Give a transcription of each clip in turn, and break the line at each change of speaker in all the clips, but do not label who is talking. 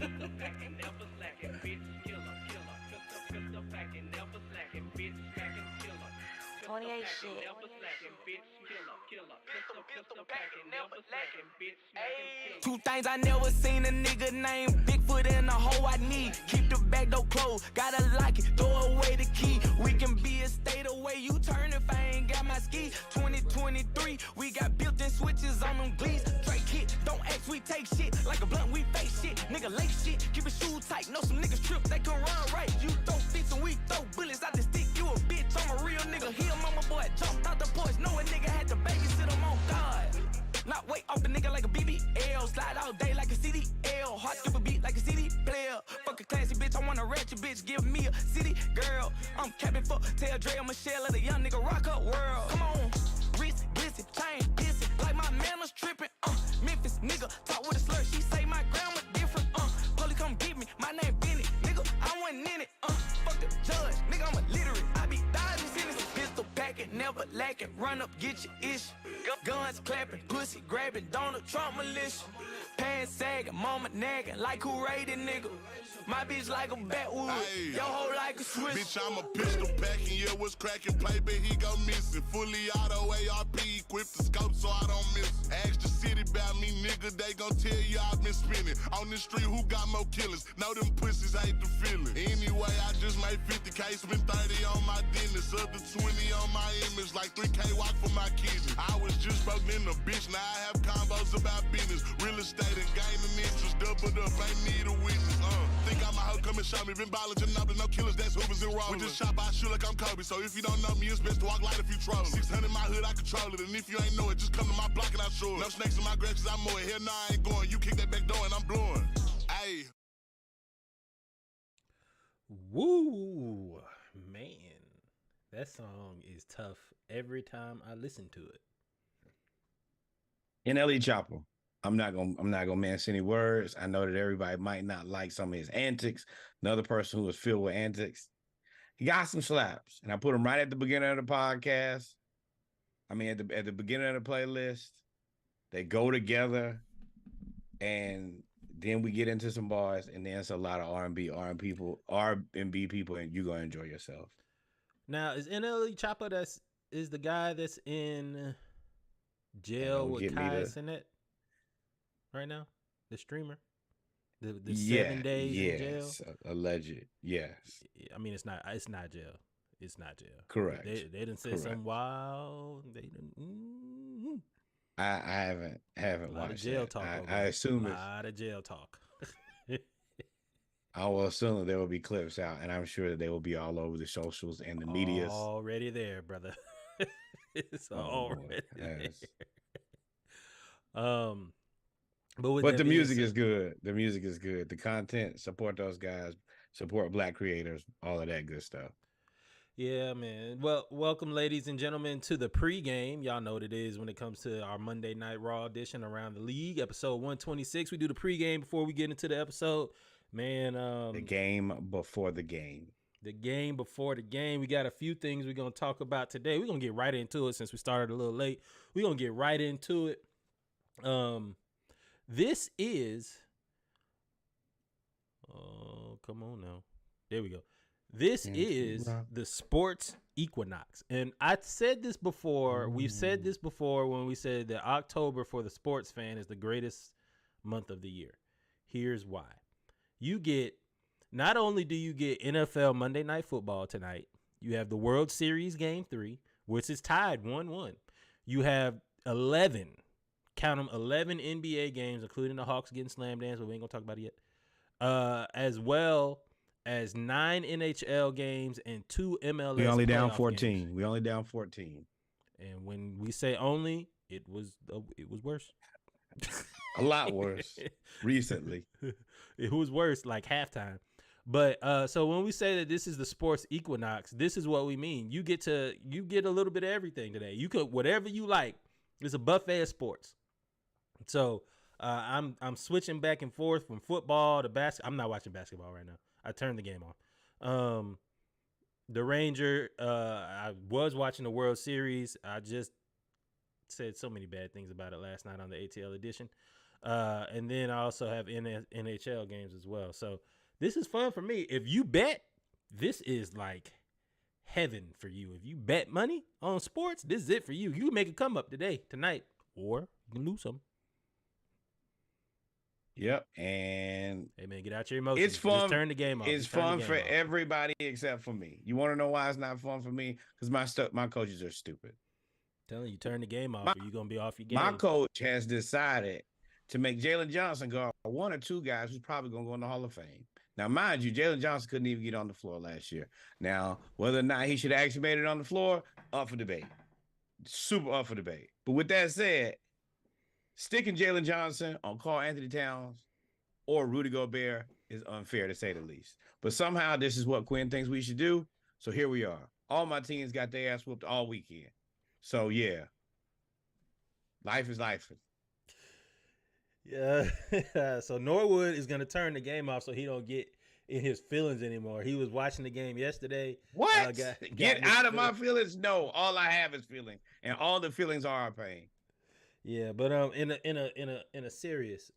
Pistol packing, never slacking, bitch, killer. Pistol packing, never slacking, bitch, smacking, killer. Pistol
28
packing,
shit.
never slacking, bitch, killer. Pistol packing, never slacking, bitch, smacking, killer.
Two things I never seen a nigga named Bigfoot in a hoe I need. Keep the back door closed, gotta lock it, throw away the key. We can be a state away, you turn if I ain't got my ski. 2023, we got built-in switches on them glees. Drake hit, don't ask, we take shit. Like a blunt, we face shit. Nigga lake shit, keep it shoe tight. Know some niggas trip, they can run right. You throw sticks and we throw bullets out the stick. You a bitch, I'm a real nigga. Here, mama boy, jumped out the porch. Know a nigga had to babysit him on God. Not wait off the nigga like a BBL. Slide all day like a CDL. Heart skip a beat like a CD player. Fuck a classy bitch, I want a ratchet bitch. Give me a city girl. I'm capping for tell Dre I'm Michelle. Let a young nigga rock her world. Come on, wrist glisten, chain pissing. Like my manners tripping. Memphis nigga talk with a slur. She say my grammar different. Police come get me, my name Benny. Nigga, I wasn't in it. Fuck the judge, nigga, I'm illiterate. I be dodging sentences. Pistol packing, never lacking. Run up, get your issue. Guns clapping, pussy grabbing, Donald Trump militia. Pants sagging, mama nagging, like who raided nigga. My bitch like a backwood,
Ayy.
your hoe like a Swiss.
Bitch, I'm a pistol packing, yeah, what's cracking? Play, but he go missing. Fully auto ARP, equipped the scope so I don't miss it. Ask the city about me, nigga, they gon' tell you I've been spinning. On the street, who got more killers? Know them pussies hate the feeling. Anyway, I just made 50K, spent 30 on my dentist. Up to 20 on my image, like 3K walk for my kidney. I was just broke in a bitch, now I have combos about business. Real estate and gaining interest, doubled up, ain't need a witness. Think I'm a hoe, come and show me. Been ballin', Ginobili, no killers, that's Hoovers and Rollers. With this chop, I shoot like I'm Kobe. So if you don't know me, it's best to walk light if you trolling. 600 in my hood, I control it. And if you ain't know it, just come to my block and I'll show it. No snakes in my grass, cause I'm more. Hell nah, I ain't going. You kick that back door and I'm blowing. Ayy.
Woo, man. That song is tough every time I listen to it.
NLE Chopper. I'm not gonna mince any words. I know that everybody might not like some of his antics. Another person who was filled with antics. He got some slaps, and I put him right at the beginning of the podcast. I mean, at the beginning of the playlist. They go together, and then we get into some bars, and then it's a lot of R&B people, and you're gonna enjoy yourself.
Now, is NLE Chopper is the guy that's in jail with Kai Cenat right now? The streamer? The 7 days in jail?
Yes, alleged. Yes.
I mean, it's not jail. It's not jail.
Correct.
They didn't say something wild. They didn't.
I haven't watched
of jail
that.
talk.
I assume
a lot of jail talk.
I will assume that there will be clips out, and I'm sure that they will be all over the socials and the media.
Already there, brother. It's already there. But
the music is good. The music is good. The content, support those guys, support Black creators, all of that good stuff.
Yeah, man. Well, welcome, ladies and gentlemen, to the pregame. Y'all know what it is when it comes to our Monday Night Raw edition around the league, episode 126. We do the pregame before we get into the episode. Man,
the game before the game.
The game before the game. We got a few things we're going to talk about today. We're going to get right into it since we started a little late. We're going to get right into it. This is... Oh, come on now. There we go. This is the sports equinox. And I said this before. We've said this before when we said that October for the sports fan is the greatest month of the year. Here's why. Not only do you get NFL Monday Night Football tonight, you have the World Series Game 3, which is tied 1-1. You have 11 NBA games, including the Hawks getting slam dance, but we ain't going to talk about it yet. As well as 9 NHL games and 2 MLS.
We only down
14.
Games. We only down 14.
And when we say only, it was worse.
A lot worse recently.
It was worse like halftime. But so when we say that this is the sports equinox, this is what we mean. You get a little bit of everything today. You could whatever you like. It's a buffet of sports. So I'm switching back and forth from football to basketball. I'm not watching basketball right now. I turned the game off. The Ranger, I was watching the World Series. I just said so many bad things about it last night on the ATL edition. And then I also have NHL games as well. So this is fun for me. If you bet, this is like heaven for you. If you bet money on sports, this is it for you. You can make a come up tonight, or you can lose some.
Yep, and
hey man, get out your emotions.
It's fun.
Just turn the game off.
It's fun for everybody except for me. You want to know why it's not fun for me? Because my coaches are stupid.
I'm telling you, turn the game off, or you're gonna be off your game.
My coach has decided to make Jalen Johnson go one or two guys who's probably gonna go in the Hall of Fame. Now, mind you, Jalen Johnson couldn't even get on the floor last year. Now, whether or not he should have actually made it on the floor, up for debate. Super up for debate. But with that said, sticking Jalen Johnson on Karl-Anthony Towns or Rudy Gobert is unfair, to say the least. But somehow this is what Quinn thinks we should do. So here we are. All my teams got their ass whooped all weekend. So, yeah. Life is life.
Yeah. So Norwood is going to turn the game off so he don't get in his feelings anymore. He was watching the game yesterday.
What? Get out of my feelings? No, all I have is feeling, and all the feelings are our pain.
Yeah, but in a serious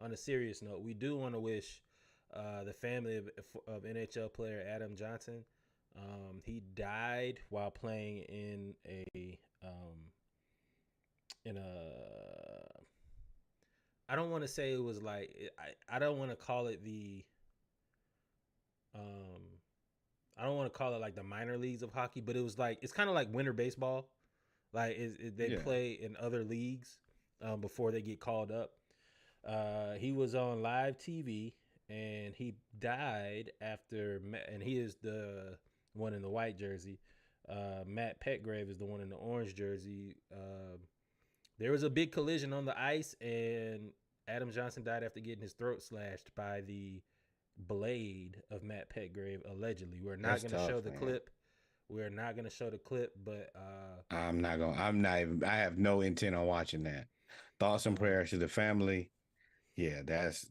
on a serious note, we do want to wish the family of NHL player Adam Johnson. He died while playing in a I don't want to say it was like I don't want to call it the I don't want to call it like the minor leagues of hockey, but it was like it's kind of like winter baseball. Like they play in other leagues before they get called up. He was on live TV and he died after, and he is the one in the white jersey. Matt Petgrave is the one in the orange jersey. There was a big collision on the ice, and Adam Johnson died after getting his throat slashed by the blade of Matt Petgrave, allegedly. We're not going to show the clip. We're not going to show the clip, but
I have no intent on watching that. Thoughts and prayers to the family. Yeah, that's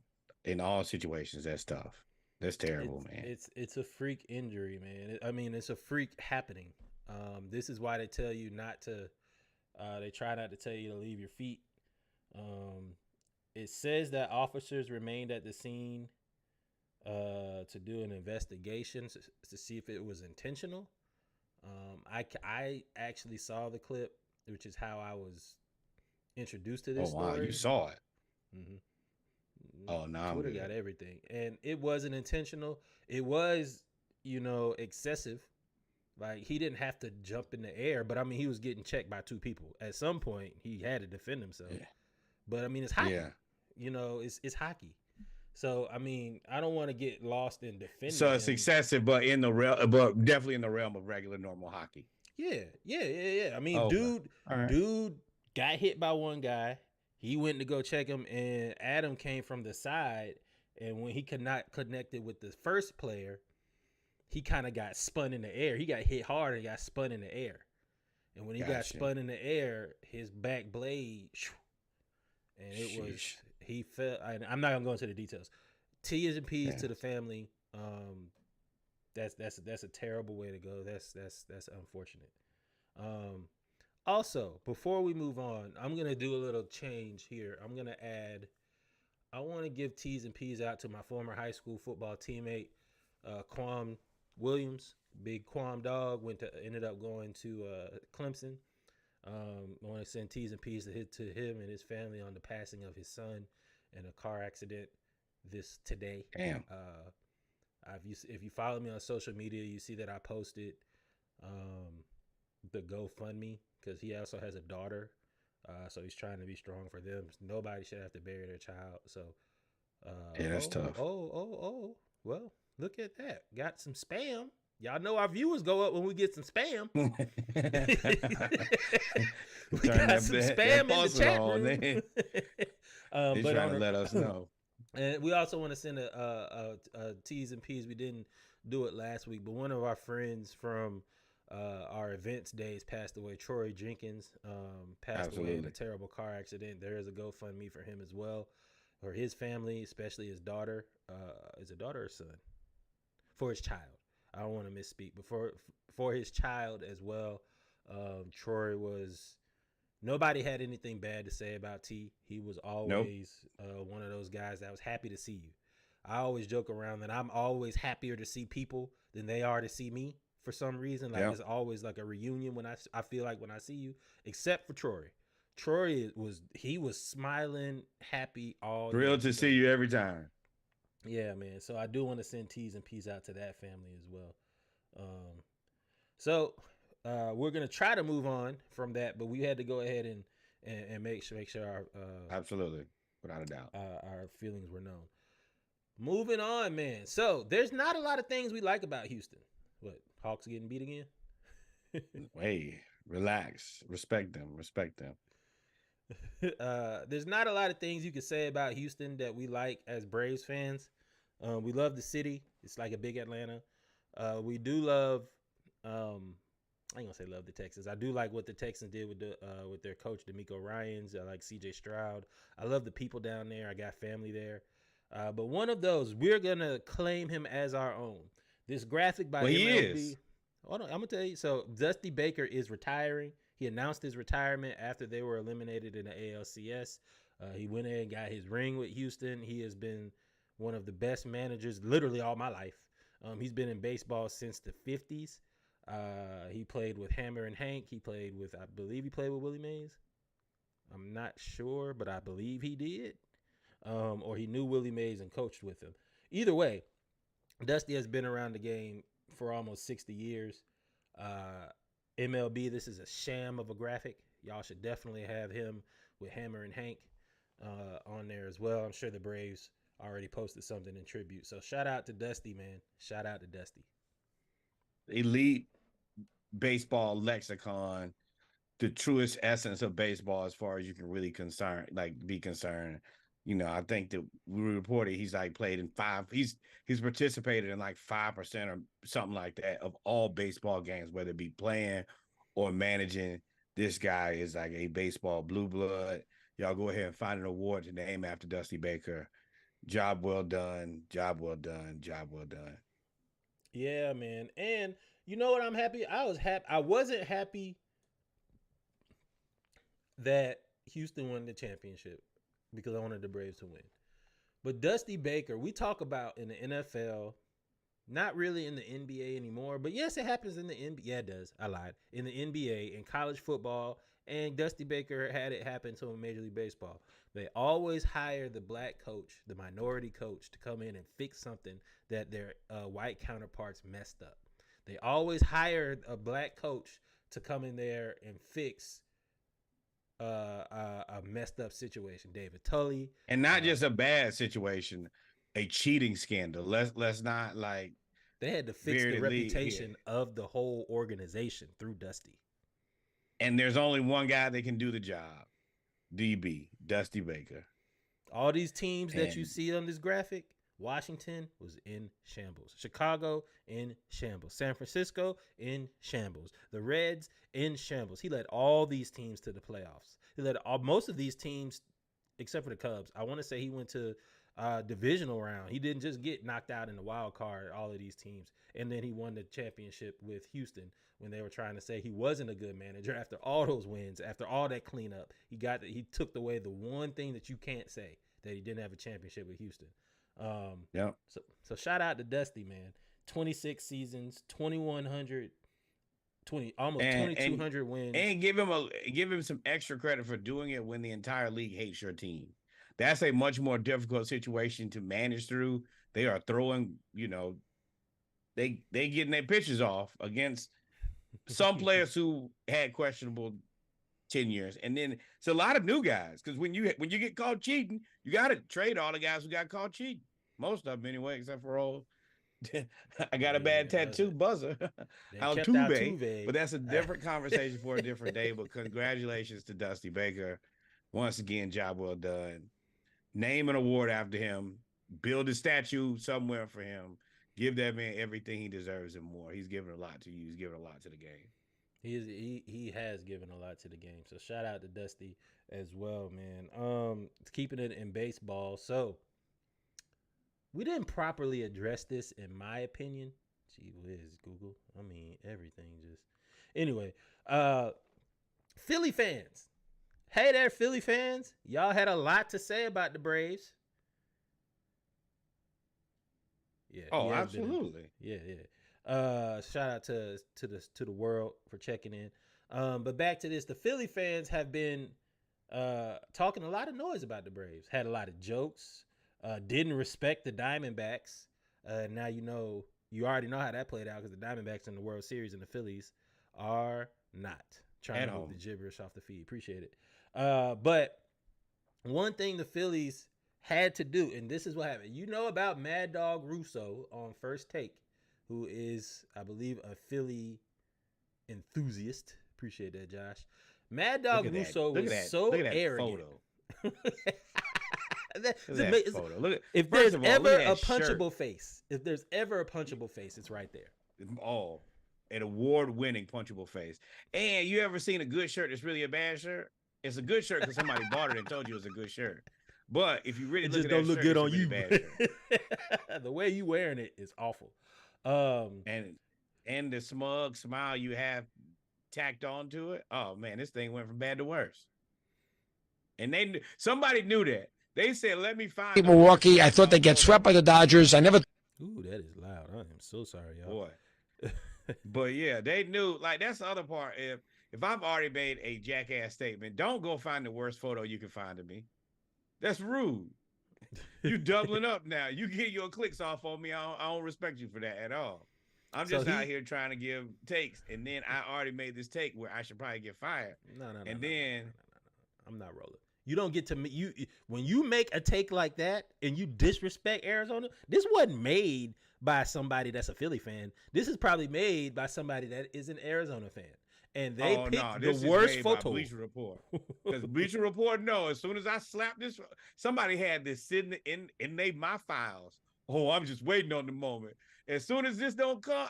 in all situations. That's tough. That's terrible, man.
It's a freak injury, man. It's a freak happening. This is why they tell you not to. They try not to tell you to leave your feet. It says that officers remained at the scene to do an investigation to see if it was intentional. I actually saw the clip, which is how I was introduced to this story.
Oh, wow, you saw it.
Mm-hmm.
Oh, no,
Twitter got everything, and it wasn't intentional. It was, excessive. Like, he didn't have to jump in the air, but he was getting checked by two people. At some point, he had to defend himself. Yeah. But it's hockey. Yeah. It's hockey. So I don't want to get lost in defending.
So it's excessive, but definitely in the realm of regular normal hockey.
Yeah. Dude got hit by one guy. He went to go check him, and Adam came from the side. And when he could not connected with the first player, he kind of got spun in the air. He got hit hard and got spun in the air. And when he got spun in the air, his back blade, and it was, he fell. I'm not gonna go into the details. T's and P's to the family. That's a terrible way to go. That's unfortunate. Also, before we move on, I'm gonna do a little change here. I'm gonna add. I want to give T's and P's out to my former high school football teammate, Quam Williams. Big Quam dog ended up going to Clemson. I want to send T's and P's to him and his family on the passing of his son in a car accident today.
Damn.
If you follow me on social media, you see that I posted the GoFundMe because he also has a daughter. So he's trying to be strong for them. Nobody should have to bury their child. So
that's tough.
Oh. Well, look at that. Got some spam. Y'all know our viewers go up when we get some spam. We got some spam in the chat room.
They're trying to let us know.
And we also want to send a T's and P's. We didn't do it last week, but one of our friends from our events days passed away. Troy Jenkins passed away in a terrible car accident. There is a GoFundMe for him as well, or his family, especially his daughter. Is it daughter or son? For his child. I don't want to misspeak, but for his child as well. Troy was Nobody had anything bad to say about T. He was always one of those guys that was happy to see you. I always joke around that I'm always happier to see people than they are to see me for some reason. Like it's always like a reunion when I feel like when I see you, except for Troy. Troy was smiling, happy all day.
Thrilled to see you every time.
Yeah, man. So I do want to send T's and P's out to that family as well. So we're gonna try to move on from that, but we had to go ahead and make sure our
absolutely, without a doubt,
our feelings were known. Moving on, man. So there's not a lot of things we like about Houston. What, Hawks getting beat again?
Hey, relax. Respect them.
There's not a lot of things you can say about Houston that we like as Braves fans. We love the city. It's like a big Atlanta. We do love. I ain't gonna say love the Texans. I do like what the Texans did with their coach DeMeco Ryans. I like C.J. Stroud. I love the people down there. I got family there. But one of those, we're gonna claim him as our own. This graphic by MLB.
He is.
Hold on, I'm gonna tell you. So Dusty Baker is retiring. He announced his retirement after they were eliminated in the ALCS. He went in and got his ring with Houston. He has been one of the best managers literally all my life. He's been in baseball since the 50s. He played with Hammer and Hank. I believe he played with Willie Mays. I'm not sure, but I believe he did. Or he knew Willie Mays and coached with him. Either way, Dusty has been around the game for almost 60 years. MLB, this is a sham of a graphic. Y'all should definitely have him with Hammer and Hank on there as well. I'm sure the Braves already posted something in tribute. So shout out to Dusty, man. Shout out to Dusty.
Elite baseball lexicon, the truest essence of baseball as far as you can really be concerned. You know, I think that we reported he's like played in he's participated in like 5% or something like that of all baseball games, whether it be playing or managing. This guy is like a baseball blue blood. Y'all go ahead and find an award to name after Dusty Baker. Job well done. Job well done. Job well done.
Yeah, man. And you know what? I'm happy. I wasn't happy that Houston won the championship because I wanted the Braves to win. But Dusty Baker, we talk about in the NFL, not really in the NBA anymore, but yes, it happens in the NBA. Yeah, it does. I lied. In the NBA, in college football, and Dusty Baker had it happen to him in Major League Baseball. They always hire the black coach, the minority coach, to come in and fix something that their white counterparts messed up. They always hire a black coach to come in there and fix a messed up situation. David Tully,
and not just a bad situation, a cheating scandal. Let's not like
they had to fix the reputation of the whole organization through Dusty.
And there's only one guy that can do the job. DB, Dusty Baker.
All these teams that you see on this graphic, Washington was in shambles. Chicago in shambles. San Francisco in shambles. The Reds in shambles. He led all these teams to the playoffs. He led most of these teams, except for the Cubs. I want to say he went to divisional round. He didn't just get knocked out in the wild card, all of these teams. And then he won the championship with Houston when they were trying to say he wasn't a good manager. After all those wins, after all that cleanup, he took away the one thing that you can't say, that he didn't have a championship with Houston. So shout out to Dusty, man. 26 seasons, 2,200 wins.
And give him some extra credit for doing it when the entire league hates your team. That's a much more difficult situation to manage through. They are throwing, they getting their pitches off against some players who had questionable tenures. And then it's a lot of new guys, because when you get caught cheating, you got to trade all the guys who got caught cheating. Most of them anyway, except for all. I got a bad tattoo buzzer. Altuve, but that's a different conversation for a different day. But congratulations to Dusty Baker. Once again, job well done. Name an award after him. Build a statue somewhere for him. Give that man everything he deserves and more. He's given a lot to you. He's given a lot to the game.
He has given a lot to the game. So shout out to Dusty as well, man. Keeping it in baseball. So we didn't properly address this, in my opinion. Gee whiz, Google. I mean, everything just. Anyway, Philly fans. Hey there, Philly fans. Y'all had a lot to say about the Braves. Yeah.
Oh, absolutely.
Yeah. Shout out to the world for checking in. But back to this, the Philly fans have been talking a lot of noise about the Braves. Had a lot of jokes. Didn't respect the Diamondbacks. Now you already know how that played out because the Diamondbacks in the World Series and the Phillies are not trying to move the gibberish off the feed. Appreciate it. But one thing the Phillies had to do, and this is what happened. You know about Mad Dog Russo on First Take, who is, I believe, a Philly enthusiast. Appreciate that, Josh. Mad Dog Russo was so arrogant.
That photo. Look,
if there's ever a punchable face, it's right there.
Oh, an award-winning punchable face. And you ever seen a good shirt that's really a bad shirt? It's a good shirt because somebody bought it and told you it's a good shirt. But if you really
just don't look good on you, the way you wearing it is awful.
And the smug smile you have tacked onto it. Oh man, this thing went from bad to worse. And somebody knew that. They said, "Let me find
Milwaukee. I thought they'd get swept by the Dodgers. I never."
Ooh, that is loud. I am so sorry, y'all.
Boy. But yeah, they knew. Like that's the other part. If I've already made a jackass statement, don't go find the worst photo you can find of me. That's rude. You doubling up now. You get your clicks off on me. I don't respect you for that at all. I'm just out here trying to give takes, and then I already made this take where I should probably get fired.
No. I'm not rolling. You don't get to when you make a take like that and you disrespect Arizona. This wasn't made by somebody that's a Philly fan. This is probably made by somebody that is an Arizona fan. And they picked the worst photo.
Bleacher Report. Because Bleacher Report, as soon as I slapped this, somebody had this sitting in my files. Oh, I'm just waiting on the moment. As soon as this don't come,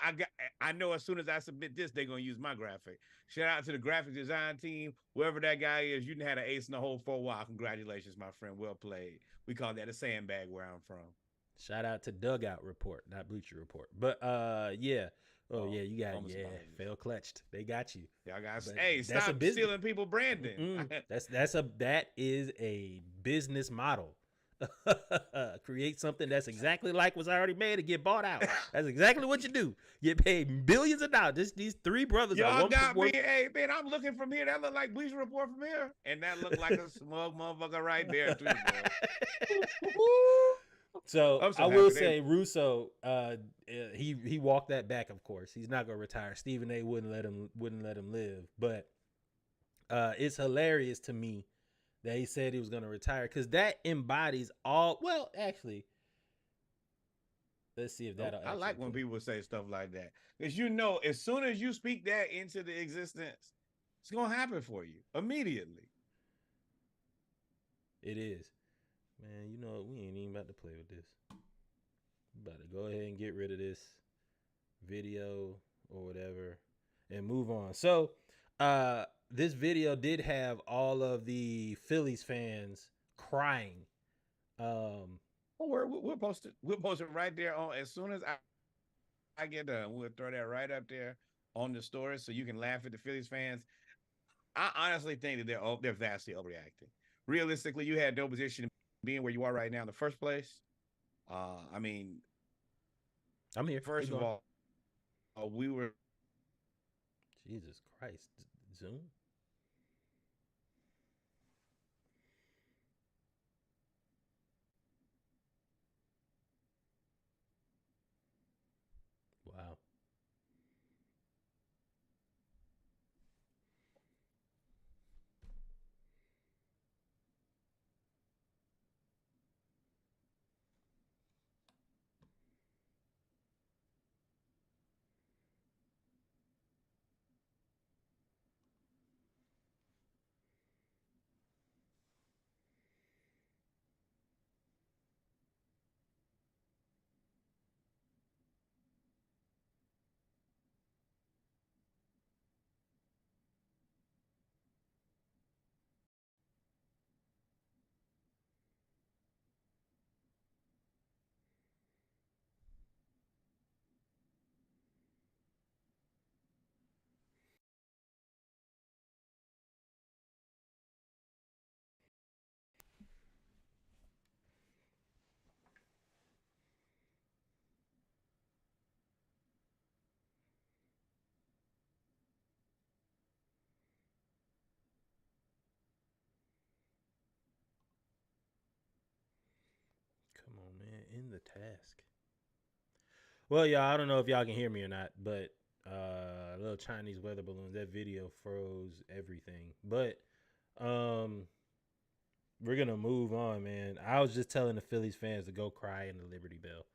I know as soon as I submit this, they're gonna use my graphic. Shout out to the graphic design team, whoever that guy is. You done had an ace in the hole for a while. Congratulations, my friend. Well played. We call that a sandbag where I'm from.
Shout out to Dugout Report, not Bleacher Report. But yeah. You got fail clutched. They got you.
Y'all got stop stealing people branding.
That is a business model. Create something that's exactly like what's already made and get bought out. That's exactly what you do. Get paid billions of dollars. These three brothers.
Y'all got me. Hey man, I'm looking from here. That look like Bleacher Report from here, and that look like a smug motherfucker right there too.
So I will say Russo, he walked that back. Of course, he's not gonna retire. Stephen A. wouldn't let him live. But it's hilarious to me that he said he was gonna retire because that embodies all. Well, actually, let's see if that.
I like when people say stuff like that because as soon as you speak that into the existence, it's gonna happen for you immediately.
It is. Man, we ain't even about to play with this. We about to go ahead and get rid of this video or whatever and move on. So, this video did have all of the Phillies fans crying.
We'll post it right there on as soon as I get done. We'll throw that right up there on the story so you can laugh at the Phillies fans. I honestly think that they're vastly overreacting. Realistically, you had no position being where you are right now in the first place. I mean,
I'm here.
First of all, we were.
Jesus Christ, Zoom. Wow. in the task. Well, y'all, I don't know if y'all can hear me or not, but little Chinese weather balloons, that video froze everything. But we're gonna move on, man. I was just telling the Phillies fans to go cry in the Liberty Bell.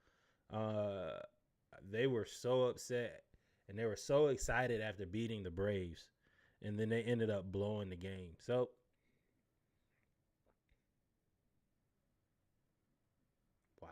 They were so upset and they were so excited after beating the Braves, and then they ended up blowing the game. So wow.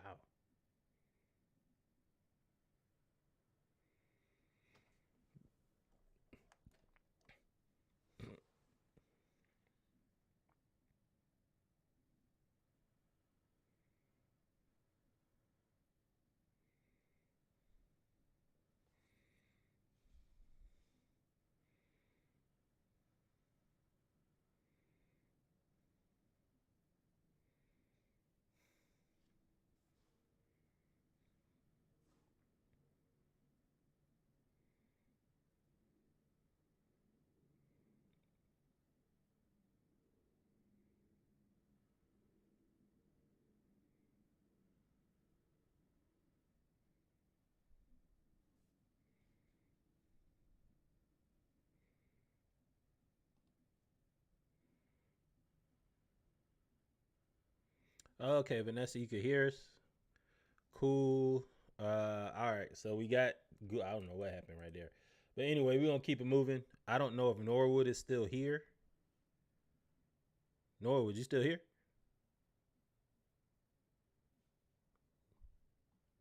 Okay, Vanessa, you could hear us. Cool. All right. So we got. I don't know what happened right there, but anyway, we're gonna keep it moving. I don't know if Norwood is still here. Norwood, you still here?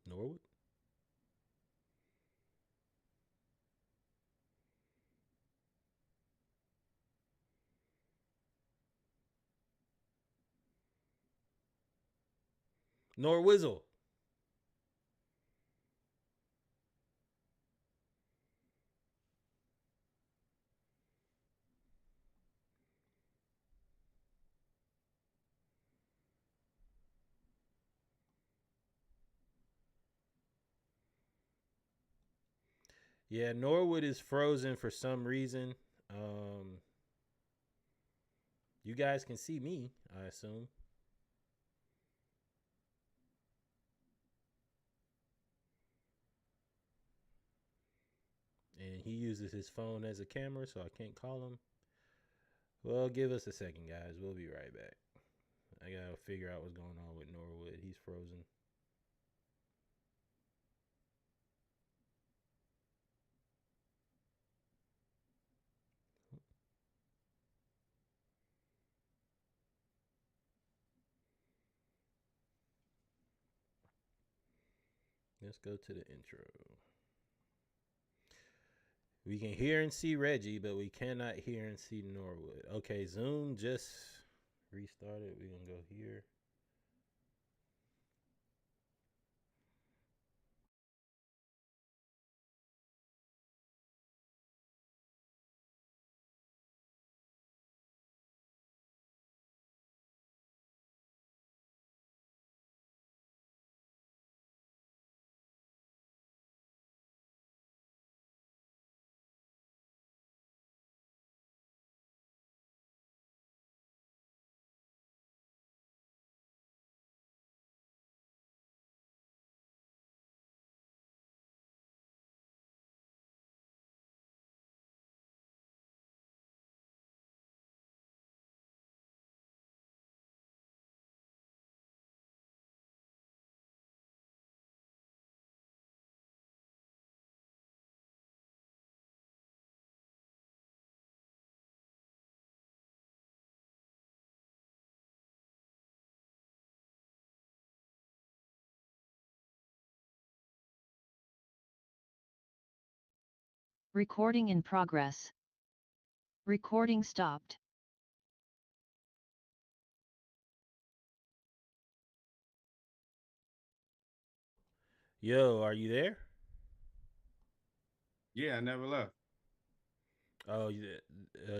Norwood. Norwizzle. Yeah, Norwood is frozen for some reason. Um, you guys can see me, I assume. And he uses his phone as a camera, so I can't call him. Well, give us a second, guys. We'll be right back. I gotta figure out what's going on with Norwood. He's frozen. Let's go to the intro. We can hear and see Reggie, but we cannot hear and see Norwood. Okay, Zoom just restarted. We're going to go here.
Recording in progress. Recording stopped.
Yo, are you there?
Yeah, I never left.
Oh,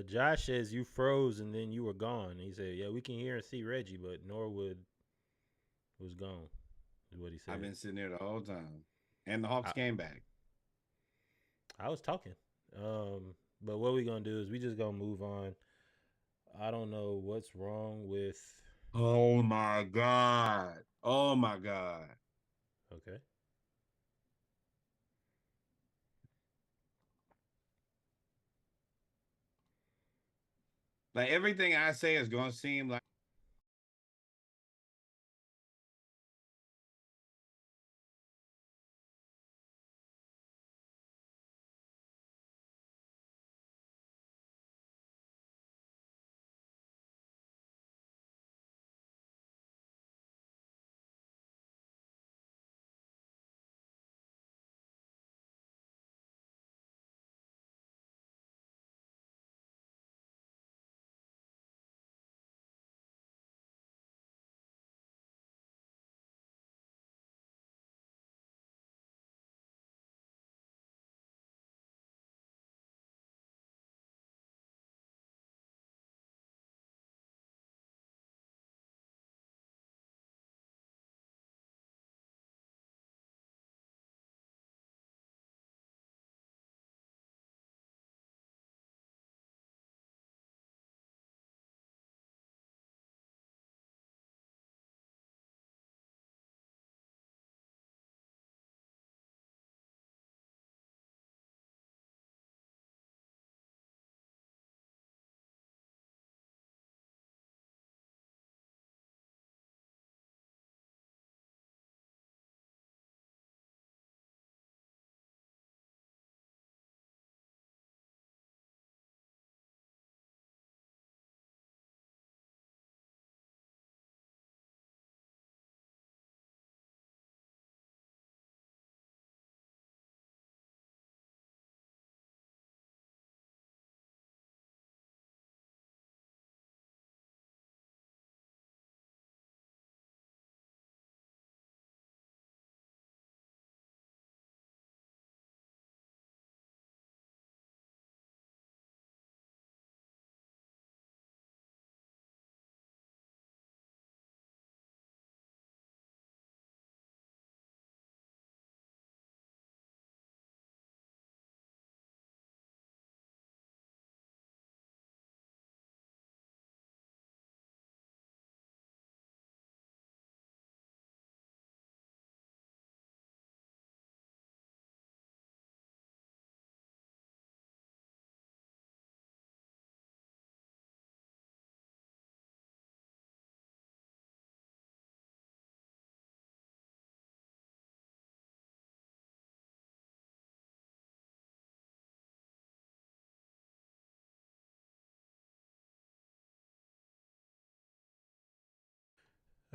Josh says you froze and then you were gone. He said, yeah, we can hear and see Reggie, but Norwood was gone, is what he said.
I've been sitting there the whole time. And the Hawks came back.
I was talking. But what we're going to do is we just going to move on. I don't know what's wrong with...
Oh, my God. Oh, my God.
Okay.
Like everything I say is gonna seem like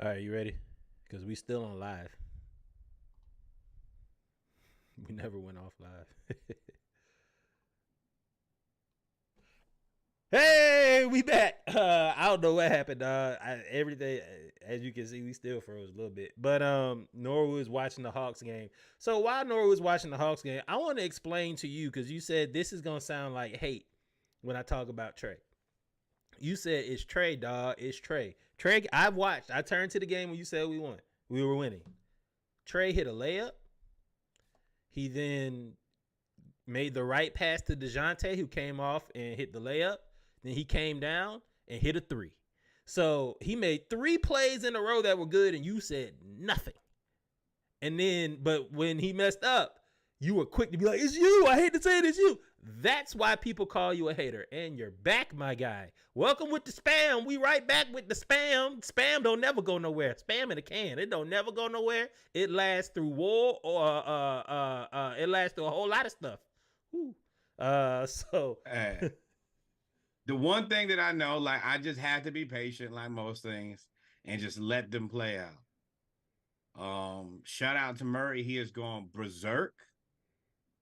All right, you ready? Because we still on live. We never went off live. Hey, we back. I don't know what happened. Everything, as you can see, we still froze a little bit. But Norwood was watching the Hawks game. So while Norwood was watching the Hawks game, I want to explain to you, because you said this is gonna sound like hate when I talk about Trey. You said it's Trey, dog. It's Trey. Trey, I've watched. I turned to the game when you said we won. We were winning. Trey hit a layup. He then made the right pass to DeJounte, who came off and hit the layup. Then he came down and hit a three. So he made 3 plays in a row that were good, and you said nothing. And then, but when he messed up, you were quick to be like, it's you. I hate to say it, it's you. That's why people call you a hater. And you're back, my guy. Welcome with the spam. We right back with the spam. Spam don't never go nowhere. Spam in a can. It don't never go nowhere. It lasts through war, or it lasts through a whole lot of stuff. Whew.
The one thing that I know, like, I just have to be patient, like most things, and just let them play out. Shout out to Murray. He has gone berserk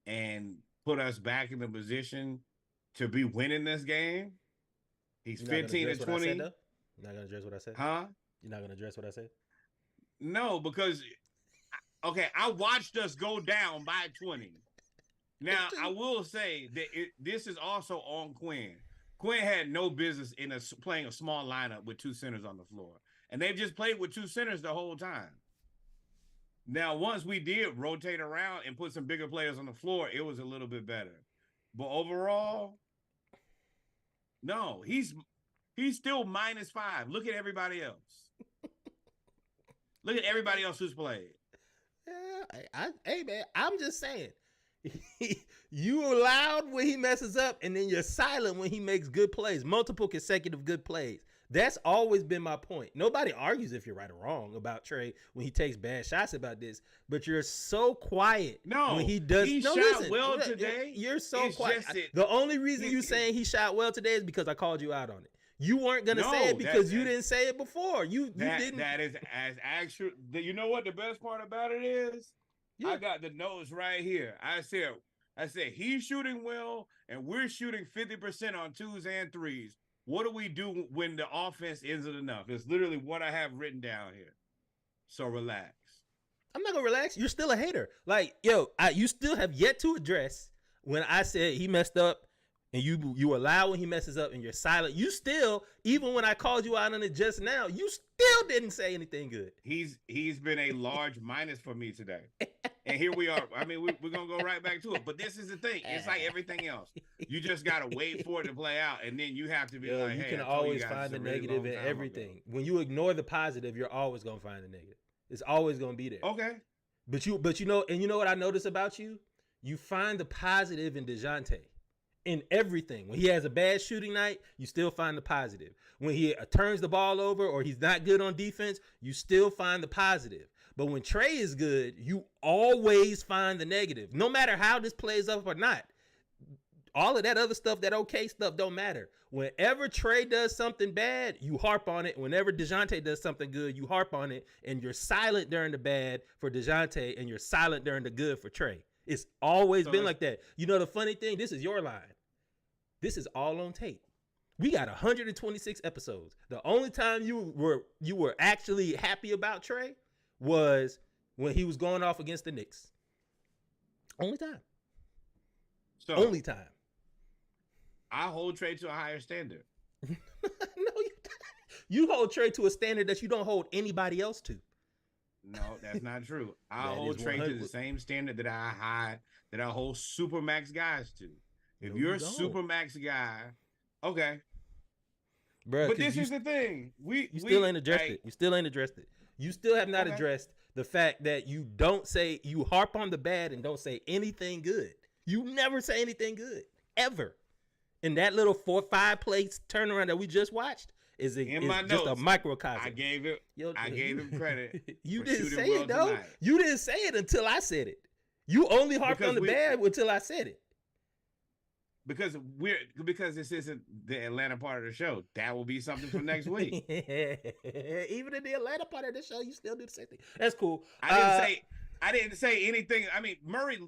and put us back in the position to be winning this game. He's 15 to 20.
You're not gonna address what I said?
Huh?
You're not gonna address what I said?
No, because okay, I watched us go down by 20. Now I will say that this is also on Quinn. Quinn had no business in playing a small lineup with 2 centers on the floor. And they've just played with 2 centers the whole time. Now, once we did rotate around and put some bigger players on the floor, it was a little bit better. But overall, no, he's still -5. Look at everybody else. Look at everybody else who's played.
Yeah, hey man, I'm just saying. You are loud when he messes up, and then you're silent when he makes good plays, multiple consecutive good plays. That's always been my point. Nobody argues if you're right or wrong about Trey when he takes bad shots about this, but you're so quiet
No,
when he does.
he
no,
shot
listen,
well
look,
today.
You're so
It's
quiet.
just that-
The only reason you saying he shot well today is because I called you out on it. You weren't gonna say it because you didn't say it before. You didn't.
That is as actual. You know what the best part about it is?
Yeah.
I got the notes right here. I said he's shooting well, and we're shooting 50% on 2s and 3s. What do we do when the offense isn't enough? It's literally what I have written down here. So relax.
I'm not gonna relax. You're still a hater. Like, you still have yet to address when I said he messed up, and you allow when he messes up, and you're silent. You still, even when I called you out on it just now, you still didn't say anything good.
He's been a large minus for me today. And here we are. I mean, we're gonna go right back to it. But this is the thing. It's like everything else. You just gotta wait for it to play out, and then you have to be like,
you
hey,
can
I told
always
you guys
find the
this a really
negative
long
in
time
everything.
ago.
When you ignore the positive, you're always gonna find the negative. It's always gonna be there.
Okay.
But you know what I notice about you? You find the positive in DeJounte. In everything. When he has a bad shooting night, you still find the positive. When he turns the ball over or he's not good on defense, you still find the positive. But when Trey is good, you always find the negative. No matter how this plays up or not. All of that other stuff, that okay stuff, don't matter. Whenever Trey does something bad, you harp on it. Whenever DeJounte does something good, you harp on it. And you're silent during the bad for DeJounte, and you're silent during the good for Trey. It's always been like that. You know the funny thing? This is your line. This is all on tape. We got 126 episodes. The only time you were actually happy about Trey was when he was going off against the Knicks. Only time.
So
Only time.
I hold Trey to a higher standard.
No, you hold Trey to a standard that you don't hold anybody else to.
No, that's not true. I
That
hold
is
Trey to
100
the same standard that I hold Supermax guys to. If
No,
you're
you
a
don't.
Supermax guy, okay.
Bruh,
But
'cause
this is the thing.
You still ain't addressed it. You still ain't addressed it. You still have not
Okay.
addressed the fact that you don't say, you harp on the bad and don't say anything good. You never say anything good, ever. And that little 4-5 plays turnaround that we just watched is
my
just a
notes,
microcosm.
I gave him credit.
You
for
didn't
shooting
say
well
it though.
tonight.
You didn't say it until I said it. You only harped
Because
on the
we-
bad until I said it.
Because this isn't the Atlanta part of the show. That will be something for next week.
Even in the Atlanta part of the show, you still do the same thing. That's cool.
I didn't say anything. I mean, Murray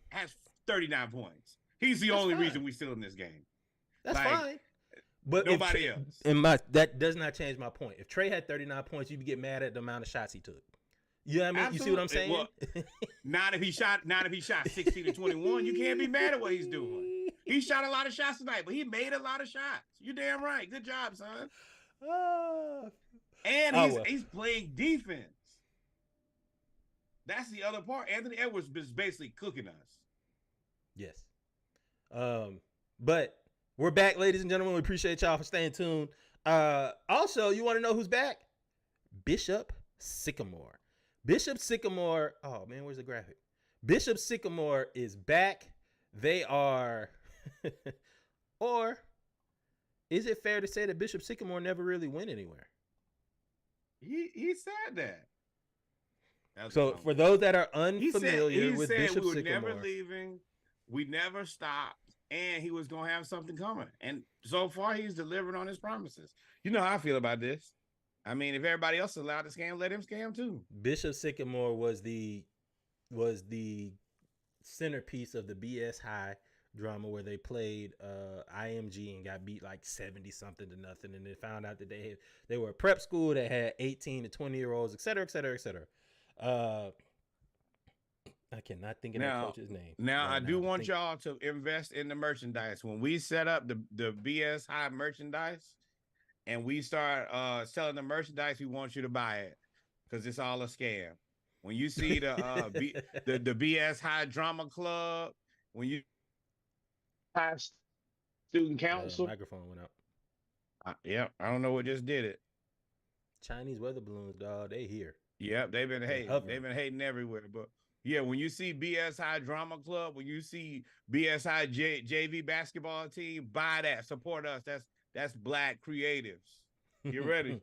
has 39 points. He's the
That's
only
fine.
reason we're still in this game.
That's
Like,
fine. But
nobody else.
That does not change my point. If Trey had 39 points, you'd get mad at the amount of shots he took. You know what I mean? You see what I'm saying?
Absolutely. Not if he shot 16 to 21. You can't be mad at what he's doing. He shot a lot of shots tonight, but he made a lot of shots. You damn right. Good job, son. And he's playing defense. That's the other part. Anthony Edwards is basically cooking us.
Yes. But we're back, ladies and gentlemen. We appreciate y'all for staying tuned. Also, you want to know who's back? Bishop Sycamore. Bishop Sycamore. Oh man, where's the graphic? Bishop Sycamore is back. They are, or is it fair to say that Bishop Sycamore never really went anywhere?
He said that. That's
So
what I'm-
for those that are
he
unfamiliar
said
with Bishop
we were
Sycamore,
never leaving, we never stopped, and he was gonna have something coming. And so far, he's delivered on his promises. You know how I feel about this. I mean, if everybody else is allowed to scam, let him scam too.
Bishop Sycamore was the centerpiece of the BS High drama where they played IMG and got beat like 70 something to nothing, and they found out that they were a prep school that had 18 to 20-year-olds, et cetera, et cetera, et cetera. I cannot think of that coach's name.
Now,
right
I do
now.
want y'all to invest in the merchandise. When we set up the BS High merchandise and we start selling the merchandise, we want you to buy it because it's all a scam. When you see the the BS High Drama Club, when you student council,
Microphone went out.
I don't know what just did it.
Chinese weather balloons, dog. They here.
Yep, they've been hating.
hovering.
They've been hating everywhere. But yeah, when you see BSI Drama Club, when you see BSI JV basketball team, buy that. Support us. That's black creatives. Get ready.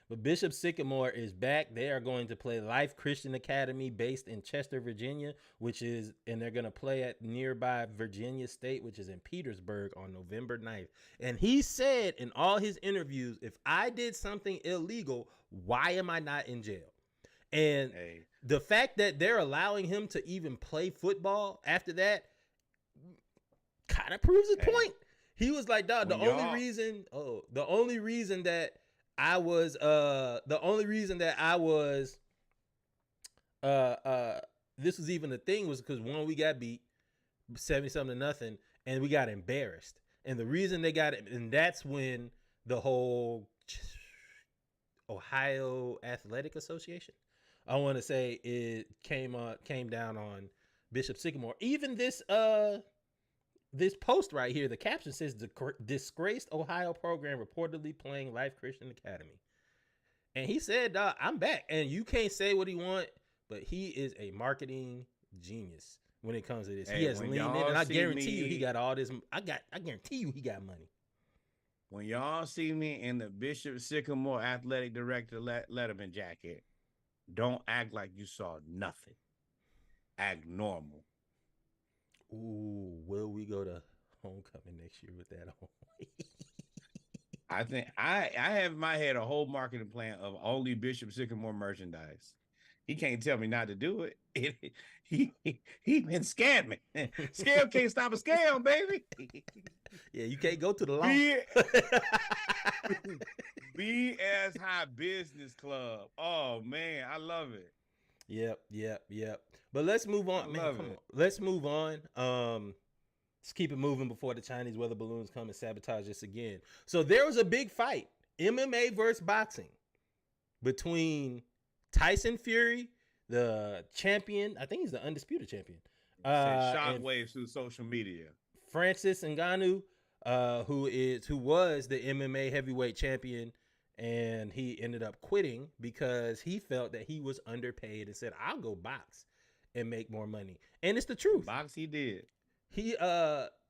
But Bishop Sycamore is back. They are going to play Life Christian Academy based in Chester, Virginia, and they're going to play at nearby Virginia State, which is in Petersburg, on November 9th. And he said in all his interviews, if I did something illegal, why am I not in jail? And the fact that they're allowing him to even play football after that kind of proves his point. He was like, dog, the only reason that I was this was even a thing was because one, we got beat 70-something-0, and we got embarrassed. And the reason they got it, and that's when the whole Ohio Athletic Association, I want to say, it came down on Bishop Sycamore. Even this post right here, the caption says, disgraced Ohio program reportedly playing Life Christian Academy. And he said, I'm back. And you can't say what he want, but he is a marketing genius when it comes to this. He has leaned in, and I guarantee you he got all this. I guarantee you he got money.
When y'all see me in the Bishop Sycamore athletic director Letterman jacket, don't act like you saw nothing. Act normal.
Ooh, will we go to homecoming next year with that on?
I think I have in my head a whole marketing plan of only Bishop Sycamore merchandise. He can't tell me not to do it. He been scamming. Scam can't stop a scam, baby.
Yeah, you can't go to the law.
BS High Business Club. Oh man, I love it.
Yep. But let's move on, man. Come on. Let's move on. Let's keep it moving before the Chinese weather balloons come and sabotage us again. So there was a big fight, MMA versus boxing, between Tyson Fury, the champion. I think he's the undisputed champion.
Shockwaves through social media.
Francis Ngannou, who was the MMA heavyweight champion, and he ended up quitting because he felt that he was underpaid and said, I'll go box and make more money. And it's the truth.
Box he did.
He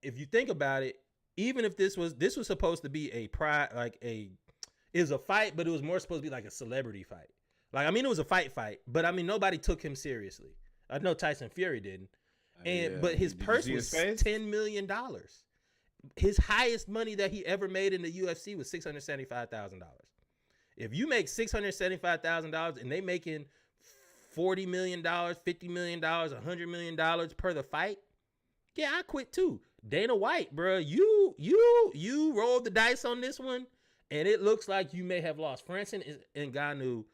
if you think about it, even if this was supposed to be it was a fight, but it was more supposed to be like a celebrity fight. Like, I mean, it was a fight, but I mean, nobody took him seriously. I know Tyson Fury didn't. But his purse was $10 million. His highest money that he ever made in the UFC was $675,000. If you make $675,000 and they making $40 million, $50 million, $100 million per the fight, yeah, I quit too. Dana White, bro, you rolled the dice on this one, and it looks like you may have lost. Francis Ngannou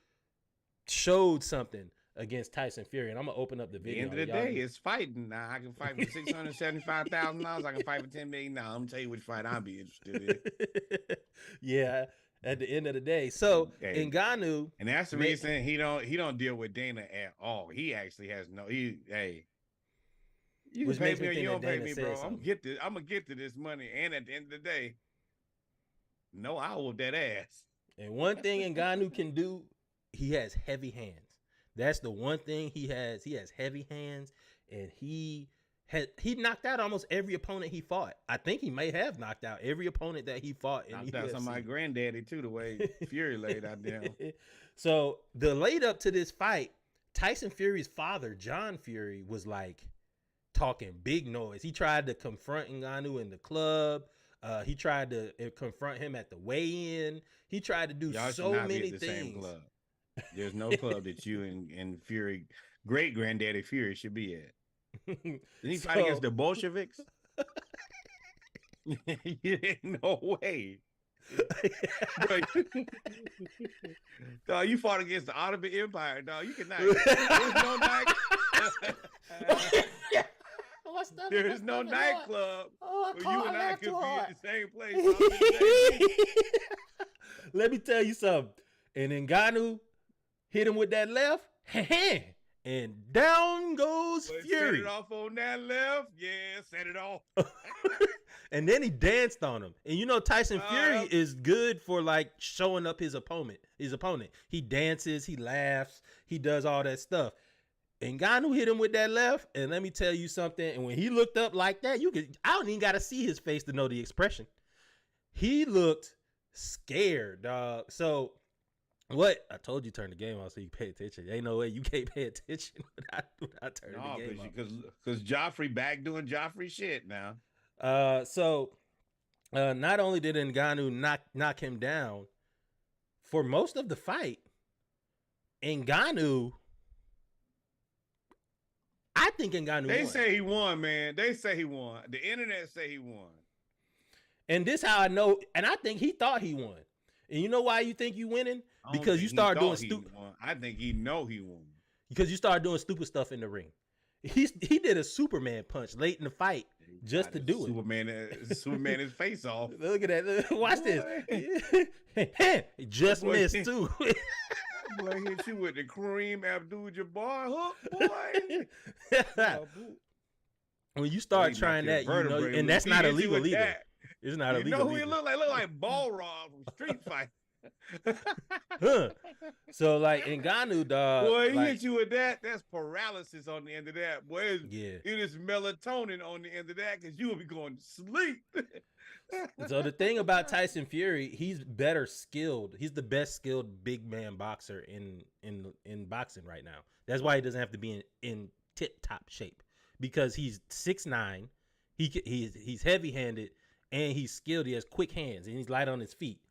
showed something against Tyson Fury, and I'm gonna open up the video.
At the end of the day, it's fighting. Now I can fight for $675,000. I can fight for $10 million. Now I'm gonna tell you which fight I'll be interested in.
Yeah, at the end of the day. So Ngannou,
and that's the reason he don't deal with Dana at all. He actually has no. You can pay me or you don't pay me, bro. I'm gonna get to this money, and at the end of the day, no, I whoop that ass.
And one thing Ngannou can do, he has heavy hands. That's the one thing he has. He has heavy hands, and he knocked out almost every opponent he fought. I think he may have knocked out every opponent that he fought.
Knocked out some of my granddaddy too, the way Fury laid out there.
So the lead up to this fight, Tyson Fury's father, John Fury, was like talking big noise. He tried to confront Ngannou in the club. He tried to confront him at the weigh-in. He tried to do so many things. Same club.
There's no club that you and Fury, great granddaddy Fury, should be at. Didn't he fight against the Bolsheviks? No way. Dog, you fought against the Ottoman Empire, dog. You cannot. There's no night. There is no nightclub where you and I could be in the same place.
Let me tell you something. And Ngannou hit him with that left, and down goes Fury.
Set it off on that left. Yeah, set it off.
and then he danced on him. And you know Tyson Fury is good for like showing up his opponent. He dances, he laughs, he does all that stuff. And Ngannou hit him with that left, and let me tell you something. And when he looked up like that, I don't even got to see his face to know the expression. He looked scared, dog. So what? I told you turn the game off so you pay attention. Ain't no way you can't pay attention without turning the game off.
Because Joffrey back doing Joffrey shit now.
So not only did Ngannou knock him down, for most of the fight, Ngannou. I think Ngannou
They
won.
say he won, man. They say he won. The internet say he won.
And this how I know, and I think he thought he won. And you know why you think you winning? Because you started doing stupid.
I think he know he won.
Because you started doing stupid stuff in the ring. He did a Superman punch late in the fight just to do
it. Superman his face off.
Look at that. Watch this. He just missed too.
Boy, hit you with the Kareem Abdul-Jabbar hook, boy.
When you start trying that, you know, and that's not illegal either. It's not illegal.
You know who he look like? Look like Balrog from Street Fight.
So like Ngannou, dog.
Boy, he hit you with that. That's paralysis on the end of that. Boy, it is melatonin on the end of that because you will be going to sleep.
So the thing about Tyson Fury, he's better skilled. He's the best skilled big man boxer in boxing right now. That's why he doesn't have to be in tip top shape, because he's 6'9". He's heavy handed and he's skilled. He has quick hands and he's light on his feet.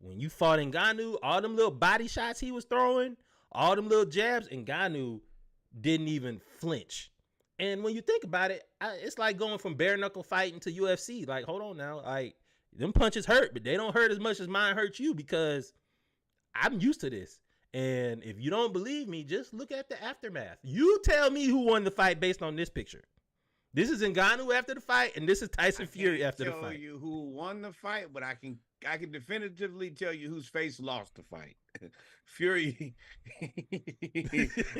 When you fought Ngannou, all them little body shots he was throwing, all them little jabs, Ngannou didn't even flinch. And when you think about it, it's like going from bare knuckle fighting to UFC. Like, hold on now. Like, them punches hurt, but they don't hurt as much as mine hurt you, because I'm used to this. And if you don't believe me, just look at the aftermath. You tell me who won the fight based on this picture. This is Ngannou after the fight, and this is Tyson Fury after the fight.
I can't tell you who won the fight, but I can definitively tell you whose face lost the fight. Fury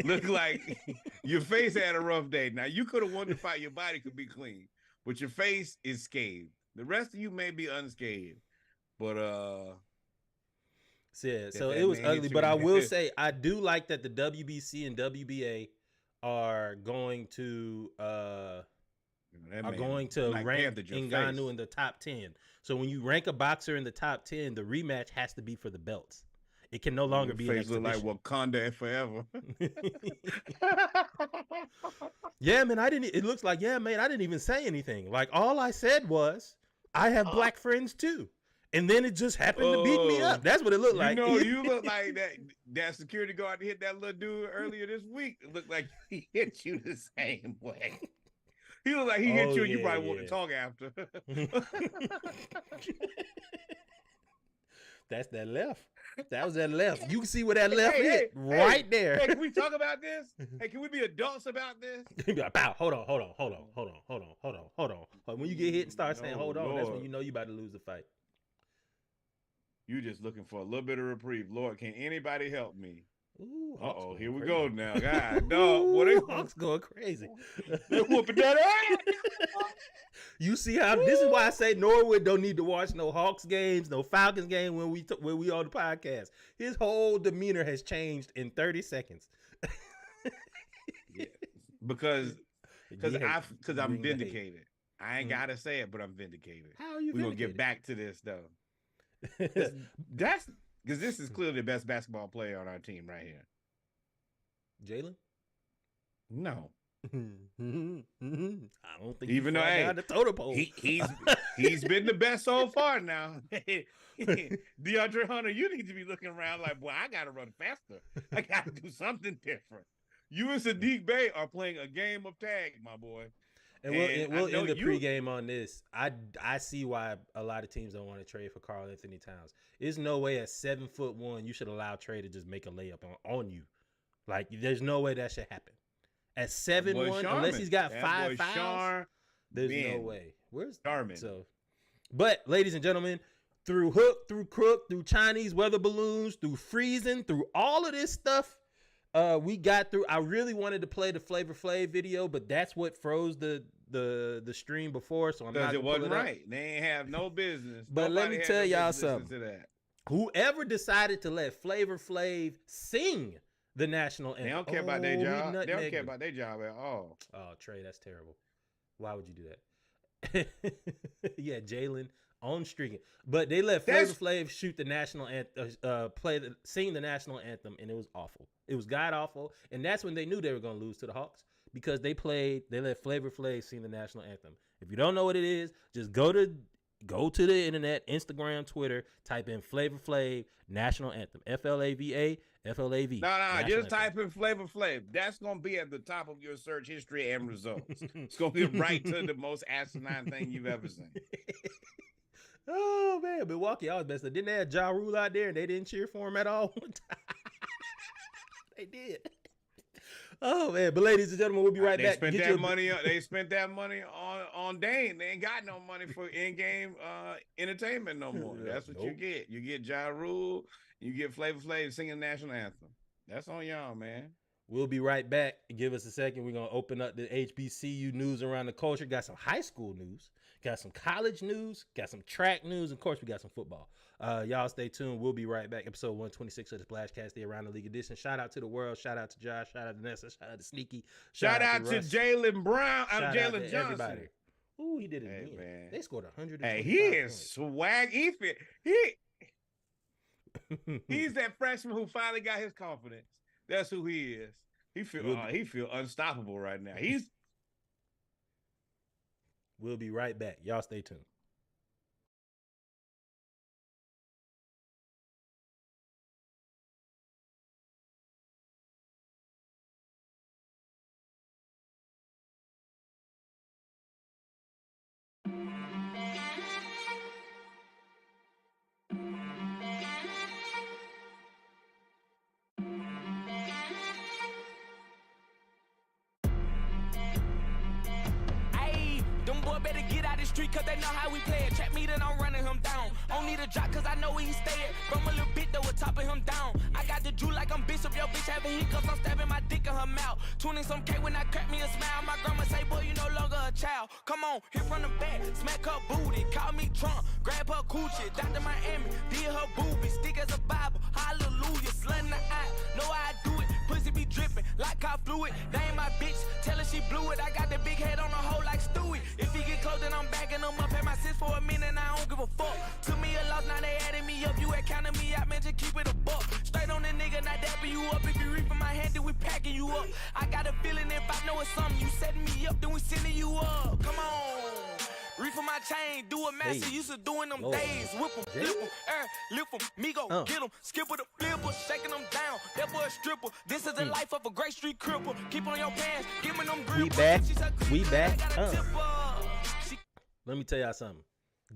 looked like your face had a rough day. Now, you could have won the fight. Your body could be clean, but your face is scathed. The rest of you may be unscathed, but
yeah, so it was ugly. But I will say, I do like that the WBC and WBA are going to rank Ngannou in the top 10. So when you rank a boxer in the top 10, the rematch has to be for the belts. It can no longer be an exhibition.
Face look like Wakanda forever.
Yeah, man, it looks like, yeah, man, I didn't even say anything. Like, all I said was, I have black friends too. And then it just happened to beat me up. That's what it looked like.
You know, you look like that security guard that hit that little dude earlier this week. It looked like he hit you the same way. He looked like he hit you and you probably want to talk after.
That's that left. That was that left. You can see where that left hit right there.
Hey, can we talk about this? Hey, can we be adults about this?
Hold on. When you get hit and start saying, hold on, that's when you know you about to lose the fight.
You just looking for a little bit of reprieve. Lord, can anybody help me?
Ooh,
uh-oh, here we go now. God, dog. Boy,
Hawks going crazy.
They whooping that ass.
You see how this is why I say Norwood don't need to watch no Hawks games, no Falcons game when we on the podcast. His whole demeanor has changed in 30 seconds.
Yeah. Because I'm vindicated. I ain't gotta say it, but I'm vindicated.
How are you?
We're gonna get back to this though. That's because this is clearly the best basketball player on our team right here.
Jalen?
No.
I don't think
even though
the totem pole.
He's been the best so far now. DeAndre Hunter, you need to be looking around like, boy, I gotta run faster. I gotta do something different. You and Sadiq Bey are playing a game of tag, my boy.
And we'll end the pregame on this. I see why a lot of teams don't want to trade for Karl Anthony Towns. There's no way at 7'1" you should allow Trey to just make a layup on you. Like, there's no way that should happen. At 7'1", unless he's got 5 fouls, there's no way. Where's
Darman?
So, but ladies and gentlemen, through hook, through crook, through Chinese weather balloons, through freezing, through all of this stuff, we got through. I really wanted to play the Flavor Flav video, but that's what froze the the stream before, so I'm not
Because
gonna
it
pull
wasn't
it up.
right. They ain't have no business.
But let
Nobody
me
had
tell
no
y'all
business listening
something.
to that.
Whoever decided to let Flavor Flav sing the national anthem,
They don't care about their
he
job. They don't
nutmegged
care
him.
about their job at all.
Oh, Trey, that's terrible. Why would you do that? Yeah, Jalen on streaking, but they let Flavor Flav shoot the national anthem, sing the national anthem, and it was awful. It was god awful, and that's when they knew they were gonna lose to the Hawks because they let Flavor Flav sing the national anthem. If you don't know what it is, just go to the internet, Instagram, Twitter, type in Flavor Flav national anthem, FLAVA, FLAV.
No, just type in Flavor Flav. That's gonna be at the top of your search history and results. It's gonna be right to the most asinine thing you've ever seen.
Oh man, Milwaukee always best. Didn't they have Ja Rule out there and they didn't cheer for him at all? They did. Oh man, but ladies and gentlemen, we'll be right back.
They spent that money on Dane. They ain't got no money for in-game entertainment no more. That's what you get. You get Ja Rule, you get Flavor Flav singing the national anthem. That's on y'all, man.
We'll be right back. Give us a second. We're gonna open up the HBCU news around the culture. Got some high school news, got some college news, got some track news, and of course we got some football. Y'all stay tuned. We'll be right back. Episode 126 of the Splashcast, the Around the League edition. Shout out to the world. Shout out to Josh. Shout out to Nessa. Shout out to Sneaky.
Shout out to Jalen Brown. Jalen Johnson.
Everybody. Ooh, he did it again.
Man.
They scored 100.
Hey, he is swag. He's that freshman who finally got his confidence. That's who he is. He feel unstoppable right now.
We'll be right back. Y'all stay tuned.
Better get out the street cause they know how we play it. Trap me, then I'm running him down. Don't need a drop cause I know where he stay at. From a little bit though, we're topping him down. I got the Jew like I'm Bishop. Yo, bitch having hiccups, I'm stabbing my dick in her mouth. Tuning some K when I crack me a smile. My grandma say, boy, you no longer a child. Come on, hit from the back, smack her booty. Call me Trump, grab her coochie. Dr. Miami, did her boobies. Stick as a Bible, hallelujah. Slut in the eye, know how I do it. Pussy be dripping like car fluid. They ain't my bitch, tell her she blew it. I got the big head on the hoe like Stewie. If he get close, then I'm backing them up. Had my sis for a minute, and I don't give a fuck. Took me a loss, now they adding me up. You ain't counting me out, man, just keep it a buck. Straight on the nigga, not dapping you up. If you reap in my hand, then we packing you up. I got a feeling if I know it's something, you setting me up, then we sending you up. Come on. Reef on my chain, do a master, used to doing them days. Whip them, flip them, lift them, me go, get them, skip with a flipper, shaking them down. That boy a stripper. This is the life of a great street cripple. Keep on your pants, give me them grip.
We back. Let me tell y'all something.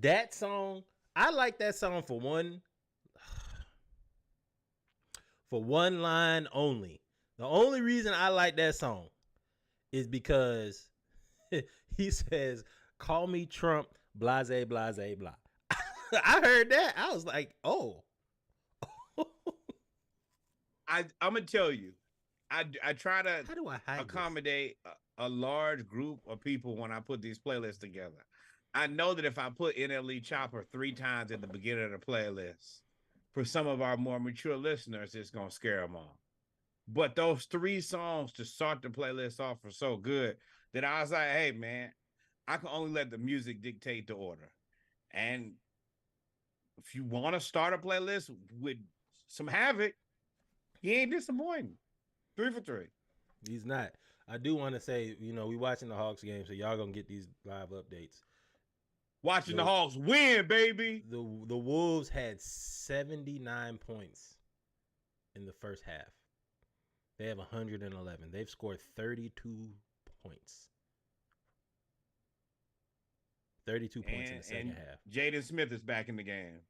That song, I like that song for one line only. The only reason I like that song is because he says, call me Trump, blase, blase, blah. I heard that. I was like, oh.
I'm going to tell you, I try to
How do I hide
accommodate a large group of people when I put these playlists together. I know that if I put NLE Chopper 3 times at the beginning of the playlist, for some of our more mature listeners, it's going to scare them off. But those 3 songs to start the playlist off were so good that I was like, hey, man, I can only let the music dictate the order. And if you want to start a playlist with some havoc, he ain't disappointing. 3 for 3.
He's not. I do want to say, we watching the Hawks game, so y'all going to get these live updates.
Watching the Hawks win, baby.
The Wolves had 79 points in the first half. They have 111. They've scored 32 points. 32 points in the second half.
Jaden Smith is back in the game.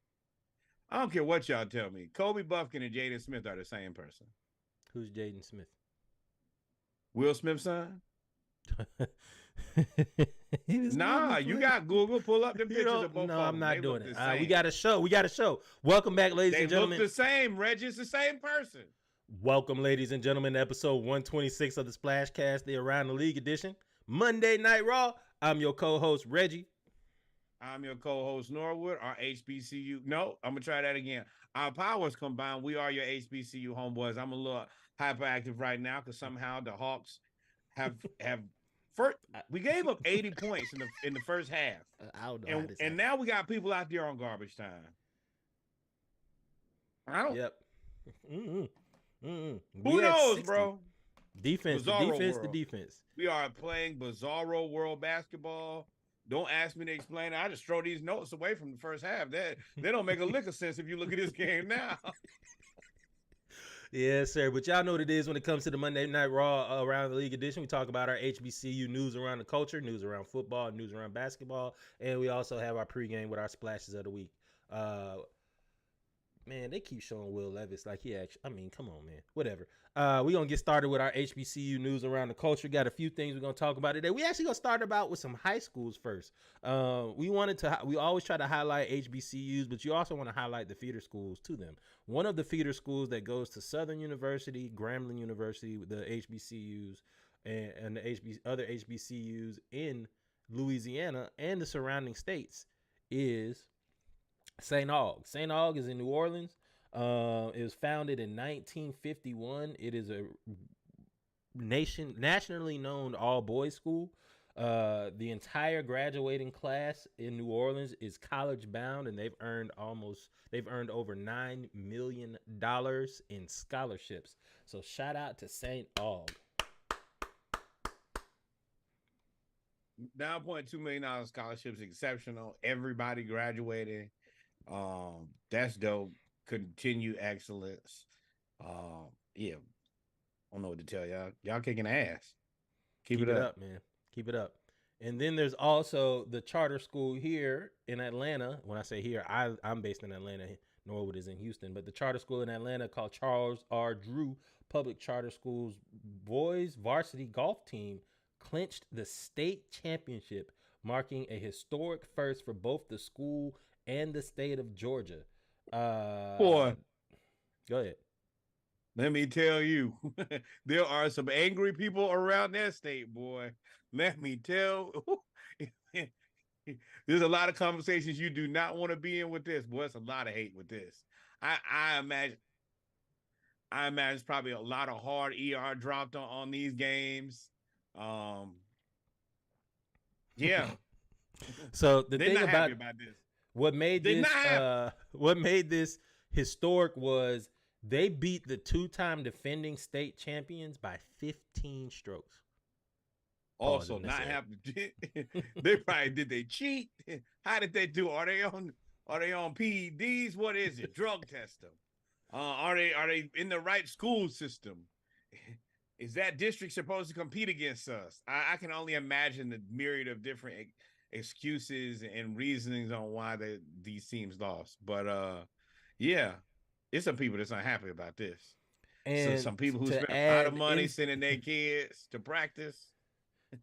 I don't care what y'all tell me. Kobe Buffkin and Jaden Smith are the same person.
Who's Jaden Smith?
Will Smith's son? Nah, you got Google. Pull up the pictures of both of them.
No, I'm not doing it. We got a show. Welcome back, ladies and gentlemen.
They look the same, Reggie. It's the same person.
Welcome, ladies and gentlemen, to episode 126 of the Splashcast, the Around the League edition. Monday Night Raw. I'm your co-host, Reggie.
I'm your co-host, Norwood, our HBCU. No, I'm going to try that again. Our powers combined, we are your HBCU homeboys. I'm a little hyperactive right now because somehow the Hawks have first, we gave up 80 points in the first half.
I don't know.
And now we got people out there on garbage time. I don't.
Yep.
Who knows, bro?
Defense,
Bizarro
the defense.
We are playing Bizarro World Basketball. Don't ask me to explain it. I just throw these notes away from the first half. They don't make a lick of sense if you look at this game now.
Yes, sir. But y'all know what it is when it comes to the Monday Night Raw Around the League edition. We talk about our HBCU news around the culture, news around football, news around basketball, and we also have our pregame with our splashes of the week. Man, they keep showing Will Levis like he actually, I mean, come on, man. Whatever. We're going to get started with our HBCU news around the culture. Got a few things we're going to talk about today. We actually going to start about with some high schools first. We always try to highlight HBCUs, but you also want to highlight the feeder schools to them. One of the feeder schools that goes to Southern University, Grambling University, the HBCUs, and the other HBCUs in Louisiana and the surrounding states is St. Aug. St. Aug is in New Orleans. It was founded in 1951. It is a nationally known all-boys school. The entire graduating class in New Orleans is college bound, and they've earned over $9 million in scholarships. So shout out to St. Aug.
$9.2 million scholarships, exceptional. Everybody graduating. That's dope. Continue excellence. Yeah. I don't know what to tell y'all. Y'all kicking ass. Keep it up,
man. Keep it up. And then there's also the charter school here in Atlanta. When I say here, I'm based in Atlanta. Norwood is in Houston, but the charter school in Atlanta called Charles R. Drew Public Charter Schools boys varsity golf team clinched the state championship, marking a historic first for both the school and the state of Georgia.
Boy,
go ahead.
Let me tell you, there are some angry people around that state, boy. Let me tell. There's a lot of conversations you do not want to be in with this, boy. It's a lot of hate with this. I imagine it's probably a lot of hard ER dropped on these games. Yeah.
So the
They're
thing
not
about
happy about this.
What made this historic was they beat the two-time defending state champions by 15 strokes.
Also, not happy. They probably did they cheat? How did they do? Are they on PEDs? What is it? Drug test them. Are they in the right school system? Is that district supposed to compete against us? I can only imagine the myriad of different excuses and reasonings on why these teams lost. But yeah, it's some people that's unhappy about this. And so some people who spend a lot of money sending their kids to practice.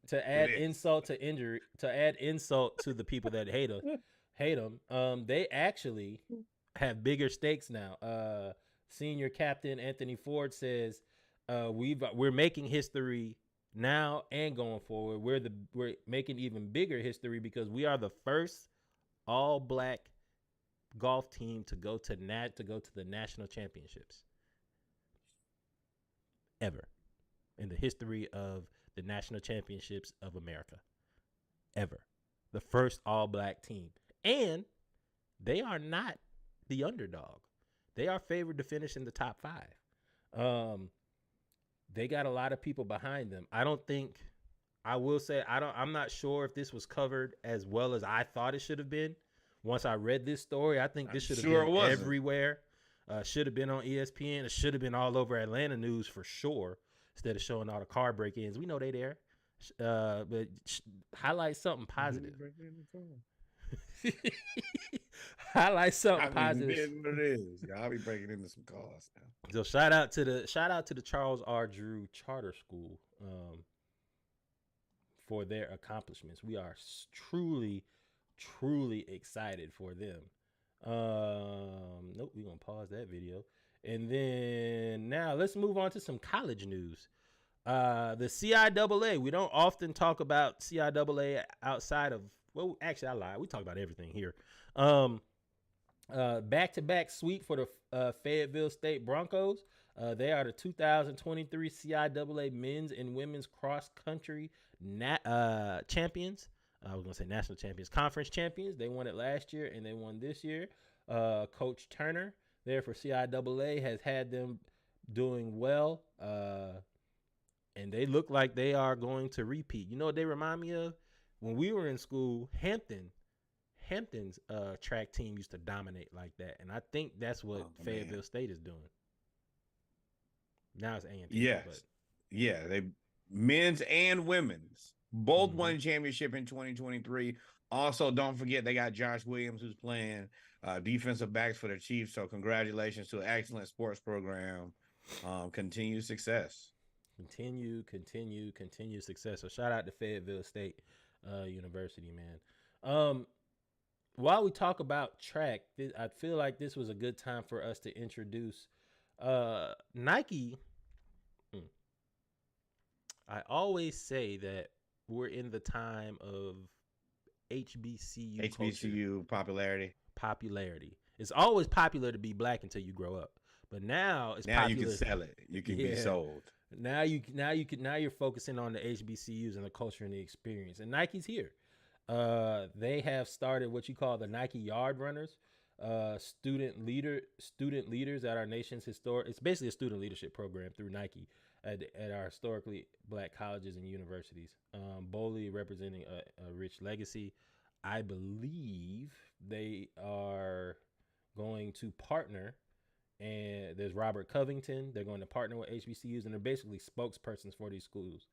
To add insult to injury, to add insult to the people that hate them, they actually have bigger stakes now. Senior captain Anthony Ford says, we're making history now and going forward. We're making even bigger history because we are the first all-black golf team to go to the national championships ever in the history of the national championships of America. Ever. The first all-black team. And they are not the underdog. They are favored to finish in the top 5. They got a lot of people behind them. I'm not sure if this was covered as well as I thought it should have been. Once I read this story, I think this should have been everywhere. Should have been on ESPN. It should have been all over Atlanta news for sure. Instead of showing all the car break-ins. We know they there. But highlight something positive. Highlight something positive.
What it is. I'll be breaking into some cars now.
So shout out to the Charles R. Drew Charter School for their accomplishments. We are truly, truly excited for them. Nope, we're gonna pause that video. And then now let's move on to some college news. The CIAA. We don't often talk about CIAA outside of, well, actually I lied. We talk about everything here. Back-to-back sweep for the Fayetteville State Broncos. They are the 2023 CIAA men's and women's cross country champions. I was gonna say national champions, conference champions. They won it last year and they won this year. Coach Turner there for CIAA has had them doing well, and they look like they are going to repeat. You know what they remind me of? When we were in school, Hampton's track team used to dominate like that, and I think that's what Fayetteville State is doing. Now it's A&T.
Yes, yeah, they men's and women's both won championship in 2023. Also, don't forget they got Josh Williams who's playing defensive backs for the Chiefs. So congratulations to an excellent sports program. Continued success.
Continue success. So shout out to Fayetteville State University, man. While we talk about track, I feel like this was a good time for us to introduce Nike. I always say that we're in the time of HBCU popularity. It's always popular to be black until you grow up, but now it's popular.
You can sell it. You can be sold.
Now you're focusing on the HBCUs and the culture and the experience. And Nike's here. They have started what you call the Nike Yard Runners, student leaders at our nation's historic. It's basically a student leadership program through Nike at our historically black colleges and universities. Boldly representing a rich legacy. I believe they are going to partner, and there's Robert Covington. They're going to partner with HBCUs, and they're basically spokespersons for these schools.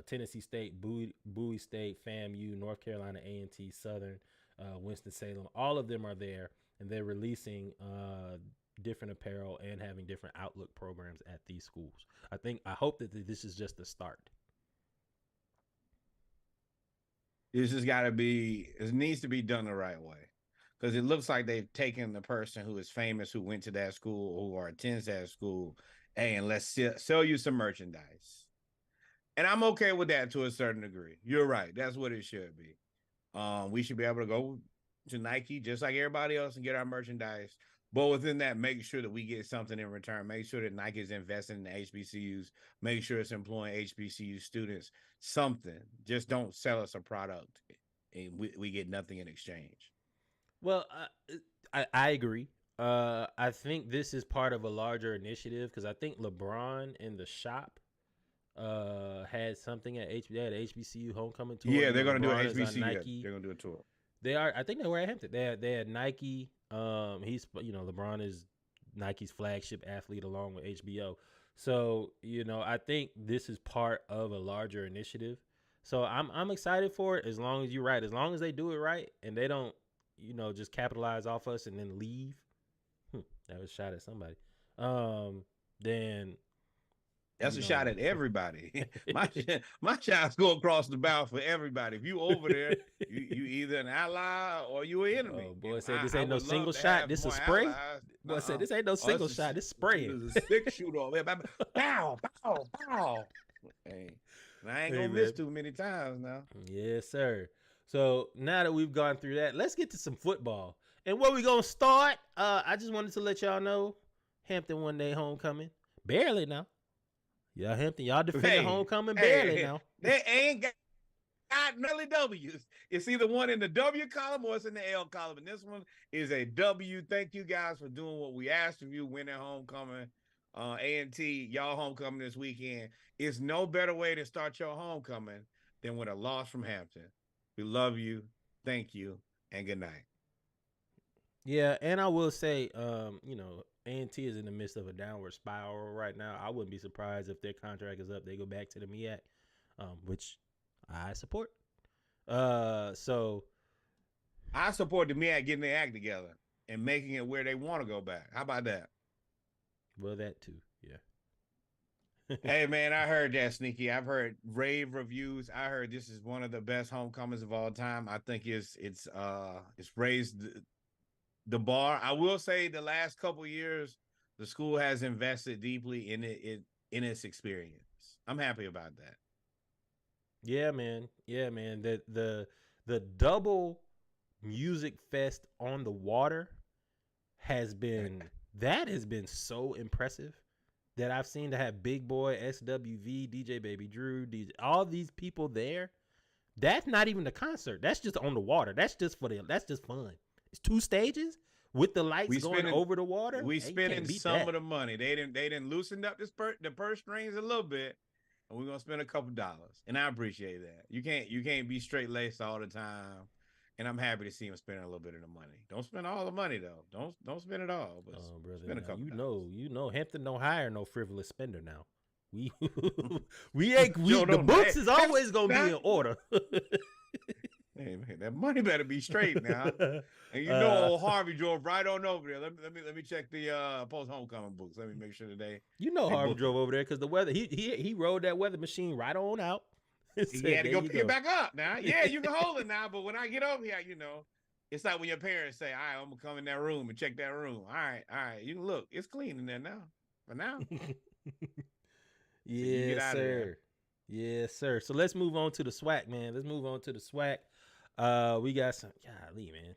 Tennessee State, Bowie State, FAMU, North Carolina A&T, Southern, Winston-Salem, all of them are there, and they're releasing different apparel and having different outlook programs at these schools. I hope that this is just the start.
This has got to be, it needs to be done the right way, because it looks like they've taken the person who is famous, who went to that school, who attends that school, and let's sell you some merchandise. And I'm okay with that to a certain degree. You're right. That's what it should be. We should be able to go to Nike just like everybody else and get our merchandise. But within that, make sure that we get something in return. Make sure that Nike is investing in the HBCUs. Make sure it's employing HBCU students. Something. Just don't sell us a product and we get nothing in exchange.
Well, I agree. I think this is part of a larger initiative, because I think LeBron in the shop had something at HBCU homecoming tour.
Yeah, they're going to do an HBCU. They're going to do a tour.
They are. I think they were at Hampton. They had Nike. LeBron is Nike's flagship athlete along with HBO. So, I think this is part of a larger initiative. So I'm excited for it, as long as you're right. As long as they do it right and they don't, just capitalize off us and then leave. That was a shot at somebody. Then
that's a shot at everybody. My shots go across the bow for everybody. If you over there, you either an ally or you an enemy.
Oh, boy said this ain't no single shot. This is spray. Boy said this ain't no single shot. This spraying.
This is a 6-shooter over there. Bow, bow, bow. Hey, I ain't gonna miss too many times now.
Yes, sir. So now that we've gone through that, let's get to some football. And where we gonna start? I just wanted to let y'all know, Hampton won their homecoming. Barely now. Yeah, Hampton, y'all defending homecoming barely now.
They ain't got nearly W's. It's either one in the W column or it's in the L column. And this one is a W. Thank you guys for doing what we asked of you, winning homecoming. A&T, y'all homecoming this weekend. It's no better way to start your homecoming than with a loss from Hampton. We love you. Thank you. And good night.
Yeah, and I will say, A&T is in the midst of a downward spiral right now. I wouldn't be surprised if their contract is up. They go back to the MEAC, which I support. So
I support the MEAC getting their act together and making it where they want to go back. How about that?
Well, that too, yeah.
Hey, man, I heard that, Sneaky. I've heard rave reviews. I heard this is one of the best homecomings of all time. I think it's raised the bar. I will say the last couple of years, the school has invested deeply in its experience. I'm happy about that.
Yeah, man. Yeah, man. The double music fest on the water has been so impressive that I've seen to have Big Boy, SWV, DJ Baby Drew, all these people there. That's not even the concert. That's just on the water. That's just fun. It's 2 stages with the lights going over the water.
We spending some of the money. They didn't loosen up the purse strings a little bit, and we're gonna spend a couple dollars. And I appreciate that. You can't be straight laced all the time. And I'm happy to see him spending a little bit of the money. Don't spend all the money though. Don't spend it all. But
brother,
spend a couple.
You know, Hampton don't hire no frivolous spender now. The books is always gonna be in order.
Hey man, that money better be straight now. And you know, old Harvey drove right on over there. Let me check the post homecoming books. Let me make sure today.
You know, Harvey drove over there because the weather. He rode that weather machine right on out.
He had to go pick it back up now. Yeah, you can hold it now, but when I get over here, you know, it's like when your parents say, "All right, I'm gonna come in that room and check that room." All right, you can look. It's clean in there now. For now.
Yes, sir. Yes, sir. So let's move on to the SWAC, man. Let's move on to the SWAC. We got some. Golly, man.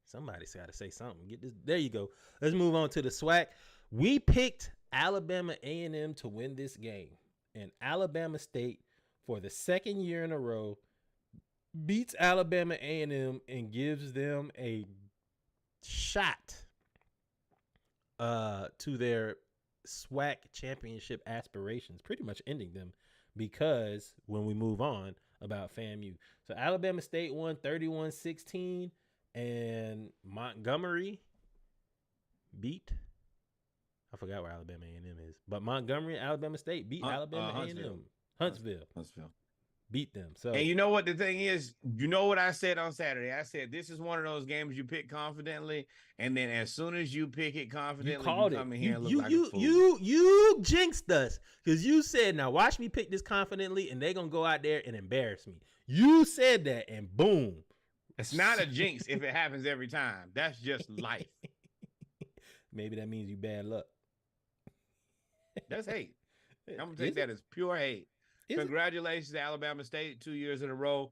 Somebody's got to say something. Get this. There you go. Let's move on to the SWAC. We picked Alabama A&M to win this game, and Alabama State, for the second year in a row, beats Alabama A&M and gives them a shot to their SWAC championship aspirations, pretty much ending them, because when we move on about FAMU. So Alabama State won 31-16, and Montgomery beat, I forgot where Alabama A&M is, but Montgomery, Alabama State beat Alabama A&M. Huntsville beat them. So,
and you know what the thing is? You know what I said on Saturday? I said this is one of those games you pick confidently, and then as soon as you pick it confidently, you come in here and look like a fool.
You jinxed us because you said, "Now watch me pick this confidently, and they're gonna go out there and embarrass me." You said that, and boom.
It's not a jinx if it happens every time. That's just life.
Maybe that means you bad luck.
That's hate. I'm gonna take that as pure hate. Congratulations to Alabama State, 2 years in a row,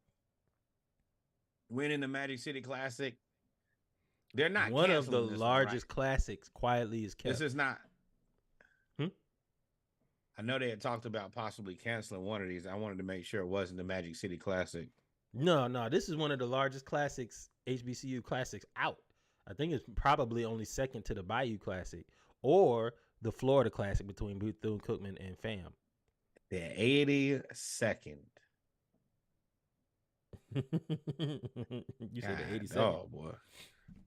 winning the Magic City Classic. They're not
one of the largest classics quietly is kept.
This is not. I know they had talked about possibly canceling one of these. I wanted to make sure it wasn't the Magic City Classic.
No, this is one of the largest classics, HBCU classics out. I think it's probably only second to the Bayou Classic or the Florida Classic between Bethune-Cookman and FAM.
The 82nd.
You said the 82nd.
Oh boy.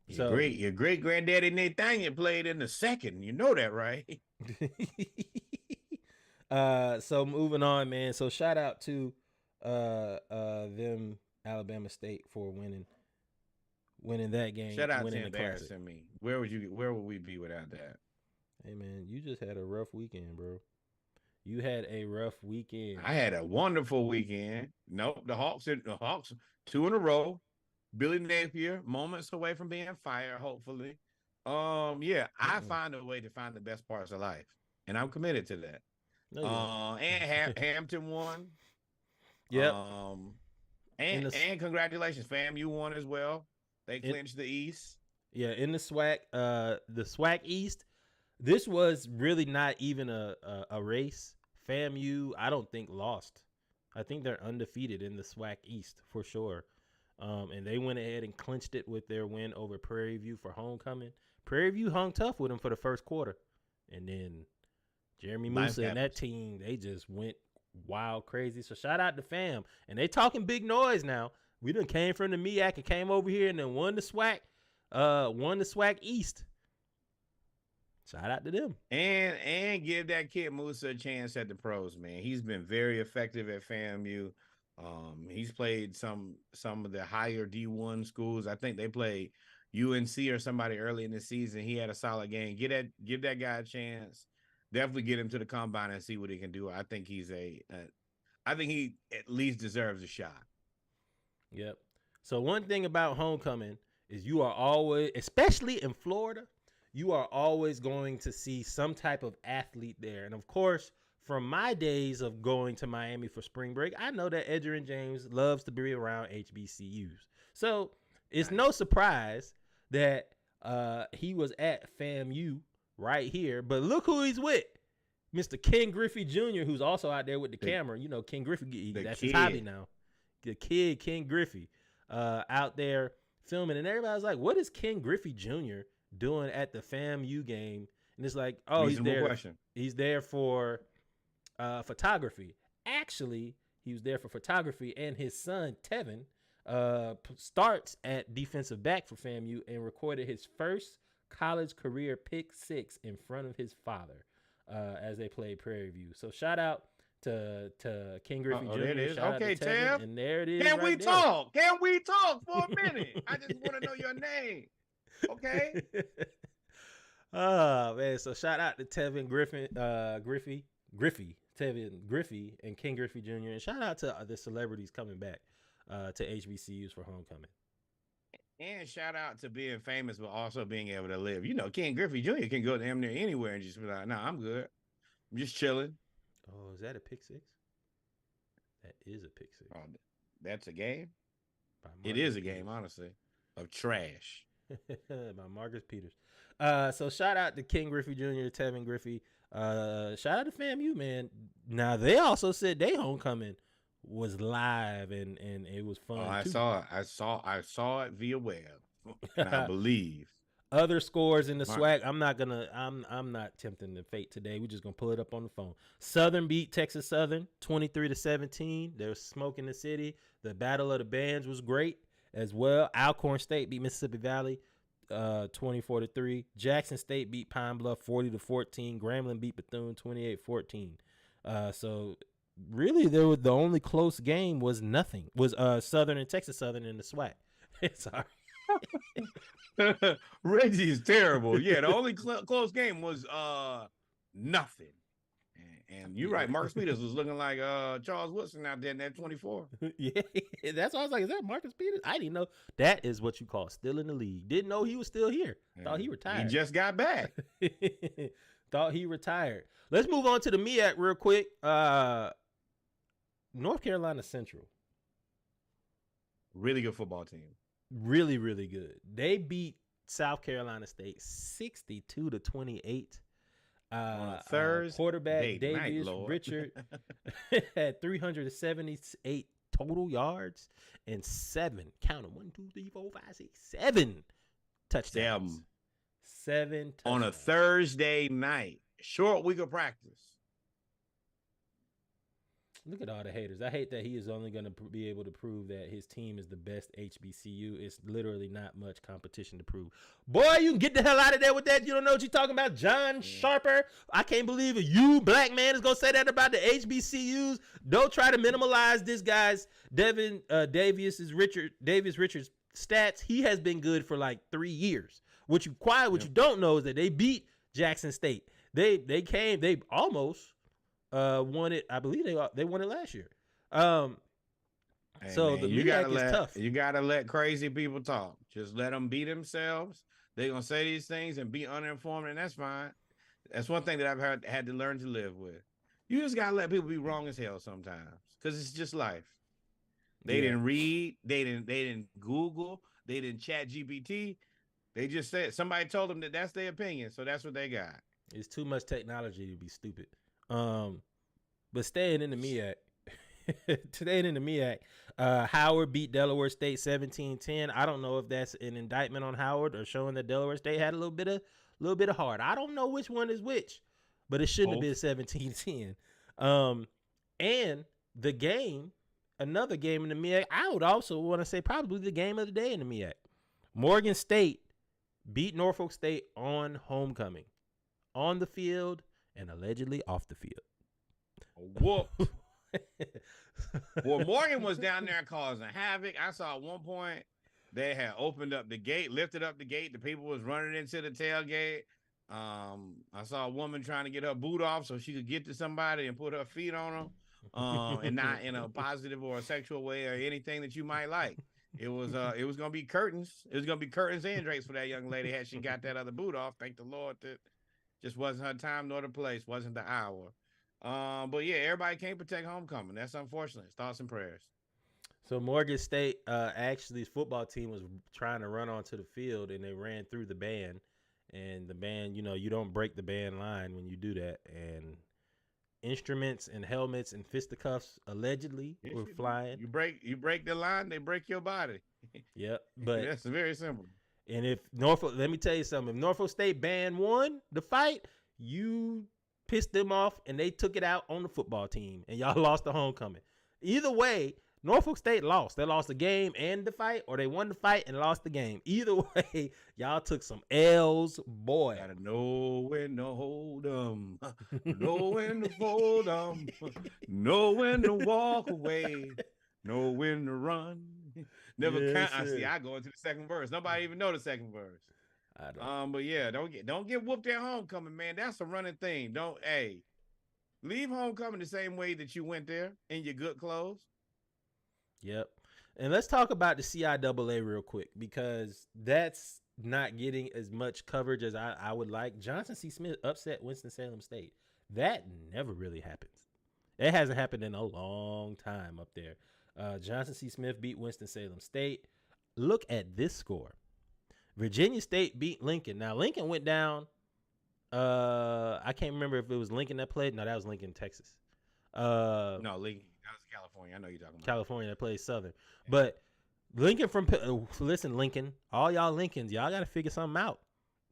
Your great granddaddy Nathaniel played in the second. You know that, right?
So moving on, man. So shout out to them, Alabama State, for winning that game.
Shout out to embarrassing me. Where would we be without that?
Hey man, you just had a rough weekend, bro. You had a rough weekend.
I had a wonderful weekend. Nope, the Hawks 2 in a row. Billy Napier, moments away from being fired, hopefully. I find a way to find the best parts of life, and I'm committed to that. And Hampton won.
Yep.
And congratulations, fam, you won as well. They clinched the East.
Yeah, in the SWAC East. This was really not even a race. FAMU, I don't think, lost. I think they're undefeated in the SWAC East for sure. And they went ahead and clinched it with their win over Prairie View for homecoming. Prairie View hung tough with them for the first quarter. And then Jeremy Musa and that team, they just went wild crazy. So shout out to FAM. And they talking big noise now. We done came from the MEAC and came over here and then won the SWAC East. Shout out to them.
And give that kid Musa a chance at the pros, man. He's been very effective at FAMU. He's played some of the higher D1 schools. I think they played UNC or somebody early in the season. He had a solid game. Give that guy a chance. Definitely get him to the combine and see what he can do. I think he at least deserves a shot.
Yep. So one thing about homecoming is you are always, especially in Florida, you are always going to see some type of athlete there. And of course, from my days of going to Miami for spring break, I know that Edgerrin James loves to be around HBCUs. So it's no surprise that he was at FAMU right here. But look who he's with. Mr. Ken Griffey Jr., who's also out there with the camera. You know, Ken Griffey, that's his hobby now. The kid, Ken Griffey, out there filming. And everybody's like, what is Ken Griffey Jr. doing at the FAMU game? And it's like, oh, he's there for photography. Actually, he was there for photography, and his son, Tevin, starts at defensive back for FAMU and recorded his first college career pick six in front of his father as they played Prairie View. So shout out to King Griffey Jr.
There it is.
Shout
Okay,
out to Tevin,
Tev.
and there it is.
Can
right
we
there.
talk? Can we talk for a minute? I just want to know your name. Okay.
Oh man, so shout out to Tevin Tevin Griffey and King Griffey Jr. And shout out to the celebrities coming back to HBCUs for homecoming.
And shout out to being famous, but also being able to live. You know, Ken Griffey Jr. can go damn near anywhere and just be like, "Nah, I'm good. I'm just chilling."
Oh, is that a pick six? That is a pick six.
Oh, that's a game.
By
It
Marcus
is a game,
Peters.
honestly, of trash.
By Marcus Peters. So shout out to King Griffey Jr., Tevin Griffey. Shout out to FAMU, man. Now they also said they homecoming was live and it was fun.
Oh, I
too.
saw it. I saw it via web. And I believe.
Other scores in the SWAC. I'm not tempting the fate today. We're just gonna pull it up on the phone. Southern beat Texas Southern 23-17. They were smoking the city. The Battle of the Bands was great as well. Alcorn State beat Mississippi Valley 24-3. Jackson State beat Pine Bluff 40-14. Grambling beat Bethune 28-14. So really, the only close game was Southern and Texas Southern in the SWAC. Sorry.
Reggie is terrible. Yeah, the only close game was nothing. And you're right. Marcus Peters was looking like Charles Woodson out there in that 24.
Yeah, that's why I was like, is that Marcus Peters? I didn't know. That is what you call still in the league. Didn't know he was still here. Thought he retired.
He just got back.
Thought he retired. Let's move on to the MEAC real quick. North Carolina Central.
Really good football team.
Really, really good. They beat South Carolina State 62-28.
On a Thursday
Quarterback Davius
Lord.
Richard had 378 total yards and 7 touchdowns. 7 touchdowns.
On a Thursday night. Short week of practice.
Look at all the haters. I hate that he is only going to be able to prove that his team is the best HBCU. It's literally not much competition to prove. Boy, you can get the hell out of there with that. You don't know what you're talking about. John Sharper. I can't believe you, black man, is going to say that about the HBCUs. Don't try to minimize this guy's Davius Richards stats. He has been good for like 3 years. What you don't know is that they beat Jackson State. They almost won it. I believe they won it last year. So man, the MEAC is tough.
You gotta let crazy people talk. Just let them be themselves. They're gonna say these things and be uninformed, and that's fine. That's one thing that I've had to learn to live with. You just gotta let people be wrong as hell sometimes, because it's just life. They didn't read. They didn't Google. They didn't chat GPT. They just said somebody told them that that's their opinion, so that's what they got.
It's too much technology to be stupid. But staying in the MEAC, Howard beat Delaware State 17-10. I don't know if that's an indictment on Howard or showing that Delaware State had a little bit of heart. I don't know which one is which, but it shouldn't have been 17-10. And the game, another game in the MEAC, I would also want to say probably the game of the day in the MEAC. Morgan State beat Norfolk State on homecoming, on the field and allegedly off the field.
Whoop. Well, Morgan was down there causing havoc. I saw at one point they had opened up the gate, lifted up the gate. The people was running into the tailgate. I saw a woman trying to get her boot off so she could get to somebody and put her feet on them, and not in a positive or a sexual way or anything that you might like. It was gonna be curtains. It was gonna be curtains and drapes for that young lady had she got that other boot off. Thank the Lord that just wasn't her time nor the place, wasn't the hour. But yeah, everybody can't protect homecoming. That's unfortunate. Thoughts and prayers.
So Morgan State, actually, his football team was trying to run onto the field, and they ran through the band. And the band, you don't break the band line when you do that. And instruments and helmets and fisticuffs allegedly were flying.
You break the line, they break your body.
Yep, but
that's very simple.
And if Norfolk, let me tell you something, if Norfolk State band won the fight, you pissed them off, and they took it out on the football team, and y'all lost the homecoming. Either way, Norfolk State lost. They lost the game and the fight, or they won the fight and lost the game. Either way, y'all took some L's, boy.
Gotta know when to hold 'em, know when to fold 'em, know when to walk away, know when to run. Never count. I see. I go into the second verse. Nobody even know the second verse.
I don't.
But yeah, don't get whooped at homecoming, man. That's a running thing. Leave homecoming the same way that you went there in your good clothes.
Yep. And let's talk about the CIAA real quick, because that's not getting as much coverage as I would like. Johnson C. Smith upset Winston-Salem State. That never really happens. It hasn't happened in a long time up there. Johnson C. Smith beat Winston-Salem State. Look at this score. Virginia State beat Lincoln. Now, Lincoln went down. I can't remember if it was Lincoln that played. No, that was Lincoln, Texas.
No, Lincoln. That was California. I know you're talking about
California that plays Southern. But Lincoln listen, Lincoln, all y'all Lincolns, y'all got to figure something out,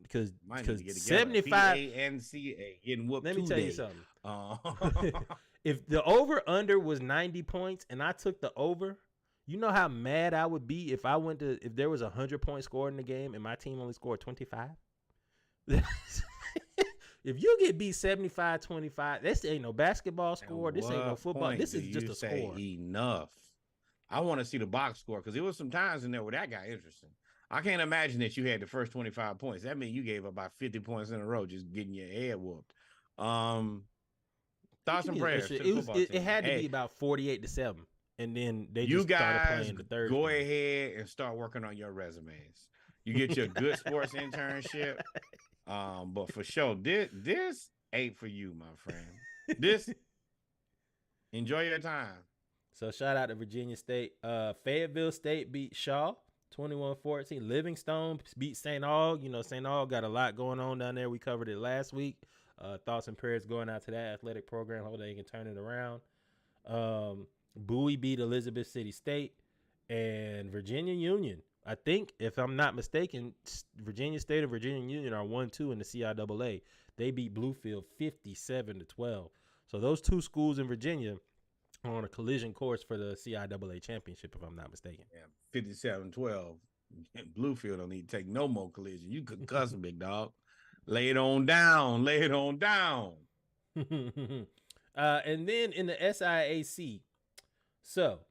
because 75
NCA getting whooped.
Let me tell you something. If the over under was 90 points and I took the over, you know how mad I would be if there was 100-point score in the game and my team only scored 25. If you get beat 75-25, this ain't no basketball score. This ain't no football. This is just a score.
Enough. I want to see the box score, because there was some times in there where that got interesting. I can't imagine that you had the first 25 points. That means you gave about 50 points in a row just getting your head whooped. Thoughts and prayers.
It had to be about 48-7, and then they just started playing the third.
Go ahead and start working on your resumes. You get your good sports internship. But for sure, this ain't for you, my friend. Enjoy your time.
So shout out to Virginia State. Fayetteville State beat Shaw 21-14. Livingstone beat St. Aug. St. Aug got a lot going on down there. We covered it last week. Thoughts and prayers going out to that athletic program. Hope they can turn it around. Bowie beat Elizabeth City State, and Virginia Union. I think, if I'm not mistaken, Virginia State and Virginia Union are 1-2 in the CIAA. They beat Bluefield 57-12. So those two schools in Virginia are on a collision course for the CIAA championship, if I'm not mistaken.
Yeah, 57-12. Bluefield don't need to take no more collision. You could cuss big dog. Lay it on down. Lay it on down.
And then in the SIAC, so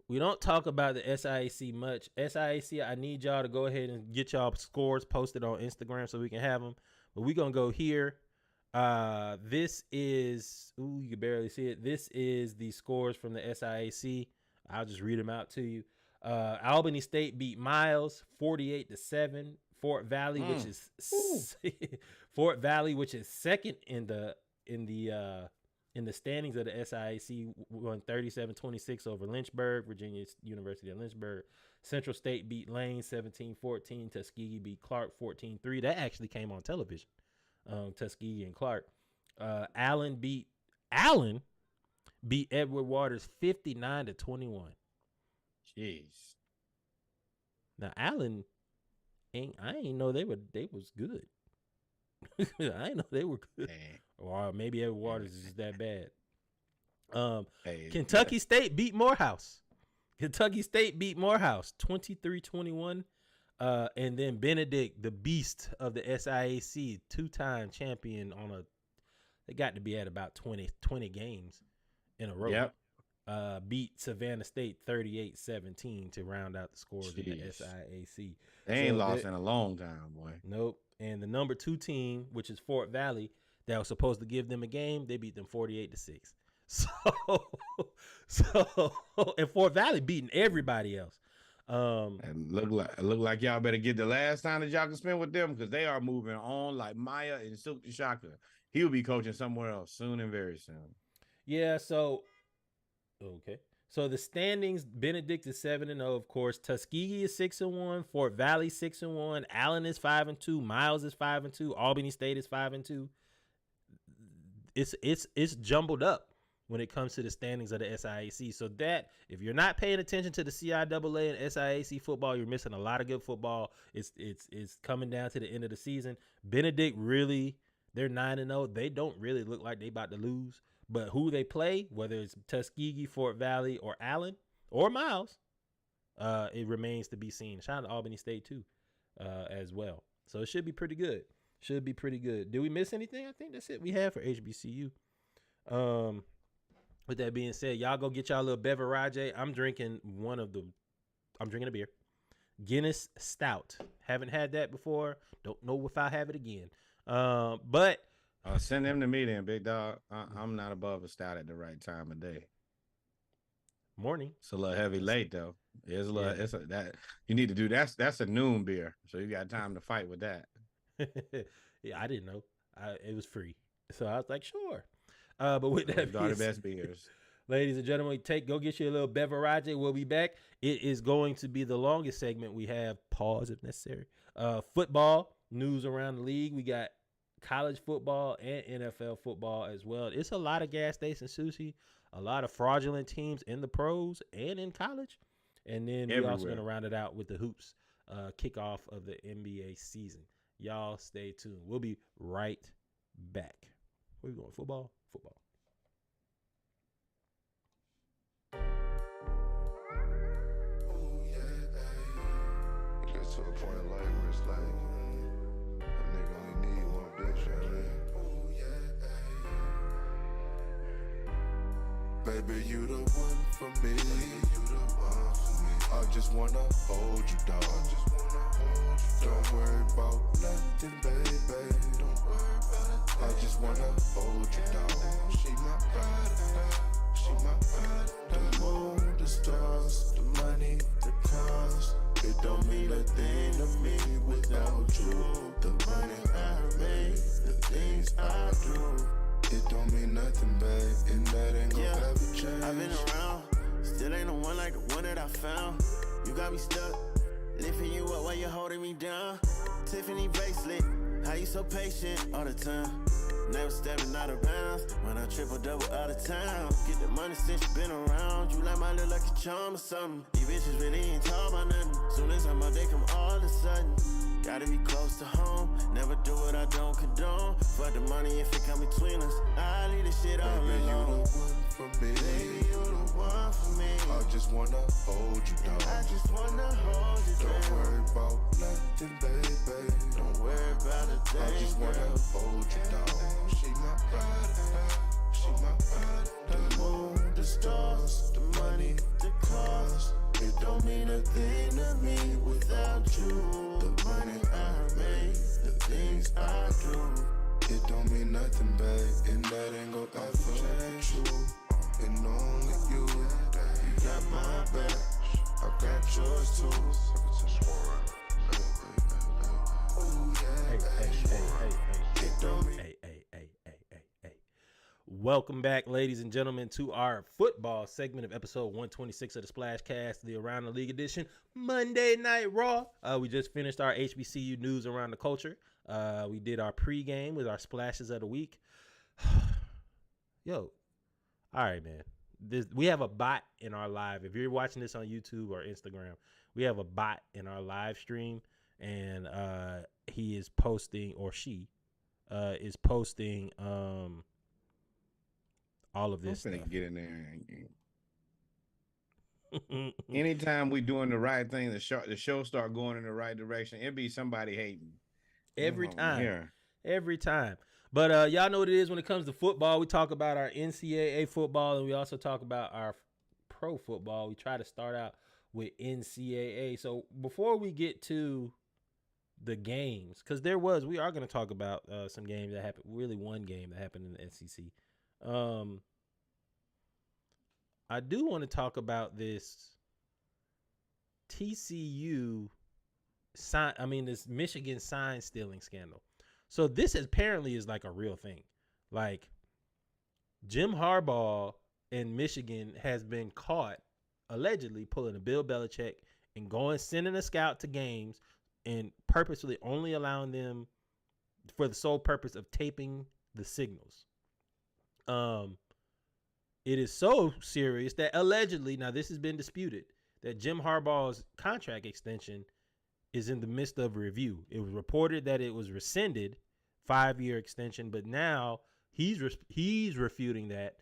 we don't talk about the SIAC much. SIAC, I need y'all to go ahead and get y'all scores posted on Instagram so we can have them. But we're going to go here. This is, you can barely see it. This is the scores from the SIAC. I'll just read them out to you. Albany State beat Miles 48-7. Fort Valley, which is Fort Valley, which is second in the standings of the SIAC, won 37-26 over Lynchburg. Virginia University of Lynchburg. Central State beat Lane 17-14. Tuskegee beat Clark 14-3. That actually came on television. Tuskegee and Clark. Allen beat Edward Waters 59-21.
Jeez.
Now Allen, I ain't know they was good. I ain't know they were good.
Man.
Or maybe Edward Waters is that bad. Kentucky State beat Morehouse. Kentucky State beat Morehouse 23-21. And then Benedict, the beast of the SIAC, two-time champion they got to be at about 20 games in a row.
Yep.
Beat Savannah State 38-17 to round out the scores of the SIAC.
They ain't lost in a long time, boy.
Nope. And the number 2 team, which is Fort Valley, that was supposed to give them a game, they beat them 48-6. So and Fort Valley beating everybody else.
And look like y'all better get the last time that y'all can spend with them, because they are moving on like Maya and Silk the Shaka. He'll be coaching somewhere else soon and very soon.
Yeah, so okay. So the standings, Benedict is 7-0, of course. Tuskegee is 6-1, Fort Valley 6-1, Allen is 5-2, Miles is 5-2, Albany State is 5-2. It's jumbled up when it comes to the standings of the SIAC. So that if you're not paying attention to the CIAA and SIAC football, you're missing a lot of good football. It's coming down to the end of the season. Benedict really, they're 9-0. They don't really look like they about to lose. But who they play, whether it's Tuskegee, Fort Valley, or Allen, or Miles, it remains to be seen. Shout out to Albany State, too, as well. So it should be pretty good. Should be pretty good. Did we miss anything? I think that's it we have for HBCU. With that being said, y'all go get y'all a little beverage. I'm drinking a beer. Guinness Stout. Haven't had that before. Don't know if I'll have it again. But
send them to me then, big dog. I'm not above a stout at the right time of day.
Morning.
It's a little heavy late though. It's a little. Yeah. That you need to do. That's a noon beer, so you got time to fight with that.
Yeah, I didn't know. It was free, so I was like, sure. But with that,
all the best beers,
ladies and gentlemen, go get you a little beverage. We'll be back. It is going to be the longest segment we have. Pause if necessary. Football news around the league. We got college football and NFL football as well. It's a lot of gas station sushi, a lot of fraudulent teams in the pros and in college. And then we're also going to round it out with the hoops kickoff of the NBA season. Y'all stay tuned. We'll be right back. Where we going? Football? Football.
Get to a point in life where it's like a nigga only need one bitch, baby, you the one for me. I just wanna hold you down. Don't worry about nothing, baby. I just wanna hold you down. She my ride, she my ride. The moon, the stars, the money, the cars. It don't mean a thing to me without you. The money I make, the things I do. It don't mean nothing, babe, and that ain't gonna ever change.
I've been around, still ain't no one like the one that I found. You got me stuck, lifting you up while you're holding me down. Tiffany bracelet, how you so patient all the time? Never stepping out of bounds when I triple double out of town. Get the money since you been around. You like my little lucky charm or something. These bitches really ain't talking about nothing. Soon as I'm out, they come all of a sudden. Gotta be close to home. Never do what I don't condone. Fuck the money if it come between us. I leave this shit all
baby,
alone.
You the one for me.
Baby, you the one for me.
I just wanna hold you down.
I just wanna hold you down.
Don't worry about nothing, baby.
Don't worry about a thing.
I just wanna hold you down. She my ride, she my ride. The moon, the stars, the money, the cars. It don't mean a thing to me without you. The money I make, the things I do. It don't mean nothing, babe, and that ain't gon' ever change you. And only you, you got my back, I got yours too. Oh yeah, it don't mean.
Hey. Welcome back, ladies and gentlemen, to our football segment of episode 126 of the Splashcast, the Around the League edition, Monday Night Raw. We just finished our HBCU news around the culture. We did our pregame with our splashes of the week. Yo, all right, man. We have a bot in our live. If you're watching this on YouTube or Instagram, we have a bot in our live stream, and he is posting, or she is posting all of this
I'm finna
stuff.
get in there. Anytime we doing the right thing, the show start going in the right direction. It be somebody hating
Every time.
Here.
Every time. But y'all know what it is when it comes to football. We talk about our NCAA football, and we also talk about our pro football. We try to start out with NCAA. So before we get to the games, because we are going to talk about some games that happened, really one game that happened in the SEC. I do want to talk about this TCU this Michigan sign stealing scandal. So this apparently is like a real thing. Like, Jim Harbaugh in Michigan has been caught allegedly pulling a Bill Belichick and sending a scout to games and purposely only allowing them for the sole purpose of taping the signals. It is so serious that allegedly, now this has been disputed, that Jim Harbaugh's contract extension is in the midst of review. It was reported that it was rescinded, 5-year extension, but now he's refuting that.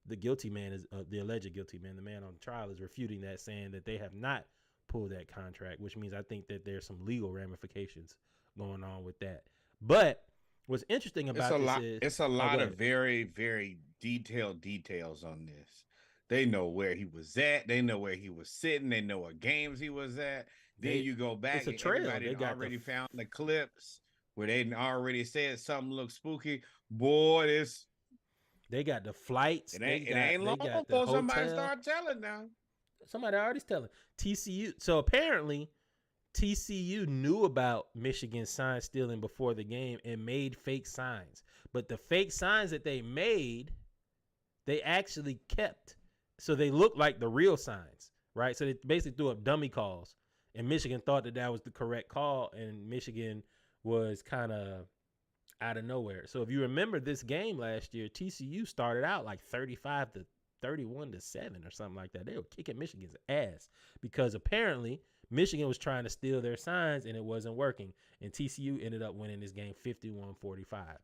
The guilty man is the alleged guilty man. The man on trial is refuting that, saying that they have not pulled that contract, which means I think that there's some legal ramifications going on with that. But what's interesting about
it's a lot of very, very detailed details on this. They know where he was at. They know where he was sitting. They know what games he was at. Then you go back.
It's a trail.
Everybody already found the clips where they already said something looked spooky. Boy,
they got the flights.
It ain't long before somebody start telling now.
Somebody already's telling. TCU. So apparently TCU knew about Michigan sign stealing before the game and made fake signs. But the fake signs that they made, they actually kept. So they looked like the real signs, right? So they basically threw up dummy calls. And Michigan thought that was the correct call. And Michigan was kind of out of nowhere. So if you remember this game last year, TCU started out like 35-31-7 or something like that. They were kicking Michigan's ass because apparently Michigan was trying to steal their signs and it wasn't working. And TCU ended up winning this game 51-45.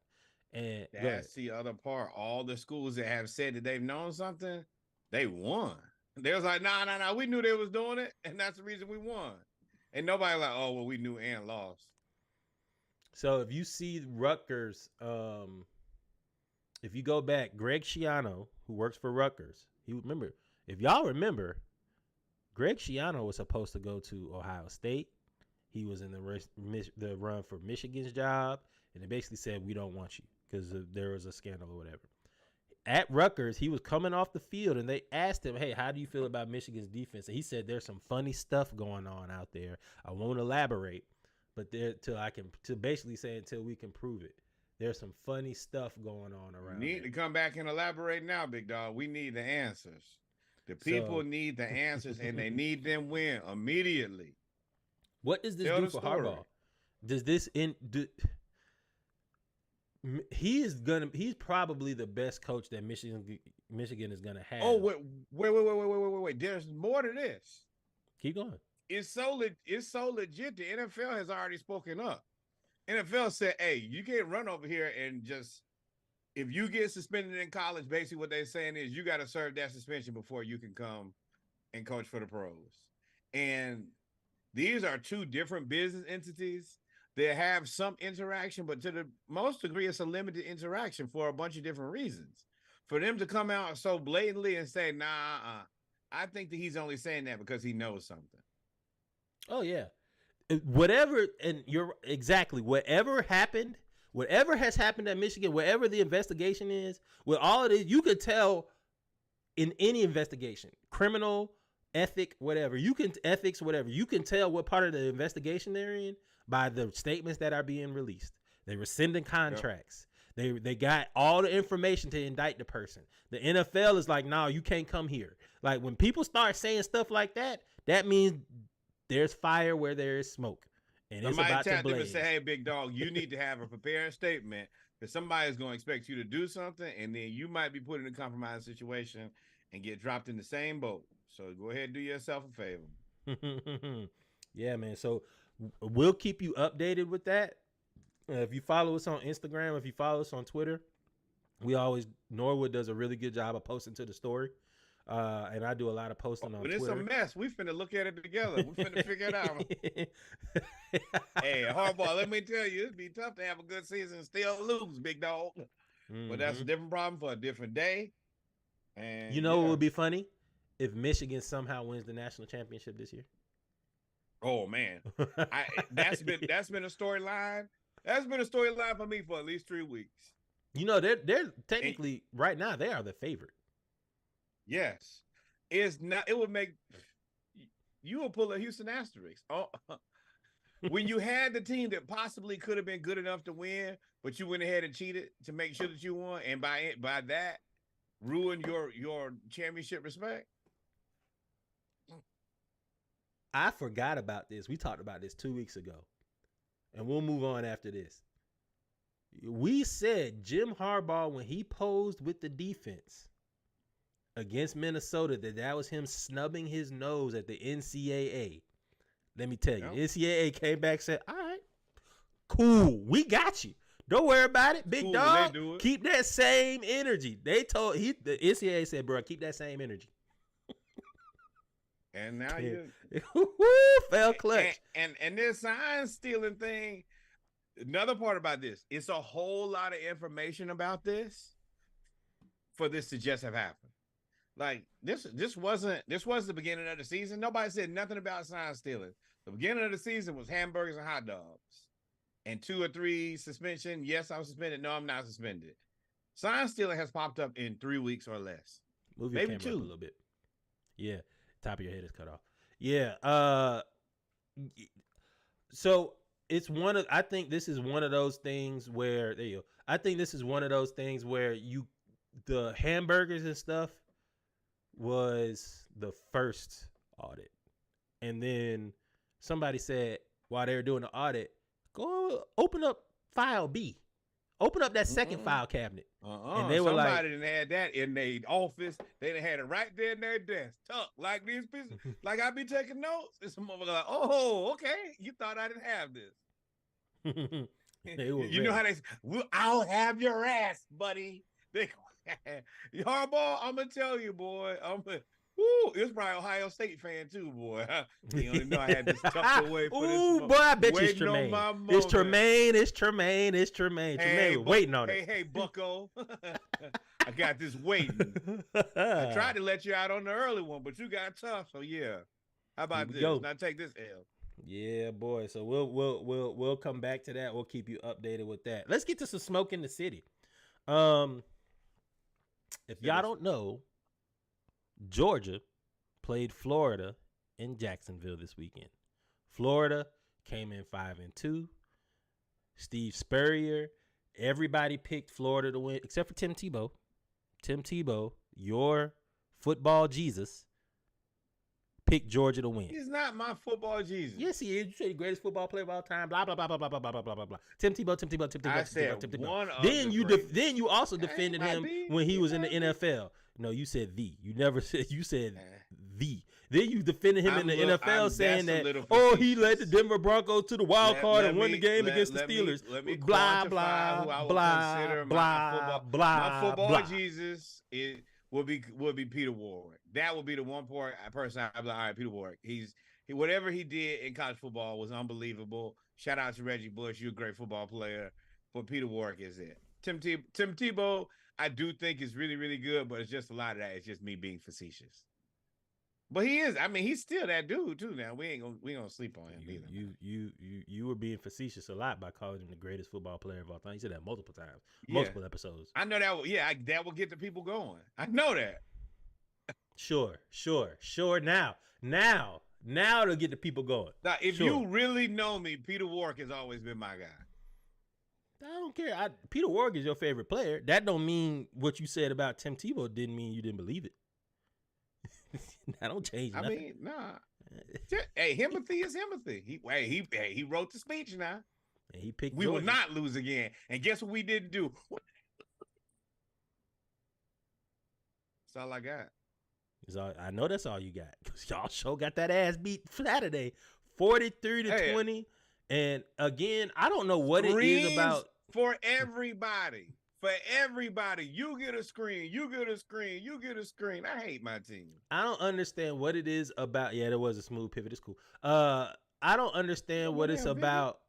And
that's the other part. All the schools that have said that they've known something, they won. They was like, nah, we knew they was doing it, and that's the reason we won. And nobody like, oh, well, we knew and lost.
So if you see Rutgers, if you go back, Greg Schiano, who works for Rutgers, if y'all remember, Greg Schiano was supposed to go to Ohio State. He was in the run for Michigan's job, and they basically said, we don't want you because there was a scandal or whatever. At Rutgers, he was coming off the field, and they asked him, hey, how do you feel about Michigan's defense? And he said, there's some funny stuff going on out there. I won't elaborate, but basically say until we can prove it. There's some funny stuff going on around.
You need to come back and elaborate now, big dog. We need the answers. The people need the answers, and they need them win immediately.
What does this do for Harbaugh? Does this he's probably the best coach that Michigan is gonna have.
Oh, wait. There's more to this.
Keep going.
It's so legit. The NFL has already spoken up. NFL said, hey, you can't run over here and just, if you get suspended in college, basically what they're saying is you got to serve that suspension before you can come and coach for the pros. And these are two different business entities. They have some interaction, but to the most degree, it's a limited interaction for a bunch of different reasons. For them to come out so blatantly and say, I think that he's only saying that because he knows something.
Oh, yeah. Whatever, and you're exactly, whatever has happened at Michigan, whatever the investigation is, with all of this, you could tell in any investigation, criminal, ethics, whatever, you can tell what part of the investigation they're in by the statements that are being released. They rescinding contracts. Yep. They got all the information to indict the person. The NFL is like, no, you can't come here. Like when people start saying stuff like that, that means there's fire where there is smoke. And it's about to blaze. Them and
say, hey, big dog, you need to have a prepared statement because somebody's going to expect you to do something, and then you might be put in a compromised situation and get dropped in the same boat. So go ahead and do yourself a favor.
Yeah, man. So we'll keep you updated with that. If you follow us on Instagram, if you follow us on Twitter, Norwood does a really good job of posting to the story. And I do a lot of posting on Twitter.
It's a mess. We finna look at it together. We finna figure it out. Hey, Harbaugh, let me tell you, it'd be tough to have a good season and still lose, big dog. Mm-hmm. But that's a different problem for a different day. And
what would be funny? If Michigan somehow wins the national championship this year.
Oh man. That's been a storyline. That's been a storyline for me for at least 3 weeks.
They're technically right now they are the favorite.
Yes, it's not. It would make you will pull a Houston asterisk. Oh, when you had the team that possibly could have been good enough to win, but you went ahead and cheated to make sure that you won, and by that ruined your championship respect.
I forgot about this. We talked about this 2 weeks ago, and we'll move on after this. We said Jim Harbaugh, when he posed with the defense against Minnesota, that was him snubbing his nose at the NCAA. Let me tell you, the NCAA came back and said, all right, cool, we got you. Don't worry about it, big dog. Keep that same energy. The NCAA said, bro, keep that same energy.
And now you
fell clutch.
And this sign stealing thing. Another part about this, it's a whole lot of information about this for this to just have happened. Like this wasn't the beginning of the season. Nobody said nothing about sign stealing. The beginning of the season was hamburgers and hot dogs, and 2 or 3 suspension. Yes, I'm suspended. No, I'm not suspended. Sign stealing has popped up in 3 weeks or less.
Move your
maybe
camera
2
up a little bit. Yeah, top of your head is cut off. Yeah. So it's I think this is one of those things where the hamburgers and stuff was the first audit. And then somebody said while they were doing the audit, go open up file B. Open up that second file cabinet.
And they were somebody didn't have that in their office. They done had it right there in their desk, tucked like these pieces. Like I be taking notes. It's a motherfucker like, oh, okay. You thought I didn't have this. You know how they say, I'll have your ass, buddy. Harbaugh, I'm gonna tell you, boy. It's probably Ohio State fan too, boy. You only know I had this tucked away for this.
Ooh, boy, I bet you it's Tremaine. It's Tremaine. Tremaine was waiting on it.
Hey, Bucko. I got this waiting. I tried to let you out on the early one, but you got tough. So yeah. How about this? Now take this L.
Yeah, boy. So we'll come back to that. We'll keep you updated with that. Let's get to some smoke in the city. If y'all don't know, Georgia played Florida in Jacksonville this weekend. Florida came in 5-2. Steve Spurrier, everybody picked Florida to win except for Tim Tebow. Tim Tebow, your football Jesus, picked Georgia to win.
He's not my football Jesus.
Yes, he is. You say the greatest football player of all time. Blah blah blah blah blah blah blah blah blah blah. Tim Tebow.
I said one of
Then you also defended him when he was in the NFL. No, you said the. You never said. You said the. Then you defended him in the NFL, saying that he led the Denver Broncos to the wild card and won the game against the Steelers. Blah blah blah blah blah.
My football Jesus will be Peter Warwick. That will be the one person I'd be like, all right, Peter Warwick. Whatever he did in college football was unbelievable. Shout out to Reggie Bush. You're a great football player. But Peter Warwick is it. Tim Tebow, I do think is really, really good, but it's just a lot of that. It's just me being facetious. But he is. I mean, he's still that dude too. Now we ain't gonna sleep on him either.
You were being facetious a lot by calling him the greatest football player of all time. You said that multiple times, multiple episodes.
I know that. Yeah, that will get the people going. I know that.
Sure. Now to get the people going.
Now, if you really know me, Peter Warwick has always been my guy.
I don't care. Peter Warwick is your favorite player. That don't mean what you said about Tim Tebow didn't mean you didn't believe it. I don't change nothing.
I mean, nah. Hey, Himothy is Himothy. He wrote the speech now.
And he picked.
We will not lose again. And guess what we didn't do? That's all I got.
I know that's all you got. Because y'all sure got that ass beat Saturday, 43-20. And again, I don't know what it is about.
For everybody. For everybody. You get a screen. You get a screen. You get a screen. I hate my team.
I don't understand what it is about. Yeah, there was a smooth pivot. It's cool. I don't understand what it's about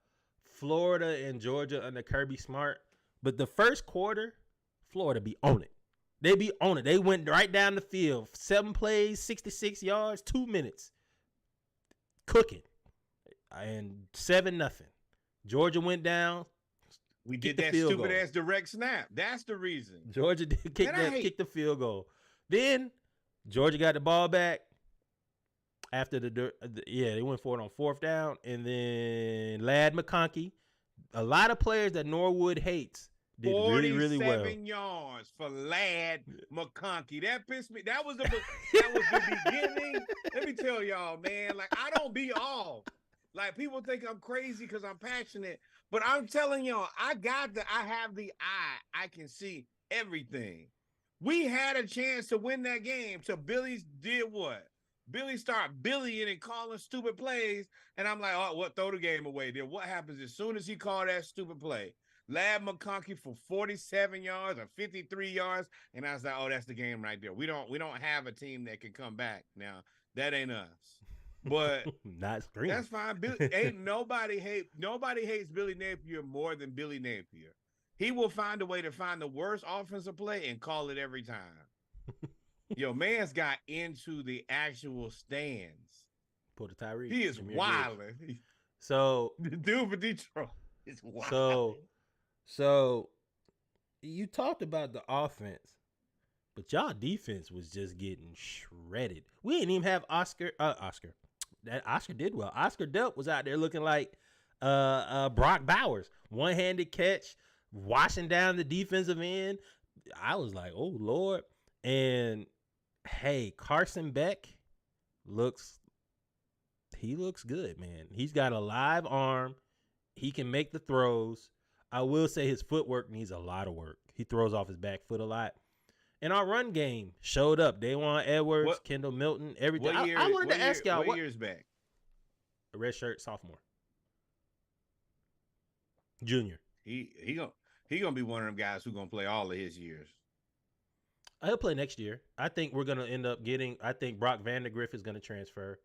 Florida and Georgia under Kirby Smart. But the first quarter, Florida be on it. They be on it. They went right down the field. 7 plays, 66 yards, 2 minutes. Cooking. And 7-0. Georgia went down.
We did that stupid ass direct snap. That's the reason.
Georgia did kick the field goal. Then Georgia got the ball back. after they went for it on 4th down, and then Ladd McConkey. A lot of players that Norwood hates did really, really well.
47 yards for Ladd McConkey. That pissed me. That was the beginning. Let me tell y'all, man. Like, I don't be off. Like, people think I'm crazy because I'm passionate, but I'm telling y'all, I have the eye. I can see everything. We had a chance to win that game. So Billy did what? Billy started Billying and calling stupid plays, and I'm like, oh, what? Throw the game away. Then what happens as soon as he called that stupid play? Ladd McConkey for 47 yards or 53 yards, and I was like, oh, that's the game right there. We don't have a team that can come back. Now that ain't us, but
not Scream.
That's fine. Nobody hates Billy Napier more than Billy Napier. He will find a way to find the worst offensive play and call it every time. Yo, man's got into the actual stands.
Pull the Tyree.
He is wilding.
So
the dude for Detroit is wild.
So you talked about the offense, but y'all defense was just getting shredded. We didn't even have Oscar. That Oscar did well. Oscar Delp was out there looking like Brock Bowers. One-handed catch, washing down the defensive end. I was like, oh, Lord. And, hey, Carson Beck looks good, man. He's got a live arm. He can make the throws. I will say his footwork needs a lot of work. He throws off his back foot a lot. And our run game showed up. Dajuan Edwards, Kendall Milton, everything. I wanted to ask y'all.
What year's back?
A red shirt, sophomore. Junior.
He gonna be one of them guys who's gonna play all of his years.
He'll play next year. I think we're gonna end up getting. I think Brock Vandegrift is gonna transfer.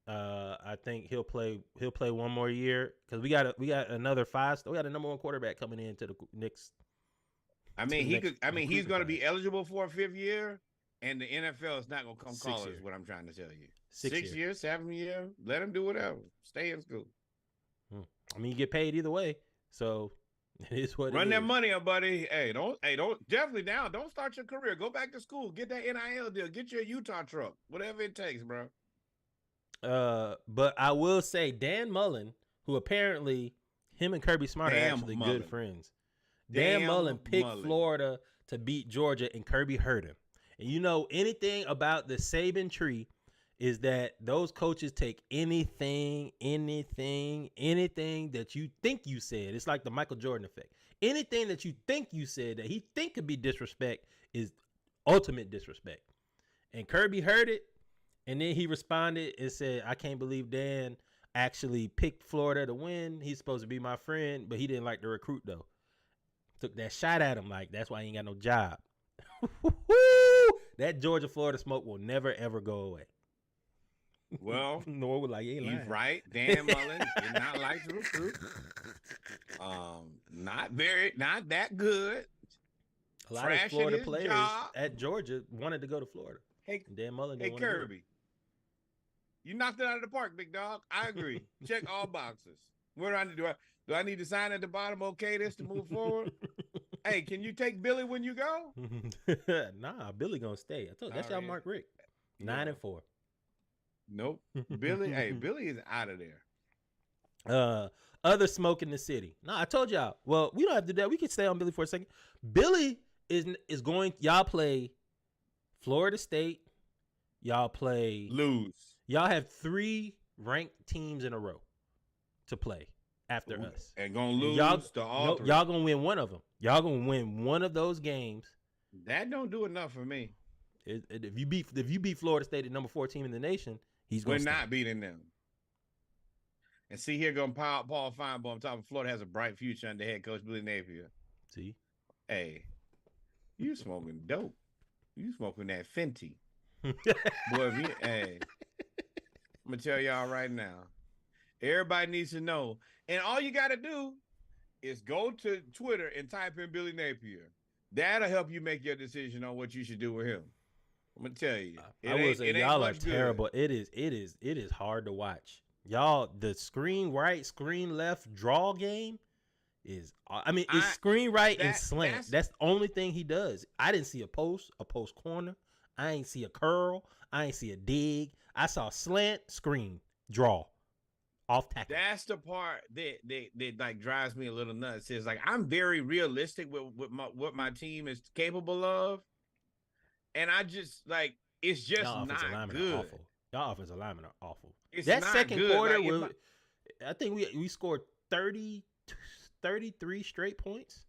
I think he'll play one more year because we got another 5. We got a number 1 quarterback coming into the Knicks.
He's gonna be eligible for a 5th year, and the NFL is not gonna come call us. What I'm trying to tell you. 6 years, 7 years. Let him do whatever. Stay in school.
I mean, you get paid either way, so it is what.
Run that money up, buddy. Don't definitely now. Don't start your career. Go back to school. Get that NIL deal. Get your Utah truck. Whatever it takes, bro.
But I will say Dan Mullen, who apparently him and Kirby Smart are actually good friends. Dan Mullen picked Florida to beat Georgia, and Kirby hurt him. And you know anything about the Saban tree is that those coaches take anything that you think you said. It's like the Michael Jordan effect. Anything that you think you said that he think could be disrespect is ultimate disrespect. And Kirby heard it, and then he responded and said, I can't believe Dan actually picked Florida to win. He's supposed to be my friend, but he didn't like the recruit, though. Took that shot at him like, that's why he ain't got no job. That Georgia-Florida smoke will never, ever go away.
Well,
Norwood like,
he's right. Dan Mullen did not like to recruit. Not that good.
A lot of Florida players at Georgia wanted to go to Florida.
Hey,
Dan Mullen.
Hey, Kirby, you knocked it out of the park, big dog. I agree. Check all boxes. What do I need to do? Do I need to sign at the bottom? Okay, this to move forward. Hey, can you take Billy when you go?
Nah, Billy gonna stay. I told you, that's y'all Mark Rick. 9-4.
Nope. Billy, Billy is out of there.
Other smoke in the city. No, I told y'all. Well, we don't have to do that. We can stay on Billy for a second. Billy is going. Y'all play Florida State. Y'all play
lose.
Y'all have 3 ranked teams in a row to play after us,
and gonna lose to all 3.
Y'all gonna win one of them. Y'all gonna win one of those games.
That don't do enough for me.
If you beat Florida State, the number 4 team in the nation, we're
not beating them. And see here, going Paul Feinbaum, top of Florida has a bright future under head coach Billy Napier.
See,
hey, you smoking dope? You smoking that Fenty? Boy, I'm gonna tell y'all right now. Everybody needs to know, and all you got to do is go to Twitter and type in Billy Napier. That'll help you make your decision on what you should do with him. I'm gonna tell you.
I will say y'all are terrible. It is hard to watch. Y'all, the screen right, screen left draw game is. It's screen right and slant. That's the only thing he does. I didn't see a post corner. I ain't see a curl. I ain't see a dig. I saw slant, screen, draw, off tackle.
That's the part that like drives me a little nuts. Is like I'm very realistic with what my team is capable of, and I just like it's just
Y'all offensive
not
linemen
good.
are awful. Y'all offensive linemen are awful.
It's
That
not
second
good.
quarter,
Like,
I think we scored 33 straight points.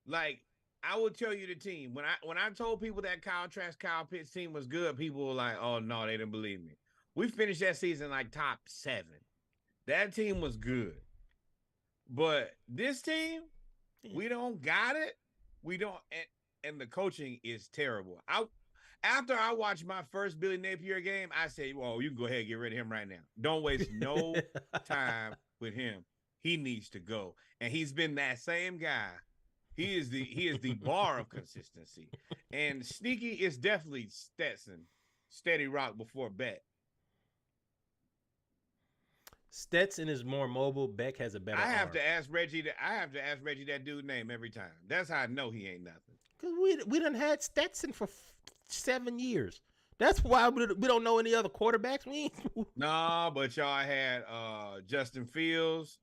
Like I will tell you the team when I told people that Kyle Pitts team was good, people were like, "Oh no, they didn't believe me." We finished that season like top 7. That team was good, but this team, we don't got it. We don't, and the coaching is terrible. After I watched my first Billy Napier game, I said, "Well, you can go ahead and get rid of him right now. Don't waste no time with him. He needs to go." And he's been that same guy. He is the bar of consistency. And Sneaky is definitely Stetson, steady rock before Beck.
Stetson is more mobile. Beck has a better.
I have
arm.
to ask Reggie that dude's name every time. That's how I know he ain't nothing.
Cause we done had Stetson for 7 years. That's why we don't know any other quarterbacks. We ain't
Nah, but y'all had Justin Fields.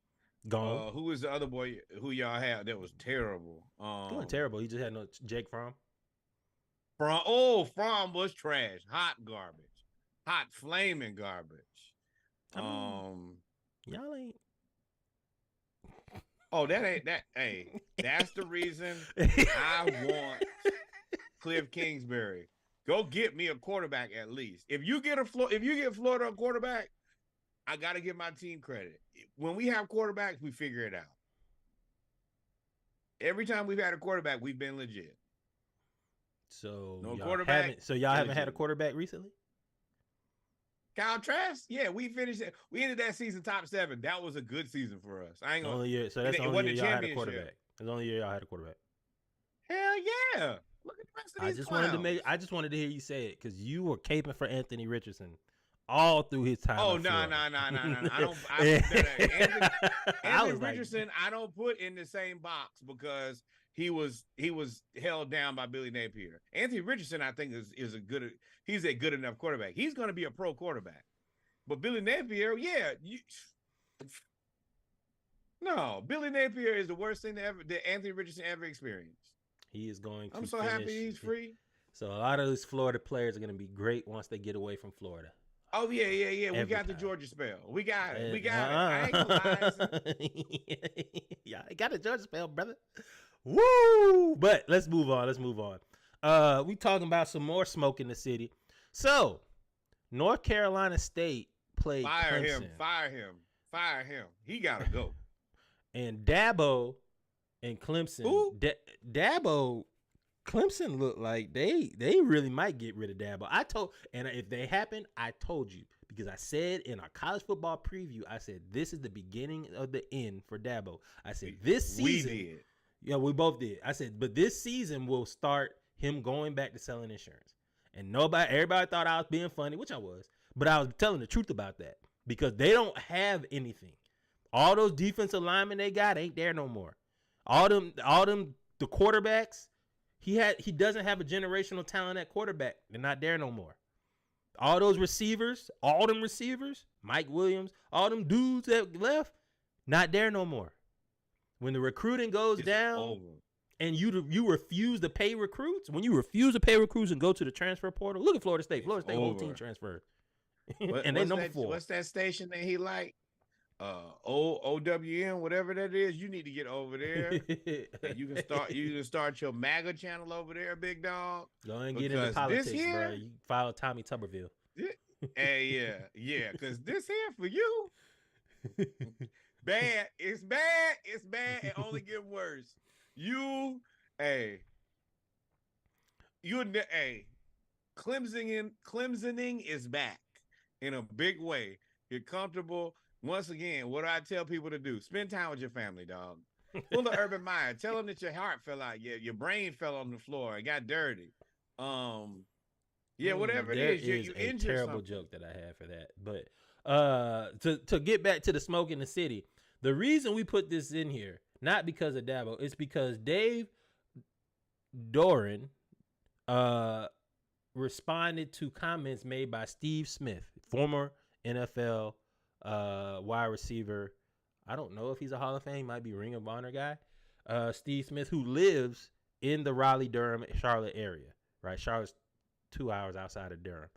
gone.
Who was the other boy who y'all had that was terrible?
Doing terrible. He just had no Jake Fromm.
Fromm was trash. Hot garbage. Hot flaming garbage.
Y'all ain't.
Oh, that ain't that. Hey, that's the reason I want Cliff Kingsbury. Go get me a quarterback at least. If you get Florida a quarterback, I got to give my team credit. When we have quarterbacks, we figure it out. Every time we've had a quarterback, we've been legit.
So
No
y'all
quarterback,
y'all haven't had a
legit.
quarterback recently?
Kyle Trask, yeah, we finished it. We ended that season top 7. That was a good season for us. I ain't gonna.
Only year. So that's
it
the only
wasn't
year
a
y'all had a
championship.
quarterback. That's the only year y'all had a quarterback.
Hell yeah! Look at the rest of these
I just wanted to hear you say it because you were caping for Anthony Richardson all through his time.
Oh
at
no!
Florida.
Anthony
was like-
Richardson, I don't put in the same box because he was held down by Billy Napier. Anthony Richardson, I think, is he's a good enough quarterback. He's going to be a pro quarterback. But Billy Napier, no, Billy Napier is the worst thing that Anthony Richardson ever experienced.
He is going to
I'm so happy
finish-
he's free.
So a lot of these Florida players are going to be great once they get away from Florida.
Oh yeah. We
Every
got the
time.
Georgia spell. We got it. We got it. I ain't gonna lie.
Yeah, I got a Georgia spell, brother. Woo! But let's move on. We talking about some more smoke in the city. So North Carolina State played
Fire
Clemson.
him. He gotta go.
And Dabo and Clemson.
Who?
Dabo, Clemson look like they really might get rid of Dabo. If they happen, I told you because I said in our college football preview, I said this is the beginning of the end for Dabo. I said this season.
We did.
Yeah, we both did. I said, but this season will start him going back to selling insurance. And everybody thought I was being funny, which I was, but I was telling the truth about that because they don't have anything. All those defensive linemen they got ain't there no more. All them, the quarterbacks, he doesn't have a generational talent at quarterback. They're not there no more. All those receivers, Mike Williams, all them dudes that left, not there no more. When the recruiting goes
It's
down
over.
and you refuse to pay recruits, when you refuse to pay recruits and go to the transfer portal, look at Florida State. Florida State whole team transferred. And they number 4.
What's that station that he like? OWN, whatever that is. You need to get over there. And you can start your MAGA channel over there, big dog.
Go and get into
Because
politics,
this here-
bro. You follow Tommy Tuberville.
Hey, yeah, because this here for you, bad. It's bad. It only get worse. Clemsoning is back in a big way. You're comfortable. Once again, what do I tell people to do? Spend time with your family, dog. Pull the Urban Meyer. Tell them that your heart fell out. Your brain fell on the floor. It got dirty. Whatever it is, you
a
injured
terrible
something.
joke that I had for that. But to get back to the smoke in the city, the reason we put this in here, not because of Dabo, it's because Dave Doran responded to comments made by Steve Smith, former NFL wide receiver. I don't know if he's a Hall of Fame. He might be Ring of Honor guy. Steve Smith, who lives in the Raleigh, Durham, Charlotte area, right? Charlotte's 2 hours outside of Durham.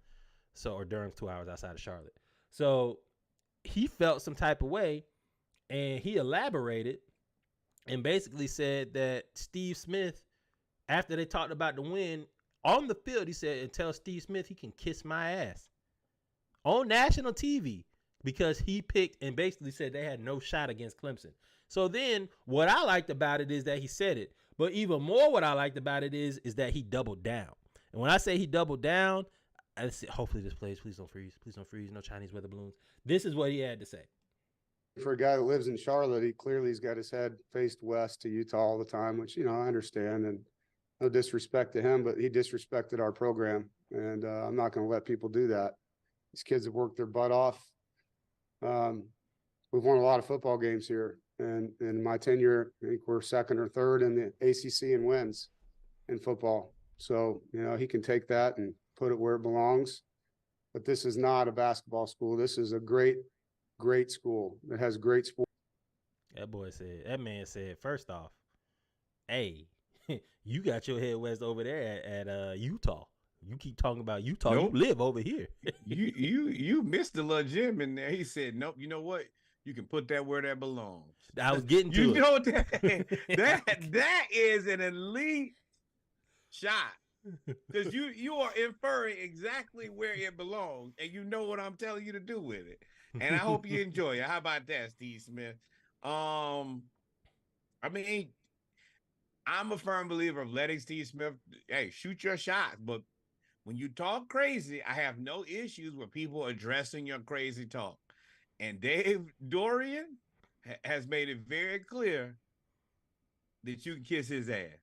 Or Durham's 2 hours outside of Charlotte. So he felt some type of way, and he elaborated and basically said that Steve Smith, after they talked about the win on the field, he said, and tell Steve Smith he can kiss my ass on national TV because he picked and basically said they had no shot against Clemson. So then what I liked about it is that he said it, but even more what I liked about it is that he doubled down. And when I say he doubled down, I said, hopefully this plays. Please don't freeze. Please don't freeze. No Chinese weather balloons. This is what he had to say.
For a guy that lives in Charlotte, he clearly has got his head faced west to Utah all the time, which, I understand. And no disrespect to him, but he disrespected our program. And I'm not going to let people do that. These kids have worked their butt off. We've won a lot of football games here. And in my tenure, I think we're second or third in the ACC in wins in football. So, he can take that and put it where it belongs. But this is not a basketball school. This is a great school that has great sport.
That man said, first off, hey, you got your head west over there at Utah. You keep talking about Utah. Nope. You live over here.
you missed the little gem in there. He said, nope, you know what? You can put that where that belongs.
I was getting to it.
Know that is an elite shot. Because you are inferring exactly where it belongs, and you know what I'm telling you to do with it. And I hope you enjoy it. How about that, Steve Smith? I mean, I'm a firm believer of letting Steve Smith, hey, shoot your shots. But when you talk crazy, I have no issues with people addressing your crazy talk. And Dave Dorian has made it very clear that you can kiss his ass.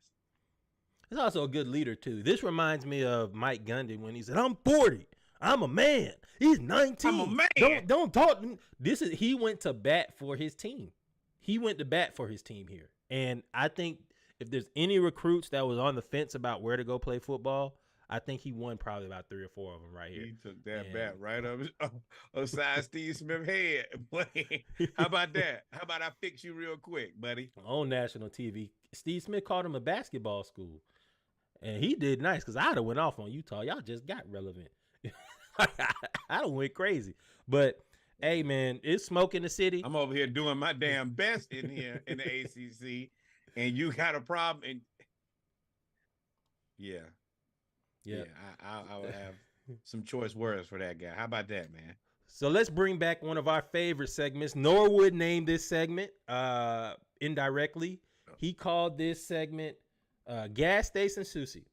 He's also a good leader, too. This reminds me of Mike Gundy when he said, I'm 40. I'm a man. He's 19.
I'm a man.
Don't talk. He went to bat for his team. He went to bat for his team here. And I think if there's any recruits that was on the fence about where to go play football, I think he won probably about 3 or 4 of them right here.
He took that bat right upside Steve Smith's head. How about that? How about I fix you real quick, buddy?
On national TV, Steve Smith called him a basketball school. And he did nice because I'd have went off on Utah. Y'all just got relevant. I done went crazy. But, hey, man, it's smoke in the city.
I'm over here doing my damn best in here in the ACC, and you got a problem. And yeah, I would have some choice words for that guy. How about that, man?
So let's bring back one of our favorite segments. Norwood named this segment indirectly. He called this segment Gas Station Susie.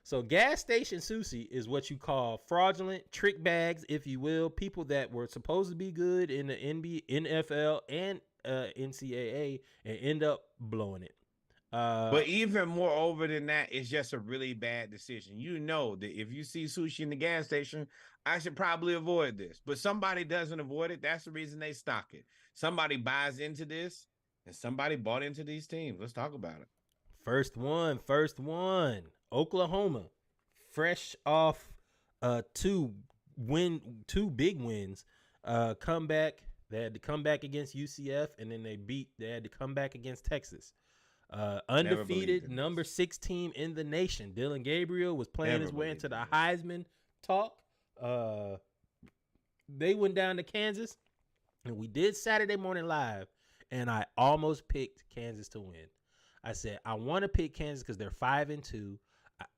So Gas Station Susie is what you call fraudulent trick bags, if you will, people that were supposed to be good in the NFL and NCAA and end up blowing it.
But even more over than that, it's just a really bad decision. You know that if you see sushi in the gas station, I should probably avoid this. But somebody doesn't avoid it. That's the reason they stock it. Somebody buys into this, and somebody bought into these teams. Let's talk about it.
First one. Oklahoma, fresh off 2 big wins, comeback. They had to come back against UCF, and then they had to come back against Texas. Undefeated, number 6 team in the nation. Dylan Gabriel was playing his way into the Heisman talk. They went down to Kansas, and we did Saturday Morning Live, and I almost picked Kansas to win. I said, I want to pick Kansas because they're 5-2.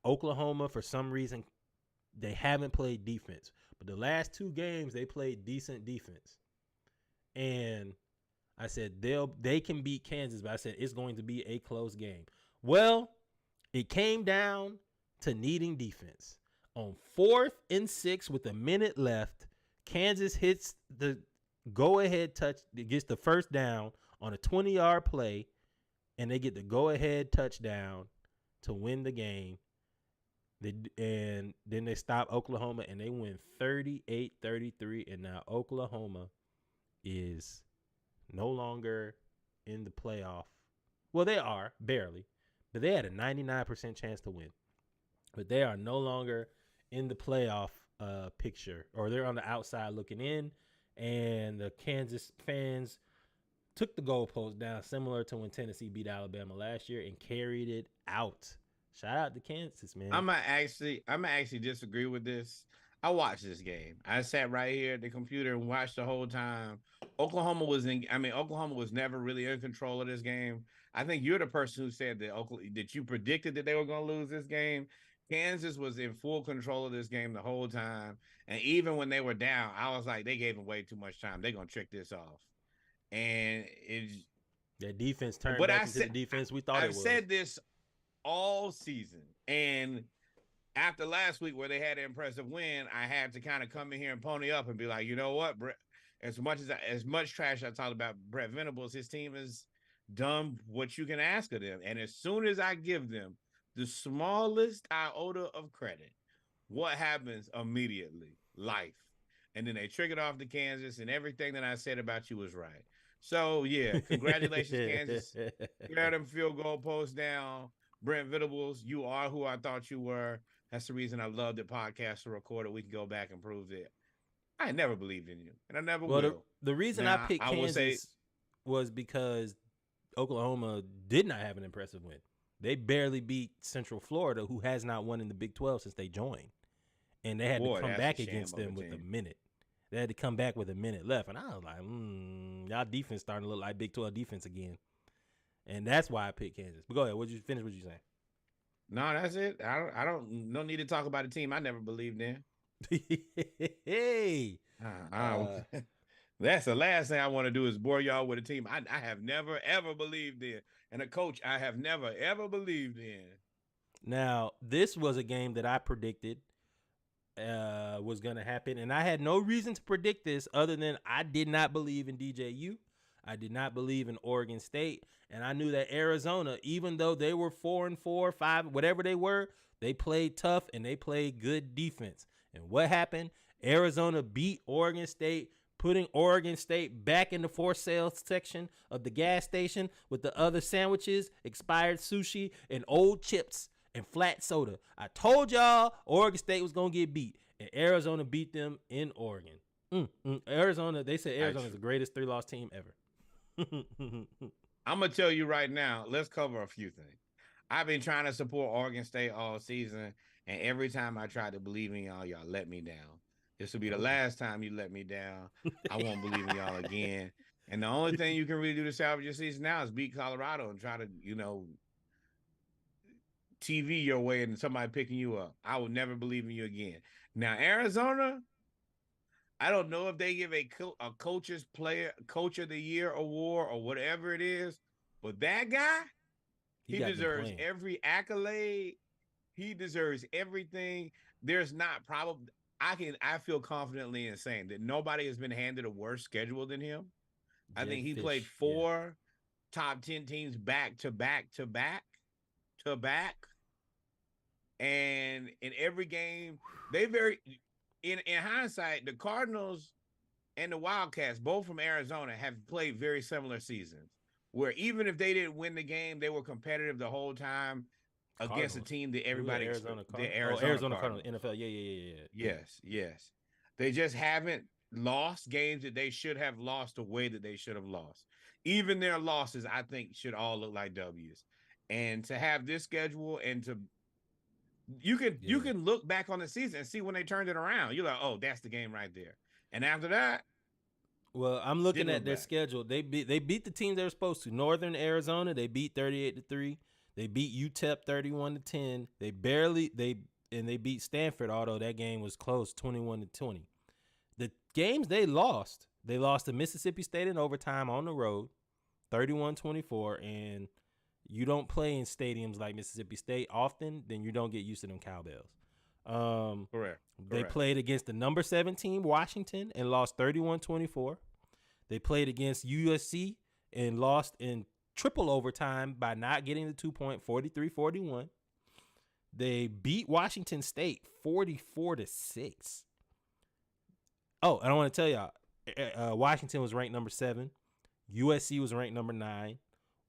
Oklahoma, for some reason, they haven't played defense. But the last 2 games, they played decent defense. And I said, they can beat Kansas, but I said, it's going to be a close game. Well, it came down to needing defense. On 4th and 6 with a minute left, Kansas hits the go-ahead touch. It gets the first down on a 20-yard play, and they get the go-ahead touchdown to win the game. And then they stop Oklahoma, and they win 38-33, and now Oklahoma is no longer in the playoff. Well, they are, barely, but they had a 99% chance to win. But they are no longer in the playoff picture, or they're on the outside looking in, and the Kansas fans took the goalpost down, similar to when Tennessee beat Alabama last year and carried it out. Shout out to Kansas, man.
I'm gonna actually disagree with this. I watched this game. I sat right here at the computer and watched the whole time. Oklahoma was never really in control of this game. I think you're the person who said that you predicted that they were going to lose this game. Kansas was in full control of this game the whole time. And even when they were down, I was like, they gave them way too much time. They're going to trick this off. And
that defense turned back into the defense we thought it was.
I've said this all season. And after last week where they had an impressive win, I had to kind of come in here and pony up and be like, you know what, Brett, as much trash I talked about Brett Venables, his team has done what you can ask of them. And as soon as I give them the smallest iota of credit, what happens immediately? Life. And then they triggered off to Kansas, and everything that I said about you was right. So, yeah, congratulations, Kansas. Got them field goal post down. Brent Venables, you are who I thought you were. That's the reason I love the podcast to record it. We can go back and prove it. I never believed in you, and I never will.
The reason I picked Kansas was because Oklahoma did not have an impressive win. They barely beat Central Florida, who has not won in the Big 12 since they joined. And they had to come back against them with a minute. They had to come back with a minute left. And I was like, y'all defense starting to look like Big 12 defense again. And that's why I picked Kansas. But go ahead. What you saying?
No, that's it. I don't no need to talk about a team I never believed in.
Hey.
That's the last thing I want to do is bore y'all with a team I have never, ever believed in. And a coach I have never, ever believed in.
Now, this was a game that I predicted was going to happen. And I had no reason to predict this other than I did not believe in DJU. I did not believe in Oregon State. And I knew that Arizona, even though they were 4-4, 5, whatever they were, they played tough and they played good defense. And what happened? Arizona beat Oregon State, putting Oregon State back in the for sale section of the gas station with the other sandwiches, expired sushi, and old chips and flat soda. I told y'all Oregon State was going to get beat, and Arizona beat them in Oregon. Arizona, they said Arizona is the greatest 3-loss team ever.
I'm going to tell you right now, let's cover a few things. I've been trying to support Oregon State all season, and every time I tried to believe in y'all let me down. This will be the last time you let me down. I won't believe in y'all again. And the only thing you can really do to salvage your season now is beat Colorado and try to, TV your way and somebody picking you up. I will never believe in you again. Now, Arizona, I don't know if they give a coach of the year award or whatever it is, but that guy, he deserves every accolade. He deserves everything. There's not probably I feel confidently in saying that nobody has been handed a worse schedule than him. I think he played 4 top 10 teams back to back to back to back. And in every game, in hindsight, the Cardinals and the Wildcats, both from Arizona, have played very similar seasons, where even if they didn't win the game, they were competitive the whole time against a team that everybody
Arizona Cardinals, NFL. Yeah.
Yes. They just haven't lost games that they should have lost the way that they should have lost. Even their losses, I think, should all look like W's. And to have this schedule and to you can look back on the season and see when they turned it around. You're like, oh, that's the game right there. And after that,
well, I'm looking at their schedule. They beat the team they were supposed to. Northern Arizona, they beat 38-3. They beat UTEP 31-10. They beat Stanford, although that game was close, 21-20. The games they lost to Mississippi State in overtime on the road, 31-24, and you don't play in stadiums like Mississippi State often, then you don't get used to them cowbells.
Correct.
They played against the number 7 team, Washington, and lost 31-24. They played against USC and lost in triple overtime by not getting the 2-point, 43-41. They beat Washington State 44-6. Oh, and I want to tell y'all, Washington was ranked number 7. USC was ranked number 9.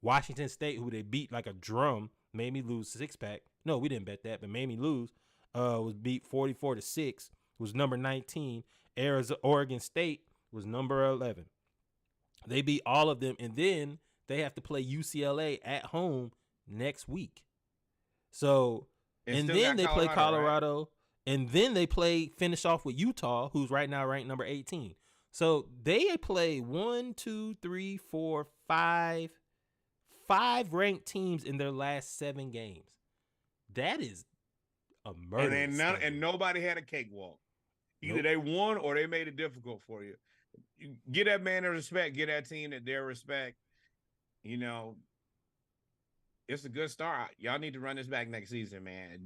Washington State, who they beat like a drum, made me lose 6-pack. No, we didn't bet that, but made me lose. was beat 44-6. Was number 19. Oregon State was number 11. They beat all of them, and then they have to play UCLA at home next week. So, and then they play Colorado, right? And then they finish off with Utah, who's right now ranked number 18. So they play 5 ranked teams in their last 7 games. That is a murder.
And nobody had a cakewalk. Either they won or they made it difficult for you. Get that man their respect. Get that team their respect. You know, it's a good start. Y'all need to run this back next season, man.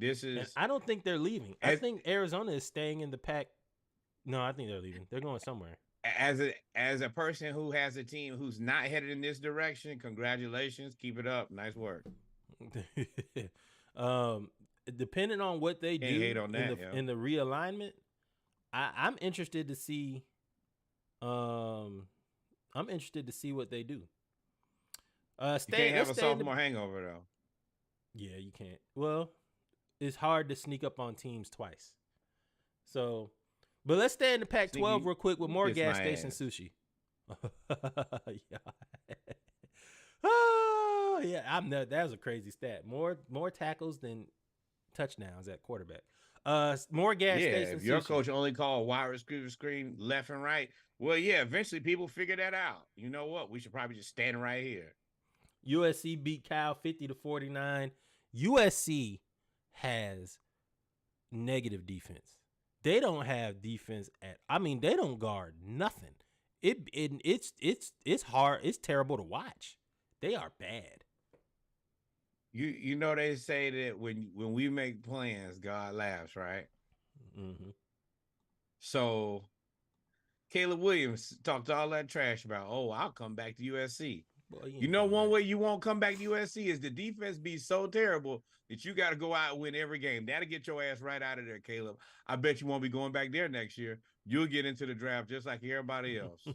I don't think they're leaving. I think Arizona is staying in the pack. No, I think they're leaving. They're going somewhere.
As a person who has a team who's not headed in this direction, congratulations. Keep it up. Nice work.
Depending on what they do in the realignment, I'm interested to see. I'm interested to see what they do.
You can't have a sophomore hangover though.
Yeah, you can't. Well, it's hard to sneak up on teams twice. So, but let's stay in the Pac-12 real quick with more gas station sushi. Oh yeah, that was a crazy stat. More tackles than touchdowns at quarterback. More gas station
if your
sushi.
coach only called wide receiver screen left and right, well, yeah, eventually people figure that out. You know what? We should probably just stand right here.
USC beat Cal 50-49. USC has negative defense. They don't have defense they don't guard nothing. It's hard. It's terrible to watch. They are bad.
You know they say that when we make plans, God laughs, right?
Mm-hmm.
So Caleb Williams talked all that trash about, I'll come back to USC. Well, you know one way you won't come back to USC is the defense be so terrible that you got to go out and win every game. That'll get your ass right out of there, Caleb. I bet you won't be going back there next year. You'll get into the draft just like everybody else.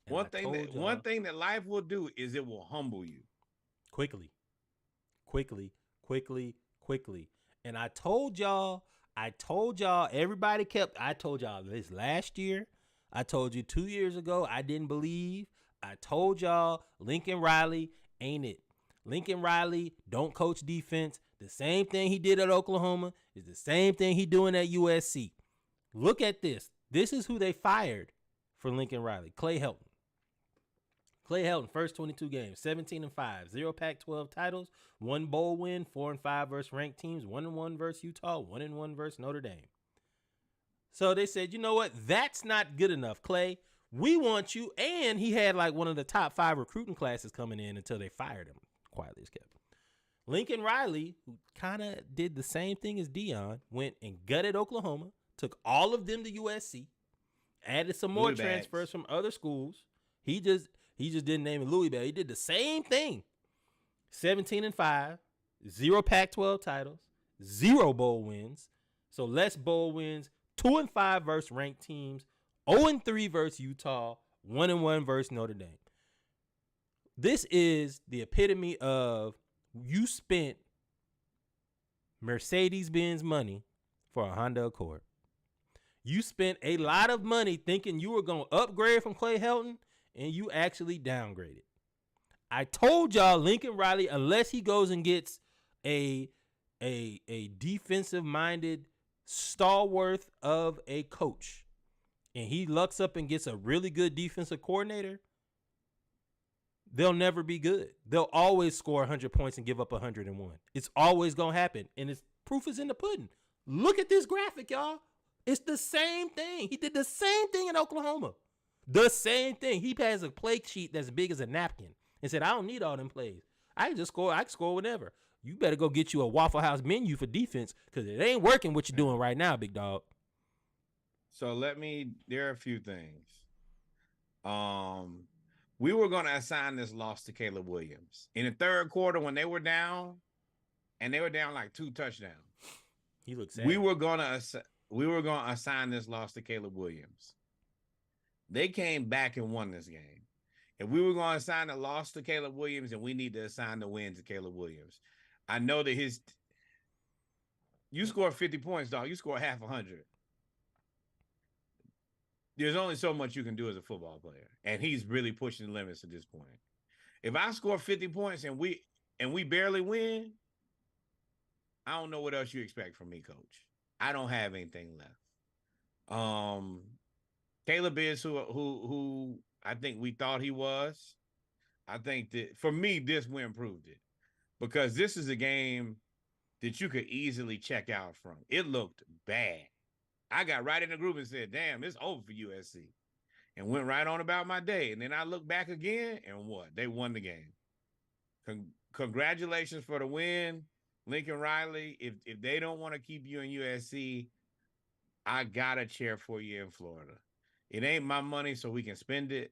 One thing that life will do is it will humble you.
Quickly. And I told y'all, everybody I told y'all this last year. I told you 2 years ago, I didn't believe. I told y'all Lincoln Riley ain't it. Lincoln Riley don't coach defense. The same thing he did at Oklahoma is the same thing he doing at USC. Look at this. This is who they fired for Lincoln Riley. Clay Helton. Clay Helton, first 22 games, 17-5, 0 Pac-12 titles, 1 bowl win, 4-5 versus ranked teams, 1-1 versus Utah, 1-1 versus Notre Dame. So they said, you know what? That's not good enough, Clay. We want you. And he had like one of the top 5 recruiting classes coming in until they fired him. Quietly as kept. Lincoln Riley, who kind of did the same thing as Dion, went and gutted Oklahoma, took all of them to USC, added some more transfers from other schools. He just didn't name it Louis Bell. He did the same thing. 17-5, 0 Pac-12 titles, 0 bowl wins. So less bowl wins, 2-5 versus ranked teams, 0-3 versus Utah, 1-1 versus Notre Dame. This is the epitome of you spent Mercedes-Benz money for a Honda Accord. You spent a lot of money thinking you were going to upgrade from Clay Helton, and you actually downgraded. I told y'all Lincoln Riley, unless he goes and gets a defensive-minded stalwart of a coach, and he lucks up and gets a really good defensive coordinator, they'll never be good. They'll always score 100 points and give up 101. It's always going to happen, and its proof is in the pudding. Look at this graphic, y'all. It's the same thing. He did the same thing in Oklahoma. The same thing. He has a play sheet that's big as a napkin and said, I don't need all them plays. I can score whenever. You better go get you a Waffle House menu for defense because it ain't working what you're doing right now, big dog.
So there are a few things. We were going to assign this loss to Caleb Williams. In the third quarter when they were down, and they were down like 2 touchdowns.
He looked sad.
We were going to assign this loss to Caleb Williams. They came back and won this game. If we were going to assign a loss to Caleb Williams, and we need to assign the win to Caleb Williams. I know that You score 50 points, dog. You score half 100. There's only so much you can do as a football player, and he's really pushing the limits at this point. If I score 50 points and we barely win, I don't know what else you expect from me, coach. I don't have anything left. Caleb is who I think we thought he was. I think that for me, this win proved it, because this is a game that you could easily check out from. It looked bad. I got right in the group and said, damn, it's over for USC, and went right on about my day. And then I look back again, and what? They won the game. Congratulations for the win, Lincoln Riley. If they don't want to keep you in USC, I got a chair for you in Florida. It ain't my money, so we can spend it.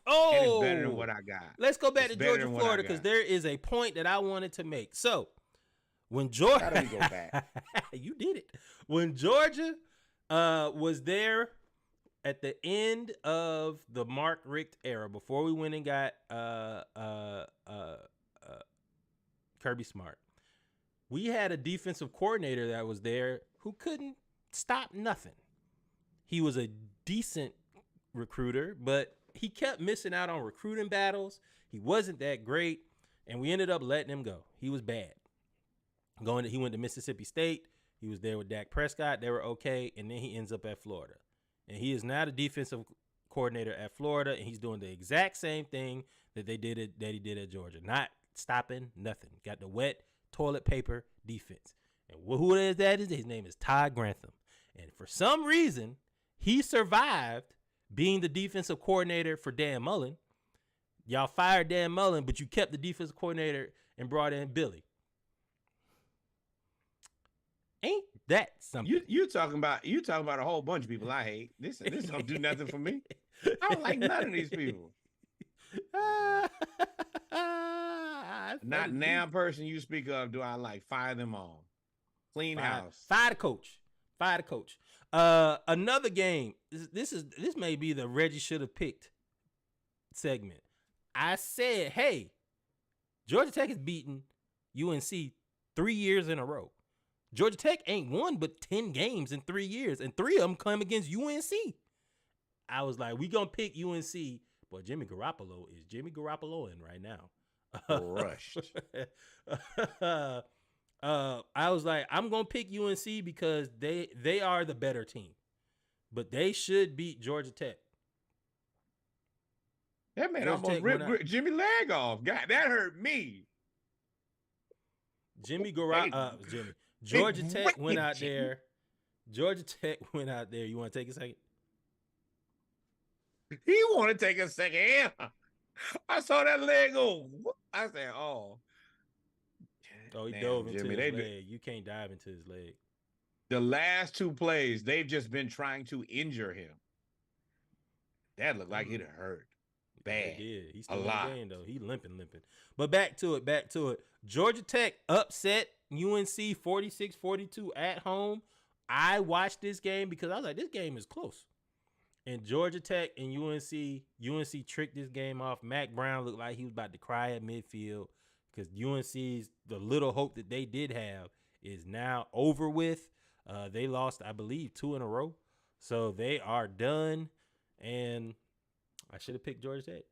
Oh,
and it's better than what I got.
Let's go back to Georgia, Florida, because there is a point that I wanted to make. So when Georgia,
how do we go back?
You did it. When Georgia was there at the end of the Mark Richt era, before we went and got Kirby Smart, we had a defensive coordinator that was there who couldn't stop nothing. He was a decent recruiter, but he kept missing out on recruiting battles. He wasn't that great, and we ended up letting him go. He was bad. He went to Mississippi State. He was there with Dak Prescott. They were okay, and then he ends up at Florida. And he is now the defensive coordinator at Florida, and he's doing the exact same thing that he did at Georgia. Not stopping nothing. Got the wet toilet paper defense. And who is that? His name is Todd Grantham. And for some reason, he survived being the defensive coordinator for Dan Mullen. Y'all fired Dan Mullen, but you kept the defensive coordinator and brought in Billy. Ain't that something?
You talking about a whole bunch of people I hate. This don't do nothing for me. I don't like none of these people. Not now person you speak of do I like. Fire them all. Clean house.
Fire the coach. Another game. This may be the Reggie should have picked segment. I said, hey, Georgia Tech has beaten UNC 3 years in a row. Georgia Tech ain't won but 10 games in 3 years, and 3 of them come against UNC. I was like, we gonna pick UNC, but Jimmy Garoppolo is Jimmy Garoppoloing right now.
Rushed.
I was like, I'm gonna pick UNC because they are the better team, but they should beat Georgia Tech.
That man almost ripped Jimmy leg off. God, that hurt me. Georgia Tech went out there. Georgia Tech went out there. You want to take a second? He want to take a second. Yeah. I saw that leg go. I said, oh. Oh, he dove into his leg. You can't dive into his leg. The last 2 plays, they've just been trying to injure him. That looked like it hurt. Bad.
He did. He's still in the game, though. He limping. But back to it. Georgia Tech upset UNC 46-42 at home. I watched this game because I was like, this game is close. And Georgia Tech and UNC tricked this game off. Mac Brown looked like he was about to cry at midfield because UNC's, the little hope that they did have is now over with. They lost, I believe, 2 in a row. So they are done. And I should have picked Georgia Tech.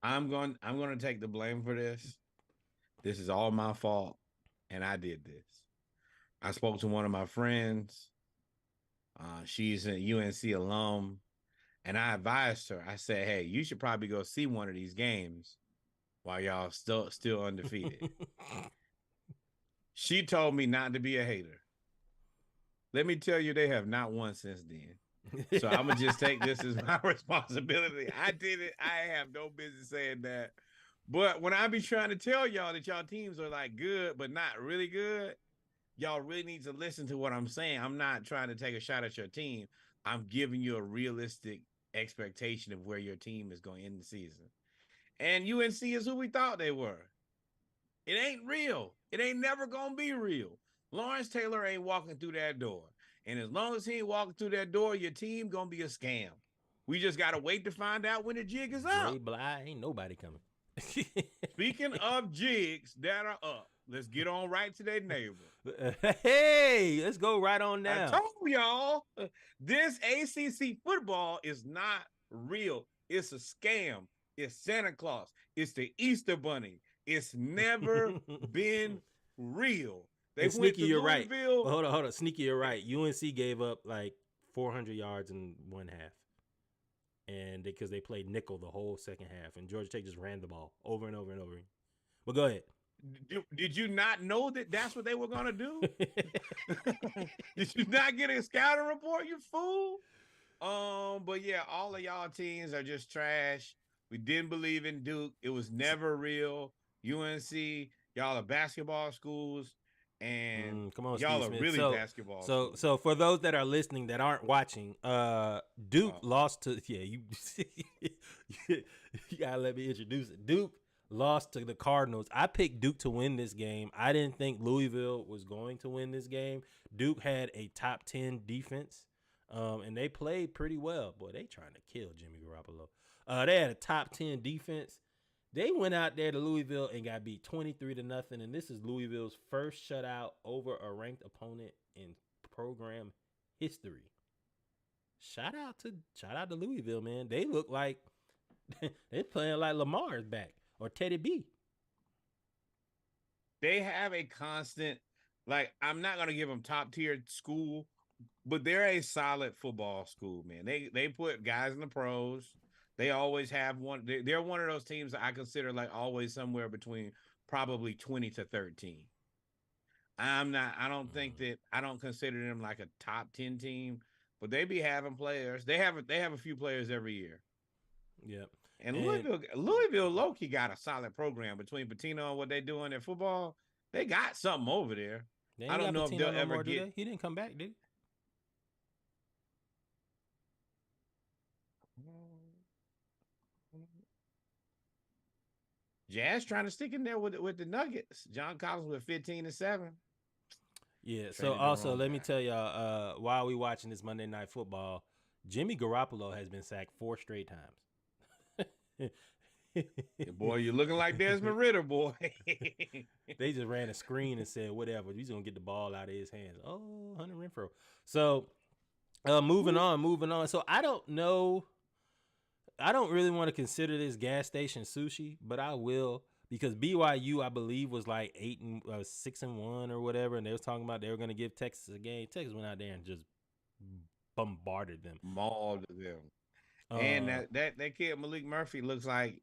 I'm going to take the blame for this. This is all my fault, and I did this. I spoke to one of my friends. She's a UNC alum, and I advised her. I said, hey, you should probably go see one of these games while y'all still undefeated. She told me not to be a hater. Let me tell you, they have not won since then. So I'm going to just take this as my responsibility. I did it. I have no business saying that. But when I be trying to tell y'all that y'all teams are like good, but not really good, y'all really need to listen to what I'm saying. I'm not trying to take a shot at your team. I'm giving you a realistic expectation of where your team is going to end the season. And UNC is who we thought they were. It ain't real. It ain't never going to be real. Lawrence Taylor ain't walking through that door. And as long as he ain't walking through that door, your team going to be a scam. We just got to wait to find out when the jig is up.
Bly, ain't nobody coming.
Speaking of jigs that are up, let's get on right to their neighbor.
Hey, let's go right on down.
I told y'all, this ACC football is not real. It's a scam. It's Santa Claus. It's the Easter Bunny. It's never been real.
And Sneaky, you're right. Well, hold on. Sneaky, you're right. UNC gave up like 400 yards in one half. And because they played nickel the whole second half. And Georgia Tech just ran the ball over and over and over. But go ahead.
Did you not know that that's what they were going to do? Did you not get a scouting report, you fool? But yeah, all of y'all teams are just trash. We didn't believe in Duke. It was never real. UNC, y'all are basketball schools. And
come on,
y'all
Steve
are
Smith.
really basketball.
So for those that are listening that aren't watching, Duke lost to you gotta let me introduce it. Duke lost to the Cardinals. I picked Duke to win this game. I didn't think Louisville was going to win this game. Duke had a top 10 defense, and they played pretty well. Boy, they trying to kill Jimmy Garoppolo. They had a top 10 defense. They went out there to Louisville and got beat 23-0, and this is Louisville's first shutout over a ranked opponent in program history. Shout out to Louisville, man. They look like they're playing like Lamar's back or Teddy B.
They have a constant, like, I'm not gonna give them top tier school, but they're a solid football school, man. They put guys in the pros. They always have one. They're one of those teams that I consider like always somewhere between probably 20 to 13. I don't consider them like a top 10 team, but they be having players. They have a few players every year.
Yep.
And Louisville low-key got a solid program between Pitino and what they do in their football. They got something over there. I don't know if they'll ever get.
He didn't come back, did he?
Jazz trying to stick in there with the Nuggets. John Collins with 15-7.
Yeah. So also, let me tell y'all, while we watching this Monday Night Football, Jimmy Garoppolo has been sacked 4 straight times.
Boy, you're looking like Desmond Ritter, boy.
They just ran a screen and said, whatever, he's going to get the ball out of his hands. Oh, Hunter Renfrow. So moving on. So I don't know. I don't really want to consider this gas station sushi, but I will, because BYU, I believe, was like 6-1 or whatever, and they was talking about they were going to give Texas a game. Texas went out there and just bombarded them,
mauled them. And that kid Malik Murphy looks like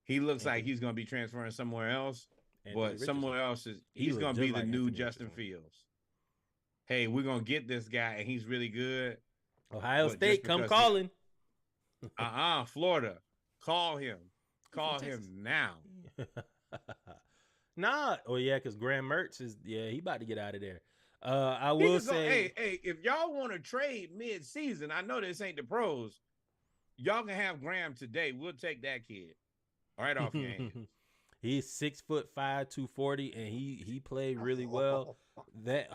he's going to be transferring somewhere else, but somewhere else he's going to be the new Justin Fields. Hey, we're going to get this guy, and he's really good.
Ohio State, come calling.
Florida, call him now.
Nah, because Graham Mertz he about to get out of there. I will say,
hey, if y'all want to trade mid-season, I know this ain't the pros. Y'all can have Graham today. We'll take that kid right off your hands.
He's 6'5", 240, and he played really well. They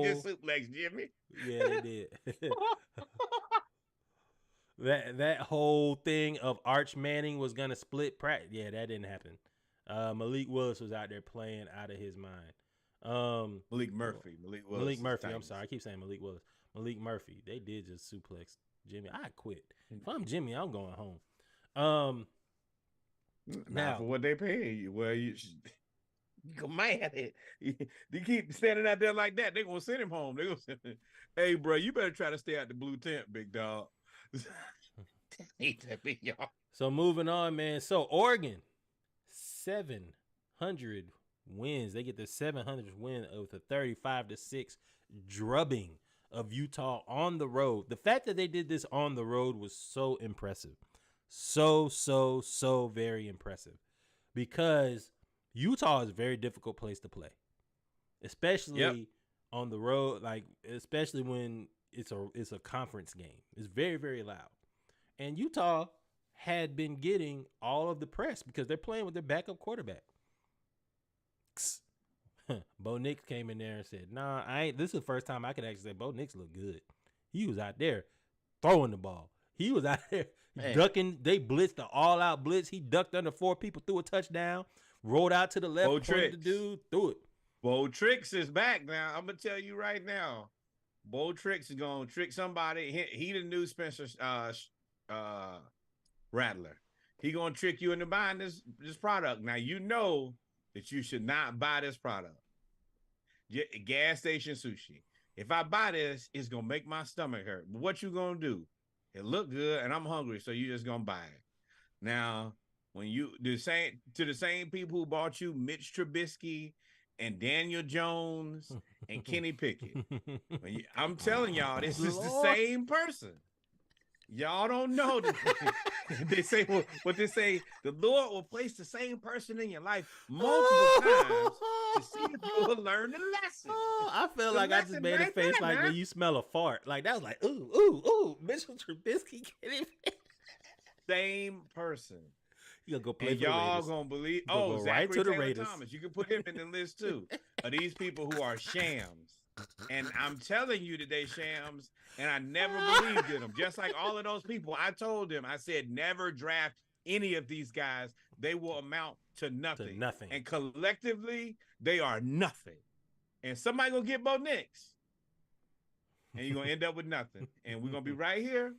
just suplexed Jimmy.
Yeah, they did. That whole thing of Arch Manning was gonna split practice. Yeah, that didn't happen. Malik Willis was out there playing out of his mind.
Malik Murphy.
I'm sorry, I keep saying Malik Willis. Malik Murphy. They did just suplex Jimmy. I quit. If I'm Jimmy, I'm going home.
Now for what they paying you, well, you go mad at it. You keep standing out there like that, they're gonna send him home. They're gonna send him. Hey, bro, you better try to stay out the blue tent, big dog.
So moving on, man. So Oregon, 700 wins. They get the 700th win of the 35-6 drubbing of Utah on the road. The fact that they did this on the road was so impressive. So very impressive, because Utah is a very difficult place to play, especially on the road. Like, especially when it's a conference game. It's very, very loud. And Utah had been getting all of the press because they're playing with their backup quarterback. Bo Nix came in there and said, nah, this is the first time I could actually say Bo Nix looked good. He was out there throwing the ball. He was out there.
Hey.
ducking. They blitzed the all-out blitz. He ducked under 4 people, threw a touchdown, rolled out to the left,
Bo
pointed the
Tricks.
dude, threw it.
Bo Tricks is back now. I'm gonna tell you right now. Bo Tricks is gonna trick somebody. He the new Spencer Rattler. He gonna trick you into buying this product. Now you know that you should not buy this product. Gas station sushi. If I buy this, it's gonna make my stomach hurt. But what you gonna do? It look good, and I'm hungry, so you just gonna buy it. Now, when you the same people who bought you Mitch Trubisky and Daniel Jones and Kenny Pickett, I'm telling y'all, this is the same person. Y'all don't know that they say what they say. The Lord will place the same person in your life multiple times to see if you will learn the lesson.
Oh, I feel like I just made a
right
face
there,
like
man.
when you smell a fart. Like that was like, ooh, Mitchell Trubisky.
Same person.
You gonna go play
And
for the
y'all
Raiders.
gonna believe?
Gonna
Oh,
go right
Zachary
to the
Taylor
Raiders.
Thomas. You can put him in the list too. Of these people who are shams. And I'm telling you that they shams, and I never believed in them. Just like all of those people, I told them, I said, never draft any of these guys. They will amount to nothing.
nothing.
And collectively, they are nothing. And somebody gonna get Bo Nix. And you're gonna end up with nothing. And we're gonna be right here.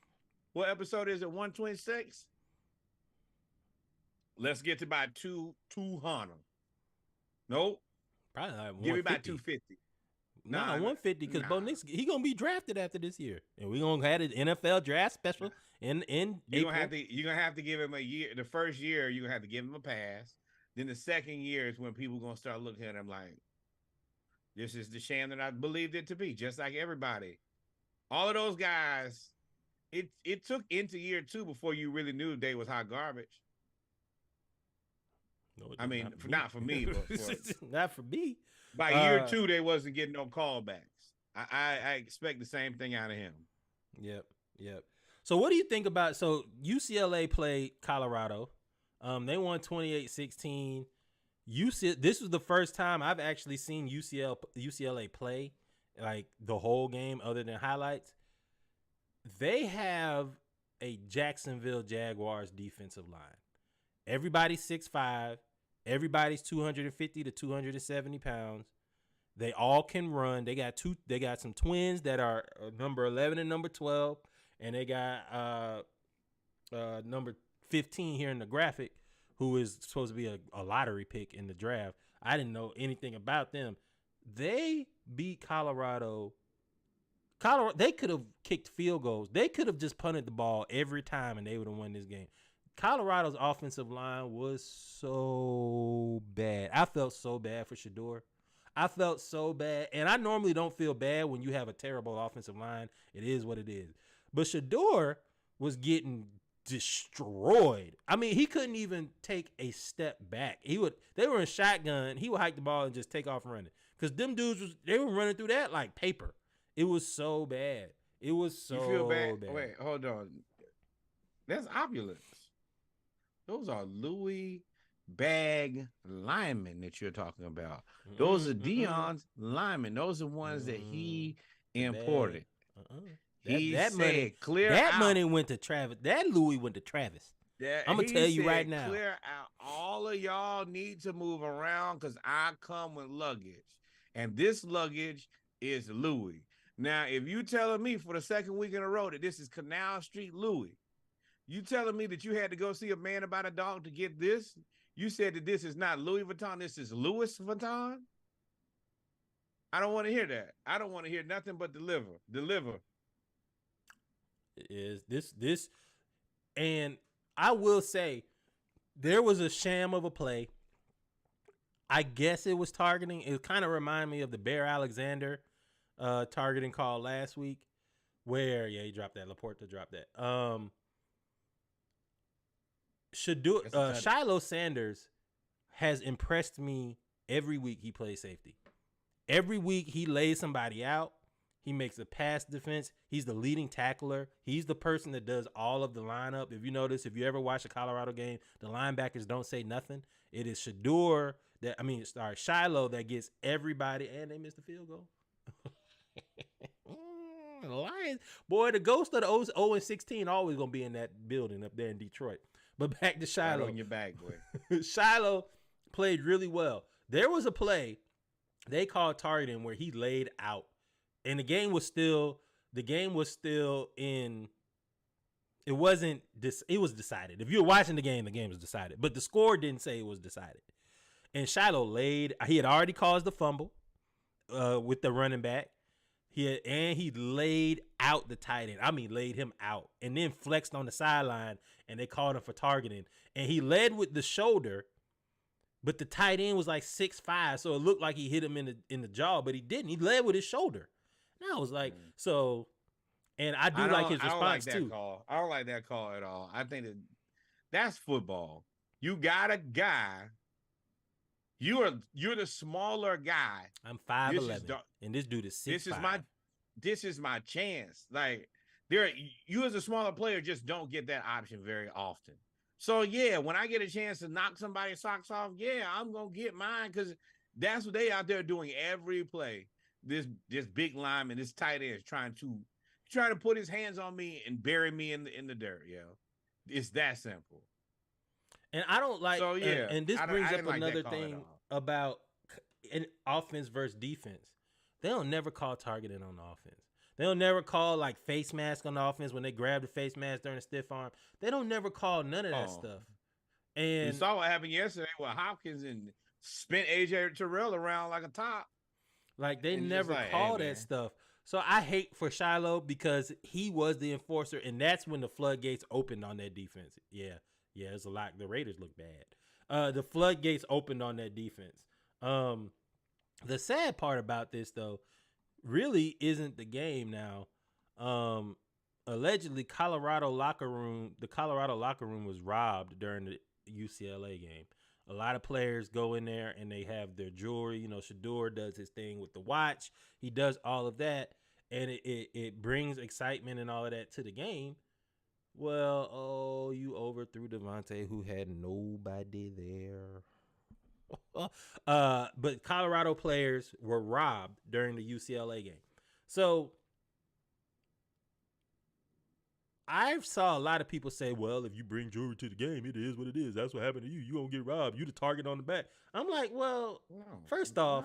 What episode is it? 126? Let's get to about 200. Nope.
Probably like
Give me about
150.
250.
Nah,
Nah,
150 because Bo
nah.
Nix he gonna be drafted after this year, and we gonna have an NFL draft special in
You're
April.
gonna have to give him a year. The first year, you're gonna have to give him a pass. Then the second year is when people gonna start looking at him like, this is the sham that I believed it to be, just like everybody. All of those guys, it took into year 2 before you really knew they was hot garbage.
No, it
I
did
mean, not for me, but
not for me.
by year 2, they wasn't getting no callbacks. I expect the same thing out of him.
Yep. So what do you think about? So UCLA played Colorado. They won 28-16. This was the first time I've actually seen UCLA play like the whole game, other than highlights. They have a Jacksonville Jaguars defensive line. Everybody's 6'5". Everybody's 250 to 270 pounds. They all can run. They got some twins that are number 11 and number 12, and they got number 15 here in the graphic, who is supposed to be a lottery pick in the draft. I didn't know anything about them. They beat Colorado. They could have kicked field goals. They could have just punted the ball every time, and they would have won this game. Colorado's offensive line was so bad. I felt so bad for Shador. I felt so bad. And I normally don't feel bad when you have a terrible offensive line. It is what it is. But Shador was getting destroyed. I mean, he couldn't even take a step back. They were in shotgun. He would hike the ball and just take off running. Because them dudes, they were running through that like paper. It was so bad. It was so
You feel bad?
bad.
Wait, hold on. That's opulence. Those are Louis bag linemen that you're talking about. Those are Dion's linemen. Those are ones that he imported. He
That
said,
money,
clear
that
out.
money went to Travis. That Louis went to Travis. I'm gonna
He
tell you
said,
right now.
Clear out. All of y'all need to move around because I come with luggage. And this luggage is Louis. Now, if you telling me for the second week in a row that this is Canal Street Louis, you telling me that you had to go see a man about a dog to get this? You said that this is not Louis Vuitton, this is Louis Vuitton? I don't want to hear that. I don't want to hear nothing but deliver.
Is this and I will say there was a sham of a play. I guess it was targeting. It kind of reminded me of the Bear Alexander targeting call last week, where he dropped that. Laporta dropped that. Shiloh Sanders has impressed me every week he plays safety. Every week he lays somebody out. He makes a pass defense. He's the leading tackler. He's the person that does all of the lineup. If you notice, if you ever watch a Colorado game, the linebackers don't say nothing. It is Shiloh that gets everybody, and they missed the field goal. The Lions, boy, the ghost of the 0-16 always gonna be in that building up there in Detroit. But back to
Right
Shiloh.
on your back, boy.
Shiloh played really well. There was a play they called targeting where he laid out, and the game was still in. It wasn't this. It was decided. If you were watching the game was decided, but the score didn't say it was decided. And Shiloh laid. He had already caused the fumble with the running back. He laid out the tight end. I mean, laid him out, and then flexed on the sideline, and they called him for targeting. And he led with the shoulder, but the tight end was like 6'5", so it looked like he hit him in the jaw, but he didn't. He led with his shoulder. And I was like, so. And I do like his response
too. I don't like that call at all. I think that's football. You got a guy. You're the smaller guy.
I'm 5'11", and this dude is 6'5".
This is my chance. Like you as a smaller player just don't get that option very often. So yeah, when I get a chance to knock somebody's socks off, yeah, I'm gonna get mine because that's what they out there doing every play. This big lineman, this tight end is trying to put his hands on me and bury me in the dirt. Yeah, it's that simple.
And I don't like. So yeah, and this brings up another
like
thing about an offense versus defense. They don't never call targeting on the offense. They don't never call like face mask on the offense when they grab the face mask during a stiff arm. They don't never call none of that stuff. And
you saw what happened yesterday with Hopkins and spent AJ Terrell around like a top.
Like they never call that stuff. So I hate for Shiloh because he was the enforcer, and that's when the floodgates opened on that defense. Yeah, it's a lot. The Raiders look bad. The floodgates opened on that defense. The sad part about this, though, really isn't the game now. Allegedly, the Colorado locker room was robbed during the UCLA game. A lot of players go in there and they have their jewelry. You know, Shedeur does his thing with the watch. He does all of that, and it brings excitement and all of that to the game. Well, you overthrew Devontae, who had nobody there. But Colorado players were robbed during the UCLA game. So I saw a lot of people say, well, if you bring jewelry to the game, it is what it is. That's what happened to you. You gonna get robbed. You the target on the back. I'm like, well, first off,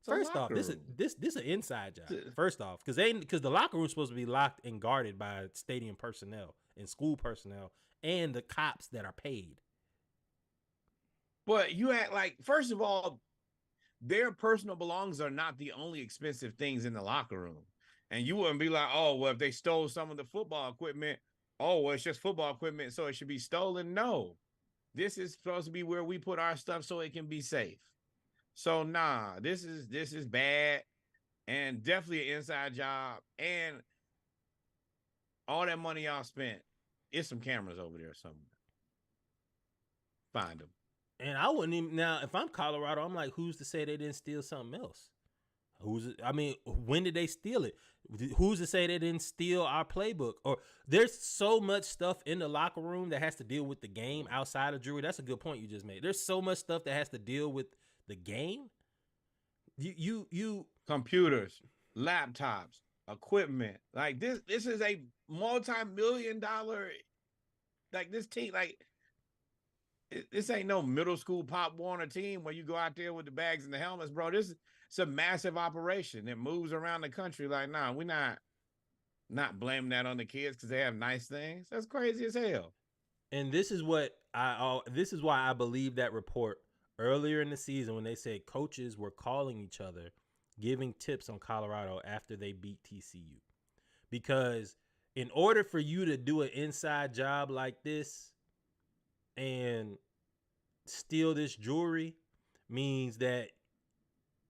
this is an inside job. First off, because the locker room's supposed to be locked and guarded by stadium personnel and school personnel and the cops that are paid.
But you act like, first of all, their personal belongings are not the only expensive things in the locker room. And you wouldn't be like, oh, well, if they stole some of the football equipment, oh, well, it's just football equipment, so it should be stolen. No, this is supposed to be where we put our stuff so it can be safe. So, nah, this is bad and definitely an inside job. And all that money y'all spent, it's some cameras over there somewhere. Find them.
And I wouldn't even, now, if I'm Colorado, I'm like, who's to say they didn't steal something else? When did they steal it? Who's to say they didn't steal our playbook? Or there's so much stuff in the locker room that has to deal with the game outside of jewelry. That's a good point you just made. There's so much stuff that has to deal with the game. You
computers, laptops, equipment. Like this is a multi-million-dollar, like this team, like this ain't no middle school Pop Warner team where you go out there with the bags and the helmets, bro. It's a massive operation that moves around the country. Like, nah, we're not blaming that on the kids because they have nice things. That's crazy as hell.
And this is why I believe that report earlier in the season when they said coaches were calling each other, giving tips on Colorado after they beat TCU. Because in order for you to do an inside job like this and steal this jewelry means that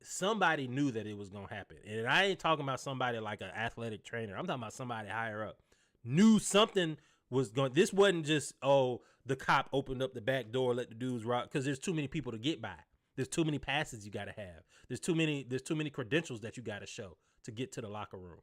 somebody knew that it was going to happen. And I ain't talking about somebody like an athletic trainer. I'm talking about somebody higher up. Knew something was going. This wasn't just, the cop opened up the back door, let the dudes rock, because there's too many people to get by. There's too many passes you got to have. There's too many credentials that you got to show to get to the locker room.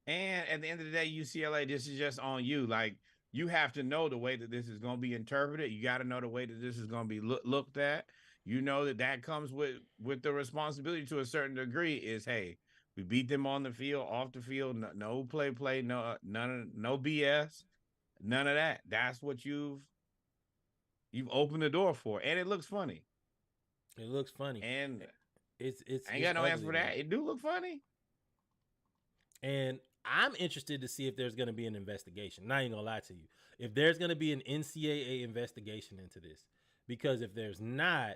And at the end of the day, UCLA, this is just on you. Like, you have to know the way that this is going to be interpreted. You got to know the way that this is going to be looked at. You know that comes with the responsibility to a certain degree is, hey, We beat them on the field, off the field. No play, no no BS, none of that. That's what you've opened the door for, and it looks funny.
It looks funny,
and
it's
I ain't got no answer for that. It do look funny,
and I'm interested to see if there's going to be an investigation. Not even gonna lie to you, if there's going to be an NCAA investigation into this, because if there's not,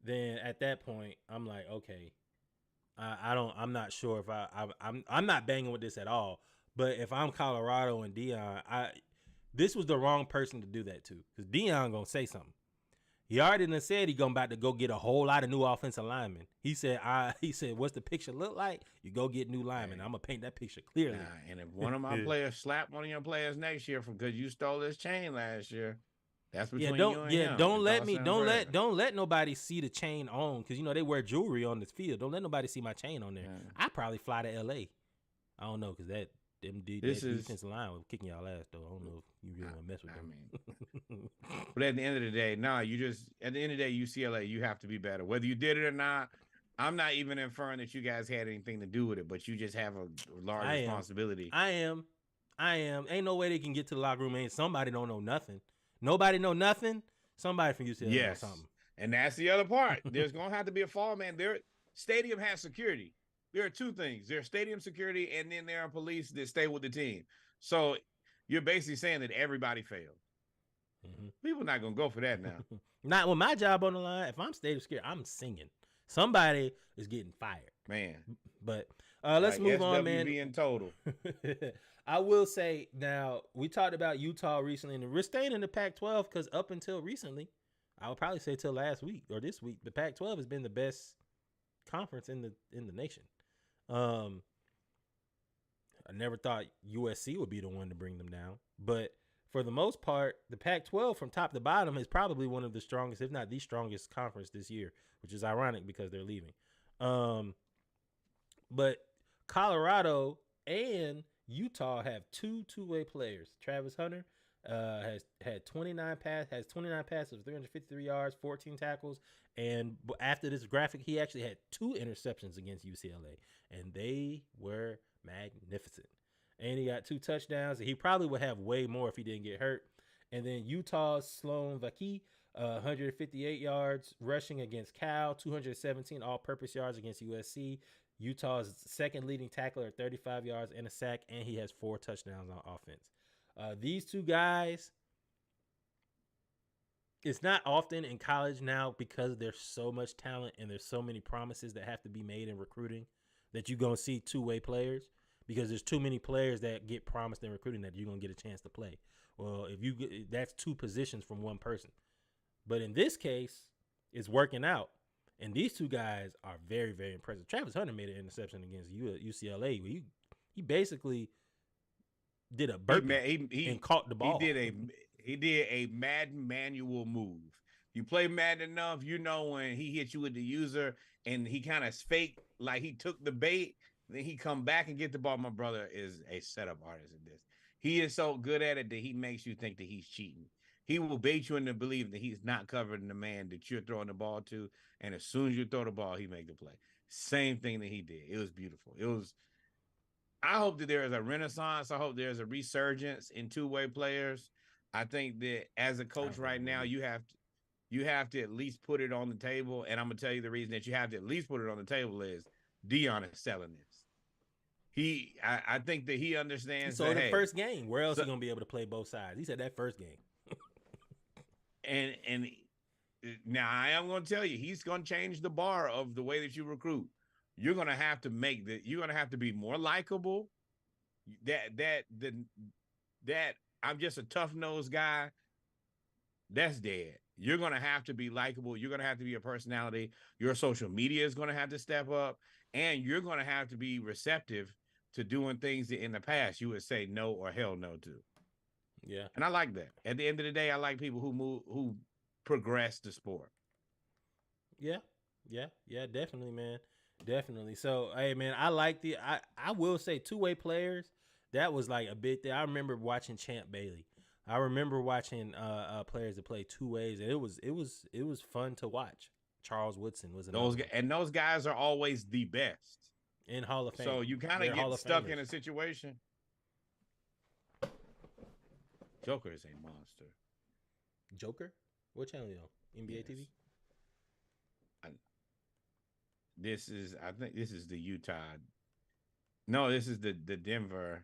then at that point I'm like, okay, I'm not sure if I'm not banging with this at all. But if I'm Colorado and Deion, this was the wrong person to do that to, because Deion gonna say something. He already done said he gonna about to go get a whole lot of new offensive linemen. He said, what's the picture look like? You go get new linemen. I'm gonna paint that picture clearly.
And if one of my players slap one of your players next year because you stole his chain last year, that's between you and him.
Don't let nobody see the chain on, because they wear jewelry on this field. Don't let nobody see my chain on there.
Yeah.
I probably fly to LA. I don't know, because that defensive line was kicking y'all ass though. I don't know if you really want to mess with them.
But at the end of the day, at the end of the day, UCLA, you have to be better. Whether you did it or not, I'm not even inferring that you guys had anything to do with it, but you just have a large responsibility.
I am. Ain't no way they can get to the locker room and somebody don't know nothing. Nobody know nothing. Somebody from UCLA knows something.
And that's the other part. There's going to have to be a fall man. Their stadium has security. There are two things. There's stadium security, and then there are police that stay with the team. So you're basically saying that everybody failed. Mm-hmm. People not going to go for that now.
Not with my job on the line. If I'm stadium security, I'm singing. Somebody is getting fired.
Man.
But let's move on, man.
In total.
I will say, now, we talked about Utah recently, and we're staying in the Pac-12 because up until recently, I would probably say till last week or this week, the Pac-12 has been the best conference in the nation. I never thought USC would be the one to bring them down, but for the most part, the Pac-12 from top to bottom is probably one of the strongest, if not the strongest conference this year, which is ironic because they're leaving. But Colorado and Utah have two-way players. Travis Hunter has 29 passes of 353 yards, 14 tackles, and after this graphic, he actually had 2 interceptions against UCLA, and they were magnificent. And he got 2 touchdowns, and he probably would have way more if he didn't get hurt. And then Utah's Sloan Vaki, 158 yards rushing against Cal, 217 all-purpose yards against USC. Utah's second leading tackler at 35 yards and a sack, and he has 4 touchdowns on offense. These two guys, it's not often in college now because there's so much talent and there's so many promises that have to be made in recruiting that you're going to see two-way players, because there's too many players that get promised in recruiting that you're going to get a chance to play. Well, that's 2 positions from one person. But in this case, it's working out. And these 2 guys are very, very impressive. Travis Hunter made an interception against UCLA. He basically did a burpee and caught the ball.
He did a Madden manual move. You play Madden enough, when he hit you with the user and he kind of faked like he took the bait, then he come back and get the ball. My brother is a setup artist at this. He is so good at it that he makes you think that he's cheating. He will bait you into believing that he's not covering the man that you're throwing the ball to. And as soon as you throw the ball, he make the play. Same thing that he did. It was beautiful. I hope that there is a renaissance. I hope there's a resurgence in two-way players. I think that as a coach right now, you have to at least put it on the table. And I'm going to tell you the reason that you have to at least put it on the table is Deion is selling this. I think that he understands.
So the first game, where else is he going to be able to play both sides? He said that first game.
And now I am going to tell you, he's going to change the bar of the way that you recruit. You're going to have to you're going to have to be more likable. That I'm just a tough-nosed guy. That's dead. You're going to have to be likable. You're going to have to be a personality. Your social media is going to have to step up, and you're going to have to be receptive to doing things that in the past you would say no or hell no to.
Yeah.
And I like that. At the end of the day, I like people who progress the sport.
Yeah, definitely, man. Definitely. So, hey, man, I like I will say two-way players, that was like a big thing. I remember watching Champ Bailey. I remember watching players that play two ways, and it was fun to watch. Charles Woodson was
those guys are always the best.
in Hall of Fame.
So you kind
They're
of
Hall
get
of
stuck in
Famers.
a situation. Joker is a monster.
Joker? What channel you on? NBA TV?
I think this is the Utah. No, this is the Denver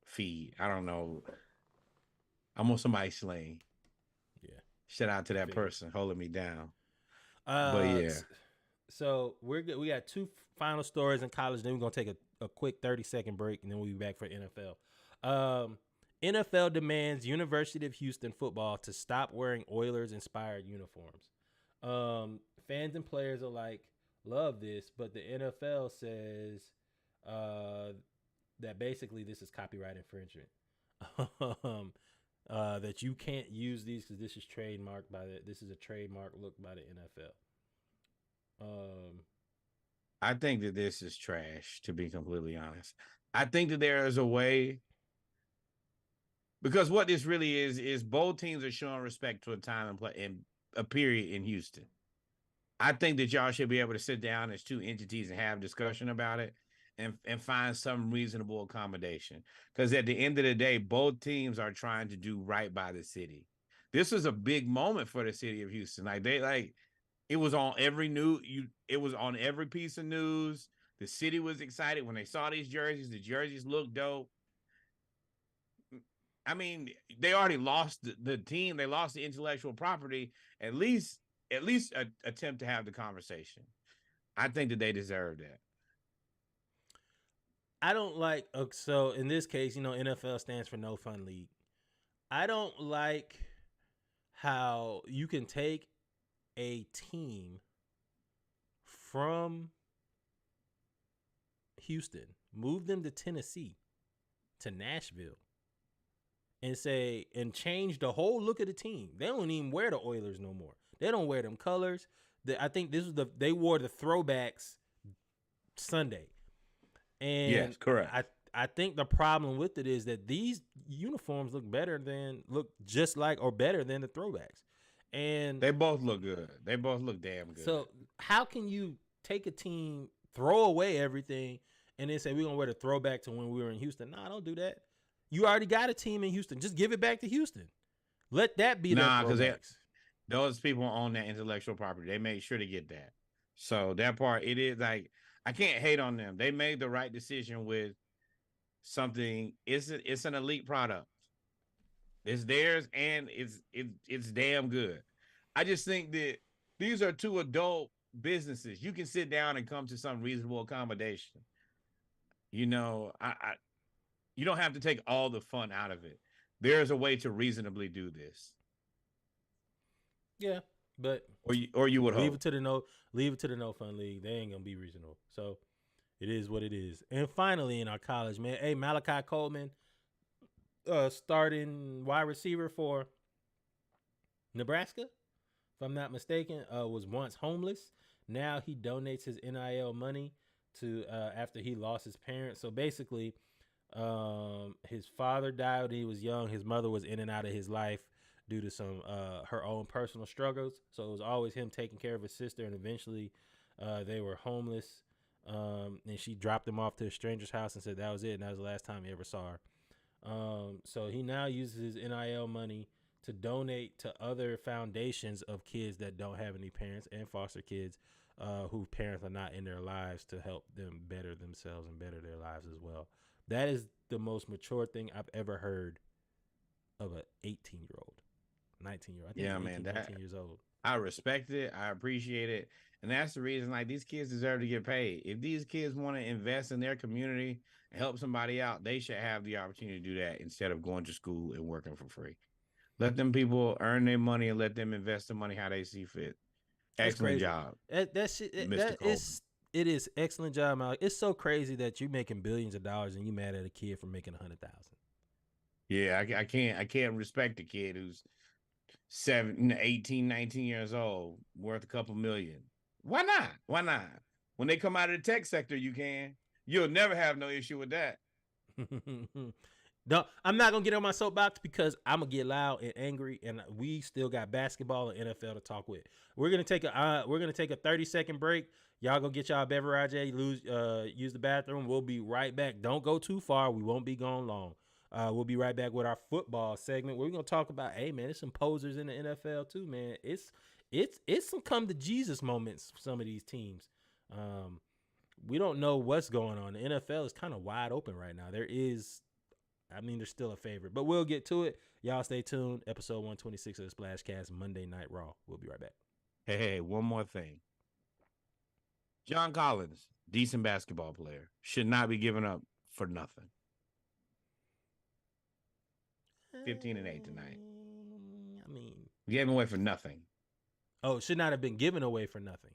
feed. I don't know. I'm on somebody's sling.
Yeah.
Shout out to that
Feel
person holding me down. But yeah.
So we're good. We got two final stories in college. Then we're gonna take a quick 30-second break, and then we'll be back for NFL. NFL demands University of Houston football to stop wearing Oilers-inspired uniforms. Fans and players alike love this, but the NFL says that basically this is copyright infringement. That you can't use these because this is trademarked by this is a trademark look by the NFL.
I think that this is trash, to be completely honest. I think that there is a way, because what this really is both teams are showing respect to a time and play in a period in Houston. I think that y'all should be able to sit down as two entities and have discussion about it and find some reasonable accommodation. Because at the end of the day, both teams are trying to do right by the city. This was a big moment for the city of Houston. It was on every it was on every piece of news. The city was excited when they saw these jerseys. The jerseys looked dope. I mean, they already lost the team. They lost the intellectual property. At least attempt to have the conversation. I think that they deserve that.
I don't like, so in this case, NFL stands for No Fun League. I don't like how you can take a team from Houston, move them to Tennessee, to Nashville, and change the whole look of the team. They don't even wear the Oilers no more. They don't wear them colors. I think they wore the throwbacks Sunday. And
yes, correct.
I think the problem with it is that these uniforms look just like or better than the throwbacks. And
they both look good. They both look damn good.
So how can you take a team, throw away everything, and then say we're gonna wear the throwback to when we were in Houston? Nah, don't do that. You already got a team in Houston. Just give it back to Houston. Let that be
because those people own that intellectual property. They made sure to get that. So that part, it is like, I can't hate on them. They made the right decision with something. It's an elite product. It's theirs, and it's damn good. I just think that these are two adult businesses. You can sit down and come to some reasonable accommodation. You don't have to take all the fun out of it. There's a way to reasonably do this.
Yeah, but
or you would
leave
hope.
it to the No Fun League. They ain't gonna be reasonable. So it is what it is. And finally, in our college, man, hey, Malachi Coleman, starting wide receiver for Nebraska, if I'm not mistaken, was once homeless. Now he donates his NIL money to after he lost his parents. So basically, his father died when he was young. His mother was in and out of his life due to some her own personal struggles. So it was always him taking care of his sister, and eventually they were homeless. And she dropped him off to a stranger's house and said that was it, and that was the last time he ever saw her. So he now uses his NIL money to donate to other foundations of kids that don't have any parents and foster kids whose parents are not in their lives, to help them better themselves and better their lives as well. That is the most mature thing I've ever heard of an 18-year-old, 19-year-old.
Yeah, man,
19 years old.
I respect it. I appreciate it. And that's the reason, like, these kids deserve to get paid. If these kids want to invest in their community and help somebody out, they should have the opportunity to do that instead of going to school and working for free. Let them people earn their money and let them invest the money how they see fit. Excellent job.
It is excellent job, Malik. It's so crazy that you're making billions of dollars and you mad at a kid for making 100,000.
Yeah, I can't respect a kid who's 18, 19 years old, worth a couple million. Why not? Why not? When they come out of the tech sector, you can. You'll never have no issue with that.
I'm not gonna get on my soapbox because I'm gonna get loud and angry, and we still got basketball and NFL to talk with. We're gonna take a 30-second break. Y'all go get y'all beverage, use the bathroom. We'll be right back. Don't go too far. We won't be gone long. We'll be right back with our football segment. We're gonna talk about, hey man, there's some posers in the NFL too, man. It's some come to Jesus moments for some of these teams. We don't know what's going on. The NFL is kind of wide open right now. There's still a favorite, but we'll get to it. Y'all stay tuned. Episode 126 of the Splashcast, Monday Night Raw. We'll be right back.
Hey, one more thing. John Collins, decent basketball player, should not be given up for nothing. 15-8 tonight. Gave him away for nothing.
Oh, should not have been given away for nothing.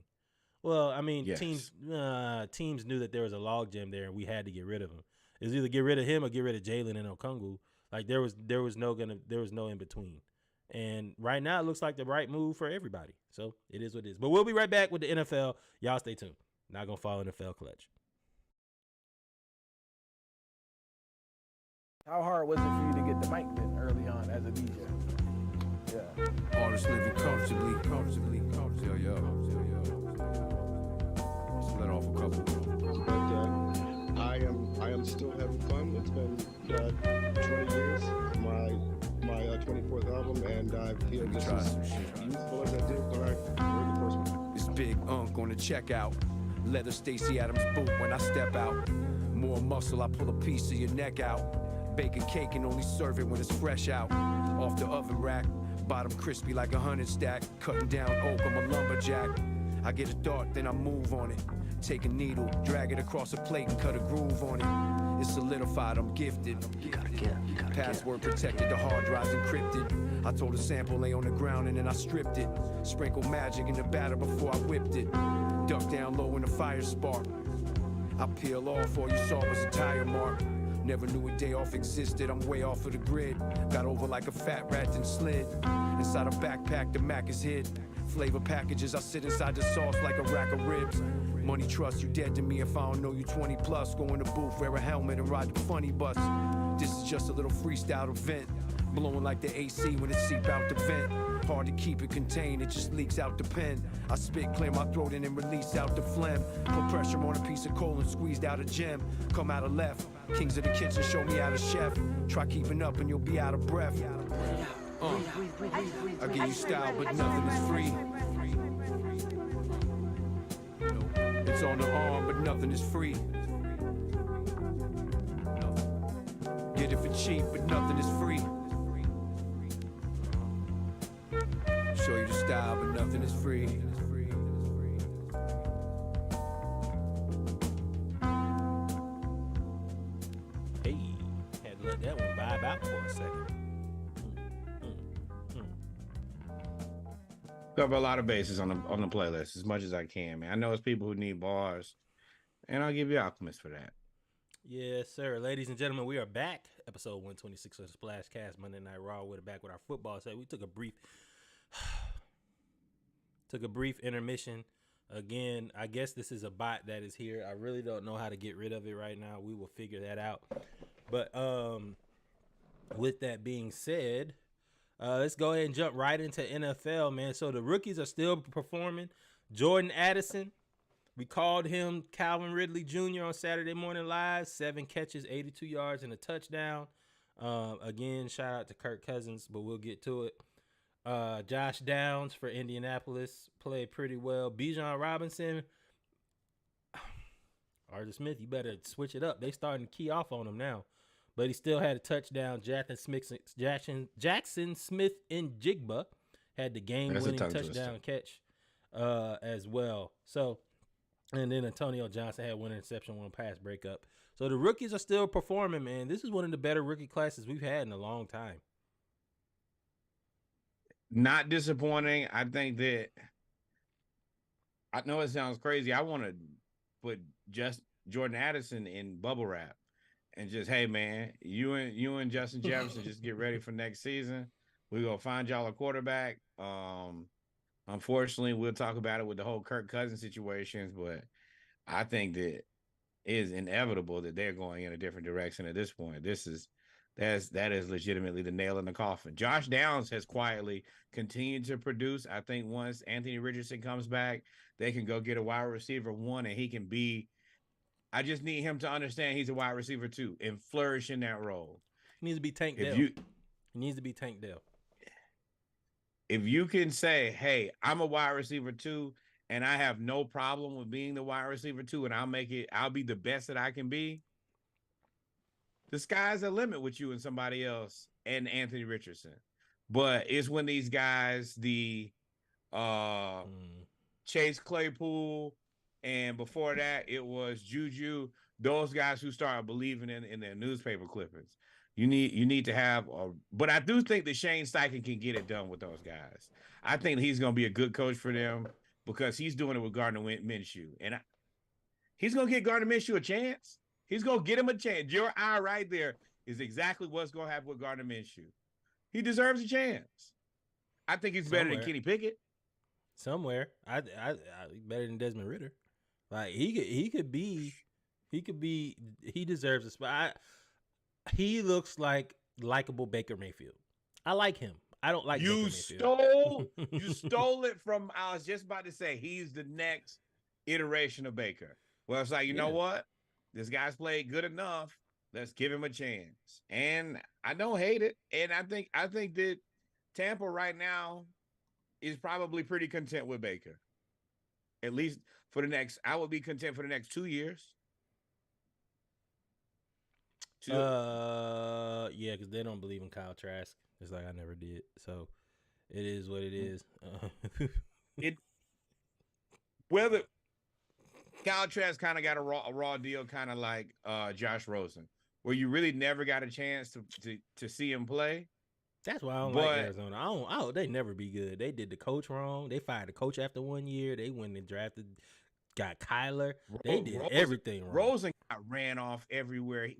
Well,
Yes.
teams knew that there was a logjam there, and we had to get rid of him. It was either get rid of him or get rid of Jalen and Okongwu. Like there was no in between. And right now, it looks like the right move for everybody. So it is what it is. But we'll be right back with the NFL. Y'all stay tuned. Not gonna fall NFL clutch.
How hard was it for you to get the mic then early on as a DJ? Yeah.
Artists living comfortably. Yo. Just let off a couple.
But I am still having fun. It's been 20 years, my 24th album, and I feel just as useful as I did when I heard the first one.
It's Big Unk on the checkout. Leather Stacey Adams boot when I step out. More muscle, I pull a piece of your neck out. Bake a cake and only serve it when it's fresh out. Off the oven rack, bottom crispy like 100 stack. Cutting down oak, I'm a lumberjack. I get a thought, then I move on it. Take a needle, drag it across a plate and cut a groove on it. It's solidified, I'm gifted. Password protected, the hard drive's encrypted. I told the sample lay on the ground and then I stripped it. Sprinkled magic in the batter before I whipped it. Duck down low in the fire spark. I peel off, all you saw was a tire mark. Never knew a day off existed, I'm way off of the grid. Got over like a fat rat and slid. Inside a backpack, the Mac is hid. Flavor packages, I sit inside the sauce like a rack of ribs. Money trust, you dead to me if I don't know you 20 plus. Go in the booth, wear a helmet and ride the funny bus. This is just a little freestyle event. Blowing like the AC when it seep out the vent. Hard to keep it contained, it just leaks out the pen. I spit, clear my throat and then release out the phlegm. Put pressure on a piece of coal and squeezed out a gem. Come out of left, kings of the kitchen show me how to chef. Try keeping up and you'll be out of breath. I give you style but nothing is free. It's on the arm but nothing is free. Get it for cheap but nothing is free. Show you the style, but nothing is free.
Hey, had to let that one vibe out for a second.
Cover a lot of bases on the playlist as much as I can, man. I know it's people who need bars, and I'll give you Alchemist for that.
Yes, sir. Ladies and gentlemen, we are back. Episode 126 of the Splashcast, Monday Night Raw. We're back with our football set. We took a brief intermission. Again, I guess this is a bot that is here. I really don't know how to get rid of it right now. We will figure that out. But with that being said, let's go ahead and jump right into NFL, man. So the rookies are still performing. Jordan Addison, we called him Calvin Ridley Jr. on Saturday Morning Live. 7 catches, 82 yards, and a touchdown. Again, shout out to Kirk Cousins, but we'll get to it. Josh Downs for Indianapolis played pretty well. Bijan Robinson, Arthur Smith, you better switch it up. They starting to key off on him now. But he still had a touchdown. Jackson Smith and Jigba had the game-winning touchdown catch as well. So, and then Antonio Johnson had one interception, one pass breakup. So the rookies are still performing, man. This is one of the better rookie classes we've had in a long time.
Not disappointing. I think that, I know it sounds crazy. I want to put just Jordan Addison in bubble wrap and just, hey man, you and Justin Jefferson just get ready for next season. We're gonna find y'all a quarterback. Unfortunately, we'll talk about it with the whole Kirk Cousins situations, but I think that it is inevitable that they're going in a different direction at this point. This is that is legitimately the nail in the coffin. Josh Downs has quietly continued to produce. I think once Anthony Richardson comes back, they can go get a wide receiver 1, and he can be. I just need him to understand he's a wide receiver 2 and flourish in that role.
He needs to be Tank Dell. He needs to be Tank Dell.
If you can say, "Hey, I'm a wide receiver 2, and I have no problem with being the wide receiver 2, and I'll be the best that I can be." The sky's the limit with you and somebody else and Anthony Richardson. But it's when these guys, the Chase Claypool, and before that, it was Juju, those guys who started believing in their newspaper clippings. You need to have but I do think that Shane Steichen can get it done with those guys. I think he's going to be a good coach for them because he's doing it with Gardner Minshew. And he's going to get Gardner Minshew a chance. He's going to get him a chance. Your eye right there is exactly what's going to happen with Gardner Minshew. He deserves a chance. I think he's better than Kenny Pickett.
Somewhere. I better than Desmond Ridder. Like he deserves a spot. He looks like likable Baker Mayfield. I like him. I don't like
you stole it from. I was just about to say he's the next iteration of Baker. Well, it's like, you know what? This guy's played good enough. Let's give him a chance. And I don't hate it. And I think that Tampa right now is probably pretty content with Baker. At least I would be content for the next 2 years.
Yeah, because they don't believe in Kyle Trask. It's like I never did. So it is what it is.
Whether Kyle Trask kind of got a raw deal, kind of like Josh Rosen, where you really never got a chance to see him play.
That's why I don't like Arizona. They never be good. They did the coach wrong. They fired the coach after 1 year. They went and drafted, got Kyler. They did everything wrong.
Rosen got ran off everywhere.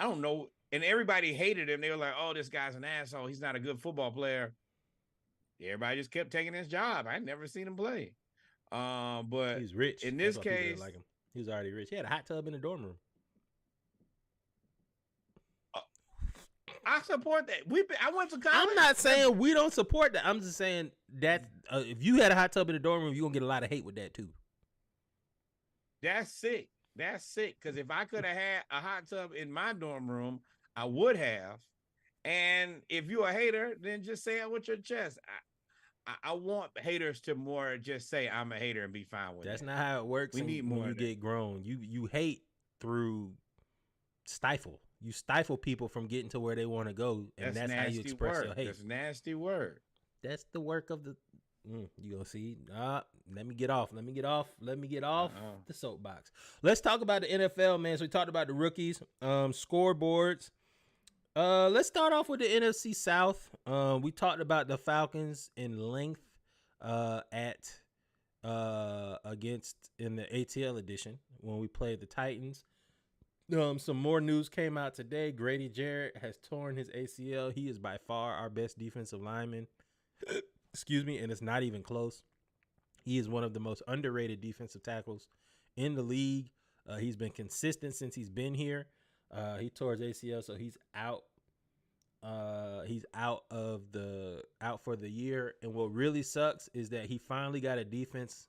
I don't know. And everybody hated him. They were like, "Oh, this guy's an asshole. He's not a good football player." Everybody just kept taking his job. I never seen him play. But
he's rich.
In this case,
like him. He was already rich. He had a hot tub in the dorm room.
I support that. I went to college.
I'm not saying we don't support that. I'm just saying that if you had a hot tub in the dorm room, you're gonna get a lot of hate with that too.
That's sick. That's sick. Because if I could have had a hot tub in my dorm room, I would have. And if you're a hater, then just say it with your chest. I want haters to more just say I'm a hater and be fine with it.
That's not how it works.
We need more
when you get grown. You hate through stifle. You stifle people from getting to where they want to go, and that's how you express your hate.
That's a nasty word.
That's the work of the. You gonna see? Let me get off. Let me get off the soapbox. Let's talk about the NFL, man. So we talked about the rookies, scoreboards. Let's start off with the NFC South. We talked about the Falcons in length against in the ATL edition when we played the Titans. Some more news came out today. Grady Jarrett has torn his ACL. He is by far our best defensive lineman. Excuse me, and it's not even close. He is one of the most underrated defensive tackles in the league. He's been consistent since he's been here. He tore his ACL, so he's out. He's out for the year. And what really sucks is that he finally got a defensive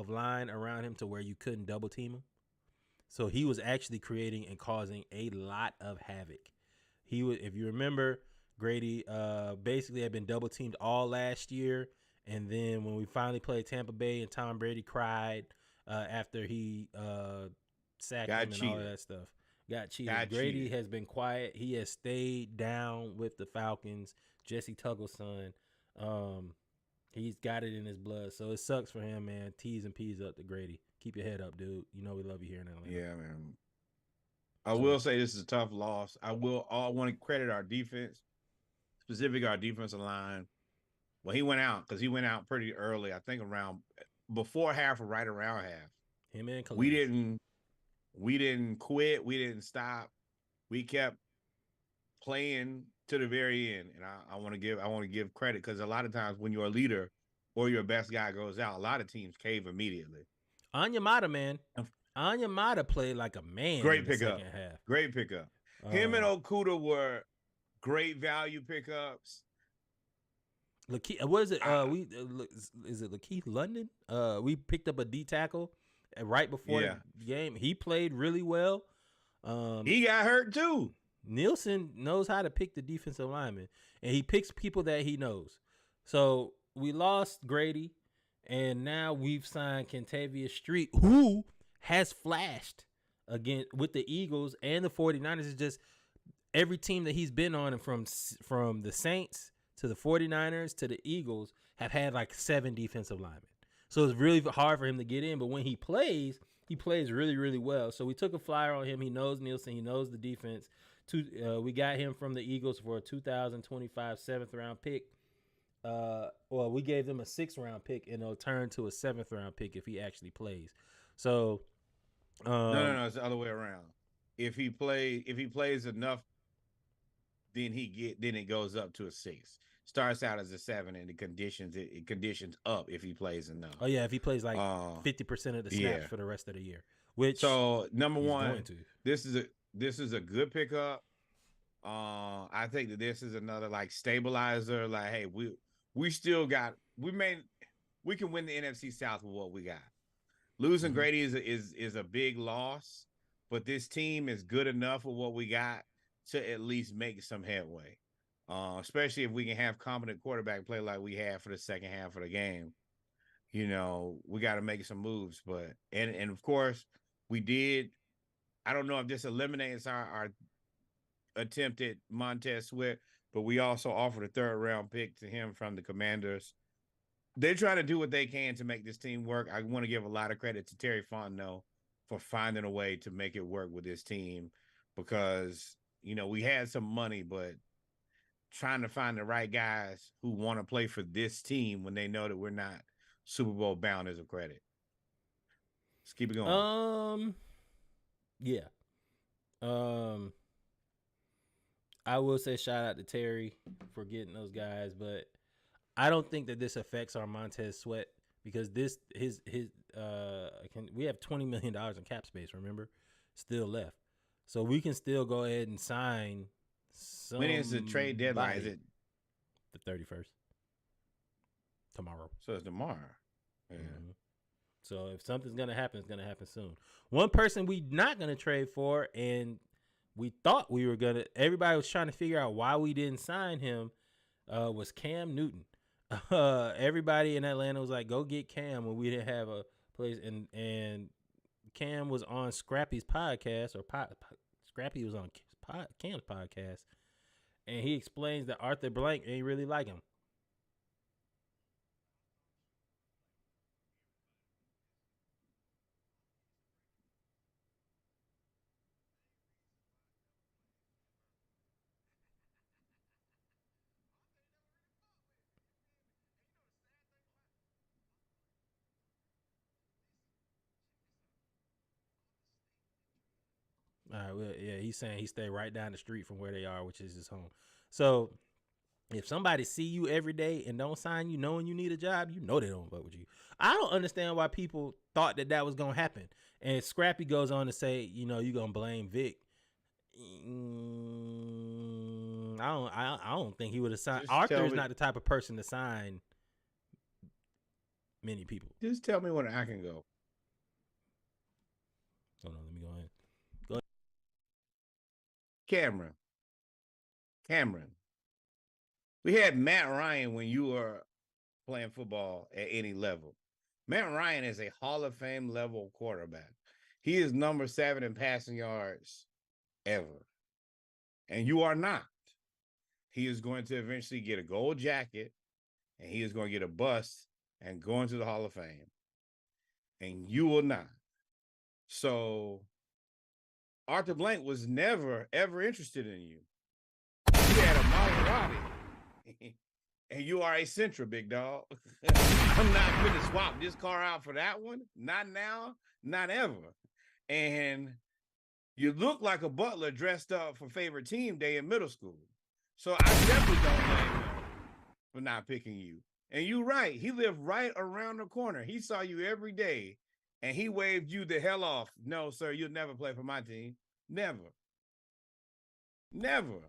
line around him to where you couldn't double team him. So he was actually creating and causing a lot of havoc. He was, if you remember, Grady basically had been double teamed all last year. And then when we finally played Tampa Bay and Tom Brady cried after he sacked him and all that stuff. Got cheated. Grady has been quiet. He has stayed down with the Falcons. Jesse Tuggle's son. He's got it in his blood. So it sucks for him, man. T's and P's up to Grady. Keep your head up, dude. You know we love you here in Atlanta.
Yeah, man. I will say this is a tough loss. I want to credit our defense, specifically our defensive line. Well, he went out because he went out pretty early. I think around before half or right around half.
Him and Columbus.
We didn't quit. We didn't stop. We kept playing to the very end. And I want to give credit because a lot of times when your leader or your best guy goes out, a lot of teams cave immediately.
Onyemata, man. Onyemata played like a man.
Great pickup. Great pickup. Him and Okuda were great value pickups.
What is it? Is it Lakeith London? We picked up a D tackle right before the game. He played really well.
He got hurt too.
Nielsen knows how to pick the defensive lineman, and he picks people that he knows. So we lost Grady, and now we've signed Kentavious Street, who has flashed again with the Eagles and the 49ers. Is just every team that he's been on, and from the Saints to the 49ers to the Eagles, have had like 7 defensive linemen. So it's really hard for him to get in, but when he plays really, really well. So we took a flyer on him. He knows Nielsen. He knows the defense. We got him from the Eagles for a 2025 7th-round pick. We gave them a 6th-round pick, and it'll turn to a 7th-round pick if he actually plays. So
no, it's the other way around. If he plays enough, then it goes up to a 6. Starts out as a 7, and it conditions up if he plays enough.
Oh yeah, if he plays like 50% of the snaps for the rest of the year.
So number one, this is a good pickup. I think that this is another like stabilizer. Like, hey, we can win the NFC South with what we got. Losing Grady is a big loss, but this team is good enough with what we got to at least make some headway. Especially if we can have competent quarterback play like we had for the second half of the game. You know, we got to make some moves, but and of course we did. I don't know if this eliminates our attempt at Montez Sweat, but we also offered a 3rd-round pick to him from the Commanders. They're trying to do what they can to make this team work. I want to give a lot of credit to Terry Fontenot for finding a way to make it work with this team, because, you know, we had some money, but trying to find the right guys who want to play for this team when they know that we're not Super Bowl bound is a credit. Let's keep it going.
Yeah. I will say shout out to Terry for getting those guys, but I don't think that this affects our Montez Sweat, because we have $20 million in cap space, remember? Still left. So we can still go ahead and sign.
When is the trade deadline? Is it
the 31st? Tomorrow.
So it's tomorrow. Yeah.
Mm-hmm. So if something's gonna happen, it's gonna happen soon. One person we not gonna trade for, and we thought we were gonna. Everybody was trying to figure out why we didn't sign him. Was Cam Newton. Everybody in Atlanta was like, "Go get Cam," when we didn't have a place. And Cam was on Scrappy's podcast, or Scrappy was on Cam's podcast, and he explains that Arthur Blank ain't really like him. All right, well, yeah, he's saying he stayed right down the street from where they are, which is his home. So if somebody see you every day and don't sign you knowing you need a job, you know they don't vote with you. I don't understand why people thought that was going to happen. And Scrappy goes on to say, you know, you're going to blame Vic. I don't think he would have signed. Arthur is not the type of person to sign many people.
Just tell me when I can go.
Hold on, let me go ahead.
Cameron. We had Matt Ryan when you were playing football at any level. Matt Ryan is a Hall of Fame level quarterback. He is number 7 in passing yards ever. And you are not. He is going to eventually get a gold jacket, and he is going to get a bust and go into the Hall of Fame. And you will not. So Arthur Blank was never, ever interested in you. You had a Maserati, and you are a Sentra, big dog. I'm not going to swap this car out for that one. Not now, not ever. And you look like a butler dressed up for favorite team day in middle school. So I definitely don't blame him for not picking you. And you're right. He lived right around the corner. He saw you every day, and he waved you the hell off. No, sir, you'll never play for my team. Never. Never.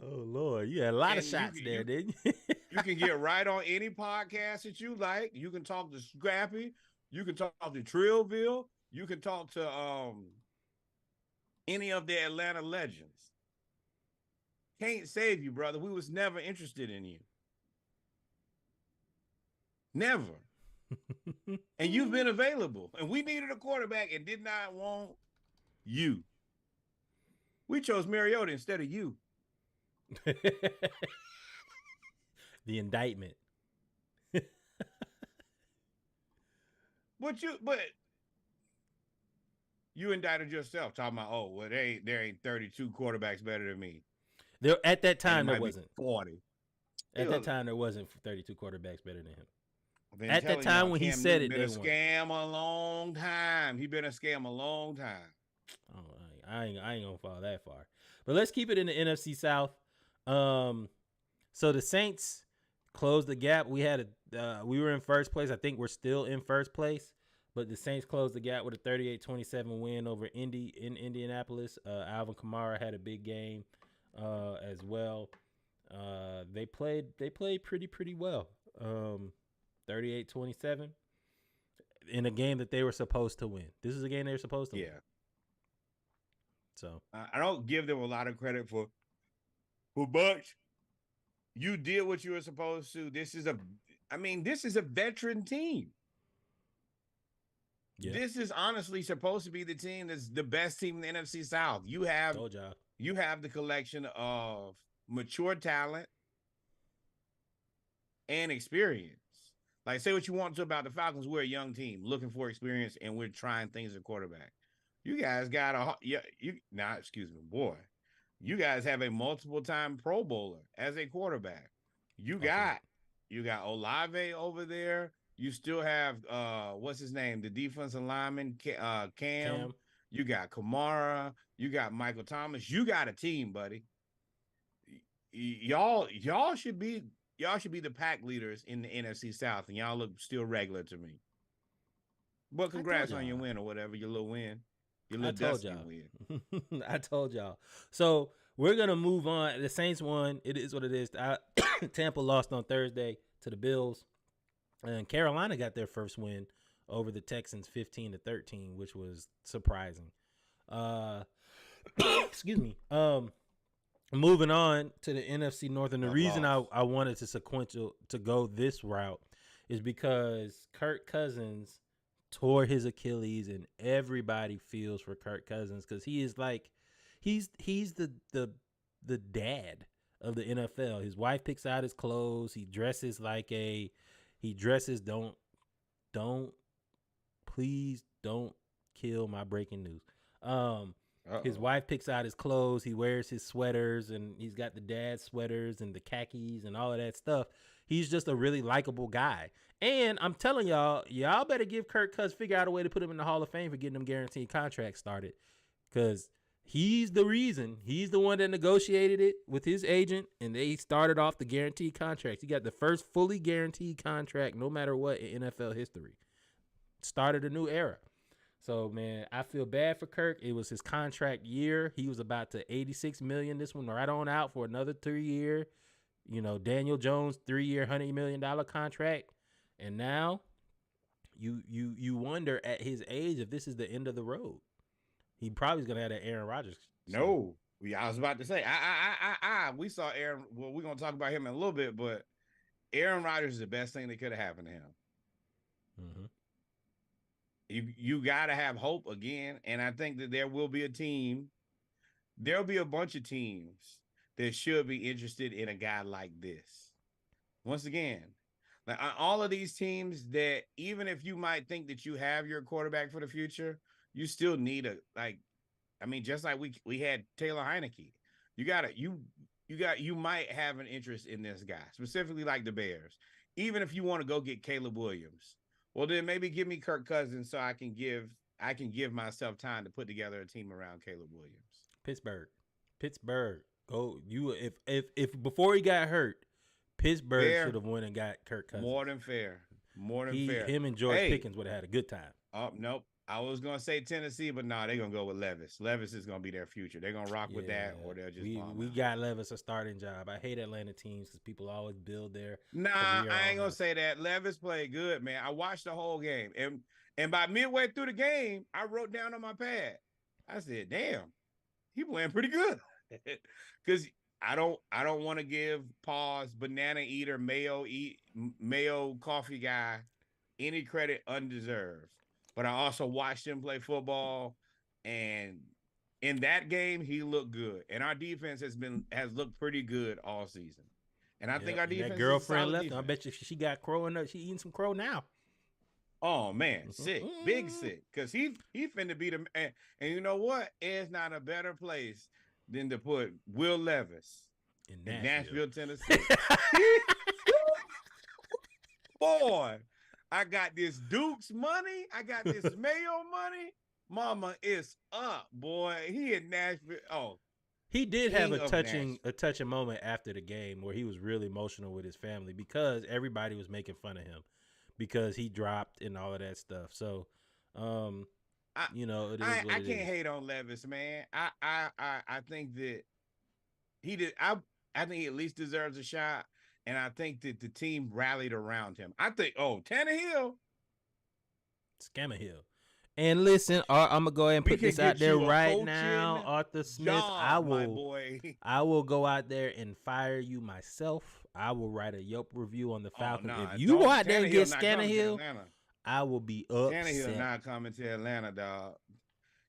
Oh Lord, you had a lot of
And
shots there, didn't you?
You can get right on any podcast that you like. You can talk to Scrappy. You can talk to Trillville. You can talk to any of the Atlanta legends. Can't save you, brother. We was never interested in you. Never. And you've been available. And we needed a quarterback and did not want you. We chose Mariota instead of you.
The indictment.
But you indicted yourself talking about, oh, well, there ain't 32 quarterbacks better than me.
There at that time there
might be
wasn't
40.
At that time there wasn't 32 quarterbacks better than him.
I've been
At that
telling
time
y'all,
when he
Cam
said
Newton
it,
been
they
a
weren't.
scam a long time. He been a scam a long time.
Oh, I ain't gonna fall that far. But let's keep it in the NFC South. So the Saints closed the gap. We were in first place. I think we're still in first place. But the Saints closed the gap with a 38-27 win over Indy in Indianapolis. Alvin Kamara had a big game as well. They played pretty well. 38-27 in a game that they were supposed to win. This is a game they were supposed to win. So
I don't give them a lot of credit for much. You did what you were supposed to. This is a veteran team.
Yeah.
This is honestly supposed to be the team that's the best team in the NFC South. You have the collection of mature talent and experience. Like, say what you want to about the Falcons. We're a young team looking for experience, and we're trying things at quarterback. You guys got you guys have a multiple-time Pro Bowler as a quarterback. You got Olave over there. You still have what's his name, the defensive lineman, Cam. You got Kamara. You got Michael Thomas. You got a team, buddy. Y'all should be the pack leaders in the NFC South, and y'all look still regular to me. But congrats on your win or whatever, your little win. Your little dusty win.
I told y'all. So we're gonna move on. The Saints won. It is what it is. Tampa lost on Thursday to the Bills, and Carolina got their first win over the Texans, 15-13, which was surprising. Excuse me. Moving on to the NFC North, and the reason I wanted to go this route is because Kirk Cousins tore his Achilles, and everybody feels for Kirk Cousins because he is like he's the dad of the NFL. His wife picks out his clothes. He dresses please don't kill my breaking news. His wife picks out his clothes. He wears his sweaters, and he's got the dad sweaters and the khakis and all of that stuff. He's just a really likable guy. And I'm telling y'all better give Kirk Cousins, figure out a way to put him in the Hall of Fame for getting them guaranteed contracts started, because he's the reason. He's the one that negotiated it with his agent, and they started off the guaranteed contracts. He got the first fully guaranteed contract, no matter what, in NFL history. Started a new era. So, man, I feel bad for Kirk. It was his contract year. He was about to $86 million. This one right on out for another 3 year. You know, Daniel Jones, 3-year, $100 million contract. And now you wonder at his age if this is the end of the road. He probably is going to have that Aaron Rodgers.
No, I was about to say, we saw Aaron. Well, we're going to talk about him in a little bit, but Aaron Rodgers is the best thing that could have happened to him.
Mm-hmm.
You got to have hope again. And I think that there will be a team. There'll be a bunch of teams that should be interested in a guy like this. Once again, like all of these teams that, even if you might think that you have your quarterback for the future, you still need just like we had Taylor Heineke. You might have an interest in this guy, specifically like the Bears. Even if you want to go get Caleb Williams, well, then maybe give me Kirk Cousins so I can give myself time to put together a team around Caleb Williams.
Pittsburgh. Go you if before he got hurt, Pittsburgh should have won and got Kirk Cousins.
More than fair.
Him and George Pickens would have had a good time.
Oh, nope. I was gonna say Tennessee, but no, they're gonna go with Levis. Levis is gonna be their future. They're gonna rock with that, or they'll just
we got Levis a starting job. I hate Atlanta teams because people always build their
Nah, I ain't gonna say that. Levis played good, man. I watched the whole game, and by midway through the game, I wrote down on my pad. I said, "Damn, he playing pretty good." Because I don't want to give Paws, banana eater, mayo coffee guy any credit undeserved. But I also watched him play football, and in that game, he looked good. And our defense has looked pretty good all season. And I think our defense.
That girlfriend left. I bet you she got crow in her. She eating some crow now.
Oh man, sick, big sick. Because he finna be the man. And you know what? It's not a better place than to put Will Levis in Nashville, Tennessee. Boy. I got this Duke's money. I got this Mayo money. Mama is up, boy. He in Nashville. Oh,
he did have a touching moment after the game where he was really emotional with his family because everybody was making fun of him because he dropped and all of that stuff. So, it is what
I
it
can't
is.
hate on Levis, man. I think that he did. I think he at least deserves a shot. And I think that the team rallied around him. I think, Tannehill.
Scamahill. And listen, I'm gonna go ahead and put this out there right now, Arthur Smith. I will go out there and fire you myself. I will write a Yelp review on the Falcons. If you go out there and get Scamahill, I will be upset.
Tannehill not coming to Atlanta, dog.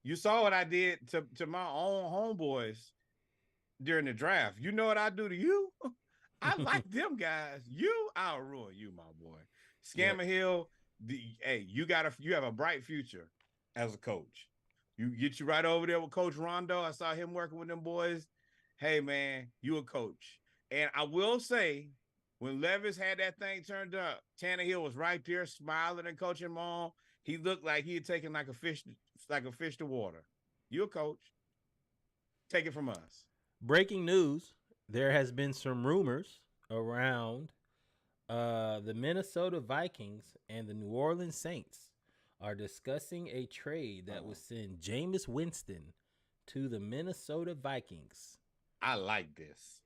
You saw what I did to my own homeboys during the draft. You know what I do to you? I like them guys. I'll ruin you, my boy. Scamahill, you have a bright future as a coach. You get you right over there with Coach Rondo. I saw him working with them boys. Hey man, you a coach. And I will say, when Levis had that thing turned up, Tannehill was right there smiling and coaching him on. He looked like he had taken like a fish to water. You a coach. Take it from us.
Breaking news. There has been some rumors around the Minnesota Vikings and the New Orleans Saints are discussing a trade that would send Jameis Winston to the Minnesota Vikings.
I like this.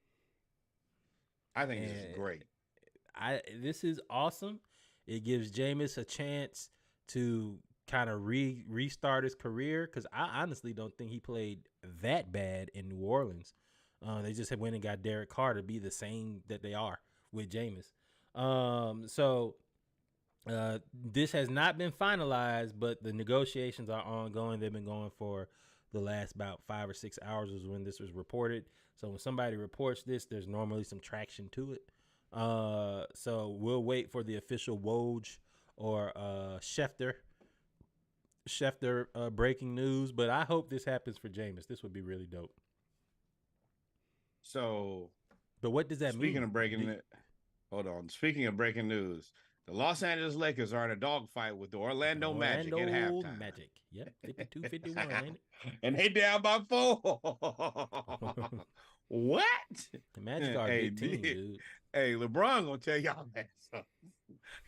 I think this is great.
This is awesome. It gives Jameis a chance to kind of restart his career because I honestly don't think he played that bad in New Orleans. They just went and got Derek Carr to be the same that they are with Jameis. This has not been finalized, but the negotiations are ongoing. They've been going for the last about 5 or 6 hours was when this was reported. So when somebody reports this, there's normally some traction to it. So we'll wait for the official Woj or Schefter breaking news. But I hope this happens for Jameis. This would be really dope.
So,
but what does that mean?
Speaking of breaking news, the Los Angeles Lakers are in a dogfight with the Orlando Magic at halftime.
Magic, yep, 52-51, ain't it?
And they down by 4. What?
The Magic are a good team, dude.
Hey, LeBron gonna tell y'all that. So.